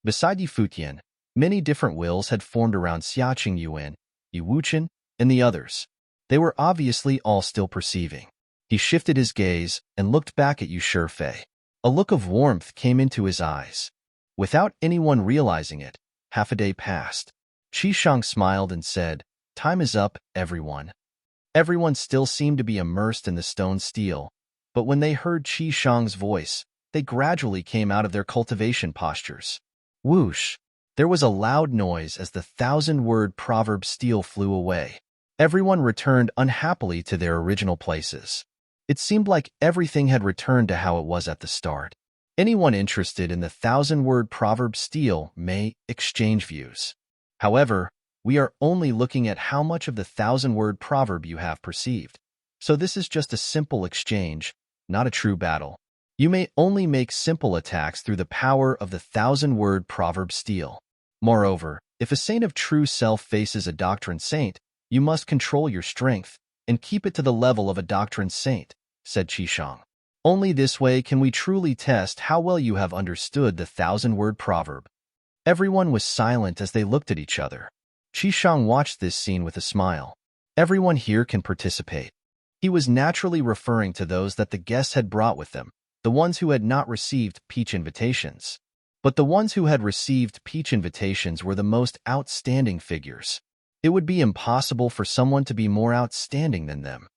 Beside Futian, many different wills had formed around Xiaqing Yuan, Wuchen, and the others. They were obviously all still perceiving. He shifted his gaze and looked back at Yu Shifei. A look of warmth came into his eyes. Without anyone realizing it, half a day passed. Qishang smiled and said, "Time is up, everyone." Everyone still seemed to be immersed in the stone steel, but when they heard Qishang's voice, they gradually came out of their cultivation postures. Whoosh! There was a loud noise as the 1,000-word proverb steel flew away. Everyone returned unhappily to their original places. It seemed like everything had returned to how it was at the start. Anyone interested in the 1,000-word proverb steel may exchange views. However, we are only looking at how much of the 1,000-word proverb you have perceived. So this is just a simple exchange, not a true battle. You may only make simple attacks through the power of the 1,000-word proverb steel. Moreover, if a saint of true self faces a doctrine saint, you must control your strength and keep it to the level of a doctrine saint, said Qishang. Only this way can we truly test how well you have understood the 1,000-word proverb. Everyone was silent as they looked at each other. Qishang watched this scene with a smile. Everyone here can participate. He was naturally referring to those that the guests had brought with them, the ones who had not received peach invitations. But the ones who had received peach invitations were the most outstanding figures. It would be impossible for someone to be more outstanding than them.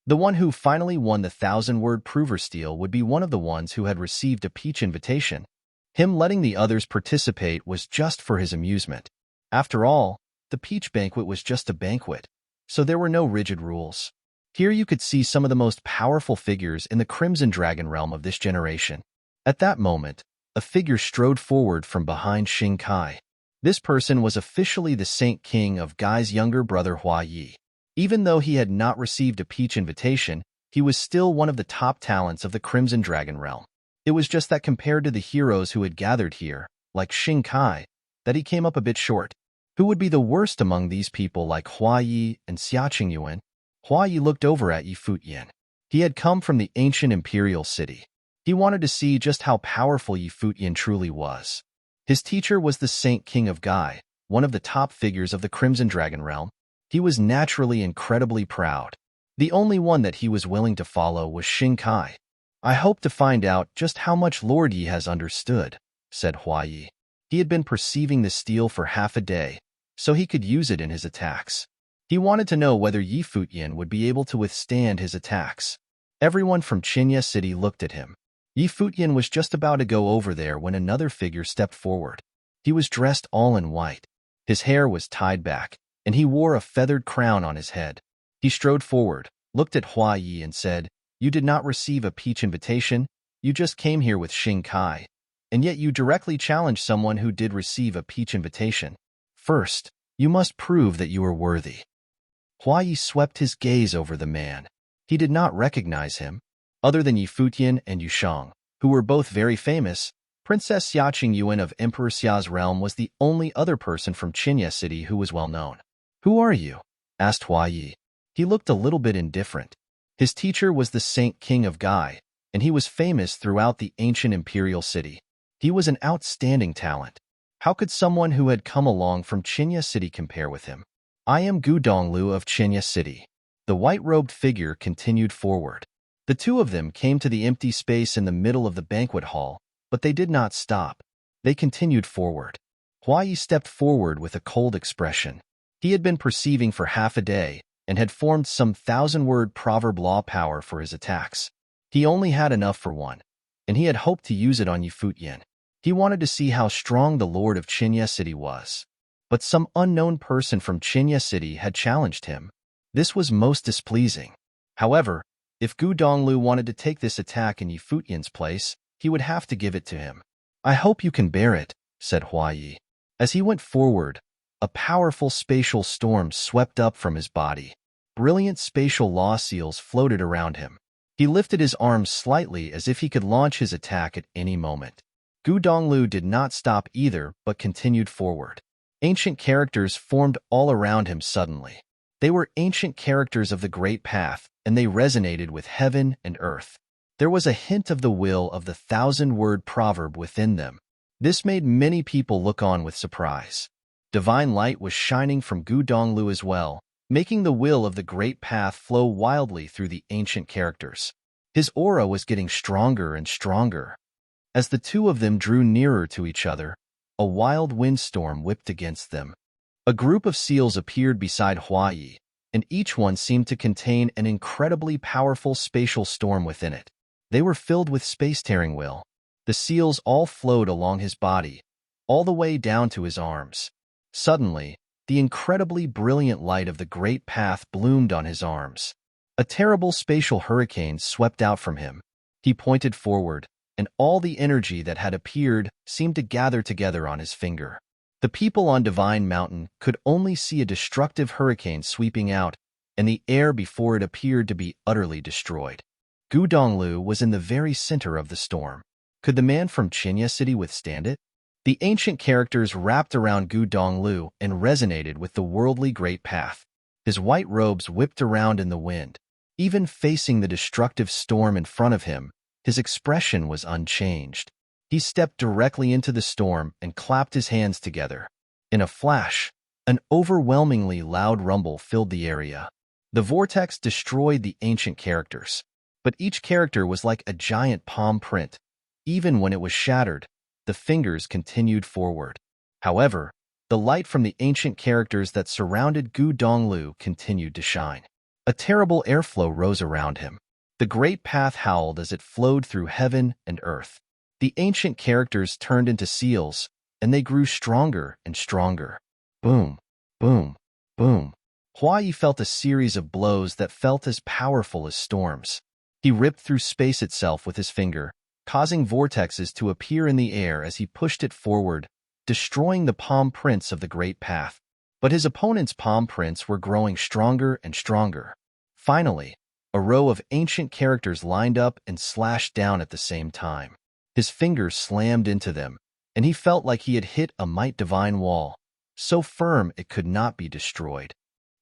The one who finally won the 1,000-word prover steel would be one of the ones who had received a peach invitation. Him letting the others participate was just for his amusement. After all, the peach banquet was just a banquet, so there were no rigid rules. Here you could see some of the most powerful figures in the Crimson Dragon realm of this generation. At that moment, a figure strode forward from behind Xing Kai. This person was officially the Saint King of Gai's younger brother Hua Yi. Even though he had not received a peach invitation, he was still one of the top talents of the Crimson Dragon realm. It was just that compared to the heroes who had gathered here, like Xing Kai, that he came up a bit short. Who would be the worst among these people like Hua Yi and Xiaqing Yuan? Hua Yi looked over at Futian. He had come from the ancient imperial city. He wanted to see just how powerful Futian truly was. His teacher was the Saint King of Gai, one of the top figures of the Crimson Dragon realm. He was naturally incredibly proud. The only one that he was willing to follow was Xing Kai. I hope to find out just how much Lord Yi has understood, said Hua Yi. He had been perceiving the steel for half a day, so he could use it in his attacks. He wanted to know whether Futian would be able to withstand his attacks. Everyone from Qinya City looked at him. Futian was just about to go over there when another figure stepped forward. He was dressed all in white. His hair was tied back, and he wore a feathered crown on his head. He strode forward, looked at Hua Yi and said, "You did not receive a peach invitation, you just came here with Xing Kai, and yet you directly challenged someone who did receive a peach invitation. First, you must prove that you are worthy." Hua Yi swept his gaze over the man. He did not recognize him. Other than Futian and Yushang, who were both very famous, Princess Xiaqing Yuan of Emperor Xia's realm was the only other person from Qinya City who was well known. "Who are you?" asked Hua Yi. He looked a little bit indifferent. His teacher was the Saint King of Gai, and he was famous throughout the ancient imperial city. He was an outstanding talent. How could someone who had come along from Qinya City compare with him? "I am Gu Donglu of Qinya City." The white-robed figure continued forward. The two of them came to the empty space in the middle of the banquet hall, but they did not stop. They continued forward. Hua Yi stepped forward with a cold expression. He had been perceiving for half a day and had formed some 1,000-word proverb law power for his attacks. He only had enough for one, and he had hoped to use it on Futian. He wanted to see how strong the Lord of Qinya City was. But some unknown person from Qinya City had challenged him. This was most displeasing. However, if Gu Donglu wanted to take this attack in Futian's place, he would have to give it to him. "I hope you can bear it," said Hua Yi. As he went forward, a powerful spatial storm swept up from his body. Brilliant spatial law seals floated around him. He lifted his arms slightly as if he could launch his attack at any moment. Gu Donglu did not stop either, but continued forward. Ancient characters formed all around him suddenly. They were ancient characters of the Great Path, and they resonated with heaven and earth. There was a hint of the will of the thousand-word proverb within them. This made many people look on with surprise. Divine light was shining from Gu Donglu as well, making the will of the Great Path flow wildly through the ancient characters. His aura was getting stronger and stronger. As the two of them drew nearer to each other, a wild windstorm whipped against them. A group of seals appeared beside Huayi, and each one seemed to contain an incredibly powerful spatial storm within it. They were filled with space-tearing will. The seals all flowed along his body, all the way down to his arms. Suddenly, the incredibly brilliant light of the Great Path bloomed on his arms. A terrible spatial hurricane swept out from him. He pointed forward, and all the energy that had appeared seemed to gather together on his finger. The people on Divine Mountain could only see a destructive hurricane sweeping out, and the air before it appeared to be utterly destroyed. Gu Donglu was in the very center of the storm. Could the man from Qinya City withstand it? The ancient characters wrapped around Gu Donglu and resonated with the worldly Great Path. His white robes whipped around in the wind. Even facing the destructive storm in front of him, his expression was unchanged. He stepped directly into the storm and clapped his hands together. In a flash, an overwhelmingly loud rumble filled the area. The vortex destroyed the ancient characters, but each character was like a giant palm print. Even when it was shattered, the fingers continued forward. However, the light from the ancient characters that surrounded Gu Donglu continued to shine. A terrible airflow rose around him. The Great Path howled as it flowed through heaven and earth. The ancient characters turned into seals, and they grew stronger and stronger. Boom, boom, boom. Huayi felt a series of blows that felt as powerful as storms. He ripped through space itself with his finger, causing vortexes to appear in the air as he pushed it forward, destroying the palm prints of the Great Path. But his opponent's palm prints were growing stronger and stronger. Finally, a row of ancient characters lined up and slashed down at the same time. His fingers slammed into them, and he felt like he had hit a might divine wall, so firm it could not be destroyed.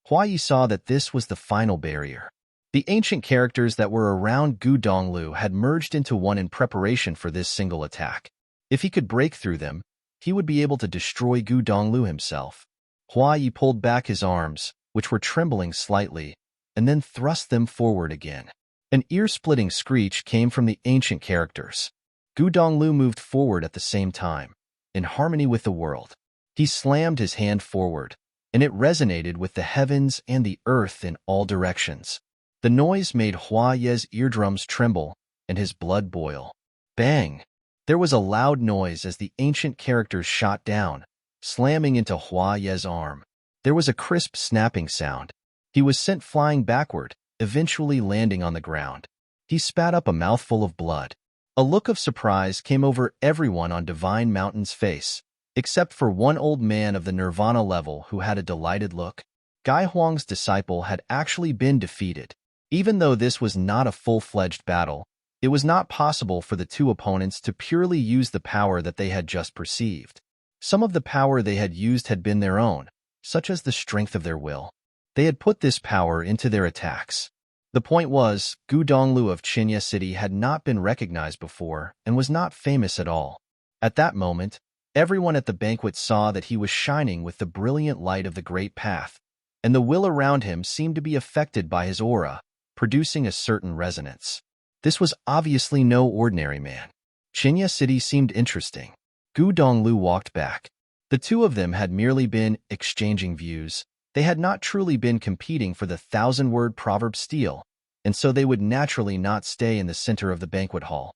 Huayi saw that this was the final barrier. The ancient characters that were around Gu Donglu had merged into one in preparation for this single attack. If he could break through them, he would be able to destroy Gu Donglu himself. Huayi pulled back his arms, which were trembling slightly, and then thrust them forward again. An ear-splitting screech came from the ancient characters. Gu Donglu moved forward at the same time, in harmony with the world. He slammed his hand forward, and it resonated with the heavens and the earth in all directions. The noise made Huayi's eardrums tremble and his blood boil. Bang! There was a loud noise as the ancient characters shot down, slamming into Huayi's arm. There was a crisp snapping sound. He was sent flying backward, eventually landing on the ground. He spat up a mouthful of blood. A look of surprise came over everyone on Divine Mountain's face, except for one old man of the Nirvana level who had a delighted look. Gai Huang's disciple had actually been defeated. Even though this was not a full-fledged battle, it was not possible for the two opponents to purely use the power that they had just perceived. Some of the power they had used had been their own, such as the strength of their will. They had put this power into their attacks. The point was, Gu Donglu of Qinya City had not been recognized before and was not famous at all. At that moment, everyone at the banquet saw that he was shining with the brilliant light of the Great Path, and the will around him seemed to be affected by his aura, producing a certain resonance. This was obviously no ordinary man. Qinya City seemed interesting. Gu Donglu walked back. The two of them had merely been exchanging views. They had not truly been competing for the thousand-word proverb steal, and so they would naturally not stay in the center of the banquet hall.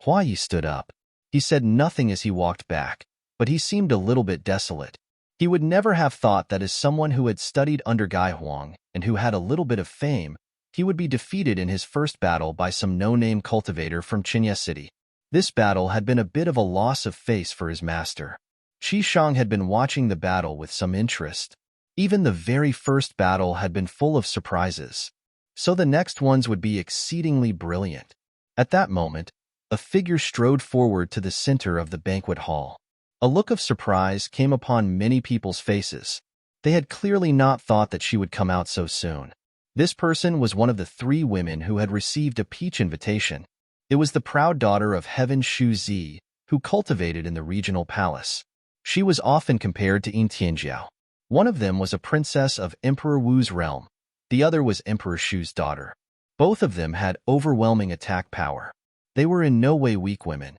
Huayi stood up. He said nothing as he walked back, but he seemed a little bit desolate. He would never have thought that as someone who had studied under Gai Huang and who had a little bit of fame, he would be defeated in his first battle by some no-name cultivator from Qinya City. This battle had been a bit of a loss of face for his master. Qi Shang had been watching the battle with some interest. Even the very first battle had been full of surprises. so the next ones would be exceedingly brilliant. At that moment, a figure strode forward to the center of the banquet hall. A look of surprise came upon many people's faces. They had clearly not thought that she would come out so soon. This person was one of the 3 women who had received a peach invitation. It was the proud daughter of Heaven Shu Zi, who cultivated in the regional palace. She was often compared to Yin Tianjiao. One of them was a princess of Emperor Wu's realm. The other was Emperor Shu's daughter. Both of them had overwhelming attack power. They were in no way weak women.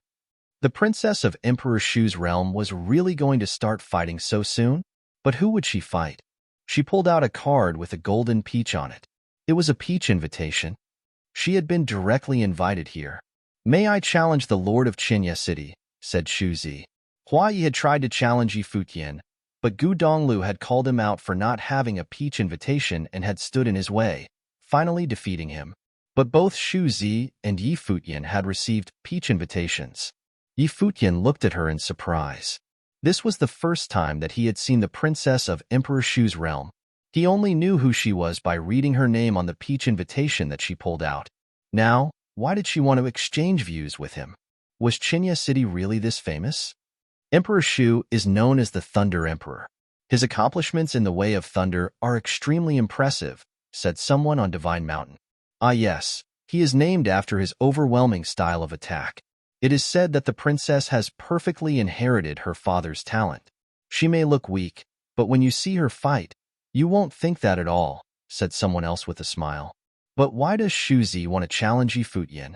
The princess of Emperor Shu's realm was really going to start fighting so soon? But who would she fight? She pulled out a card with a golden peach on it. It was a peach invitation. She had been directly invited here. "May I challenge the lord of Qinya City?" said Shu Zi. Hua Yi had tried to challenge Yi Futian, but Gu Donglu had called him out for not having a peach invitation and had stood in his way, finally defeating him. But both Shu Zi and Yi Futian had received peach invitations. Yi Futian looked at her in surprise. This was the first time that he had seen the princess of Emperor Shu's realm. He only knew who she was by reading her name on the peach invitation that she pulled out. Now, why did she want to exchange views with him? Was Qinya City really this famous? Emperor Shu is known as the Thunder Emperor. His accomplishments in the way of thunder are extremely impressive, said someone on Divine Mountain. Ah yes, he is named after his overwhelming style of attack. It is said that the princess has perfectly inherited her father's talent. She may look weak, but when you see her fight, you won't think that at all, said someone else with a smile. But why does Shu Zi want to challenge Yi Futian?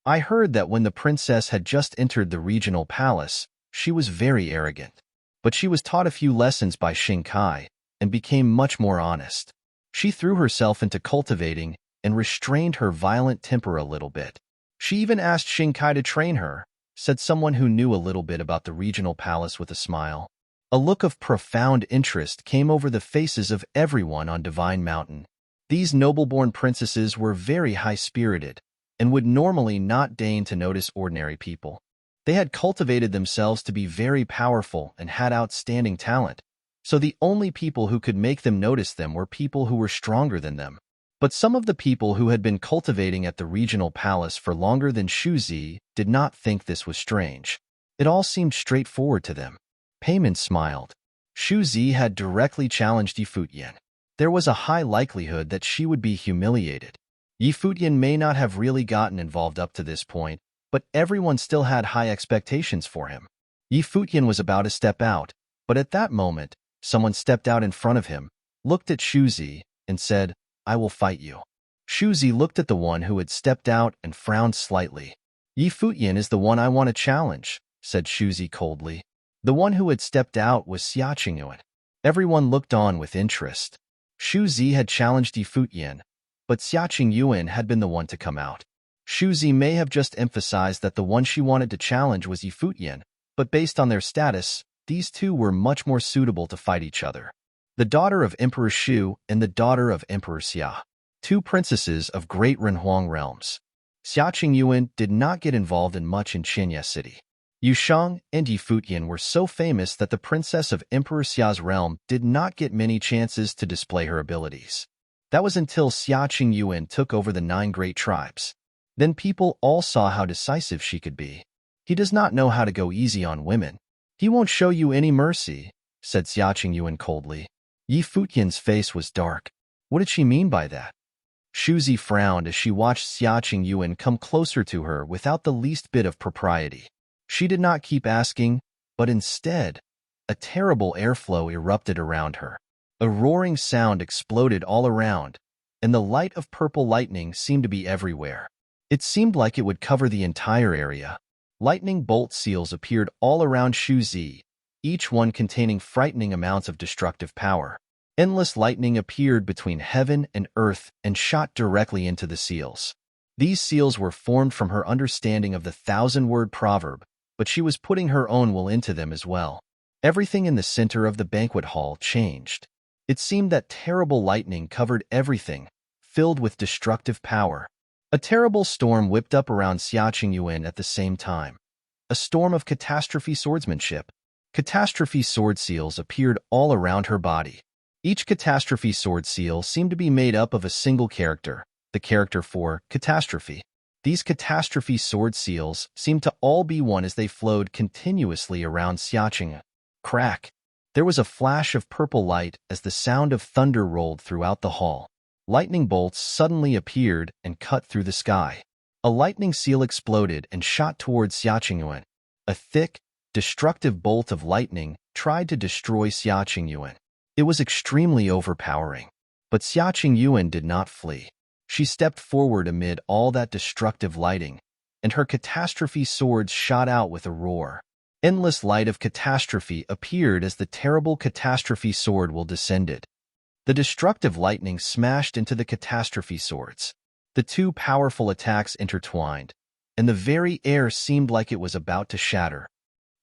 I heard that when the princess had just entered the regional palace, she was very arrogant. But she was taught a few lessons by Xing Kai and became much more honest. She threw herself into cultivating and restrained her violent temper a little bit. She even asked Xing Kai to train her, said someone who knew a little bit about the regional palace with a smile. A look of profound interest came over the faces of everyone on Divine Mountain. These noble-born princesses were very high-spirited and would normally not deign to notice ordinary people. They had cultivated themselves to be very powerful and had outstanding talent, so the only people who could make them notice them were people who were stronger than them. But some of the people who had been cultivating at the regional palace for longer than Shu Zi did not think this was strange. It all seemed straightforward to them. Payment smiled. Shu Zi had directly challenged Yi Futian. There was a high likelihood that she would be humiliated. Yi Futian may not have really gotten involved up to this point, but everyone still had high expectations for him. Yi Futian was about to step out, but at that moment, someone stepped out in front of him, looked at Shu Zi, and said, "I will fight you." Shu Zi looked at the one who had stepped out and frowned slightly. "Yi Futian is the one I want to challenge," said Shu Zi coldly. The one who had stepped out was Xia Qingyuan. Everyone looked on with interest. Shu Zi had challenged Yi Futian, but Xia Qingyuan had been the one to come out. Shu Zi may have just emphasized that the one she wanted to challenge was Yi Futian, but based on their status, these two were much more suitable to fight each other. The daughter of Emperor Shu and the daughter of Emperor Xia, 2 princesses of great Renhuang realms. Xia Qingyuan did not get involved in much in Qinya City. Yu Shang and Yi Futian were so famous that the princess of Emperor Xia's realm did not get many chances to display her abilities. That was until Xia Qingyuan took over the 9 great tribes. Then people all saw how decisive she could be. He does not know how to go easy on women. He won't show you any mercy, said Xia Qingyuan coldly. Yi Futian's face was dark. What did she mean by that? Shu Zi frowned as she watched Xia Qingyuan come closer to her without the least bit of propriety. She did not keep asking, but instead, a terrible airflow erupted around her. A roaring sound exploded all around, and the light of purple lightning seemed to be everywhere. It seemed like it would cover the entire area. Lightning bolt seals appeared all around Shu Zi, each one containing frightening amounts of destructive power. Endless lightning appeared between heaven and earth and shot directly into the seals. These seals were formed from her understanding of the 1,000-word proverb, but she was putting her own will into them as well. Everything in the center of the banquet hall changed. It seemed that terrible lightning covered everything, filled with destructive power. A terrible storm whipped up around Xia Qingyuan at the same time. A storm of catastrophe swordsmanship. Catastrophe sword seals appeared all around her body. Each catastrophe sword seal seemed to be made up of a single character, the character for catastrophe. These catastrophe sword seals seemed to all be one as they flowed continuously around Xiaqing. Crack! There was a flash of purple light as the sound of thunder rolled throughout the hall. Lightning bolts suddenly appeared and cut through the sky. A lightning seal exploded and shot towards Xiaqing. A thick, destructive bolt of lightning tried to destroy Xiaqing. It was extremely overpowering. But Xiaqing did not flee. She stepped forward amid all that destructive lighting, and her catastrophe swords shot out with a roar. Endless light of catastrophe appeared as the terrible catastrophe sword descended. The destructive lightning smashed into the catastrophe swords. The two powerful attacks intertwined, and the very air seemed like it was about to shatter.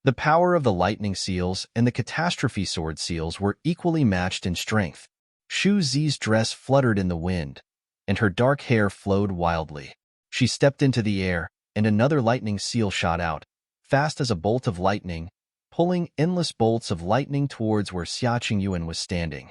The power of the lightning seals and the catastrophe sword seals were equally matched in strength. Shu Zi's dress fluttered in the wind, and her dark hair flowed wildly. She stepped into the air, and another lightning seal shot out, fast as a bolt of lightning, pulling endless bolts of lightning towards where Xiaqing was standing.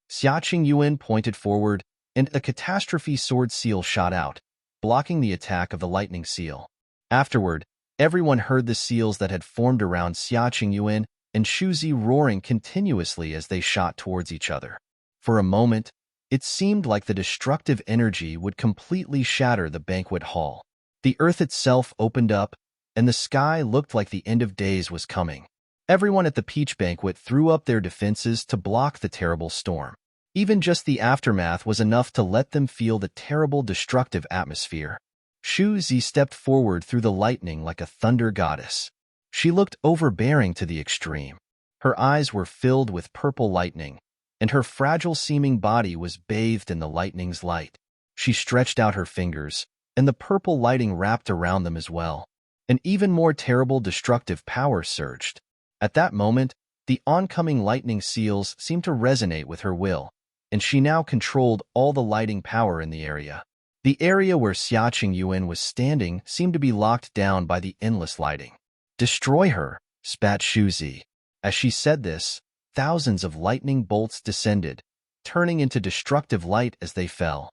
Xiaqing pointed forward, and a catastrophe sword seal shot out, blocking the attack of the lightning seal. Afterward, everyone heard the seals that had formed around Xiaqing and Shu Zi roaring continuously as they shot towards each other. For a moment, it seemed like the destructive energy would completely shatter the banquet hall. The earth itself opened up, and the sky looked like the end of days was coming. Everyone at the peach banquet threw up their defenses to block the terrible storm. Even just the aftermath was enough to let them feel the terrible destructive atmosphere. Shu Zi stepped forward through the lightning like a thunder goddess. She looked overbearing to the extreme. Her eyes were filled with purple lightning, and her fragile-seeming body was bathed in the lightning's light. She stretched out her fingers, and the purple lighting wrapped around them as well. An even more terrible destructive power surged. At that moment, the oncoming lightning seals seemed to resonate with her will, and she now controlled all the lighting power in the area. The area where Xiaqing was standing seemed to be locked down by the endless lighting. "Destroy her," spat Shu Zi. As she said this, thousands of lightning bolts descended, turning into destructive light as they fell.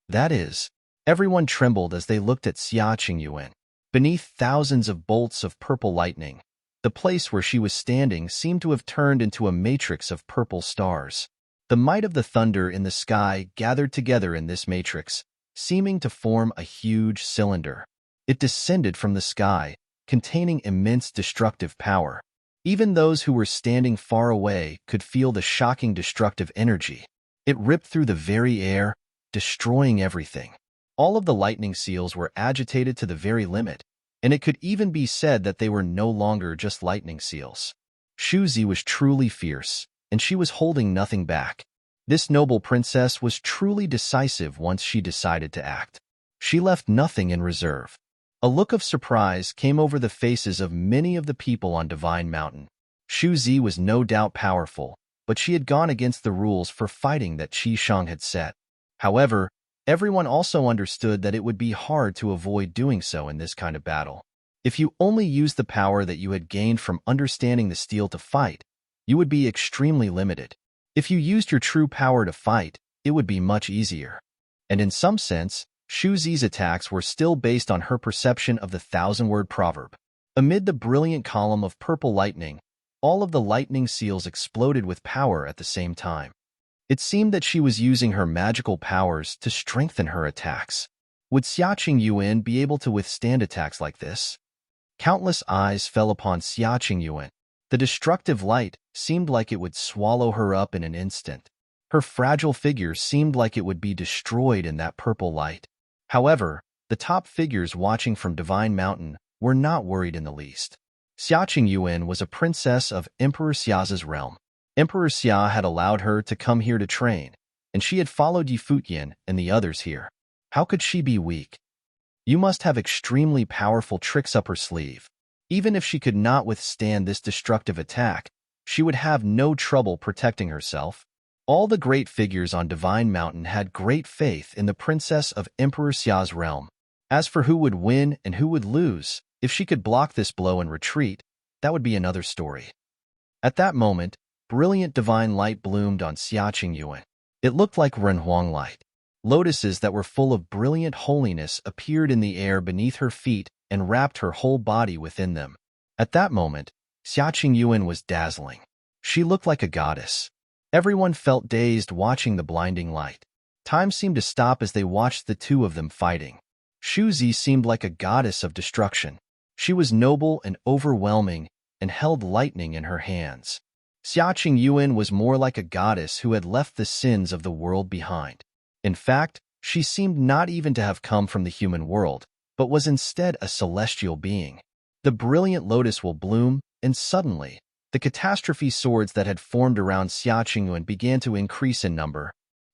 That is, everyone trembled as they looked at Xiaqing. Beneath thousands of bolts of purple lightning, the place where she was standing seemed to have turned into a matrix of purple stars. The might of the thunder in the sky gathered together in this matrix, seeming to form a huge cylinder. It descended from the sky, containing immense destructive power. Even those who were standing far away could feel the shocking destructive energy. It ripped through the very air, destroying everything. All of the lightning seals were agitated to the very limit, and it could even be said that they were no longer just lightning seals. Shu Zi was truly fierce, and she was holding nothing back. This noble princess was truly decisive once she decided to act. She left nothing in reserve. A look of surprise came over the faces of many of the people on Divine Mountain. Shu Zi was no doubt powerful, but she had gone against the rules for fighting that Qi Shang had set. However, everyone also understood that it would be hard to avoid doing so in this kind of battle. If you only used the power that you had gained from understanding the steel to fight, you would be extremely limited. If you used your true power to fight, it would be much easier. And in some sense, Shu Zi's attacks were still based on her perception of the thousand-word proverb. Amid the brilliant column of purple lightning, all of the lightning seals exploded with power at the same time. It seemed that she was using her magical powers to strengthen her attacks. Would Xiaqing be able to withstand attacks like this? Countless eyes fell upon Xiaqing. The destructive light seemed like it would swallow her up in an instant. Her fragile figure seemed like it would be destroyed in that purple light. However, the top figures watching from Divine Mountain were not worried in the least. Xiaqing was a princess of Emperor Xia's realm. Emperor Xia had allowed her to come here to train, and she had followed Futian and the others here. How could she be weak? You must have extremely powerful tricks up her sleeve. Even if she could not withstand this destructive attack, she would have no trouble protecting herself. All the great figures on Divine Mountain had great faith in the princess of Emperor Xia's realm. As for who would win and who would lose, if she could block this blow and retreat, that would be another story. At that moment, brilliant divine light bloomed on Xiaqing. It looked like Renhuang light. Lotuses that were full of brilliant holiness appeared in the air beneath her feet and wrapped her whole body within them. At that moment, Xia Qingyuan was dazzling. She looked like a goddess. Everyone felt dazed watching the blinding light. Time seemed to stop as they watched the two of them fighting. Xu Zi seemed like a goddess of destruction. She was noble and overwhelming and held lightning in her hands. Xia Qingyuan was more like a goddess who had left the sins of the world behind. In fact, she seemed not even to have come from the human world, but was instead a celestial being. The brilliant lotus will bloom, and suddenly, the catastrophe swords that had formed around Xia Qingyuan began to increase in number.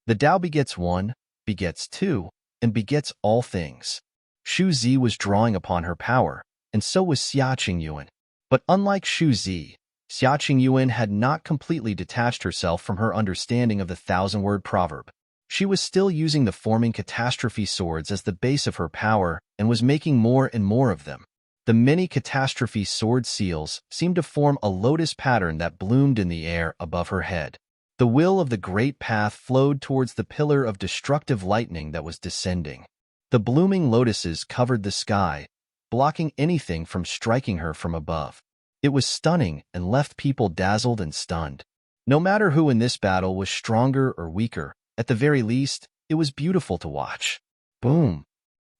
The Tao begets one, begets two, and begets all things. Xu Zi was drawing upon her power, and so was Xia Qingyuan. But unlike Xu Zi, Xia Qingyuan had not completely detached herself from her understanding of the thousand-word proverb. She was still using the forming catastrophe swords as the base of her power and was making more and more of them. The many catastrophe sword seals seemed to form a lotus pattern that bloomed in the air above her head. The will of the great path flowed towards the pillar of destructive lightning that was descending. The blooming lotuses covered the sky, blocking anything from striking her from above. It was stunning and left people dazzled and stunned. No matter who in this battle was stronger or weaker, at the very least, it was beautiful to watch. Boom!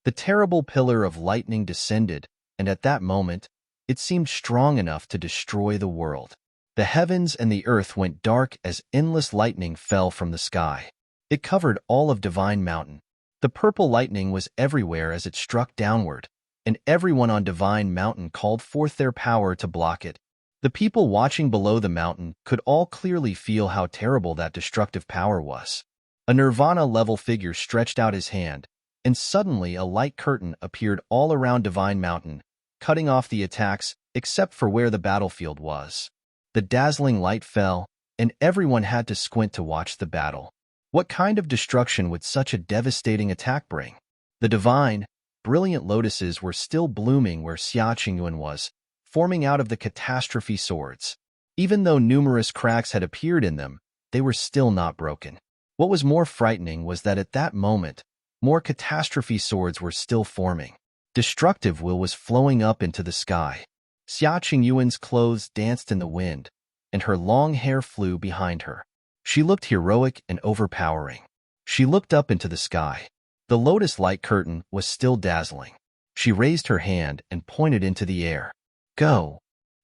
The terrible pillar of lightning descended, and at that moment, it seemed strong enough to destroy the world. The heavens and the earth went dark as endless lightning fell from the sky. It covered all of Divine Mountain. The purple lightning was everywhere as it struck downward, and everyone on Divine Mountain called forth their power to block it. The people watching below the mountain could all clearly feel how terrible that destructive power was. A nirvana-level figure stretched out his hand, and suddenly a light curtain appeared all around Divine Mountain, cutting off the attacks except for where the battlefield was. The dazzling light fell, and everyone had to squint to watch the battle. What kind of destruction would such a devastating attack bring? The divine, brilliant lotuses were still blooming where Xia Qingyuan was, forming out of the catastrophe swords. Even though numerous cracks had appeared in them, they were still not broken. What was more frightening was that at that moment, more catastrophe swords were still forming. Destructive will was flowing up into the sky. Xia Qingyuan's clothes danced in the wind, and her long hair flew behind her. She looked heroic and overpowering. She looked up into the sky. The lotus light curtain was still dazzling. She raised her hand and pointed into the air. Go!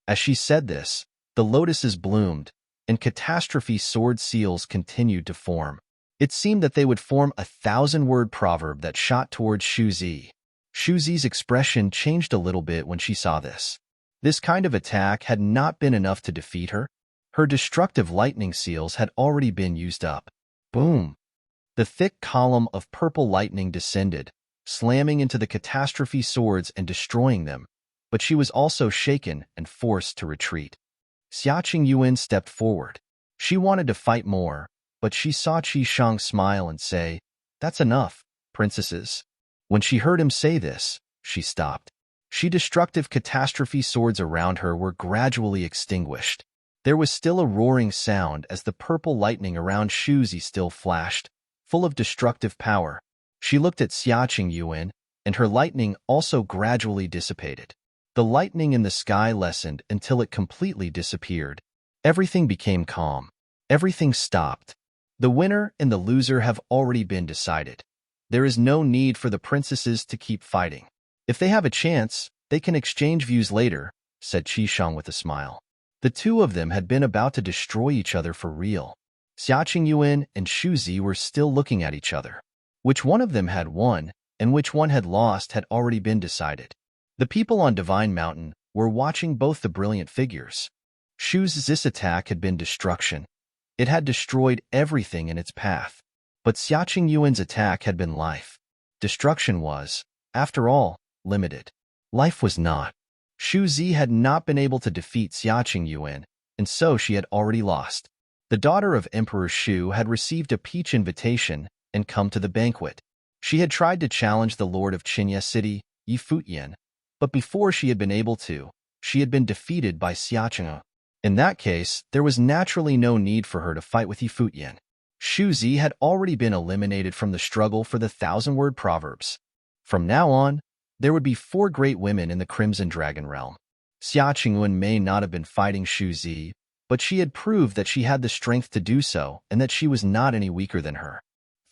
As she said this, the lotuses bloomed, and catastrophe sword seals continued to form. It seemed that they would form a thousand-word proverb that shot towards Xu Zi. Xu Zi's expression changed a little bit when she saw this. This kind of attack had not been enough to defeat her. Her destructive lightning seals had already been used up. Boom! The thick column of purple lightning descended, slamming into the catastrophe swords and destroying them, but she was also shaken and forced to retreat. Xia Qingyuan stepped forward. She wanted to fight more, but she saw Qi Shang smile and say, "That's enough, princesses." When she heard him say this, she stopped. Destructive catastrophe swords around her were gradually extinguished. There was still a roaring sound as the purple lightning around Xu Zi still flashed, full of destructive power. She looked at Xia Qingyuan, and her lightning also gradually dissipated. The lightning in the sky lessened until it completely disappeared. Everything became calm. Everything stopped. The winner and the loser have already been decided. There is no need for the princesses to keep fighting. If they have a chance, they can exchange views later, said Qi Shang with a smile. The two of them had been about to destroy each other for real. Xia Qingyuan and Xu Zi were still looking at each other. Which one of them had won, and which one had lost had already been decided. The people on Divine Mountain were watching both the brilliant figures. Xu Zi's attack had been destruction. It had destroyed everything in its path. But Xia Qingyuan's attack had been life. Destruction was, after all, limited. Life was not. Xu Zi had not been able to defeat Xia Qingyuan, and so she had already lost. The daughter of Emperor Xu had received a peach invitation and come to the banquet. She had tried to challenge the lord of Qinya City, Futian, but before she had been able to, she had been defeated by Xia Qingyuan. In that case, there was naturally no need for her to fight with Futian. Shu Zi had already been eliminated from the struggle for the thousand-word proverbs. From now on, there would be 4 great women in the Crimson Dragon realm. Xia Qingyun may not have been fighting Shu Zi, but she had proved that she had the strength to do so and that she was not any weaker than her.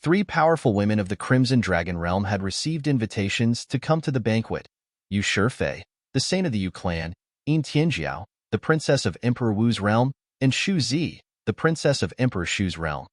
3 powerful women of the Crimson Dragon realm had received invitations to come to the banquet. Yu Shifei, the saint of the Yu clan, Yin Tianjiao, the princess of Emperor Wu's realm, and Shu Zi, the princess of Emperor Shu's realm.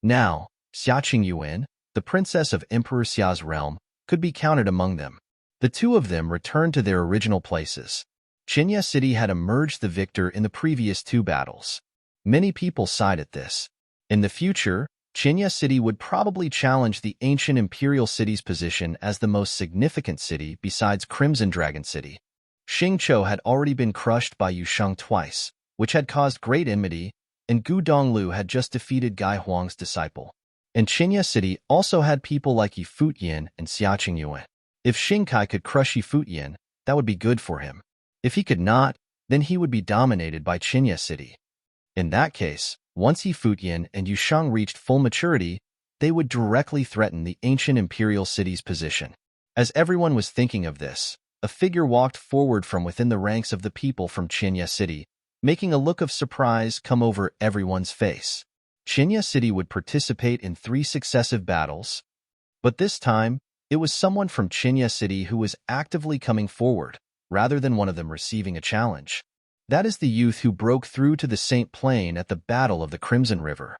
Now, Xia Qingyuan, the princess of Emperor Xia's realm, could be counted among them. The 2 of them returned to their original places. Qinya City had emerged the victor in the previous 2 battles. Many people sighed at this. In the future, Qinya City would probably challenge the ancient imperial city's position as the most significant city besides Crimson Dragon City. Xingqiu had already been crushed by Yusheng twice, which had caused great enmity, and Gu Donglu had just defeated Gai Huang's disciple. And Qinya City also had people like Yi Futian and Xia Qingyuan. If Xingkai could crush Yi Futian, that would be good for him. If he could not, then he would be dominated by Qinya City. In that case, once Yi Futian and Yusheng reached full maturity, they would directly threaten the ancient imperial city's position. As everyone was thinking of this, a figure walked forward from within the ranks of the people from Qinya City, making a look of surprise come over everyone's face. Qinya City would participate in 3 successive battles, but this time, it was someone from Qinya City who was actively coming forward, rather than one of them receiving a challenge. That is the youth who broke through to the Saint Plain at the Battle of the Crimson River.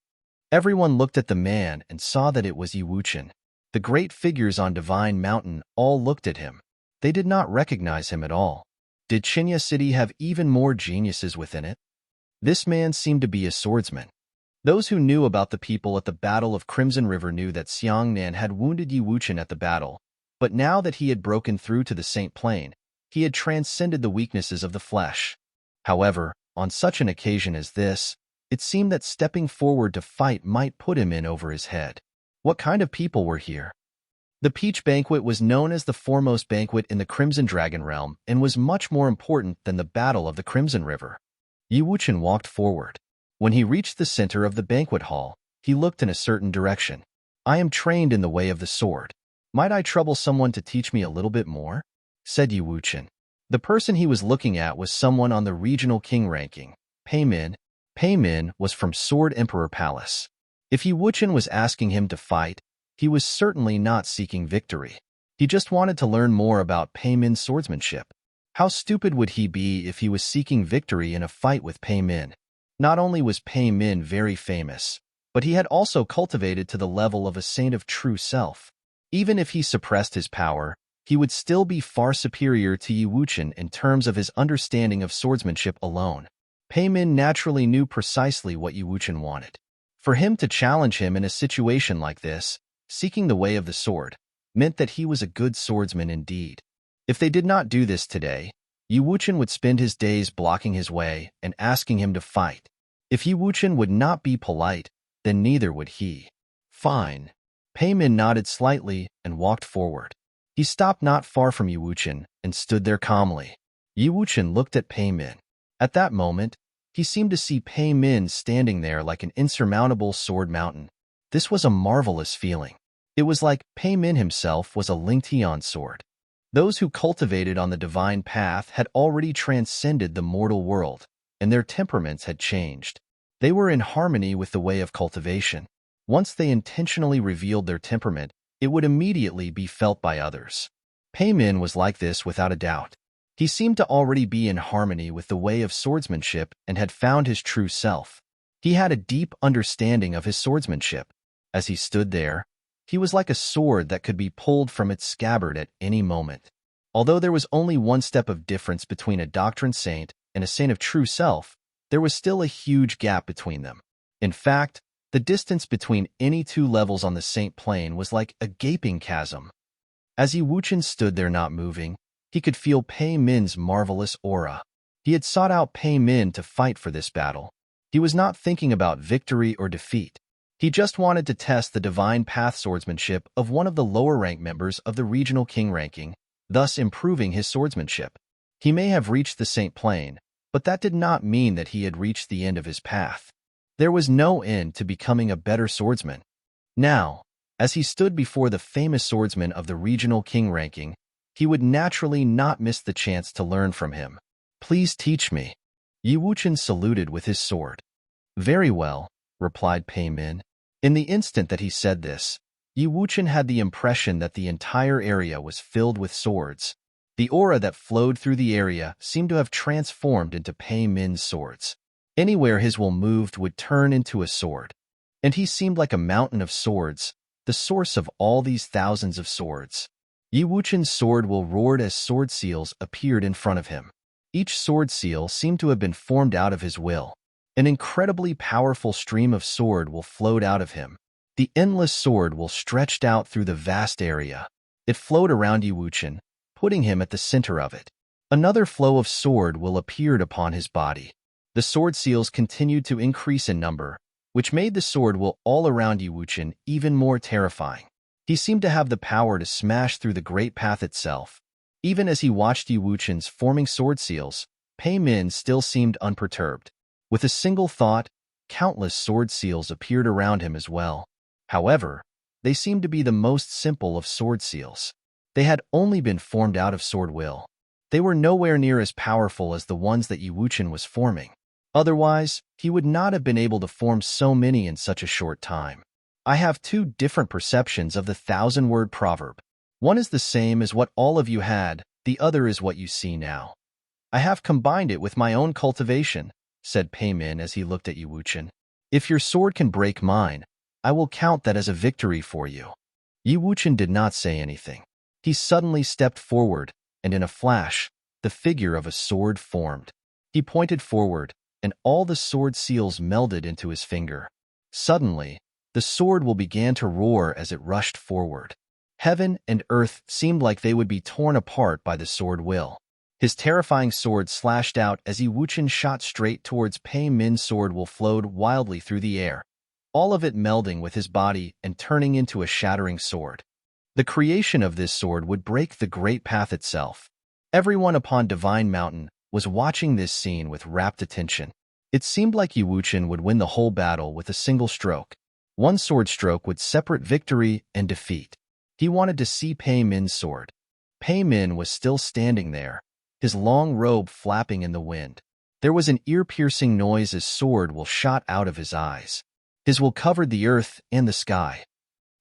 Everyone looked at the man and saw that it was Yi Wuchen. The great figures on Divine Mountain all looked at him. They did not recognize him at all. Did Qinya City have even more geniuses within it? This man seemed to be a swordsman. Those who knew about the people at the Battle of Crimson River knew that Xiangnan had wounded Yi Wuchen at the battle, but now that he had broken through to the Saint Plain, he had transcended the weaknesses of the flesh. However, on such an occasion as this, it seemed that stepping forward to fight might put him in over his head. What kind of people were here? The Peach Banquet was known as the foremost banquet in the Crimson Dragon realm and was much more important than the Battle of the Crimson River. Yi Wuchen walked forward. When he reached the center of the banquet hall, he looked in a certain direction. "I am trained in the way of the sword. Might I trouble someone to teach me a little bit more?" said Yi Wuchen. The person he was looking at was someone on the regional king ranking, Pei Min. Pei Min was from Sword Emperor Palace. If Yi Wuchen was asking him to fight, he was certainly not seeking victory. He just wanted to learn more about Pei Min's swordsmanship. How stupid would he be if he was seeking victory in a fight with Pei Min? Not only was Pei Min very famous, but he had also cultivated to the level of a saint of true self. Even if he suppressed his power, he would still be far superior to Yi Wuchen in terms of his understanding of swordsmanship alone. Pei Min naturally knew precisely what Yi Wuchen wanted. For him to challenge him in a situation like this, seeking the way of the sword, meant that he was a good swordsman indeed. If they did not do this today, Yi Wuchen would spend his days blocking his way and asking him to fight. If Yi Wuchen would not be polite, then neither would he. Fine. Pei Min nodded slightly and walked forward. He stopped not far from Yi Wuchen and stood there calmly. Yi Wuchen looked at Pei Min. At that moment, he seemed to see Pei Min standing there like an insurmountable sword mountain. This was a marvelous feeling. It was like Pei Min himself was a Lingtian sword. Those who cultivated on the divine path had already transcended the mortal world, and their temperaments had changed. They were in harmony with the way of cultivation. Once they intentionally revealed their temperament, it would immediately be felt by others. Pei Min was like this without a doubt. He seemed to already be in harmony with the way of swordsmanship and had found his true self. He had a deep understanding of his swordsmanship. As he stood there, he was like a sword that could be pulled from its scabbard at any moment. Although there was only one step of difference between a doctrine saint and a saint of true self, there was still a huge gap between them. In fact, the distance between any 2 levels on the Saint Plane was like a gaping chasm. As Yi Wuchen stood there not moving, he could feel Pei Min's marvelous aura. He had sought out Pei Min to fight for this battle. He was not thinking about victory or defeat. He just wanted to test the divine path swordsmanship of one of the lower-ranked members of the regional king ranking, thus improving his swordsmanship. He may have reached the Saint Plane, but that did not mean that he had reached the end of his path. There was no end to becoming a better swordsman. Now, as he stood before the famous swordsman of the regional king ranking, he would naturally not miss the chance to learn from him. Please teach me. Yi Wuchen saluted with his sword. Very well, replied Pei Min. In the instant that he said this, Yi Wuchen had the impression that the entire area was filled with swords. The aura that flowed through the area seemed to have transformed into Pei Min's swords. Anywhere his will moved would turn into a sword. And he seemed like a mountain of swords, the source of all these thousands of swords. Yi Wuchen's sword will roared as sword seals appeared in front of him. Each sword seal seemed to have been formed out of his will. An incredibly powerful stream of sword will flowed out of him. The endless sword will stretched out through the vast area. It flowed around Yi Wuchen, putting him at the center of it. Another flow of sword will appeared upon his body. The sword seals continued to increase in number, which made the sword will all around Yi Wuchen even more terrifying. He seemed to have the power to smash through the great path itself. Even as he watched Yi Wuchen's forming sword seals, Pei Min still seemed unperturbed. With a single thought, countless sword seals appeared around him as well. However, they seemed to be the most simple of sword seals. They had only been formed out of sword will. They were nowhere near as powerful as the ones that Yi Wuchen was forming. Otherwise, he would not have been able to form so many in such a short time. I have two different perceptions of the 1,000-word proverb. One is the same as what all of you had, the other is what you see now. I have combined it with my own cultivation, said Pei Min as he looked at Yi Wuchen. If your sword can break mine, I will count that as a victory for you. Yi Wuchen did not say anything. He suddenly stepped forward, and in a flash, the figure of a sword formed. He pointed forward, and all the sword seals melded into his finger. Suddenly, the sword will began to roar as it rushed forward. Heaven and earth seemed like they would be torn apart by the sword will. His terrifying sword slashed out as Yi Wuchen shot straight towards Pei Min's sword will flowed wildly through the air, all of it melding with his body and turning into a shattering sword. The creation of this sword would break the great path itself. Everyone upon Divine Mountain was watching this scene with rapt attention. It seemed like Yi Wuchen would win the whole battle with a single stroke. One sword stroke would separate victory and defeat. He wanted to see Pei Min's sword. Pei Min was still standing there, his long robe flapping in the wind. There was an ear-piercing noise as sword will shot out of his eyes. His will covered the earth and the sky.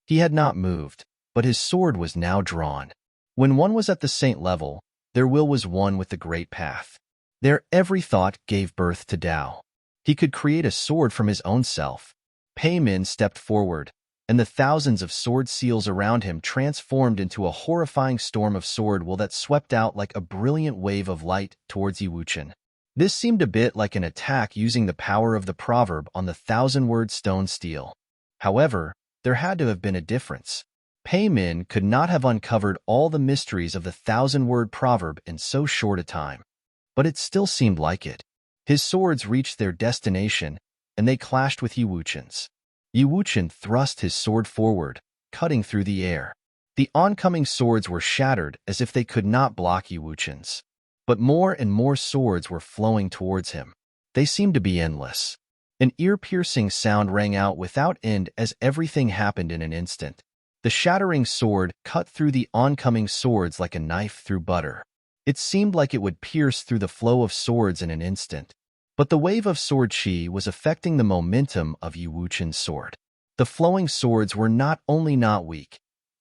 He had not moved, but his sword was now drawn. When one was at the saint level, their will was one with the great path. Their every thought gave birth to Tao. He could create a sword from his own self. Pei Min stepped forward, and the thousands of sword seals around him transformed into a horrifying storm of sword will that swept out like a brilliant wave of light towards Yi Wuchen. This seemed a bit like an attack using the power of the proverb on the 1,000-word stone steel. However, there had to have been a difference. Pei Min could not have uncovered all the mysteries of the 1,000-word proverb in so short a time. But it still seemed like it. His swords reached their destination, and they clashed with Yi Wuchen's. Yi Wuchen thrust his sword forward, cutting through the air. The oncoming swords were shattered as if they could not block Yi Wuchen's. But more and more swords were flowing towards him. They seemed to be endless. An ear-piercing sound rang out without end as everything happened in an instant. The shattering sword cut through the oncoming swords like a knife through butter. It seemed like it would pierce through the flow of swords in an instant. But the wave of sword chi was affecting the momentum of Yi Wuchen's sword. The flowing swords were not only not weak.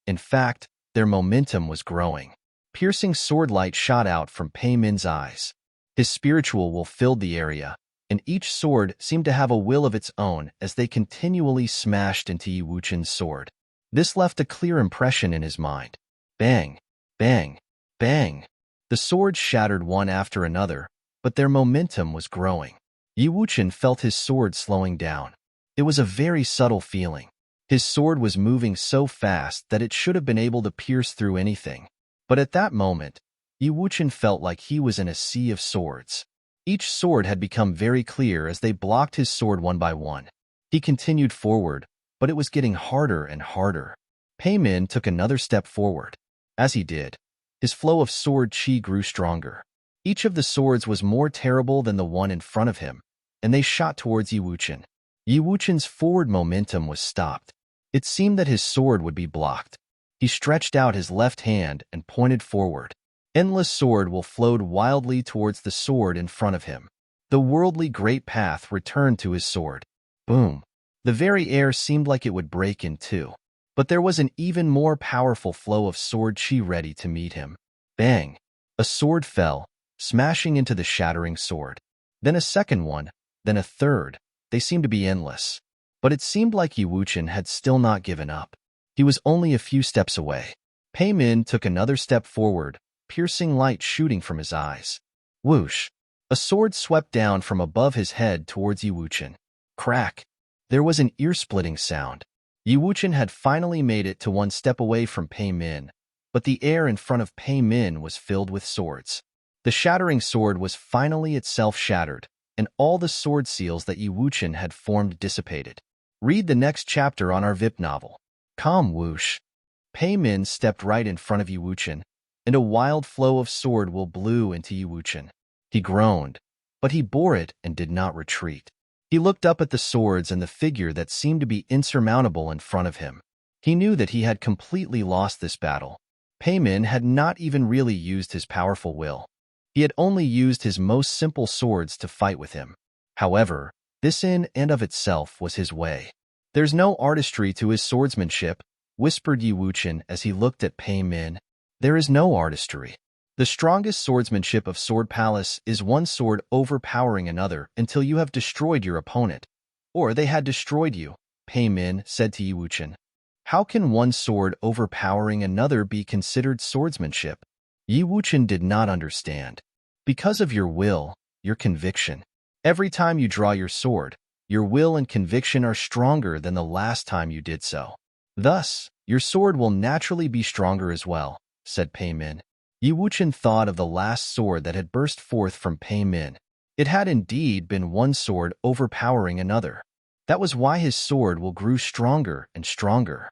In fact, their momentum was growing. Piercing sword light shot out from Pei Min's eyes. His spiritual will filled the area, and each sword seemed to have a will of its own as they continually smashed into Yi Wuchen's sword. This left a clear impression in his mind. Bang, bang, bang. The swords shattered one after another, but their momentum was growing. Yi Wuchen felt his sword slowing down. It was a very subtle feeling. His sword was moving so fast that it should have been able to pierce through anything. But at that moment, Yi Wuchen felt like he was in a sea of swords. Each sword had become very clear as they blocked his sword one by one. He continued forward, but it was getting harder and harder. Pei Min took another step forward. As he did, his flow of sword chi grew stronger. Each of the swords was more terrible than the one in front of him, and they shot towards Yi Wuchen. Yi Wuchen's forward momentum was stopped. It seemed that his sword would be blocked. He stretched out his left hand and pointed forward. Endless sword will flowed wildly towards the sword in front of him. The worldly great path returned to his sword. Boom! The very air seemed like it would break in two. But there was an even more powerful flow of sword chi ready to meet him. Bang! A sword fell, smashing into the shattering sword. Then a second one, then a third. They seemed to be endless. But it seemed like Yi Wuchen had still not given up. He was only a few steps away. Pei Min took another step forward, piercing light shooting from his eyes. Whoosh! A sword swept down from above his head towards Yi Wuchen. Crack! There was an ear-splitting sound. Yi Wuchen had finally made it to one step away from Pei Min, but the air in front of Pei Min was filled with swords. The shattering sword was finally itself shattered, and all the sword seals that Yi Wuchen had formed dissipated. Read the next chapter on our VIP novel. Calm whoosh. Pei Min stepped right in front of Yi Wuchen, and a wild flow of sword will blew into Yi Wuchen. He groaned, but he bore it and did not retreat. He looked up at the swords and the figure that seemed to be insurmountable in front of him. He knew that he had completely lost this battle. Pei Min had not even really used his powerful will. He had only used his most simple swords to fight with him. However, this in and of itself was his way. There's no artistry to his swordsmanship, whispered Yi Wuchen as he looked at Pei Min. There is no artistry. The strongest swordsmanship of Sword Palace is one sword overpowering another until you have destroyed your opponent, or they had destroyed you, Pei Min said to Yi Wuchen. How can one sword overpowering another be considered swordsmanship? Yi Wuchen did not understand. Because of your will, your conviction. Every time you draw your sword, your will and conviction are stronger than the last time you did so. Thus, your sword will naturally be stronger as well, said Pei Min. Yi Wuchen thought of the last sword that had burst forth from Pei Min. It had indeed been one sword overpowering another. That was why his sword will grew stronger and stronger.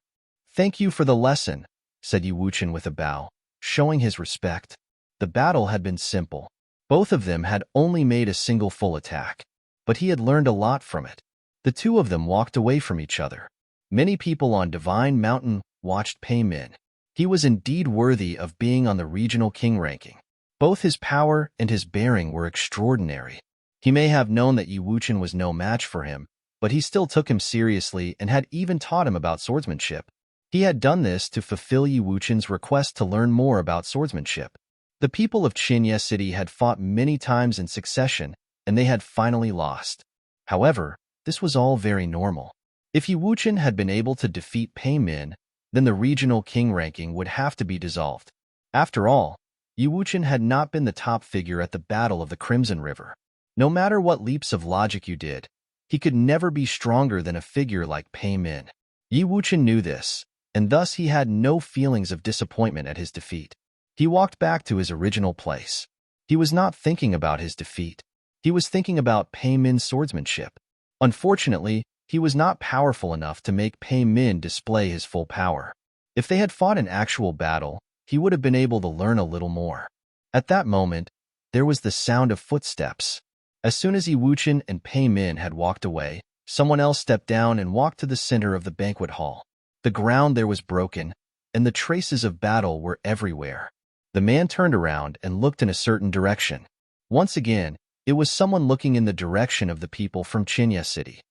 Thank you for the lesson, said Yi Wuchen with a bow, showing his respect. The battle had been simple. Both of them had only made a single full attack, but he had learned a lot from it. The two of them walked away from each other. Many people on Divine Mountain watched Pei Min. He was indeed worthy of being on the regional king ranking. Both his power and his bearing were extraordinary. He may have known that Yi Wuchen was no match for him, but he still took him seriously and had even taught him about swordsmanship. He had done this to fulfill Yi Wuchen's request to learn more about swordsmanship. The people of Qianye City had fought many times in succession, and they had finally lost. However, this was all very normal. If Yi Wuchen had been able to defeat Pei Min, then the regional king ranking would have to be dissolved. After all, Yi Wuchen had not been the top figure at the Battle of the Crimson River. No matter what leaps of logic you did, he could never be stronger than a figure like Pei Min. Yi Wuchen knew this, and thus he had no feelings of disappointment at his defeat. He walked back to his original place. He was not thinking about his defeat. He was thinking about Pei Min's swordsmanship. Unfortunately, he was not powerful enough to make Pei Min display his full power. If they had fought an actual battle, he would have been able to learn a little more. At that moment, there was the sound of footsteps. As soon as Yi Wuchen and Pei Min had walked away, someone else stepped down and walked to the center of the banquet hall. The ground there was broken, and the traces of battle were everywhere. The man turned around and looked in a certain direction. Once again, it was someone looking in the direction of the people from Qianye City.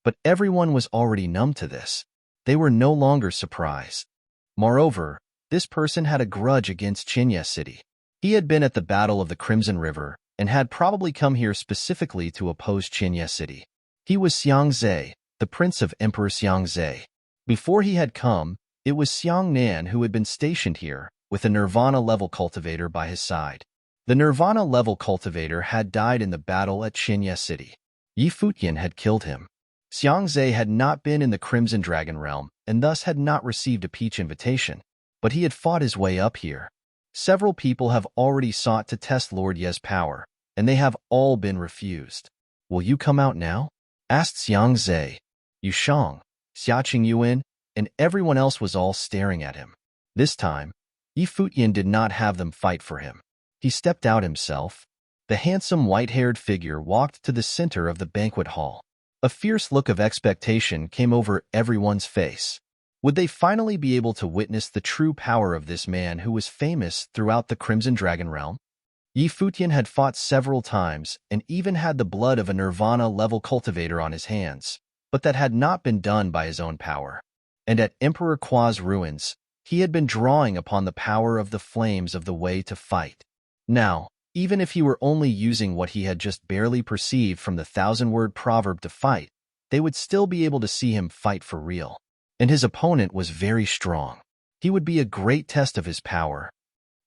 But everyone was already numb to this. They were no longer surprised. Moreover, this person had a grudge against Qianye City. He had been at the Battle of the Crimson River and had probably come here specifically to oppose Qianye City. He was Xiang Zhe, the prince of Emperor Xiang Zhe. Before he had come, it was Xiang Nan who had been stationed here, with a Nirvana-level cultivator by his side. The Nirvana-level cultivator had died in the battle at Qianye City. Yi Futian had killed him. Xiang Zhe had not been in the Crimson Dragon Realm and thus had not received a peach invitation, but he had fought his way up here. Several people have already sought to test Lord Ye's power, and they have all been refused. Will you come out now? Asked Xiang Zhe. Yu Shang, Xiaqing Yuan, and everyone else was all staring at him. This time, Yi Futian did not have them fight for him. He stepped out himself. The handsome white-haired figure walked to the center of the banquet hall. A fierce look of expectation came over everyone's face. Would they finally be able to witness the true power of this man who was famous throughout the Crimson Dragon realm? Futian had fought several times and even had the blood of a Nirvana-level cultivator on his hands, but that had not been done by his own power. And at Emperor Qua's ruins, he had been drawing upon the power of the flames of the way to fight. Now, even if he were only using what he had just barely perceived from the thousand-word proverb to fight, they would still be able to see him fight for real. And his opponent was very strong. He would be a great test of his power.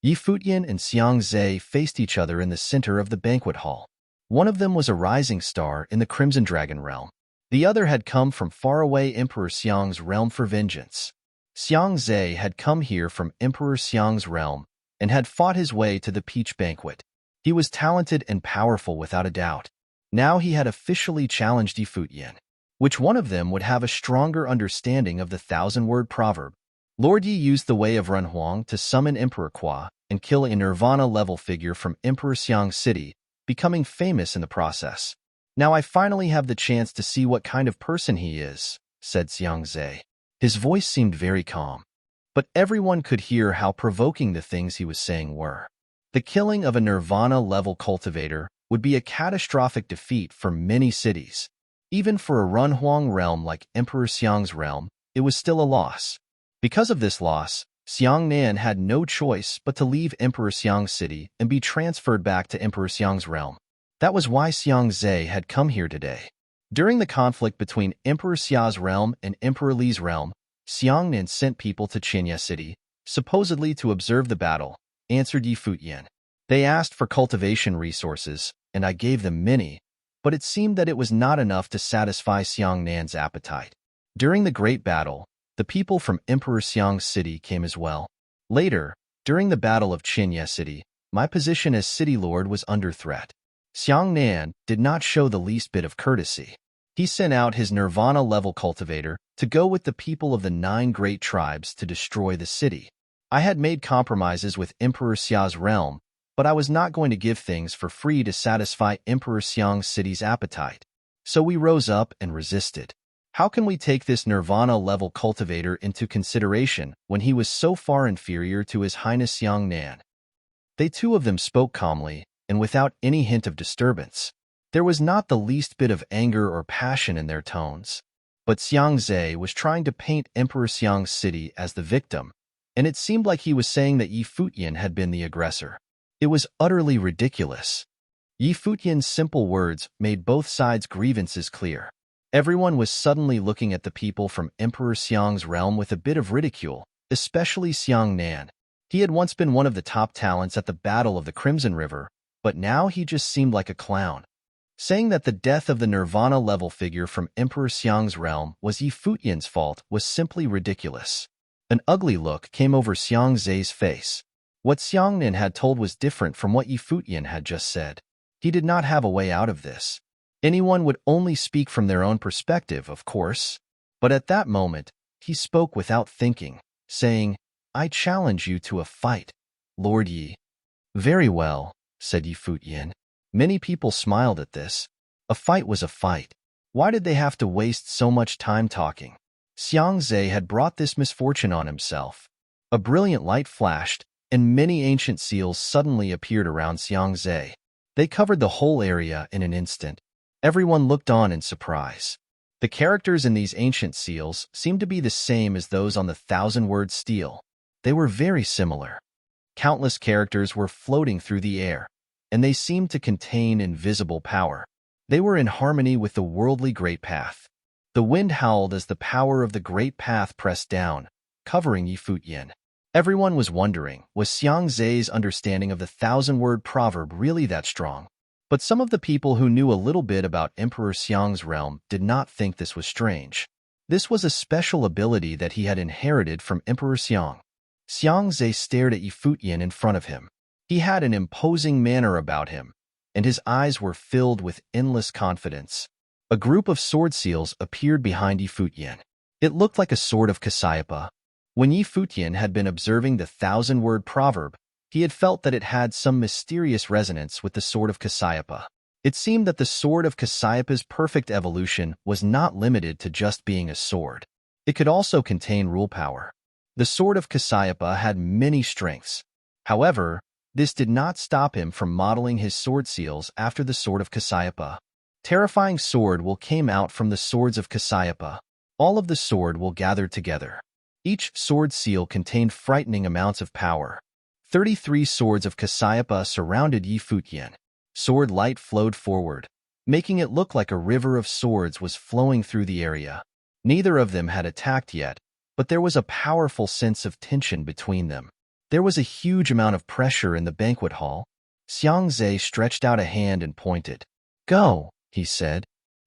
Futian and Xiang Zhe faced each other in the center of the banquet hall. One of them was a rising star in the Crimson Dragon realm. The other had come from faraway Emperor Xiang's realm for vengeance. Xiang Zhe had come here from Emperor Xiang's realm and had fought his way to the Peach Banquet. He was talented and powerful without a doubt. Now he had officially challenged Futian. Which one of them would have a stronger understanding of the thousand-word proverb? Lord Yi used the Way of Renhuang to summon Emperor Qua and kill a Nirvana-level figure from Emperor Xiang's city, becoming famous in the process. Now I finally have the chance to see what kind of person he is, said Xiang Zhe. His voice seemed very calm, but everyone could hear how provoking the things he was saying were. The killing of a Nirvana-level cultivator would be a catastrophic defeat for many cities. Even for a Renhuang realm like Emperor Xiang's realm, it was still a loss. Because of this loss, Xiang Nan had no choice but to leave Emperor Xiang's city and be transferred back to Emperor Xiang's realm. That was why Xiang Zhe had come here today. During the conflict between Emperor Xia's realm and Emperor Li's realm, Xiang Nan sent people to Qinya City, supposedly to observe the battle, answered Futian. They asked for cultivation resources, and I gave them many, but it seemed that it was not enough to satisfy Xiang Nan's appetite. During the great battle, the people from Emperor Xiang's city came as well. Later, during the Battle of Qinya City, my position as city lord was under threat. Xiang Nan did not show the least bit of courtesy. He sent out his Nirvana-level cultivator to go with the people of the 9 great tribes to destroy the city. I had made compromises with Emperor Xia's realm, but I was not going to give things for free to satisfy Emperor Xiang's city's appetite. So we rose up and resisted. How can we take this Nirvana-level cultivator into consideration when he was so far inferior to His Highness Xiang Nan? They two of them spoke calmly and without any hint of disturbance. There was not the least bit of anger or passion in their tones. But Xiang Zhe was trying to paint Emperor Xiang's city as the victim, and it seemed like he was saying that Futian had been the aggressor. It was utterly ridiculous. Futian's simple words made both sides' grievances clear. Everyone was suddenly looking at the people from Emperor Xiang's realm with a bit of ridicule, especially Xiang Nan. He had once been one of the top talents at the Battle of the Crimson River, but now he just seemed like a clown. Saying that the death of the Nirvana-level figure from Emperor Xiang's realm was Futian's fault was simply ridiculous. An ugly look came over Xiang Zhe's face. What Xiang Nan had told was different from what Futian had just said. He did not have a way out of this. Anyone would only speak from their own perspective, of course. But at that moment, he spoke without thinking, saying, I challenge you to a fight, Lord Yi. Very well, said Futian. Many people smiled at this. A fight was a fight. Why did they have to waste so much time talking? Xiang Zhe had brought this misfortune on himself. A brilliant light flashed, and many ancient seals suddenly appeared around Xiang Zhe. They covered the whole area in an instant. Everyone looked on in surprise. The characters in these ancient seals seemed to be the same as those on the thousand-word stele. They were very similar. Countless characters were floating through the air, and they seemed to contain invisible power. They were in harmony with the worldly great path. The wind howled as the power of the great path pressed down, covering Futian. Everyone was wondering, was Xiang Zhe's understanding of the thousand-word proverb really that strong? But some of the people who knew a little bit about Emperor Xiang's realm did not think this was strange. This was a special ability that he had inherited from Emperor Xiang. Xiang Zhe stared at Futian in front of him. He had an imposing manner about him, and his eyes were filled with endless confidence. A group of sword seals appeared behind Futian. It looked like a sword of Cassiopeia. When Futian had been observing the thousand-word proverb, he had felt that it had some mysterious resonance with the sword of Cassiopeia. It seemed that the sword of Cassiopeia's perfect evolution was not limited to just being a sword. It could also contain rule power. The sword of Cassiopeia had many strengths. However, this did not stop him from modeling his sword seals after the sword of Cassiopeia. Terrifying sword will came out from the swords of Cassiopeia. All of the sword will gathered together. Each sword seal contained frightening amounts of power. 33 swords of Cassiopeia surrounded Yi Futian. Sword light flowed forward, making it look like a river of swords was flowing through the area. Neither of them had attacked yet, but there was a powerful sense of tension between them. There was a huge amount of pressure in the banquet hall. Xiangzhe stretched out a hand and pointed. "Go," he said.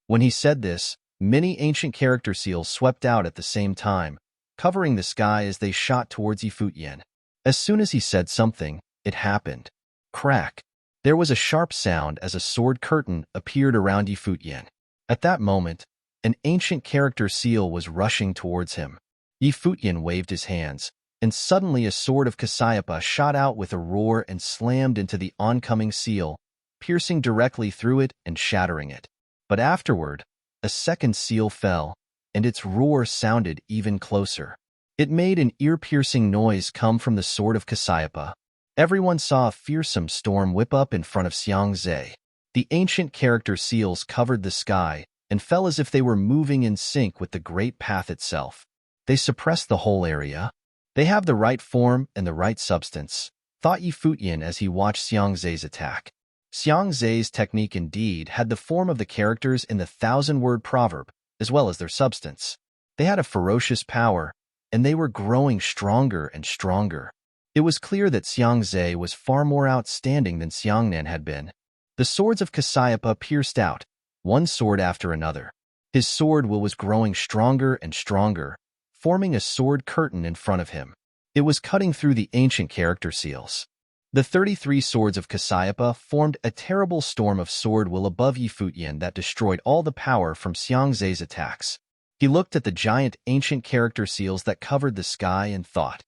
When he said this, many ancient character seals swept out at the same time, covering the sky as they shot towards Yi Futian. As soon as he said something, it happened. Crack! There was a sharp sound as a sword curtain appeared around Yi Futian. At that moment, an ancient character seal was rushing towards him. Yi Futian waved his hands, and suddenly a sword of Cassiopeia shot out with a roar and slammed into the oncoming seal, piercing directly through it and shattering it. But afterward, a second seal fell, and its roar sounded even closer. It made an ear-piercing noise come from the sword of Cassiopeia. Everyone saw a fearsome storm whip up in front of Xiangzhe. The ancient character seals covered the sky and fell as if they were moving in sync with the great path itself. They suppressed the whole area. They have the right form and the right substance, thought Yi Futian as he watched Xiangzhe's attack. Xiangzhe's technique indeed had the form of the characters in the thousand-word proverb, as well as their substance. They had a ferocious power, and they were growing stronger and stronger. It was clear that Xiangzhe was far more outstanding than Xiangnan had been. The swords of Cassiopeia pierced out, one sword after another. His sword will was growing stronger and stronger, forming a sword curtain in front of him. It was cutting through the ancient character seals. The 33 swords of Cassiopeia formed a terrible storm of sword will above Yi Futian that destroyed all the power from Xiangzhe's attacks. He looked at the giant ancient character seals that covered the sky and thought,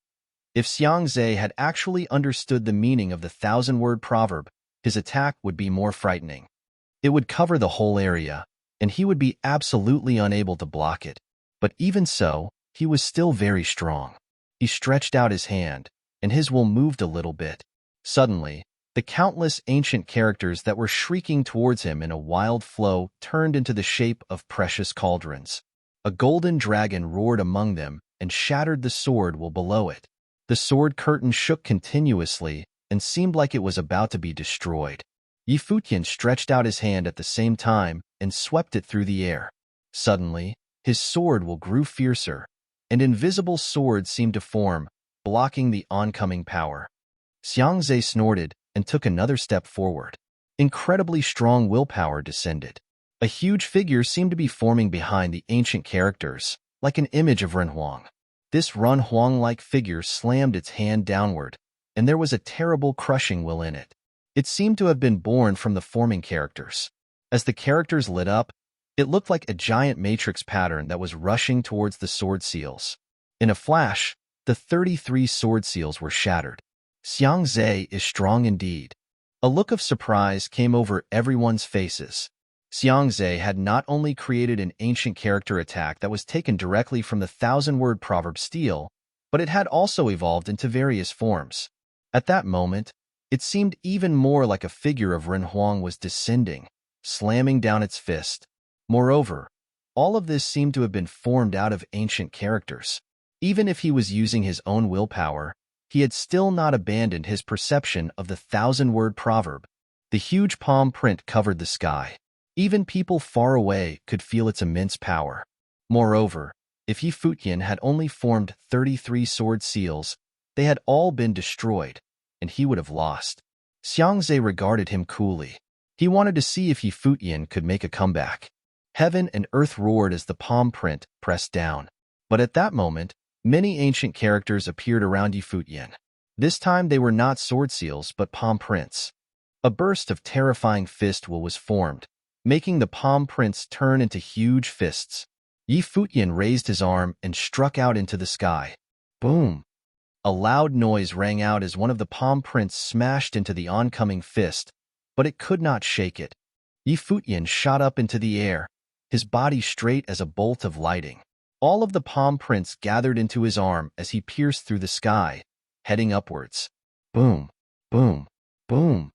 if Xiangzhe had actually understood the meaning of the thousand-word proverb, his attack would be more frightening. It would cover the whole area, and he would be absolutely unable to block it. But even so, he was still very strong. He stretched out his hand, and his will moved a little bit. Suddenly, the countless ancient characters that were shrieking towards him in a wild flow turned into the shape of precious cauldrons. A golden dragon roared among them and shattered the sword will below it. The sword curtain shook continuously and seemed like it was about to be destroyed. Yi Futian stretched out his hand at the same time and swept it through the air. Suddenly, his sword will grew fiercer, and invisible swords seemed to form, blocking the oncoming power. Xiangzhe snorted and took another step forward. Incredibly strong willpower descended. A huge figure seemed to be forming behind the ancient characters, like an image of Renhuang. This Renhuang-like figure slammed its hand downward, and there was a terrible crushing will in it. It seemed to have been born from the forming characters. As the characters lit up, it looked like a giant matrix pattern that was rushing towards the sword seals. In a flash, the 33 sword seals were shattered. Xiangzhe is strong indeed. A look of surprise came over everyone's faces. Xiangzhe had not only created an ancient character attack that was taken directly from the thousand-word proverb steel, but it had also evolved into various forms. At that moment, it seemed even more like a figure of Renhuang was descending, slamming down its fist. Moreover, all of this seemed to have been formed out of ancient characters. Even if he was using his own willpower, he had still not abandoned his perception of the thousand-word proverb. The huge palm print covered the sky. Even people far away could feel its immense power. Moreover, if Yi Futian had only formed 33 sword seals, they had all been destroyed, and he would have lost. Xiangzhe regarded him coolly. He wanted to see if Yi Futian could make a comeback. Heaven and earth roared as the palm print pressed down. But at that moment, many ancient characters appeared around Yi Futian. This time they were not sword seals but palm prints. A burst of terrifying fist will was formed, making the palm prints turn into huge fists. Yi Futian raised his arm and struck out into the sky. Boom! A loud noise rang out as one of the palm prints smashed into the oncoming fist, but it could not shake it. Yi Futian shot up into the air, his body straight as a bolt of lightning. All of the palm prints gathered into his arm as he pierced through the sky, heading upwards. Boom, boom, boom.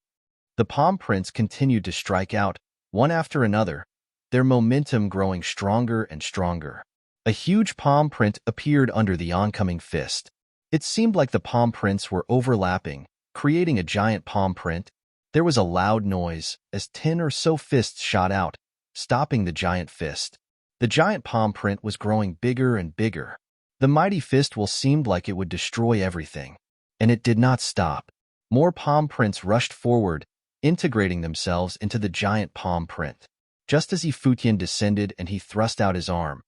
The palm prints continued to strike out, one after another, their momentum growing stronger and stronger. A huge palm print appeared under the oncoming fist. It seemed like the palm prints were overlapping, creating a giant palm print. There was a loud noise as 10 or so fists shot out, stopping the giant fist. The giant palm print was growing bigger and bigger. The mighty fist will seemed like it would destroy everything. And it did not stop. More palm prints rushed forward, integrating themselves into the giant palm print. Just as Futian descended and he thrust out his arm,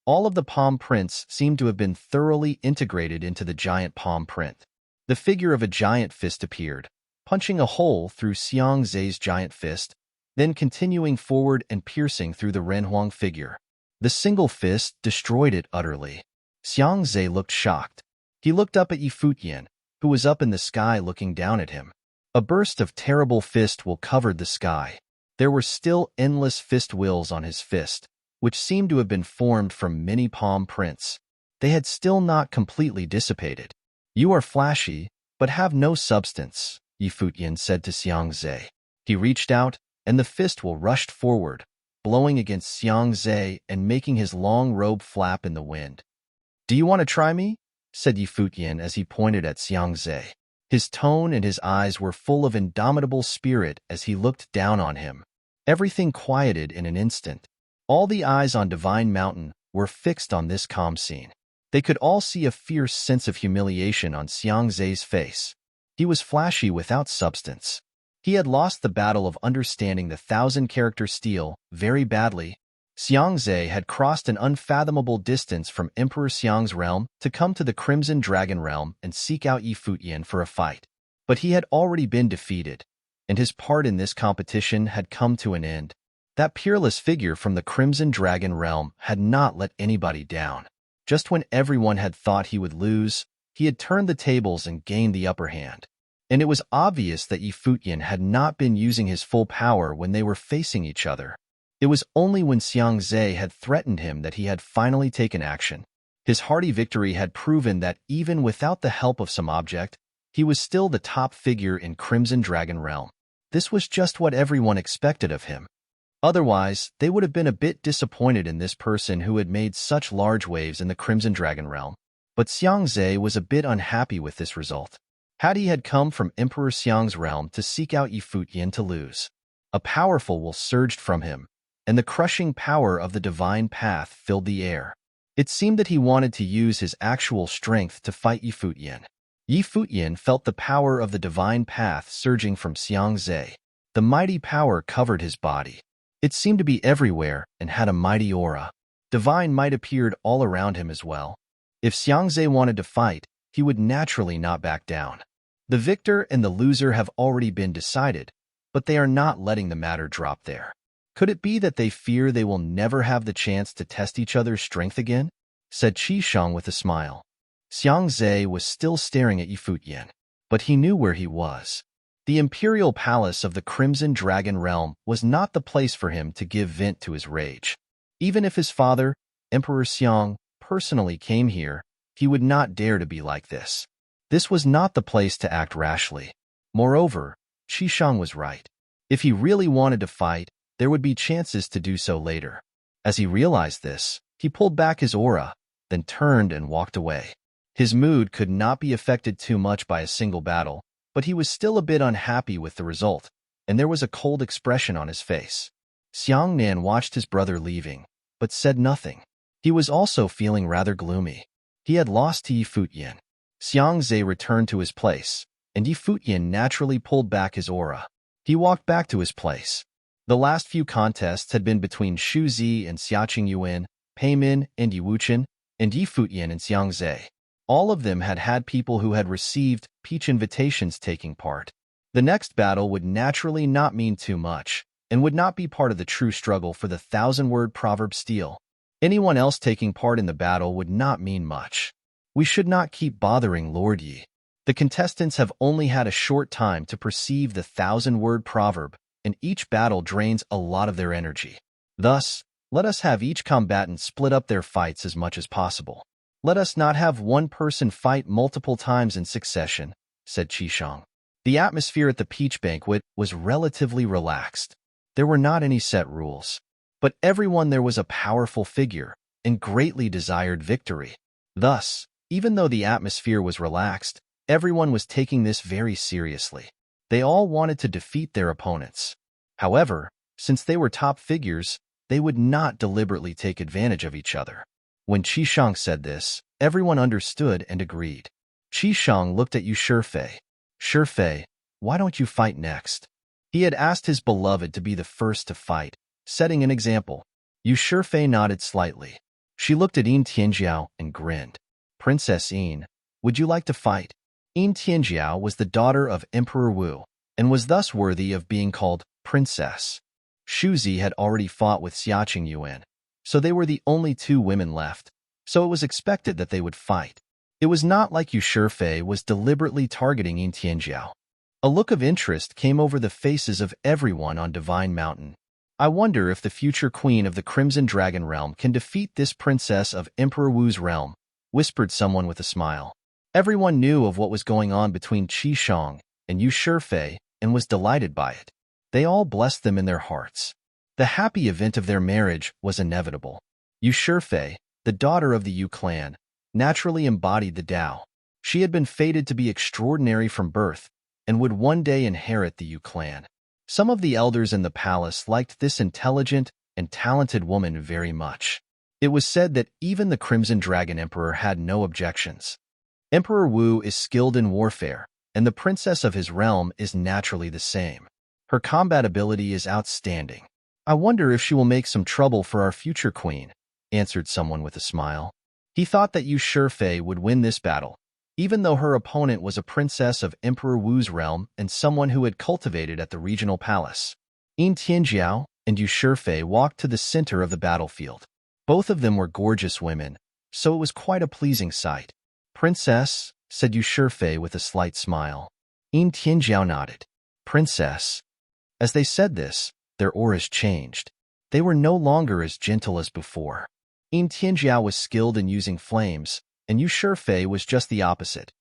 all of the palm prints seemed to have been thoroughly integrated into the giant palm print. The figure of a giant fist appeared, punching a hole through Xiang Zai's giant fist, then continuing forward and piercing through the Renhuang figure. The single fist destroyed it utterly. Xiang Zai looked shocked. He looked up at Futian, who was up in the sky looking down at him. A burst of terrible fist will covered the sky. There were still endless fist wills on his fist, which seemed to have been formed from many palm prints. They had still not completely dissipated. "You are flashy, but have no substance," Futian said to Xiang Zai. He reached out, and the fist will rushed forward, blowing against Xiang Zai and making his long robe flap in the wind. "Do you want to try me?" said Futian as he pointed at Xiang Zai. His tone and his eyes were full of indomitable spirit as he looked down on him. Everything quieted in an instant. All the eyes on Divine Mountain were fixed on this calm scene. They could all see a fierce sense of humiliation on Xiang Zai's face. He was flashy without substance. He had lost the battle of understanding the 1,000-character steel very badly. Xiang Zai had crossed an unfathomable distance from Emperor Xiang's realm to come to the Crimson Dragon realm and seek out Futian for a fight. But he had already been defeated, and his part in this competition had come to an end. That peerless figure from the Crimson Dragon realm had not let anybody down. Just when everyone had thought he would lose, he had turned the tables and gained the upper hand. And it was obvious that Futian had not been using his full power when they were facing each other. It was only when Xiang Zai had threatened him that he had finally taken action. His hearty victory had proven that even without the help of some object, he was still the top figure in Crimson Dragon realm. This was just what everyone expected of him. Otherwise, they would have been a bit disappointed in this person who had made such large waves in the Crimson Dragon realm. But Xiang Zai was a bit unhappy with this result. Had he had come from Emperor Xiang's realm to seek out Futian to lose, a powerful will surged from him, and the crushing power of the divine path filled the air. It seemed that he wanted to use his actual strength to fight Futian. Futian felt the power of the divine path surging from Xiang Zai. The mighty power covered his body. It seemed to be everywhere and had a mighty aura. Divine might appeared all around him as well. If Xiang Zai wanted to fight, he would naturally not back down. The victor and the loser have already been decided, but they are not letting the matter drop there. Could it be that they fear they will never have the chance to test each other's strength again? Said Qishang with a smile. Xiang Zai was still staring at Futian, but he knew where he was. The imperial palace of the Crimson Dragon realm was not the place for him to give vent to his rage. Even if his father, Emperor Xiang, personally came here, he would not dare to be like this. This was not the place to act rashly. Moreover, Qishang was right. If he really wanted to fight, there would be chances to do so later. As he realized this, he pulled back his aura, then turned and walked away. His mood could not be affected too much by a single battle, but he was still a bit unhappy with the result, and there was a cold expression on his face. Xiang Nan watched his brother leaving, but said nothing. He was also feeling rather gloomy. He had lost to Futian. Xiang Zai returned to his place, and Futian naturally pulled back his aura. He walked back to his place. The last few contests had been between Shu Zi and Xiaqing Yuan, Pei Min and Yi Wuchen, and Futian and Xiang Zai. All of them had had people who had received peach invitations taking part. The next battle would naturally not mean too much, and would not be part of the true struggle for the 1,000-word proverb steel. Anyone else taking part in the battle would not mean much. We should not keep bothering Lord Yi. The contestants have only had a short time to perceive the 1,000-word proverb, and each battle drains a lot of their energy. Thus, let us have each combatant split up their fights as much as possible. Let us not have one person fight multiple times in succession, said Qishang. The atmosphere at the peach banquet was relatively relaxed. There were not any set rules. But everyone there was a powerful figure and greatly desired victory. Thus, even though the atmosphere was relaxed, everyone was taking this very seriously. They all wanted to defeat their opponents. However, since they were top figures, they would not deliberately take advantage of each other. When Qishang said this, everyone understood and agreed. Qishang looked at Yu Shifei. Shifei, why don't you fight next? He had asked his beloved to be the first to fight, setting an example. Yu Shifei nodded slightly. She looked at Yin Tianjiao and grinned. Princess Yin, would you like to fight? Yin Tianjiao was the daughter of Emperor Wu, and was thus worthy of being called princess. Shuzi had already fought with Xiaqing Yuan, so they were the only two women left, so it was expected that they would fight. It was not like Yu Shifei was deliberately targeting Yin Tianjiao. A look of interest came over the faces of everyone on Divine Mountain. I wonder if the future queen of the Crimson Dragon Realm can defeat this princess of Emperor Wu's realm, whispered someone with a smile. Everyone knew of what was going on between Qishang and Yu Shifei and was delighted by it. They all blessed them in their hearts. The happy event of their marriage was inevitable. Yu Shifei, the daughter of the Yu clan, naturally embodied the Tao. She had been fated to be extraordinary from birth and would one day inherit the Yu clan. Some of the elders in the palace liked this intelligent and talented woman very much. It was said that even the Crimson Dragon Emperor had no objections. Emperor Wu is skilled in warfare, and the princess of his realm is naturally the same. Her combat ability is outstanding. I wonder if she will make some trouble for our future queen, answered someone with a smile. He thought that Yu Shifei would win this battle, even though her opponent was a princess of Emperor Wu's realm and someone who had cultivated at the regional palace. Yin Tianjiao and Yu Shifei walked to the center of the battlefield. Both of them were gorgeous women, so it was quite a pleasing sight. Princess, said Yu Shifei with a slight smile. Yin Tianjiao nodded. Princess. As they said this, their auras changed. They were no longer as gentle as before. Yin Tianjiao was skilled in using flames, and Yu Shifei was just the opposite.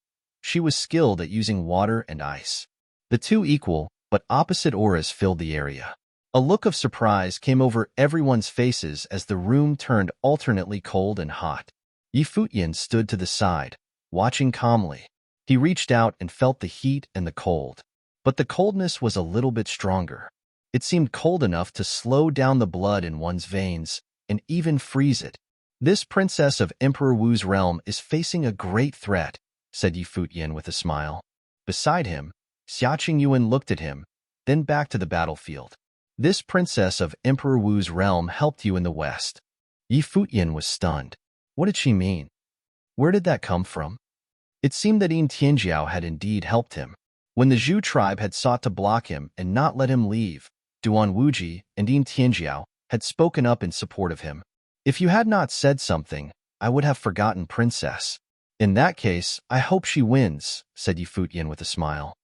She was skilled at using water and ice. The two equal but opposite auras filled the area. A look of surprise came over everyone's faces as the room turned alternately cold and hot. Futian stood to the side, watching calmly. He reached out and felt the heat and the cold. But the coldness was a little bit stronger. It seemed cold enough to slow down the blood in one's veins and even freeze it. This princess of Emperor Wu's realm is facing a great threat, said Futian with a smile. Beside him, Xiaqing Yuan looked at him, then back to the battlefield. This princess of Emperor Wu's realm helped you in the west. Futian was stunned. What did she mean? Where did that come from? It seemed that Yin Tianjiao had indeed helped him. When the Zhu tribe had sought to block him and not let him leave, Duan Wuji and Yin Tianjiao had spoken up in support of him. If you had not said something, I would have forgotten princess. In that case, I hope she wins, said Futian with a smile.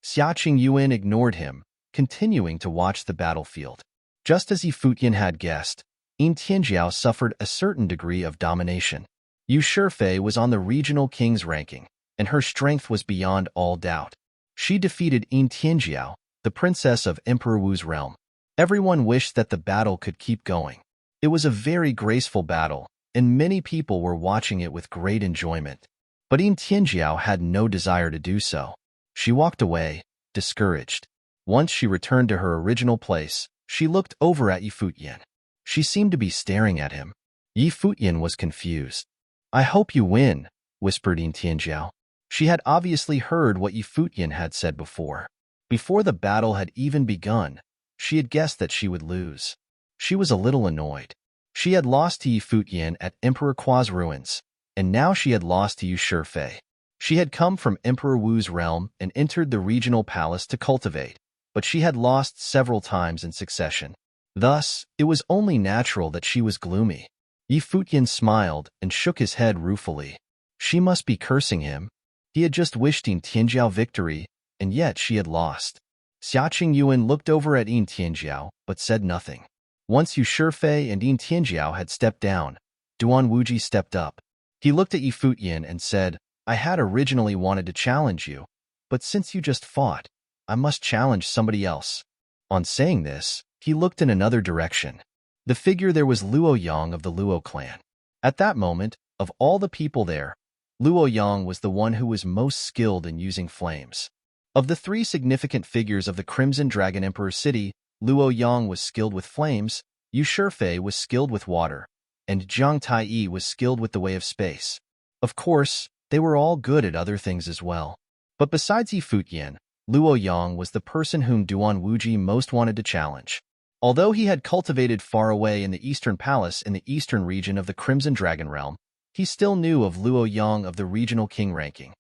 Xiaqing Yuan ignored him, continuing to watch the battlefield. Just as Futian had guessed, Yin Tianjiao suffered a certain degree of domination. Yu Shifei was on the regional king's ranking, and her strength was beyond all doubt. She defeated Yin Tianjiao, the princess of Emperor Wu's realm. Everyone wished that the battle could keep going. It was a very graceful battle, and many people were watching it with great enjoyment. But Yin Tianjiao had no desire to do so. She walked away, discouraged. Once she returned to her original place, she looked over at Futian. She seemed to be staring at him. Futian was confused. I hope you win, whispered Yin Tianjiao. She had obviously heard what Futian had said before. Before the battle had even begun, she had guessed that she would lose. She was a little annoyed. She had lost to Futian at Emperor Qua's ruins, and now she had lost to Yu Shifei. She had come from Emperor Wu's realm and entered the regional palace to cultivate, but she had lost several times in succession. Thus, it was only natural that she was gloomy. Futian smiled and shook his head ruefully. She must be cursing him. He had just wished Yin Tianjiao victory, and yet she had lost. Xia Qingyuan looked over at Yin Tianjiao, but said nothing. Once Yu Shifei and Yin Tianjiao had stepped down, Duan Wuji stepped up. He looked at Yi Futian and said, I had originally wanted to challenge you, but since you just fought, I must challenge somebody else. On saying this, he looked in another direction. The figure there was Luo Yang of the Luo clan. At that moment, of all the people there, Luo Yang was the one who was most skilled in using flames. Of the three significant figures of the Crimson Dragon Emperor city, Luo Yang was skilled with flames, Yu Shifei was skilled with water, and Zhang Taiyi was skilled with the way of space. Of course, they were all good at other things as well. But besides Yi Futian, Luo Yang was the person whom Duan Wuji most wanted to challenge. Although he had cultivated far away in the Eastern Palace in the eastern region of the Crimson Dragon Realm, he still knew of Luo Yang of the regional king ranking.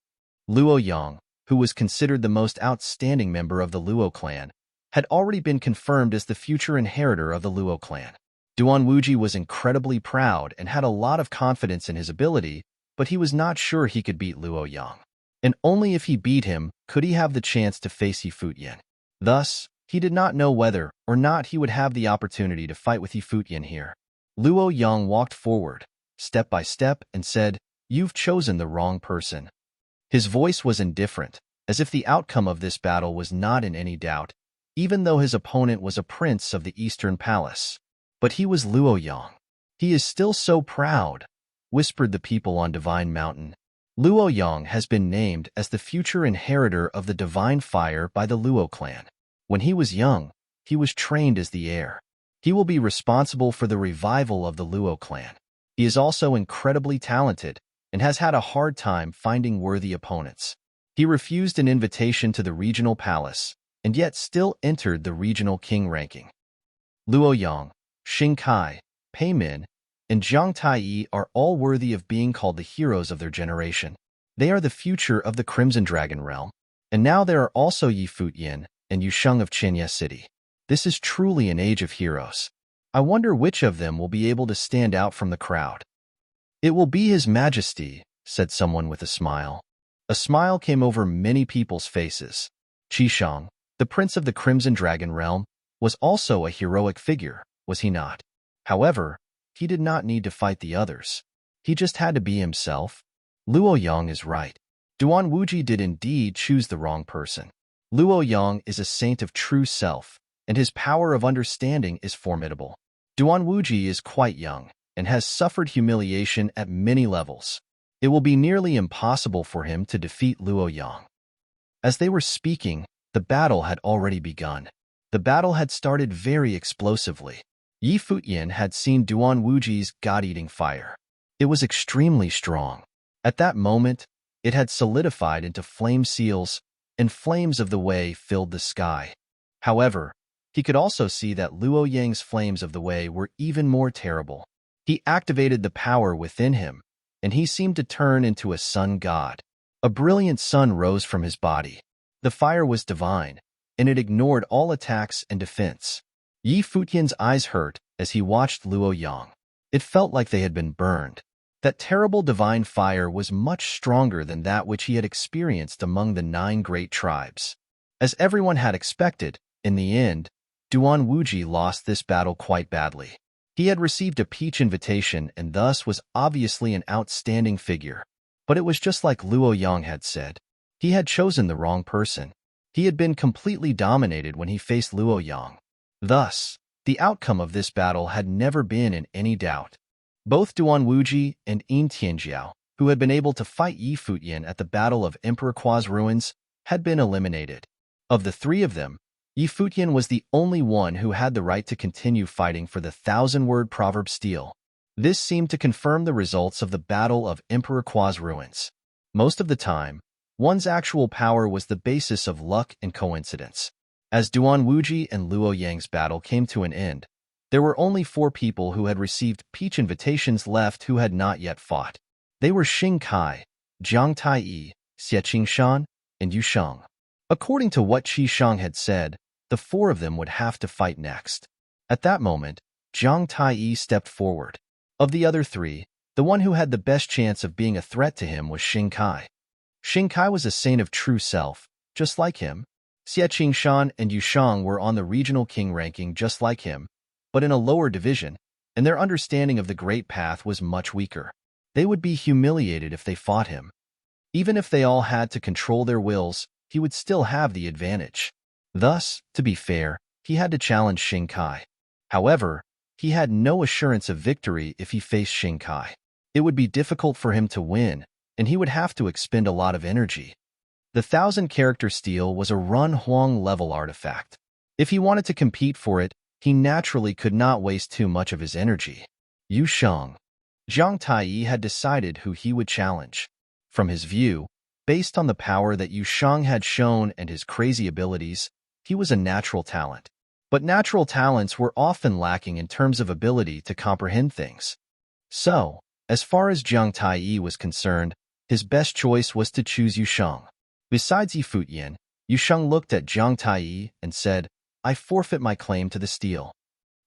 Luo Yang, who was considered the most outstanding member of the Luo clan, had already been confirmed as the future inheritor of the Luo clan. Duan Wuji was incredibly proud and had a lot of confidence in his ability, but he was not sure he could beat Luo Yang. And only if he beat him could he have the chance to face Yi Futian. Thus, he did not know whether or not he would have the opportunity to fight with Yi Futian here. Luo Yang walked forward, step by step, and said, You've chosen the wrong person. His voice was indifferent, as if the outcome of this battle was not in any doubt, even though his opponent was a prince of the Eastern Palace. But he was Luo Yang. He is still so proud, whispered the people on Divine Mountain. Luo Yang has been named as the future inheritor of the Divine Fire by the Luo clan. When he was young, he was trained as the heir. He will be responsible for the revival of the Luo clan. He is also incredibly talented and has had a hard time finding worthy opponents. He refused an invitation to the regional palace and yet still entered the regional king ranking. Luo Yang, Xing Kai, Pei Min, and Zhang Taiyi are all worthy of being called the heroes of their generation. They are the future of the Crimson Dragon Realm, and now there are also Yi Futian and Yu Sheng of Qianye City. This is truly an age of heroes. I wonder which of them will be able to stand out from the crowd. It will be His Majesty, said someone with a smile. A smile came over many people's faces. Qi Shang, the prince of the Crimson Dragon Realm, was also a heroic figure, was he not? However, he did not need to fight the others. He just had to be himself. Luo Yang is right. Duan Wuji did indeed choose the wrong person. Luo Yang is a saint of true self, and his power of understanding is formidable. Duan Wuji is quite young and has suffered humiliation at many levels. It will be nearly impossible for him to defeat Luo Yang. As they were speaking, the battle had already begun. The battle had started very explosively. Yi Futian had seen Duan Wuji's god-eating fire. It was extremely strong. At that moment, it had solidified into flame seals, and flames of the way filled the sky. However, he could also see that Luo Yang's flames of the way were even more terrible. He activated the power within him, and he seemed to turn into a sun god. A brilliant sun rose from his body. The fire was divine, and it ignored all attacks and defense. Yi Futian's eyes hurt as he watched Luo Yang. It felt like they had been burned. That terrible divine fire was much stronger than that which he had experienced among the 9 great tribes. As everyone had expected, in the end, Duan Wuji lost this battle quite badly. He had received a peach invitation and thus was obviously an outstanding figure. But it was just like Luo Yang had said. He had chosen the wrong person. He had been completely dominated when he faced Luo Yang. Thus, the outcome of this battle had never been in any doubt. Both Duan Wuji and Yin Tianjiao, who had been able to fight Yi Futian at the Battle of Emperor Qua's ruins, had been eliminated. Of the 3 of them, Yi Futian was the only one who had the right to continue fighting for the 1,000-word proverb steel. This seemed to confirm the results of the Battle of Emperor Qua's ruins. Most of the time, one's actual power was the basis of luck and coincidence. As Duan Wuji and Luo Yang's battle came to an end, there were only 4 people who had received peach invitations left who had not yet fought. They were Xing Kai, Zhang Taiyi, Xie Qingshan, and Yu Sheng. According to what Qi Shang had said, the 4 of them would have to fight next. At that moment, Zhang Taiyi stepped forward. Of the other 3, the one who had the best chance of being a threat to him was Xing Kai. Xing Kai was a saint of true self, just like him. Xie Qingshan and Yu Shang were on the regional king ranking just like him, but in a lower division, and their understanding of the Great Path was much weaker. They would be humiliated if they fought him. Even if they all had to control their wills, he would still have the advantage. Thus, to be fair, he had to challenge Xing Kai. However, he had no assurance of victory if he faced Xing Kai. It would be difficult for him to win, and he would have to expend a lot of energy. The 1000-character steel was a Run Huang level artifact. If he wanted to compete for it, he naturally could not waste too much of his energy. Yu Shang. Zhang Taiyi had decided who he would challenge. From his view, based on the power that Yu Shang had shown and his crazy abilities, he was a natural talent. But natural talents were often lacking in terms of ability to comprehend things. So, as far as Zhang Taiyi was concerned, his best choice was to choose Yu Shang. Besides Futian, Yu Shang looked at Zhang Taiyi and said, "I forfeit my claim to the steel."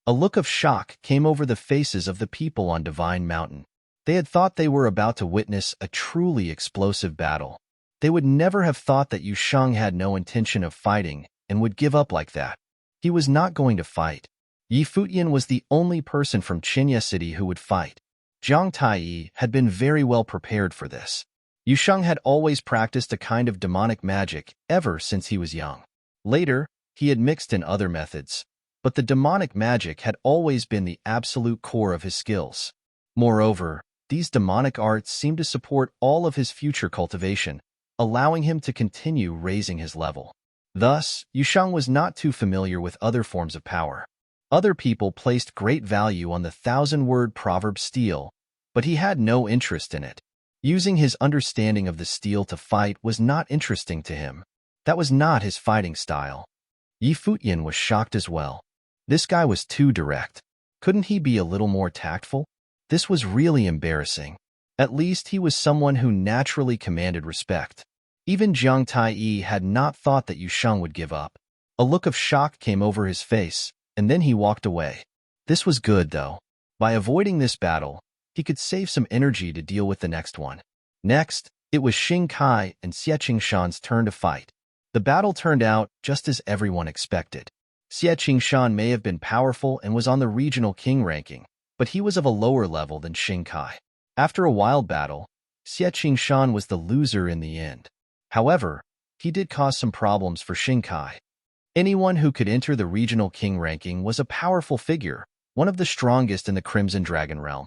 A look of shock came over the faces of the people on Divine Mountain. They had thought they were about to witness a truly explosive battle. They would never have thought that Yu Shang had no intention of fighting and would give up like that. He was not going to fight. Yi Futian was the only person from Qinya City who would fight. Zhang Taiyi had been very well prepared for this. Yu Shang had always practiced a kind of demonic magic ever since he was young. Later, he had mixed in other methods, but the demonic magic had always been the absolute core of his skills. Moreover, these demonic arts seemed to support all of his future cultivation, allowing him to continue raising his level. Thus, Yu Shang was not too familiar with other forms of power. Other people placed great value on the 1000-word proverb steel, but he had no interest in it. Using his understanding of the steel to fight was not interesting to him. That was not his fighting style. Yi Futian was shocked as well. This guy was too direct. Couldn't he be a little more tactful? This was really embarrassing. At least he was someone who naturally commanded respect. Even Zhang Taiyi had not thought that Yu Shang would give up. A look of shock came over his face, and then he walked away. This was good, though. By avoiding this battle, he could save some energy to deal with the next one. Next, it was Xing Kai and Xie Qingshan's turn to fight. The battle turned out just as everyone expected. Xie Qingshan may have been powerful and was on the regional king ranking, but he was of a lower level than Xing Kai. After a wild battle, Xie Qingshan was the loser in the end. However, he did cause some problems for Xing Kai. Anyone who could enter the regional king ranking was a powerful figure, one of the strongest in the Crimson Dragon realm.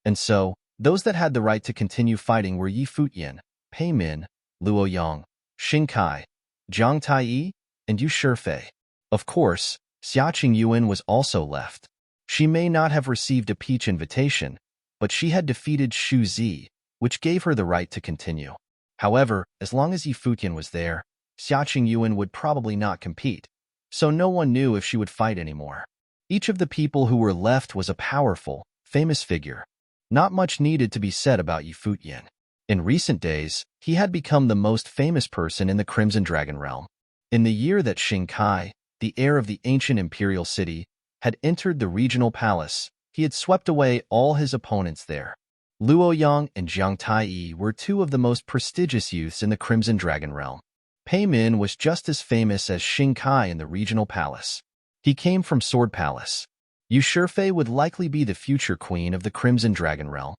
And so, those that had the right to continue fighting were Yi Futian, Pei Min, Luo Yang, Xing Kai, Zhang Taiyi, and Yu Shifei. Of course, Xia Qingyuan was also left. She may not have received a peach invitation, but she had defeated Xu Zi, which gave her the right to continue. However, as long as Yi Futian was there, Xia Qingyuan would probably not compete, so no one knew if she would fight anymore. Each of the people who were left was a powerful, famous figure. Not much needed to be said about Yi Futian. In recent days, he had become the most famous person in the Crimson Dragon realm. In the year that Xing Kai, the heir of the ancient imperial city, had entered the regional palace, he had swept away all his opponents there. Luo Yang and Zhang Taiyi were two of the most prestigious youths in the Crimson Dragon realm. Pei Min was just as famous as Xing Kai in the regional palace. He came from Sword Palace. Yu Shifei would likely be the future queen of the Crimson Dragon realm.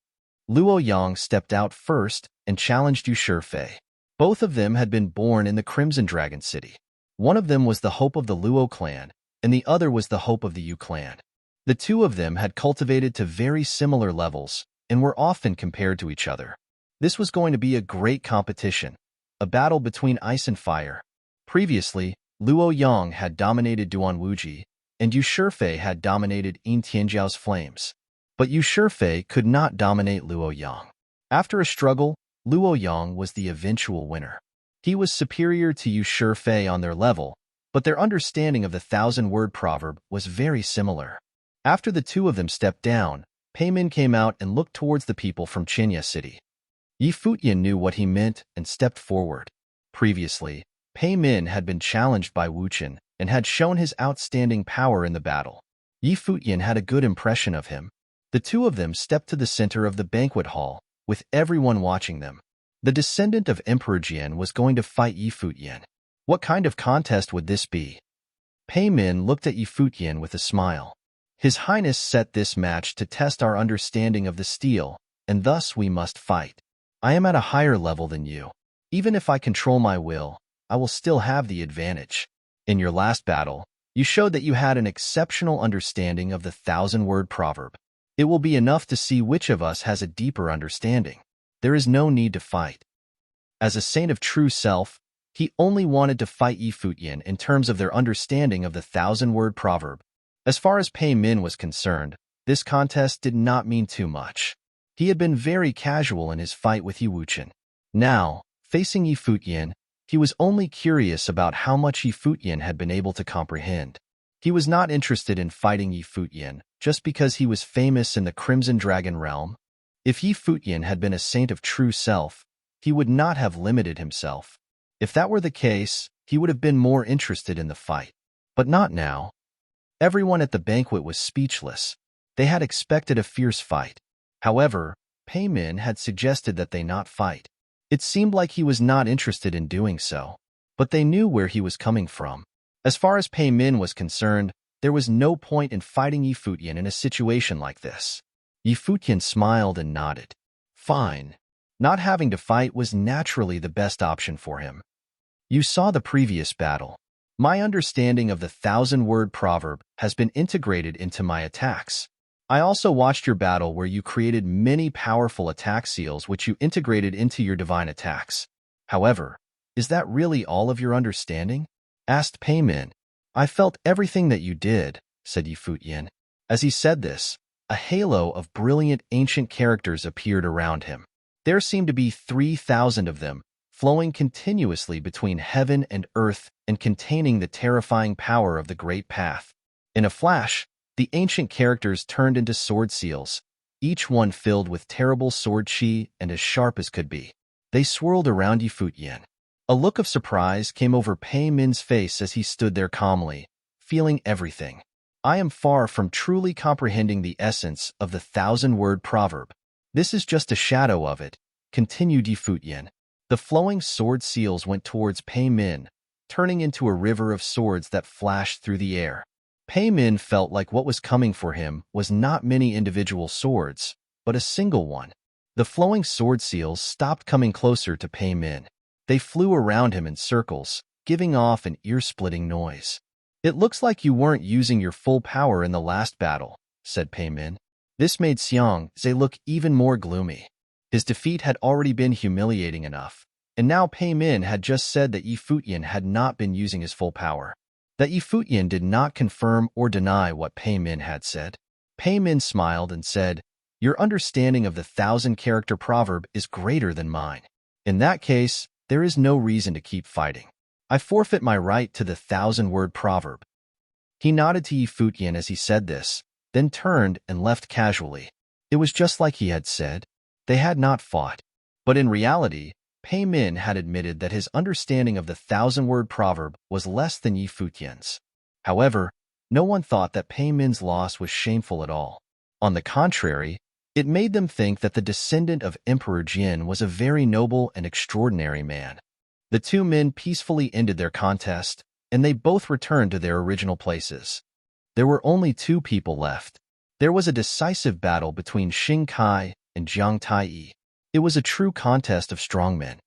Luo Yang stepped out first and challenged Yu Shifei. Both of them had been born in the Crimson Dragon City. One of them was the hope of the Luo clan, and the other was the hope of the Yu clan. The two of them had cultivated to very similar levels and were often compared to each other. This was going to be a great competition, a battle between ice and fire. Previously, Luo Yang had dominated Duan Wuji, and Yu Shifei had dominated Yin Tianjiao's flames. But Yu Shifei could not dominate Luo Yang. After a struggle, Luo Yang was the eventual winner. He was superior to Yu Shifei on their level, but their understanding of the 1000-word proverb was very similar. After the two of them stepped down, Pei Min came out and looked towards the people from Qinya City. Yi Futian knew what he meant and stepped forward. Previously, Pei Min had been challenged by Wu Chen and had shown his outstanding power in the battle. Yi Futian had a good impression of him. The two of them stepped to the center of the banquet hall, with everyone watching them. The descendant of Emperor Jian was going to fight Yi Futian. What kind of contest would this be? Pei Min looked at Yi Futian with a smile. His Highness set this match to test our understanding of the steel, and thus we must fight. I am at a higher level than you. Even if I control my will, I will still have the advantage. In your last battle, you showed that you had an exceptional understanding of the 1,000-word proverb. It will be enough to see which of us has a deeper understanding. There is no need to fight. As a saint of true self, he only wanted to fight Yi Futian in terms of their understanding of the 1,000-word proverb. As far as Pei Min was concerned, this contest did not mean too much. He had been very casual in his fight with Yi Wuchen. Now, facing Yi Futian, he was only curious about how much Yi Futian had been able to comprehend. He was not interested in fighting Yi Futian just because he was famous in the Crimson Dragon realm. If Yi Futian had been a saint of true self, he would not have limited himself. If that were the case, he would have been more interested in the fight. But not now. Everyone at the banquet was speechless. They had expected a fierce fight. However, Pei Min had suggested that they not fight. It seemed like he was not interested in doing so, but they knew where he was coming from. As far as Pei Min was concerned, there was no point in fighting Yi Futian in a situation like this. Yi Futian smiled and nodded. Fine. Not having to fight was naturally the best option for him. You saw the previous battle. My understanding of the 1,000-word proverb has been integrated into my attacks. I also watched your battle where you created many powerful attack seals which you integrated into your divine attacks. However, is that really all of your understanding? Asked Pei Min. I felt everything that you did, said Yi Futian. As he said this, a halo of brilliant ancient characters appeared around him. There seemed to be 3,000 of them, flowing continuously between heaven and earth and containing the terrifying power of the Great Path. In a flash, the ancient characters turned into sword seals, each one filled with terrible sword chi and as sharp as could be. They swirled around Yi Futian. A look of surprise came over Pei Min's face as he stood there calmly, feeling everything. I am far from truly comprehending the essence of the 1,000-word proverb. This is just a shadow of it, continued Yi Futian. The flowing sword seals went towards Pei Min, turning into a river of swords that flashed through the air. Pei Min felt like what was coming for him was not many individual swords, but a single one. The flowing sword seals stopped coming closer to Pei Min. They flew around him in circles, giving off an ear-splitting noise. It looks like you weren't using your full power in the last battle, said Pei Min. This made Xiang Zhe look even more gloomy. His defeat had already been humiliating enough, and now Pei Min had just said that Yi Futian had not been using his full power. That Yi Futian did not confirm or deny what Pei Min had said. Pei Min smiled and said, Your understanding of the 1,000-character proverb is greater than mine. In that case, there is no reason to keep fighting. I forfeit my right to the 1,000-word proverb. He nodded to Yi Futian as he said this, then turned and left casually. It was just like he had said. They had not fought. But in reality, Pei Min had admitted that his understanding of the 1,000-word proverb was less than Yi Futian's. However, no one thought that Pei Min's loss was shameful at all. On the contrary, it made them think that the descendant of Emperor Jin was a very noble and extraordinary man. The two men peacefully ended their contest, and they both returned to their original places. There were only two people left. There was a decisive battle between Xing Kai and Jiang Taiyi. It was a true contest of strongmen.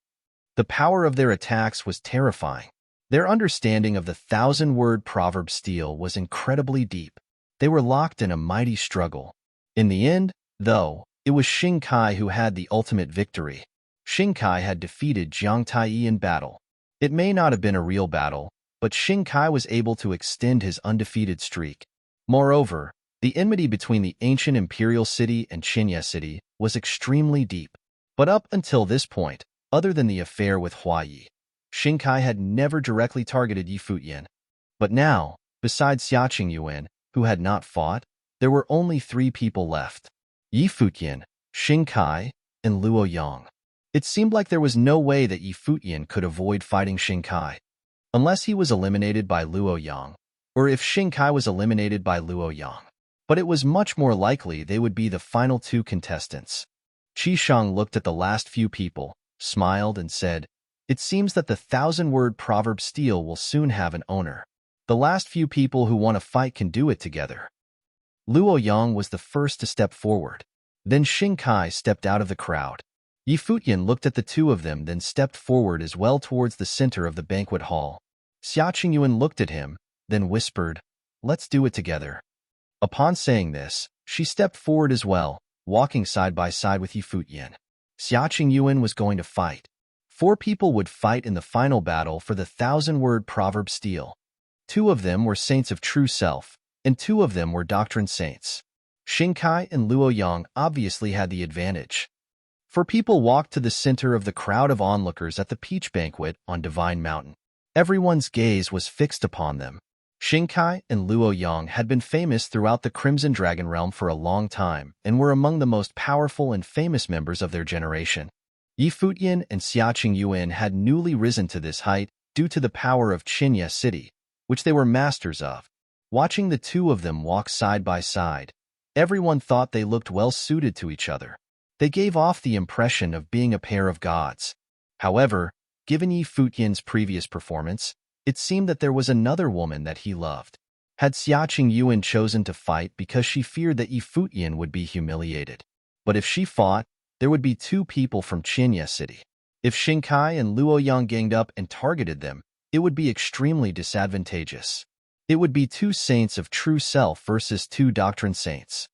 The power of their attacks was terrifying. Their understanding of the 1,000-word proverb steel was incredibly deep. They were locked in a mighty struggle. In the end, though, it was Xing Kai who had the ultimate victory. Xing Kai had defeated Jiang Taiyi in battle. It may not have been a real battle, but Xing Kai was able to extend his undefeated streak. Moreover, the enmity between the ancient imperial city and Qinya city was extremely deep. But up until this point, other than the affair with Huayi, Xing Kai had never directly targeted Yi Futian. But now, besides Xia Yuan, who had not fought, there were only three people left. Yi Futian, Xing Kai, and Luo Yang. It seemed like there was no way that Yi Futian could avoid fighting Xing Kai, unless he was eliminated by Luo Yang, or if Xing Kai was eliminated by Luo Yang. But it was much more likely they would be the final two contestants. Qi Shang looked at the last few people, smiled and said, It seems that the 1,000-word proverb steel will soon have an owner. The last few people who want to fight can do it together. Luo Yang was the first to step forward. Then Xing Kai stepped out of the crowd. Yi Futian looked at the two of them, then stepped forward as well towards the center of the banquet hall. Xia Qingyuan looked at him, then whispered, "Let's do it together." Upon saying this, she stepped forward as well, walking side by side with Yi Futian. Xia Qingyuan was going to fight. 4 people would fight in the final battle for the 1,000-word proverb steel. 2 of them were saints of true self, and 2 of them were doctrine saints. Xing Kai and Luo Yang obviously had the advantage. 4 people walked to the center of the crowd of onlookers at the peach banquet on Divine Mountain. Everyone's gaze was fixed upon them. Xing Kai and Luo Yang had been famous throughout the Crimson Dragon realm for a long time and were among the most powerful and famous members of their generation. Yi Futian and Xia Qingyuan had newly risen to this height due to the power of Qinya City, which they were masters of. Watching the two of them walk side by side, everyone thought they looked well suited to each other. They gave off the impression of being a pair of gods. However, given Yi Futian's previous performance, it seemed that there was another woman that he loved. Had Xia Qingyuan chosen to fight because she feared that Yi Futian would be humiliated. But if she fought, there would be 2 people from Qinya City. If Xing Kai and Luo Yang ganged up and targeted them, it would be extremely disadvantageous. It would be 2 saints of true self versus 2 doctrine saints.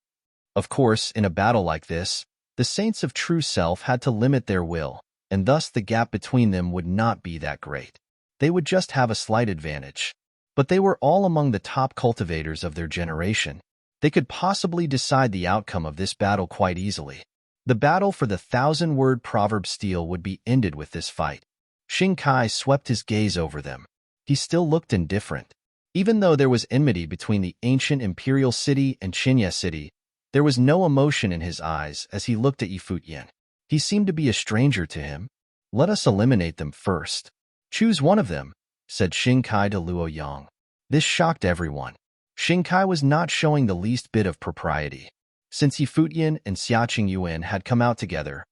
Of course, in a battle like this, the saints of true self had to limit their will, and thus the gap between them would not be that great. They would just have a slight advantage. But they were all among the top cultivators of their generation. They could possibly decide the outcome of this battle quite easily. The battle for the 1,000-word proverb steel would be ended with this fight. Xing Kai swept his gaze over them. He still looked indifferent. Even though there was enmity between the ancient imperial city and Qinya City, there was no emotion in his eyes as he looked at Yi Futian. He seemed to be a stranger to him. "Let us eliminate them first. Choose one of them," said Xing Kai to Luo Yang. This shocked everyone. Xing Kai was not showing the least bit of propriety. Since Yi Futian and Xia Qingyuan had come out together,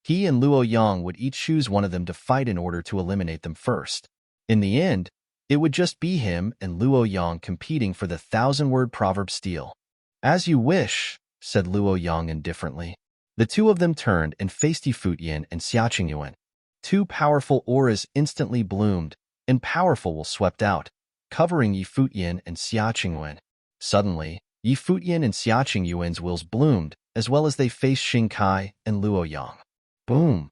he and Luo Yang would each choose one of them to fight in order to eliminate them first. In the end, it would just be him and Luo Yang competing for the 1,000-word proverb steel. "As you wish," said Luo Yang indifferently. The two of them turned and faced Yi Futian and Xia Qingyuan. 2 powerful auras instantly bloomed, and powerful will swept out, covering Yi Futian and Xia Qingyuan. Suddenly, Yi Futian and Xia Qingyuan's wills bloomed, as well as they faced Xing Kai and Luo Yang. Boom!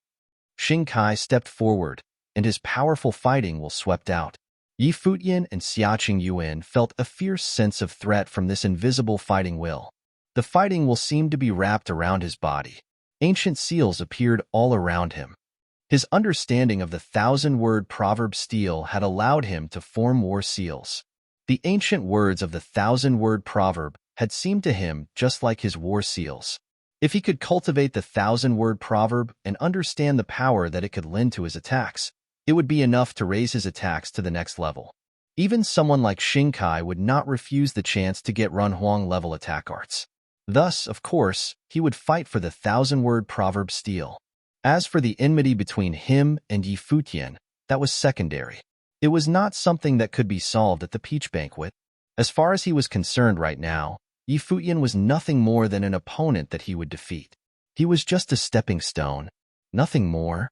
Xing Kai stepped forward, and his powerful fighting will swept out. Yi Futian and Xia Qingyuan felt a fierce sense of threat from this invisible fighting will. The fighting will seemed to be wrapped around his body. Ancient seals appeared all around him. His understanding of the 1,000-word proverb steel had allowed him to form war seals. The ancient words of the 1,000-word proverb had seemed to him just like his war seals. If he could cultivate the 1,000-word proverb and understand the power that it could lend to his attacks, it would be enough to raise his attacks to the next level. Even someone like Xing Kai would not refuse the chance to get Run Huang-level attack arts. Thus, of course, he would fight for the 1,000-word proverb steel. As for the enmity between him and Yi Futian, that was secondary. It was not something that could be solved at the peach banquet. As far as he was concerned right now, Yi Futian was nothing more than an opponent that he would defeat. He was just a stepping stone, nothing more.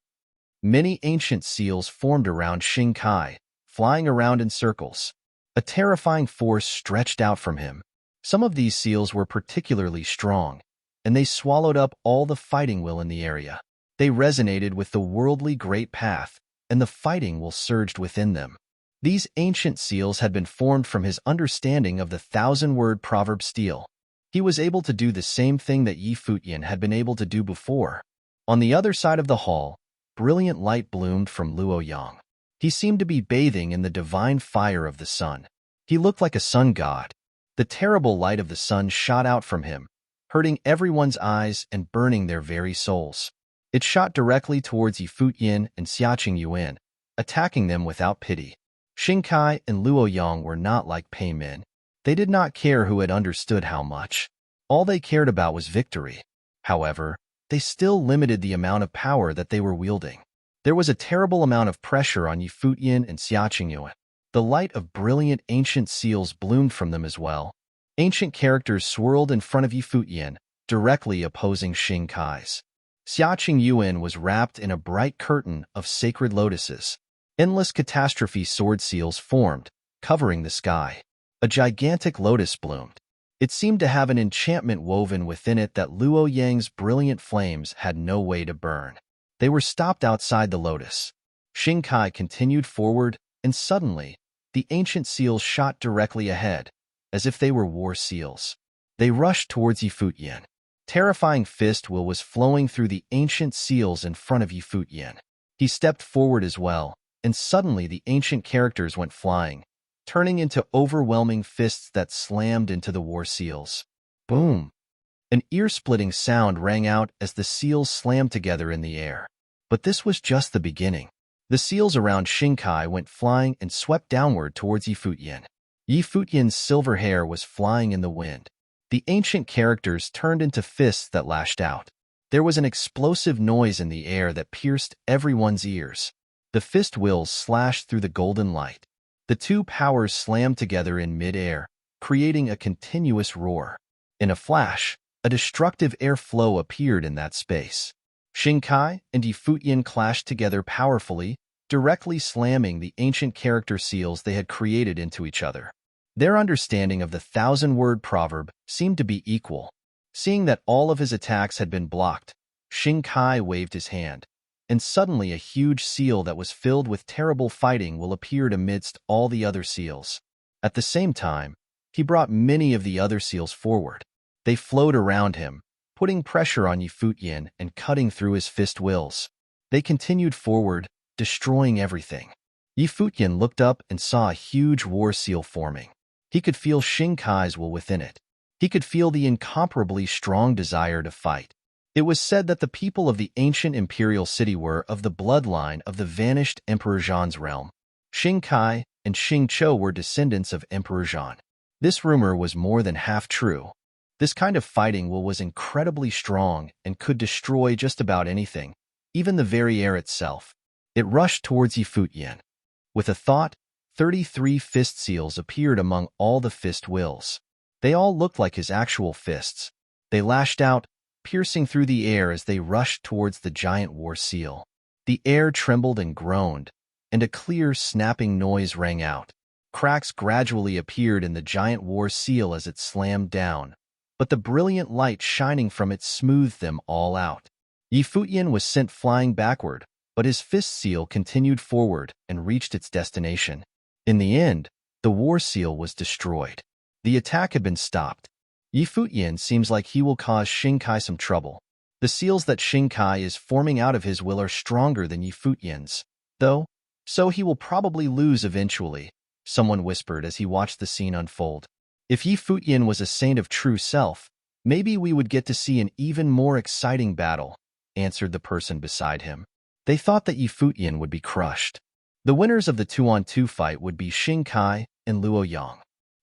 Many ancient seals formed around Xing Kai, flying around in circles. A terrifying force stretched out from him. Some of these seals were particularly strong, and they swallowed up all the fighting will in the area. They resonated with the worldly great path, and the fighting will surged within them. These ancient seals had been formed from his understanding of the 1,000-word proverb steel. He was able to do the same thing that Yi Futian had been able to do before. On the other side of the hall, brilliant light bloomed from Luo Yang. He seemed to be bathing in the divine fire of the sun. He looked like a sun god. The terrible light of the sun shot out from him, hurting everyone's eyes and burning their very souls. It shot directly towards Yi Futian and Xia Qingyuan, attacking them without pity. Xing Kai and Luo Yang were not like Pei Men. They did not care who had understood how much. All they cared about was victory. However, they still limited the amount of power that they were wielding. There was a terrible amount of pressure on Futian and Xiaqingyuan. The light of brilliant ancient seals bloomed from them as well. Ancient characters swirled in front of Futian, directly opposing Xing Kai's. Xiaqingyuan was wrapped in a bright curtain of sacred lotuses. Endless catastrophe sword seals formed, covering the sky. A gigantic lotus bloomed. It seemed to have an enchantment woven within it that Luo Yang's brilliant flames had no way to burn. They were stopped outside the lotus. Xing Kai continued forward, and suddenly, the ancient seals shot directly ahead, as if they were war seals. They rushed towards Futian. Terrifying fist will was flowing through the ancient seals in front of Futian. He stepped forward as well, and suddenly the ancient characters went flying, turning into overwhelming fists that slammed into the war seals. Boom! An ear-splitting sound rang out as the seals slammed together in the air. But this was just the beginning. The seals around Xing Kai went flying and swept downward towards Futian. Futian's silver hair was flying in the wind. The ancient characters turned into fists that lashed out. There was an explosive noise in the air that pierced everyone's ears. The fist wills slashed through the golden light. The two powers slammed together in mid-air, creating a continuous roar. In a flash, a destructive air flow appeared in that space. Xing Kai and Futian clashed together powerfully, directly slamming the ancient character seals they had created into each other. Their understanding of the thousand-word proverb seemed to be equal. Seeing that all of his attacks had been blocked, Xing Kai waved his hand, and suddenly a huge seal that was filled with terrible fighting will appeared amidst all the other seals. At the same time, he brought many of the other seals forward. They flowed around him, putting pressure on Futian and cutting through his fist wills. They continued forward, destroying everything. Futian looked up and saw a huge war seal forming. He could feel Xing Kai's will within it. He could feel the incomparably strong desire to fight. It was said that the people of the ancient imperial city were of the bloodline of the vanished Emperor Zhan's realm. Xing Kai and Xing Chou were descendants of Emperor Zhan. This rumor was more than half true. This kind of fighting will was incredibly strong and could destroy just about anything, even the very air itself. It rushed towards Futian. With a thought, 33 fist seals appeared among all the fist wills. They all looked like his actual fists. They lashed out, piercing through the air as they rushed towards the giant war seal. The air trembled and groaned, and a clear, snapping noise rang out. Cracks gradually appeared in the giant war seal as it slammed down, but the brilliant light shining from it smoothed them all out. Futian was sent flying backward, but his fist seal continued forward and reached its destination. In the end, the war seal was destroyed. The attack had been stopped. Futian seems like he will cause Xing Kai some trouble. The seals that Xing Kai is forming out of his will are stronger than Futian's, though, so he will probably lose eventually, someone whispered as he watched the scene unfold. If Futian was a saint of true self, maybe we would get to see an even more exciting battle, answered the person beside him. They thought that Futian would be crushed. The winners of the 2-on-2 fight would be Xing Kai and Luo Yang.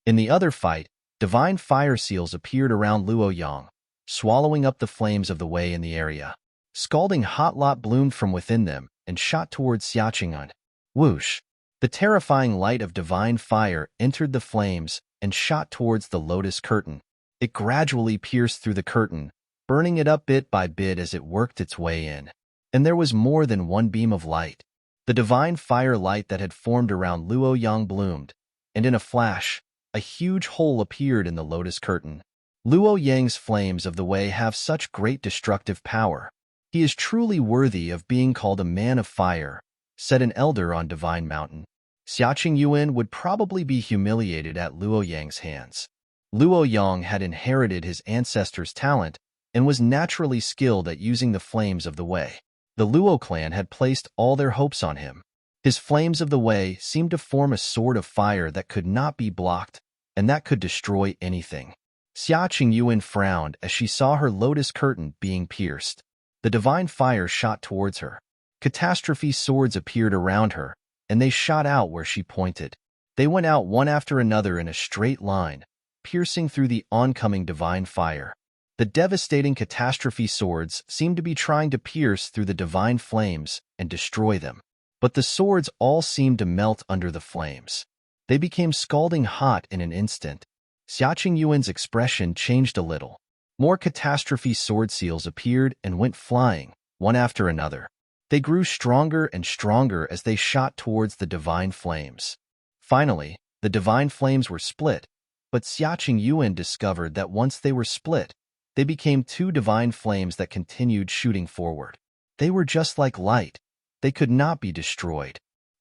In the other fight, divine fire seals appeared around Luo Yang, swallowing up the flames of the way in the area. Scalding hot lot bloomed from within them and shot towards Xiaqingyuan. Whoosh! The terrifying light of divine fire entered the flames and shot towards the lotus curtain. It gradually pierced through the curtain, burning it up bit by bit as it worked its way in. And there was more than one beam of light. The divine fire light that had formed around Luo Yang bloomed, and in a flash, a huge hole appeared in the lotus curtain. Luo Yang's flames of the way have such great destructive power. He is truly worthy of being called a man of fire, said an elder on Divine Mountain. Xiaqingyuan would probably be humiliated at Luo Yang's hands. Luo Yang had inherited his ancestors' talent and was naturally skilled at using the flames of the way. The Luo clan had placed all their hopes on him. His flames of the way seemed to form a sword of fire that could not be blocked, and that could destroy anything. Xiaqingyuan frowned as she saw her lotus curtain being pierced. The divine fire shot towards her. Catastrophe swords appeared around her, and they shot out where she pointed. They went out one after another in a straight line, piercing through the oncoming divine fire. The devastating catastrophe swords seemed to be trying to pierce through the divine flames and destroy them. But the swords all seemed to melt under the flames. They became scalding hot in an instant. Xia Yuan's expression changed a little. More catastrophe sword seals appeared and went flying, one after another. They grew stronger and stronger as they shot towards the divine flames. Finally, the divine flames were split, but Xia Yuan discovered that once they were split, they became two divine flames that continued shooting forward. They were just like light. They could not be destroyed.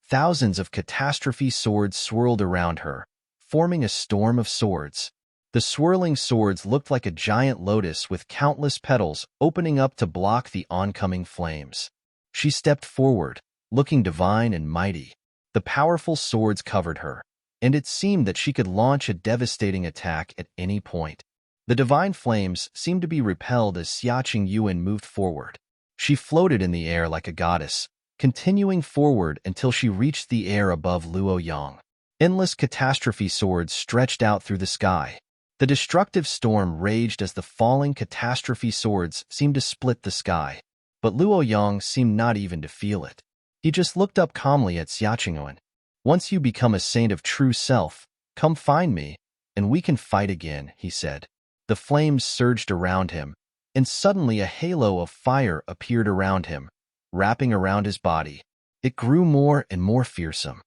Thousands of catastrophe swords swirled around her, forming a storm of swords. The swirling swords looked like a giant lotus with countless petals opening up to block the oncoming flames. She stepped forward, looking divine and mighty. The powerful swords covered her, and it seemed that she could launch a devastating attack at any point. The divine flames seemed to be repelled as Xia Yuan moved forward. She floated in the air like a goddess, continuing forward until she reached the air above Luoyang. Endless catastrophe swords stretched out through the sky. The destructive storm raged as the falling catastrophe swords seemed to split the sky. But Luoyang seemed not even to feel it. He just looked up calmly at Xia Yuan. "Once you become a saint of true self, come find me, and we can fight again," he said. The flames surged around him, and suddenly a halo of fire appeared around him, wrapping around his body. It grew more and more fearsome.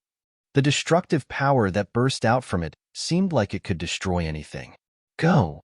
The destructive power that burst out from it seemed like it could destroy anything. "Go!"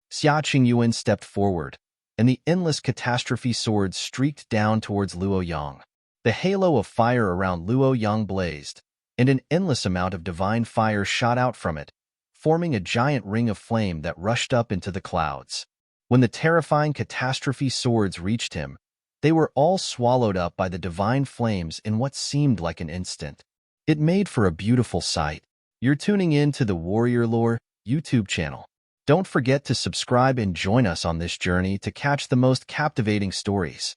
Xia Yuan stepped forward, and the endless catastrophe swords streaked down towards Luoyang. The halo of fire around Luoyang blazed, and an endless amount of divine fire shot out from it, forming a giant ring of flame that rushed up into the clouds. When the terrifying catastrophe swords reached him, they were all swallowed up by the divine flames in what seemed like an instant. It made for a beautiful sight. You're tuning in to the Warrior Lore YouTube channel. Don't forget to subscribe and join us on this journey to catch the most captivating stories.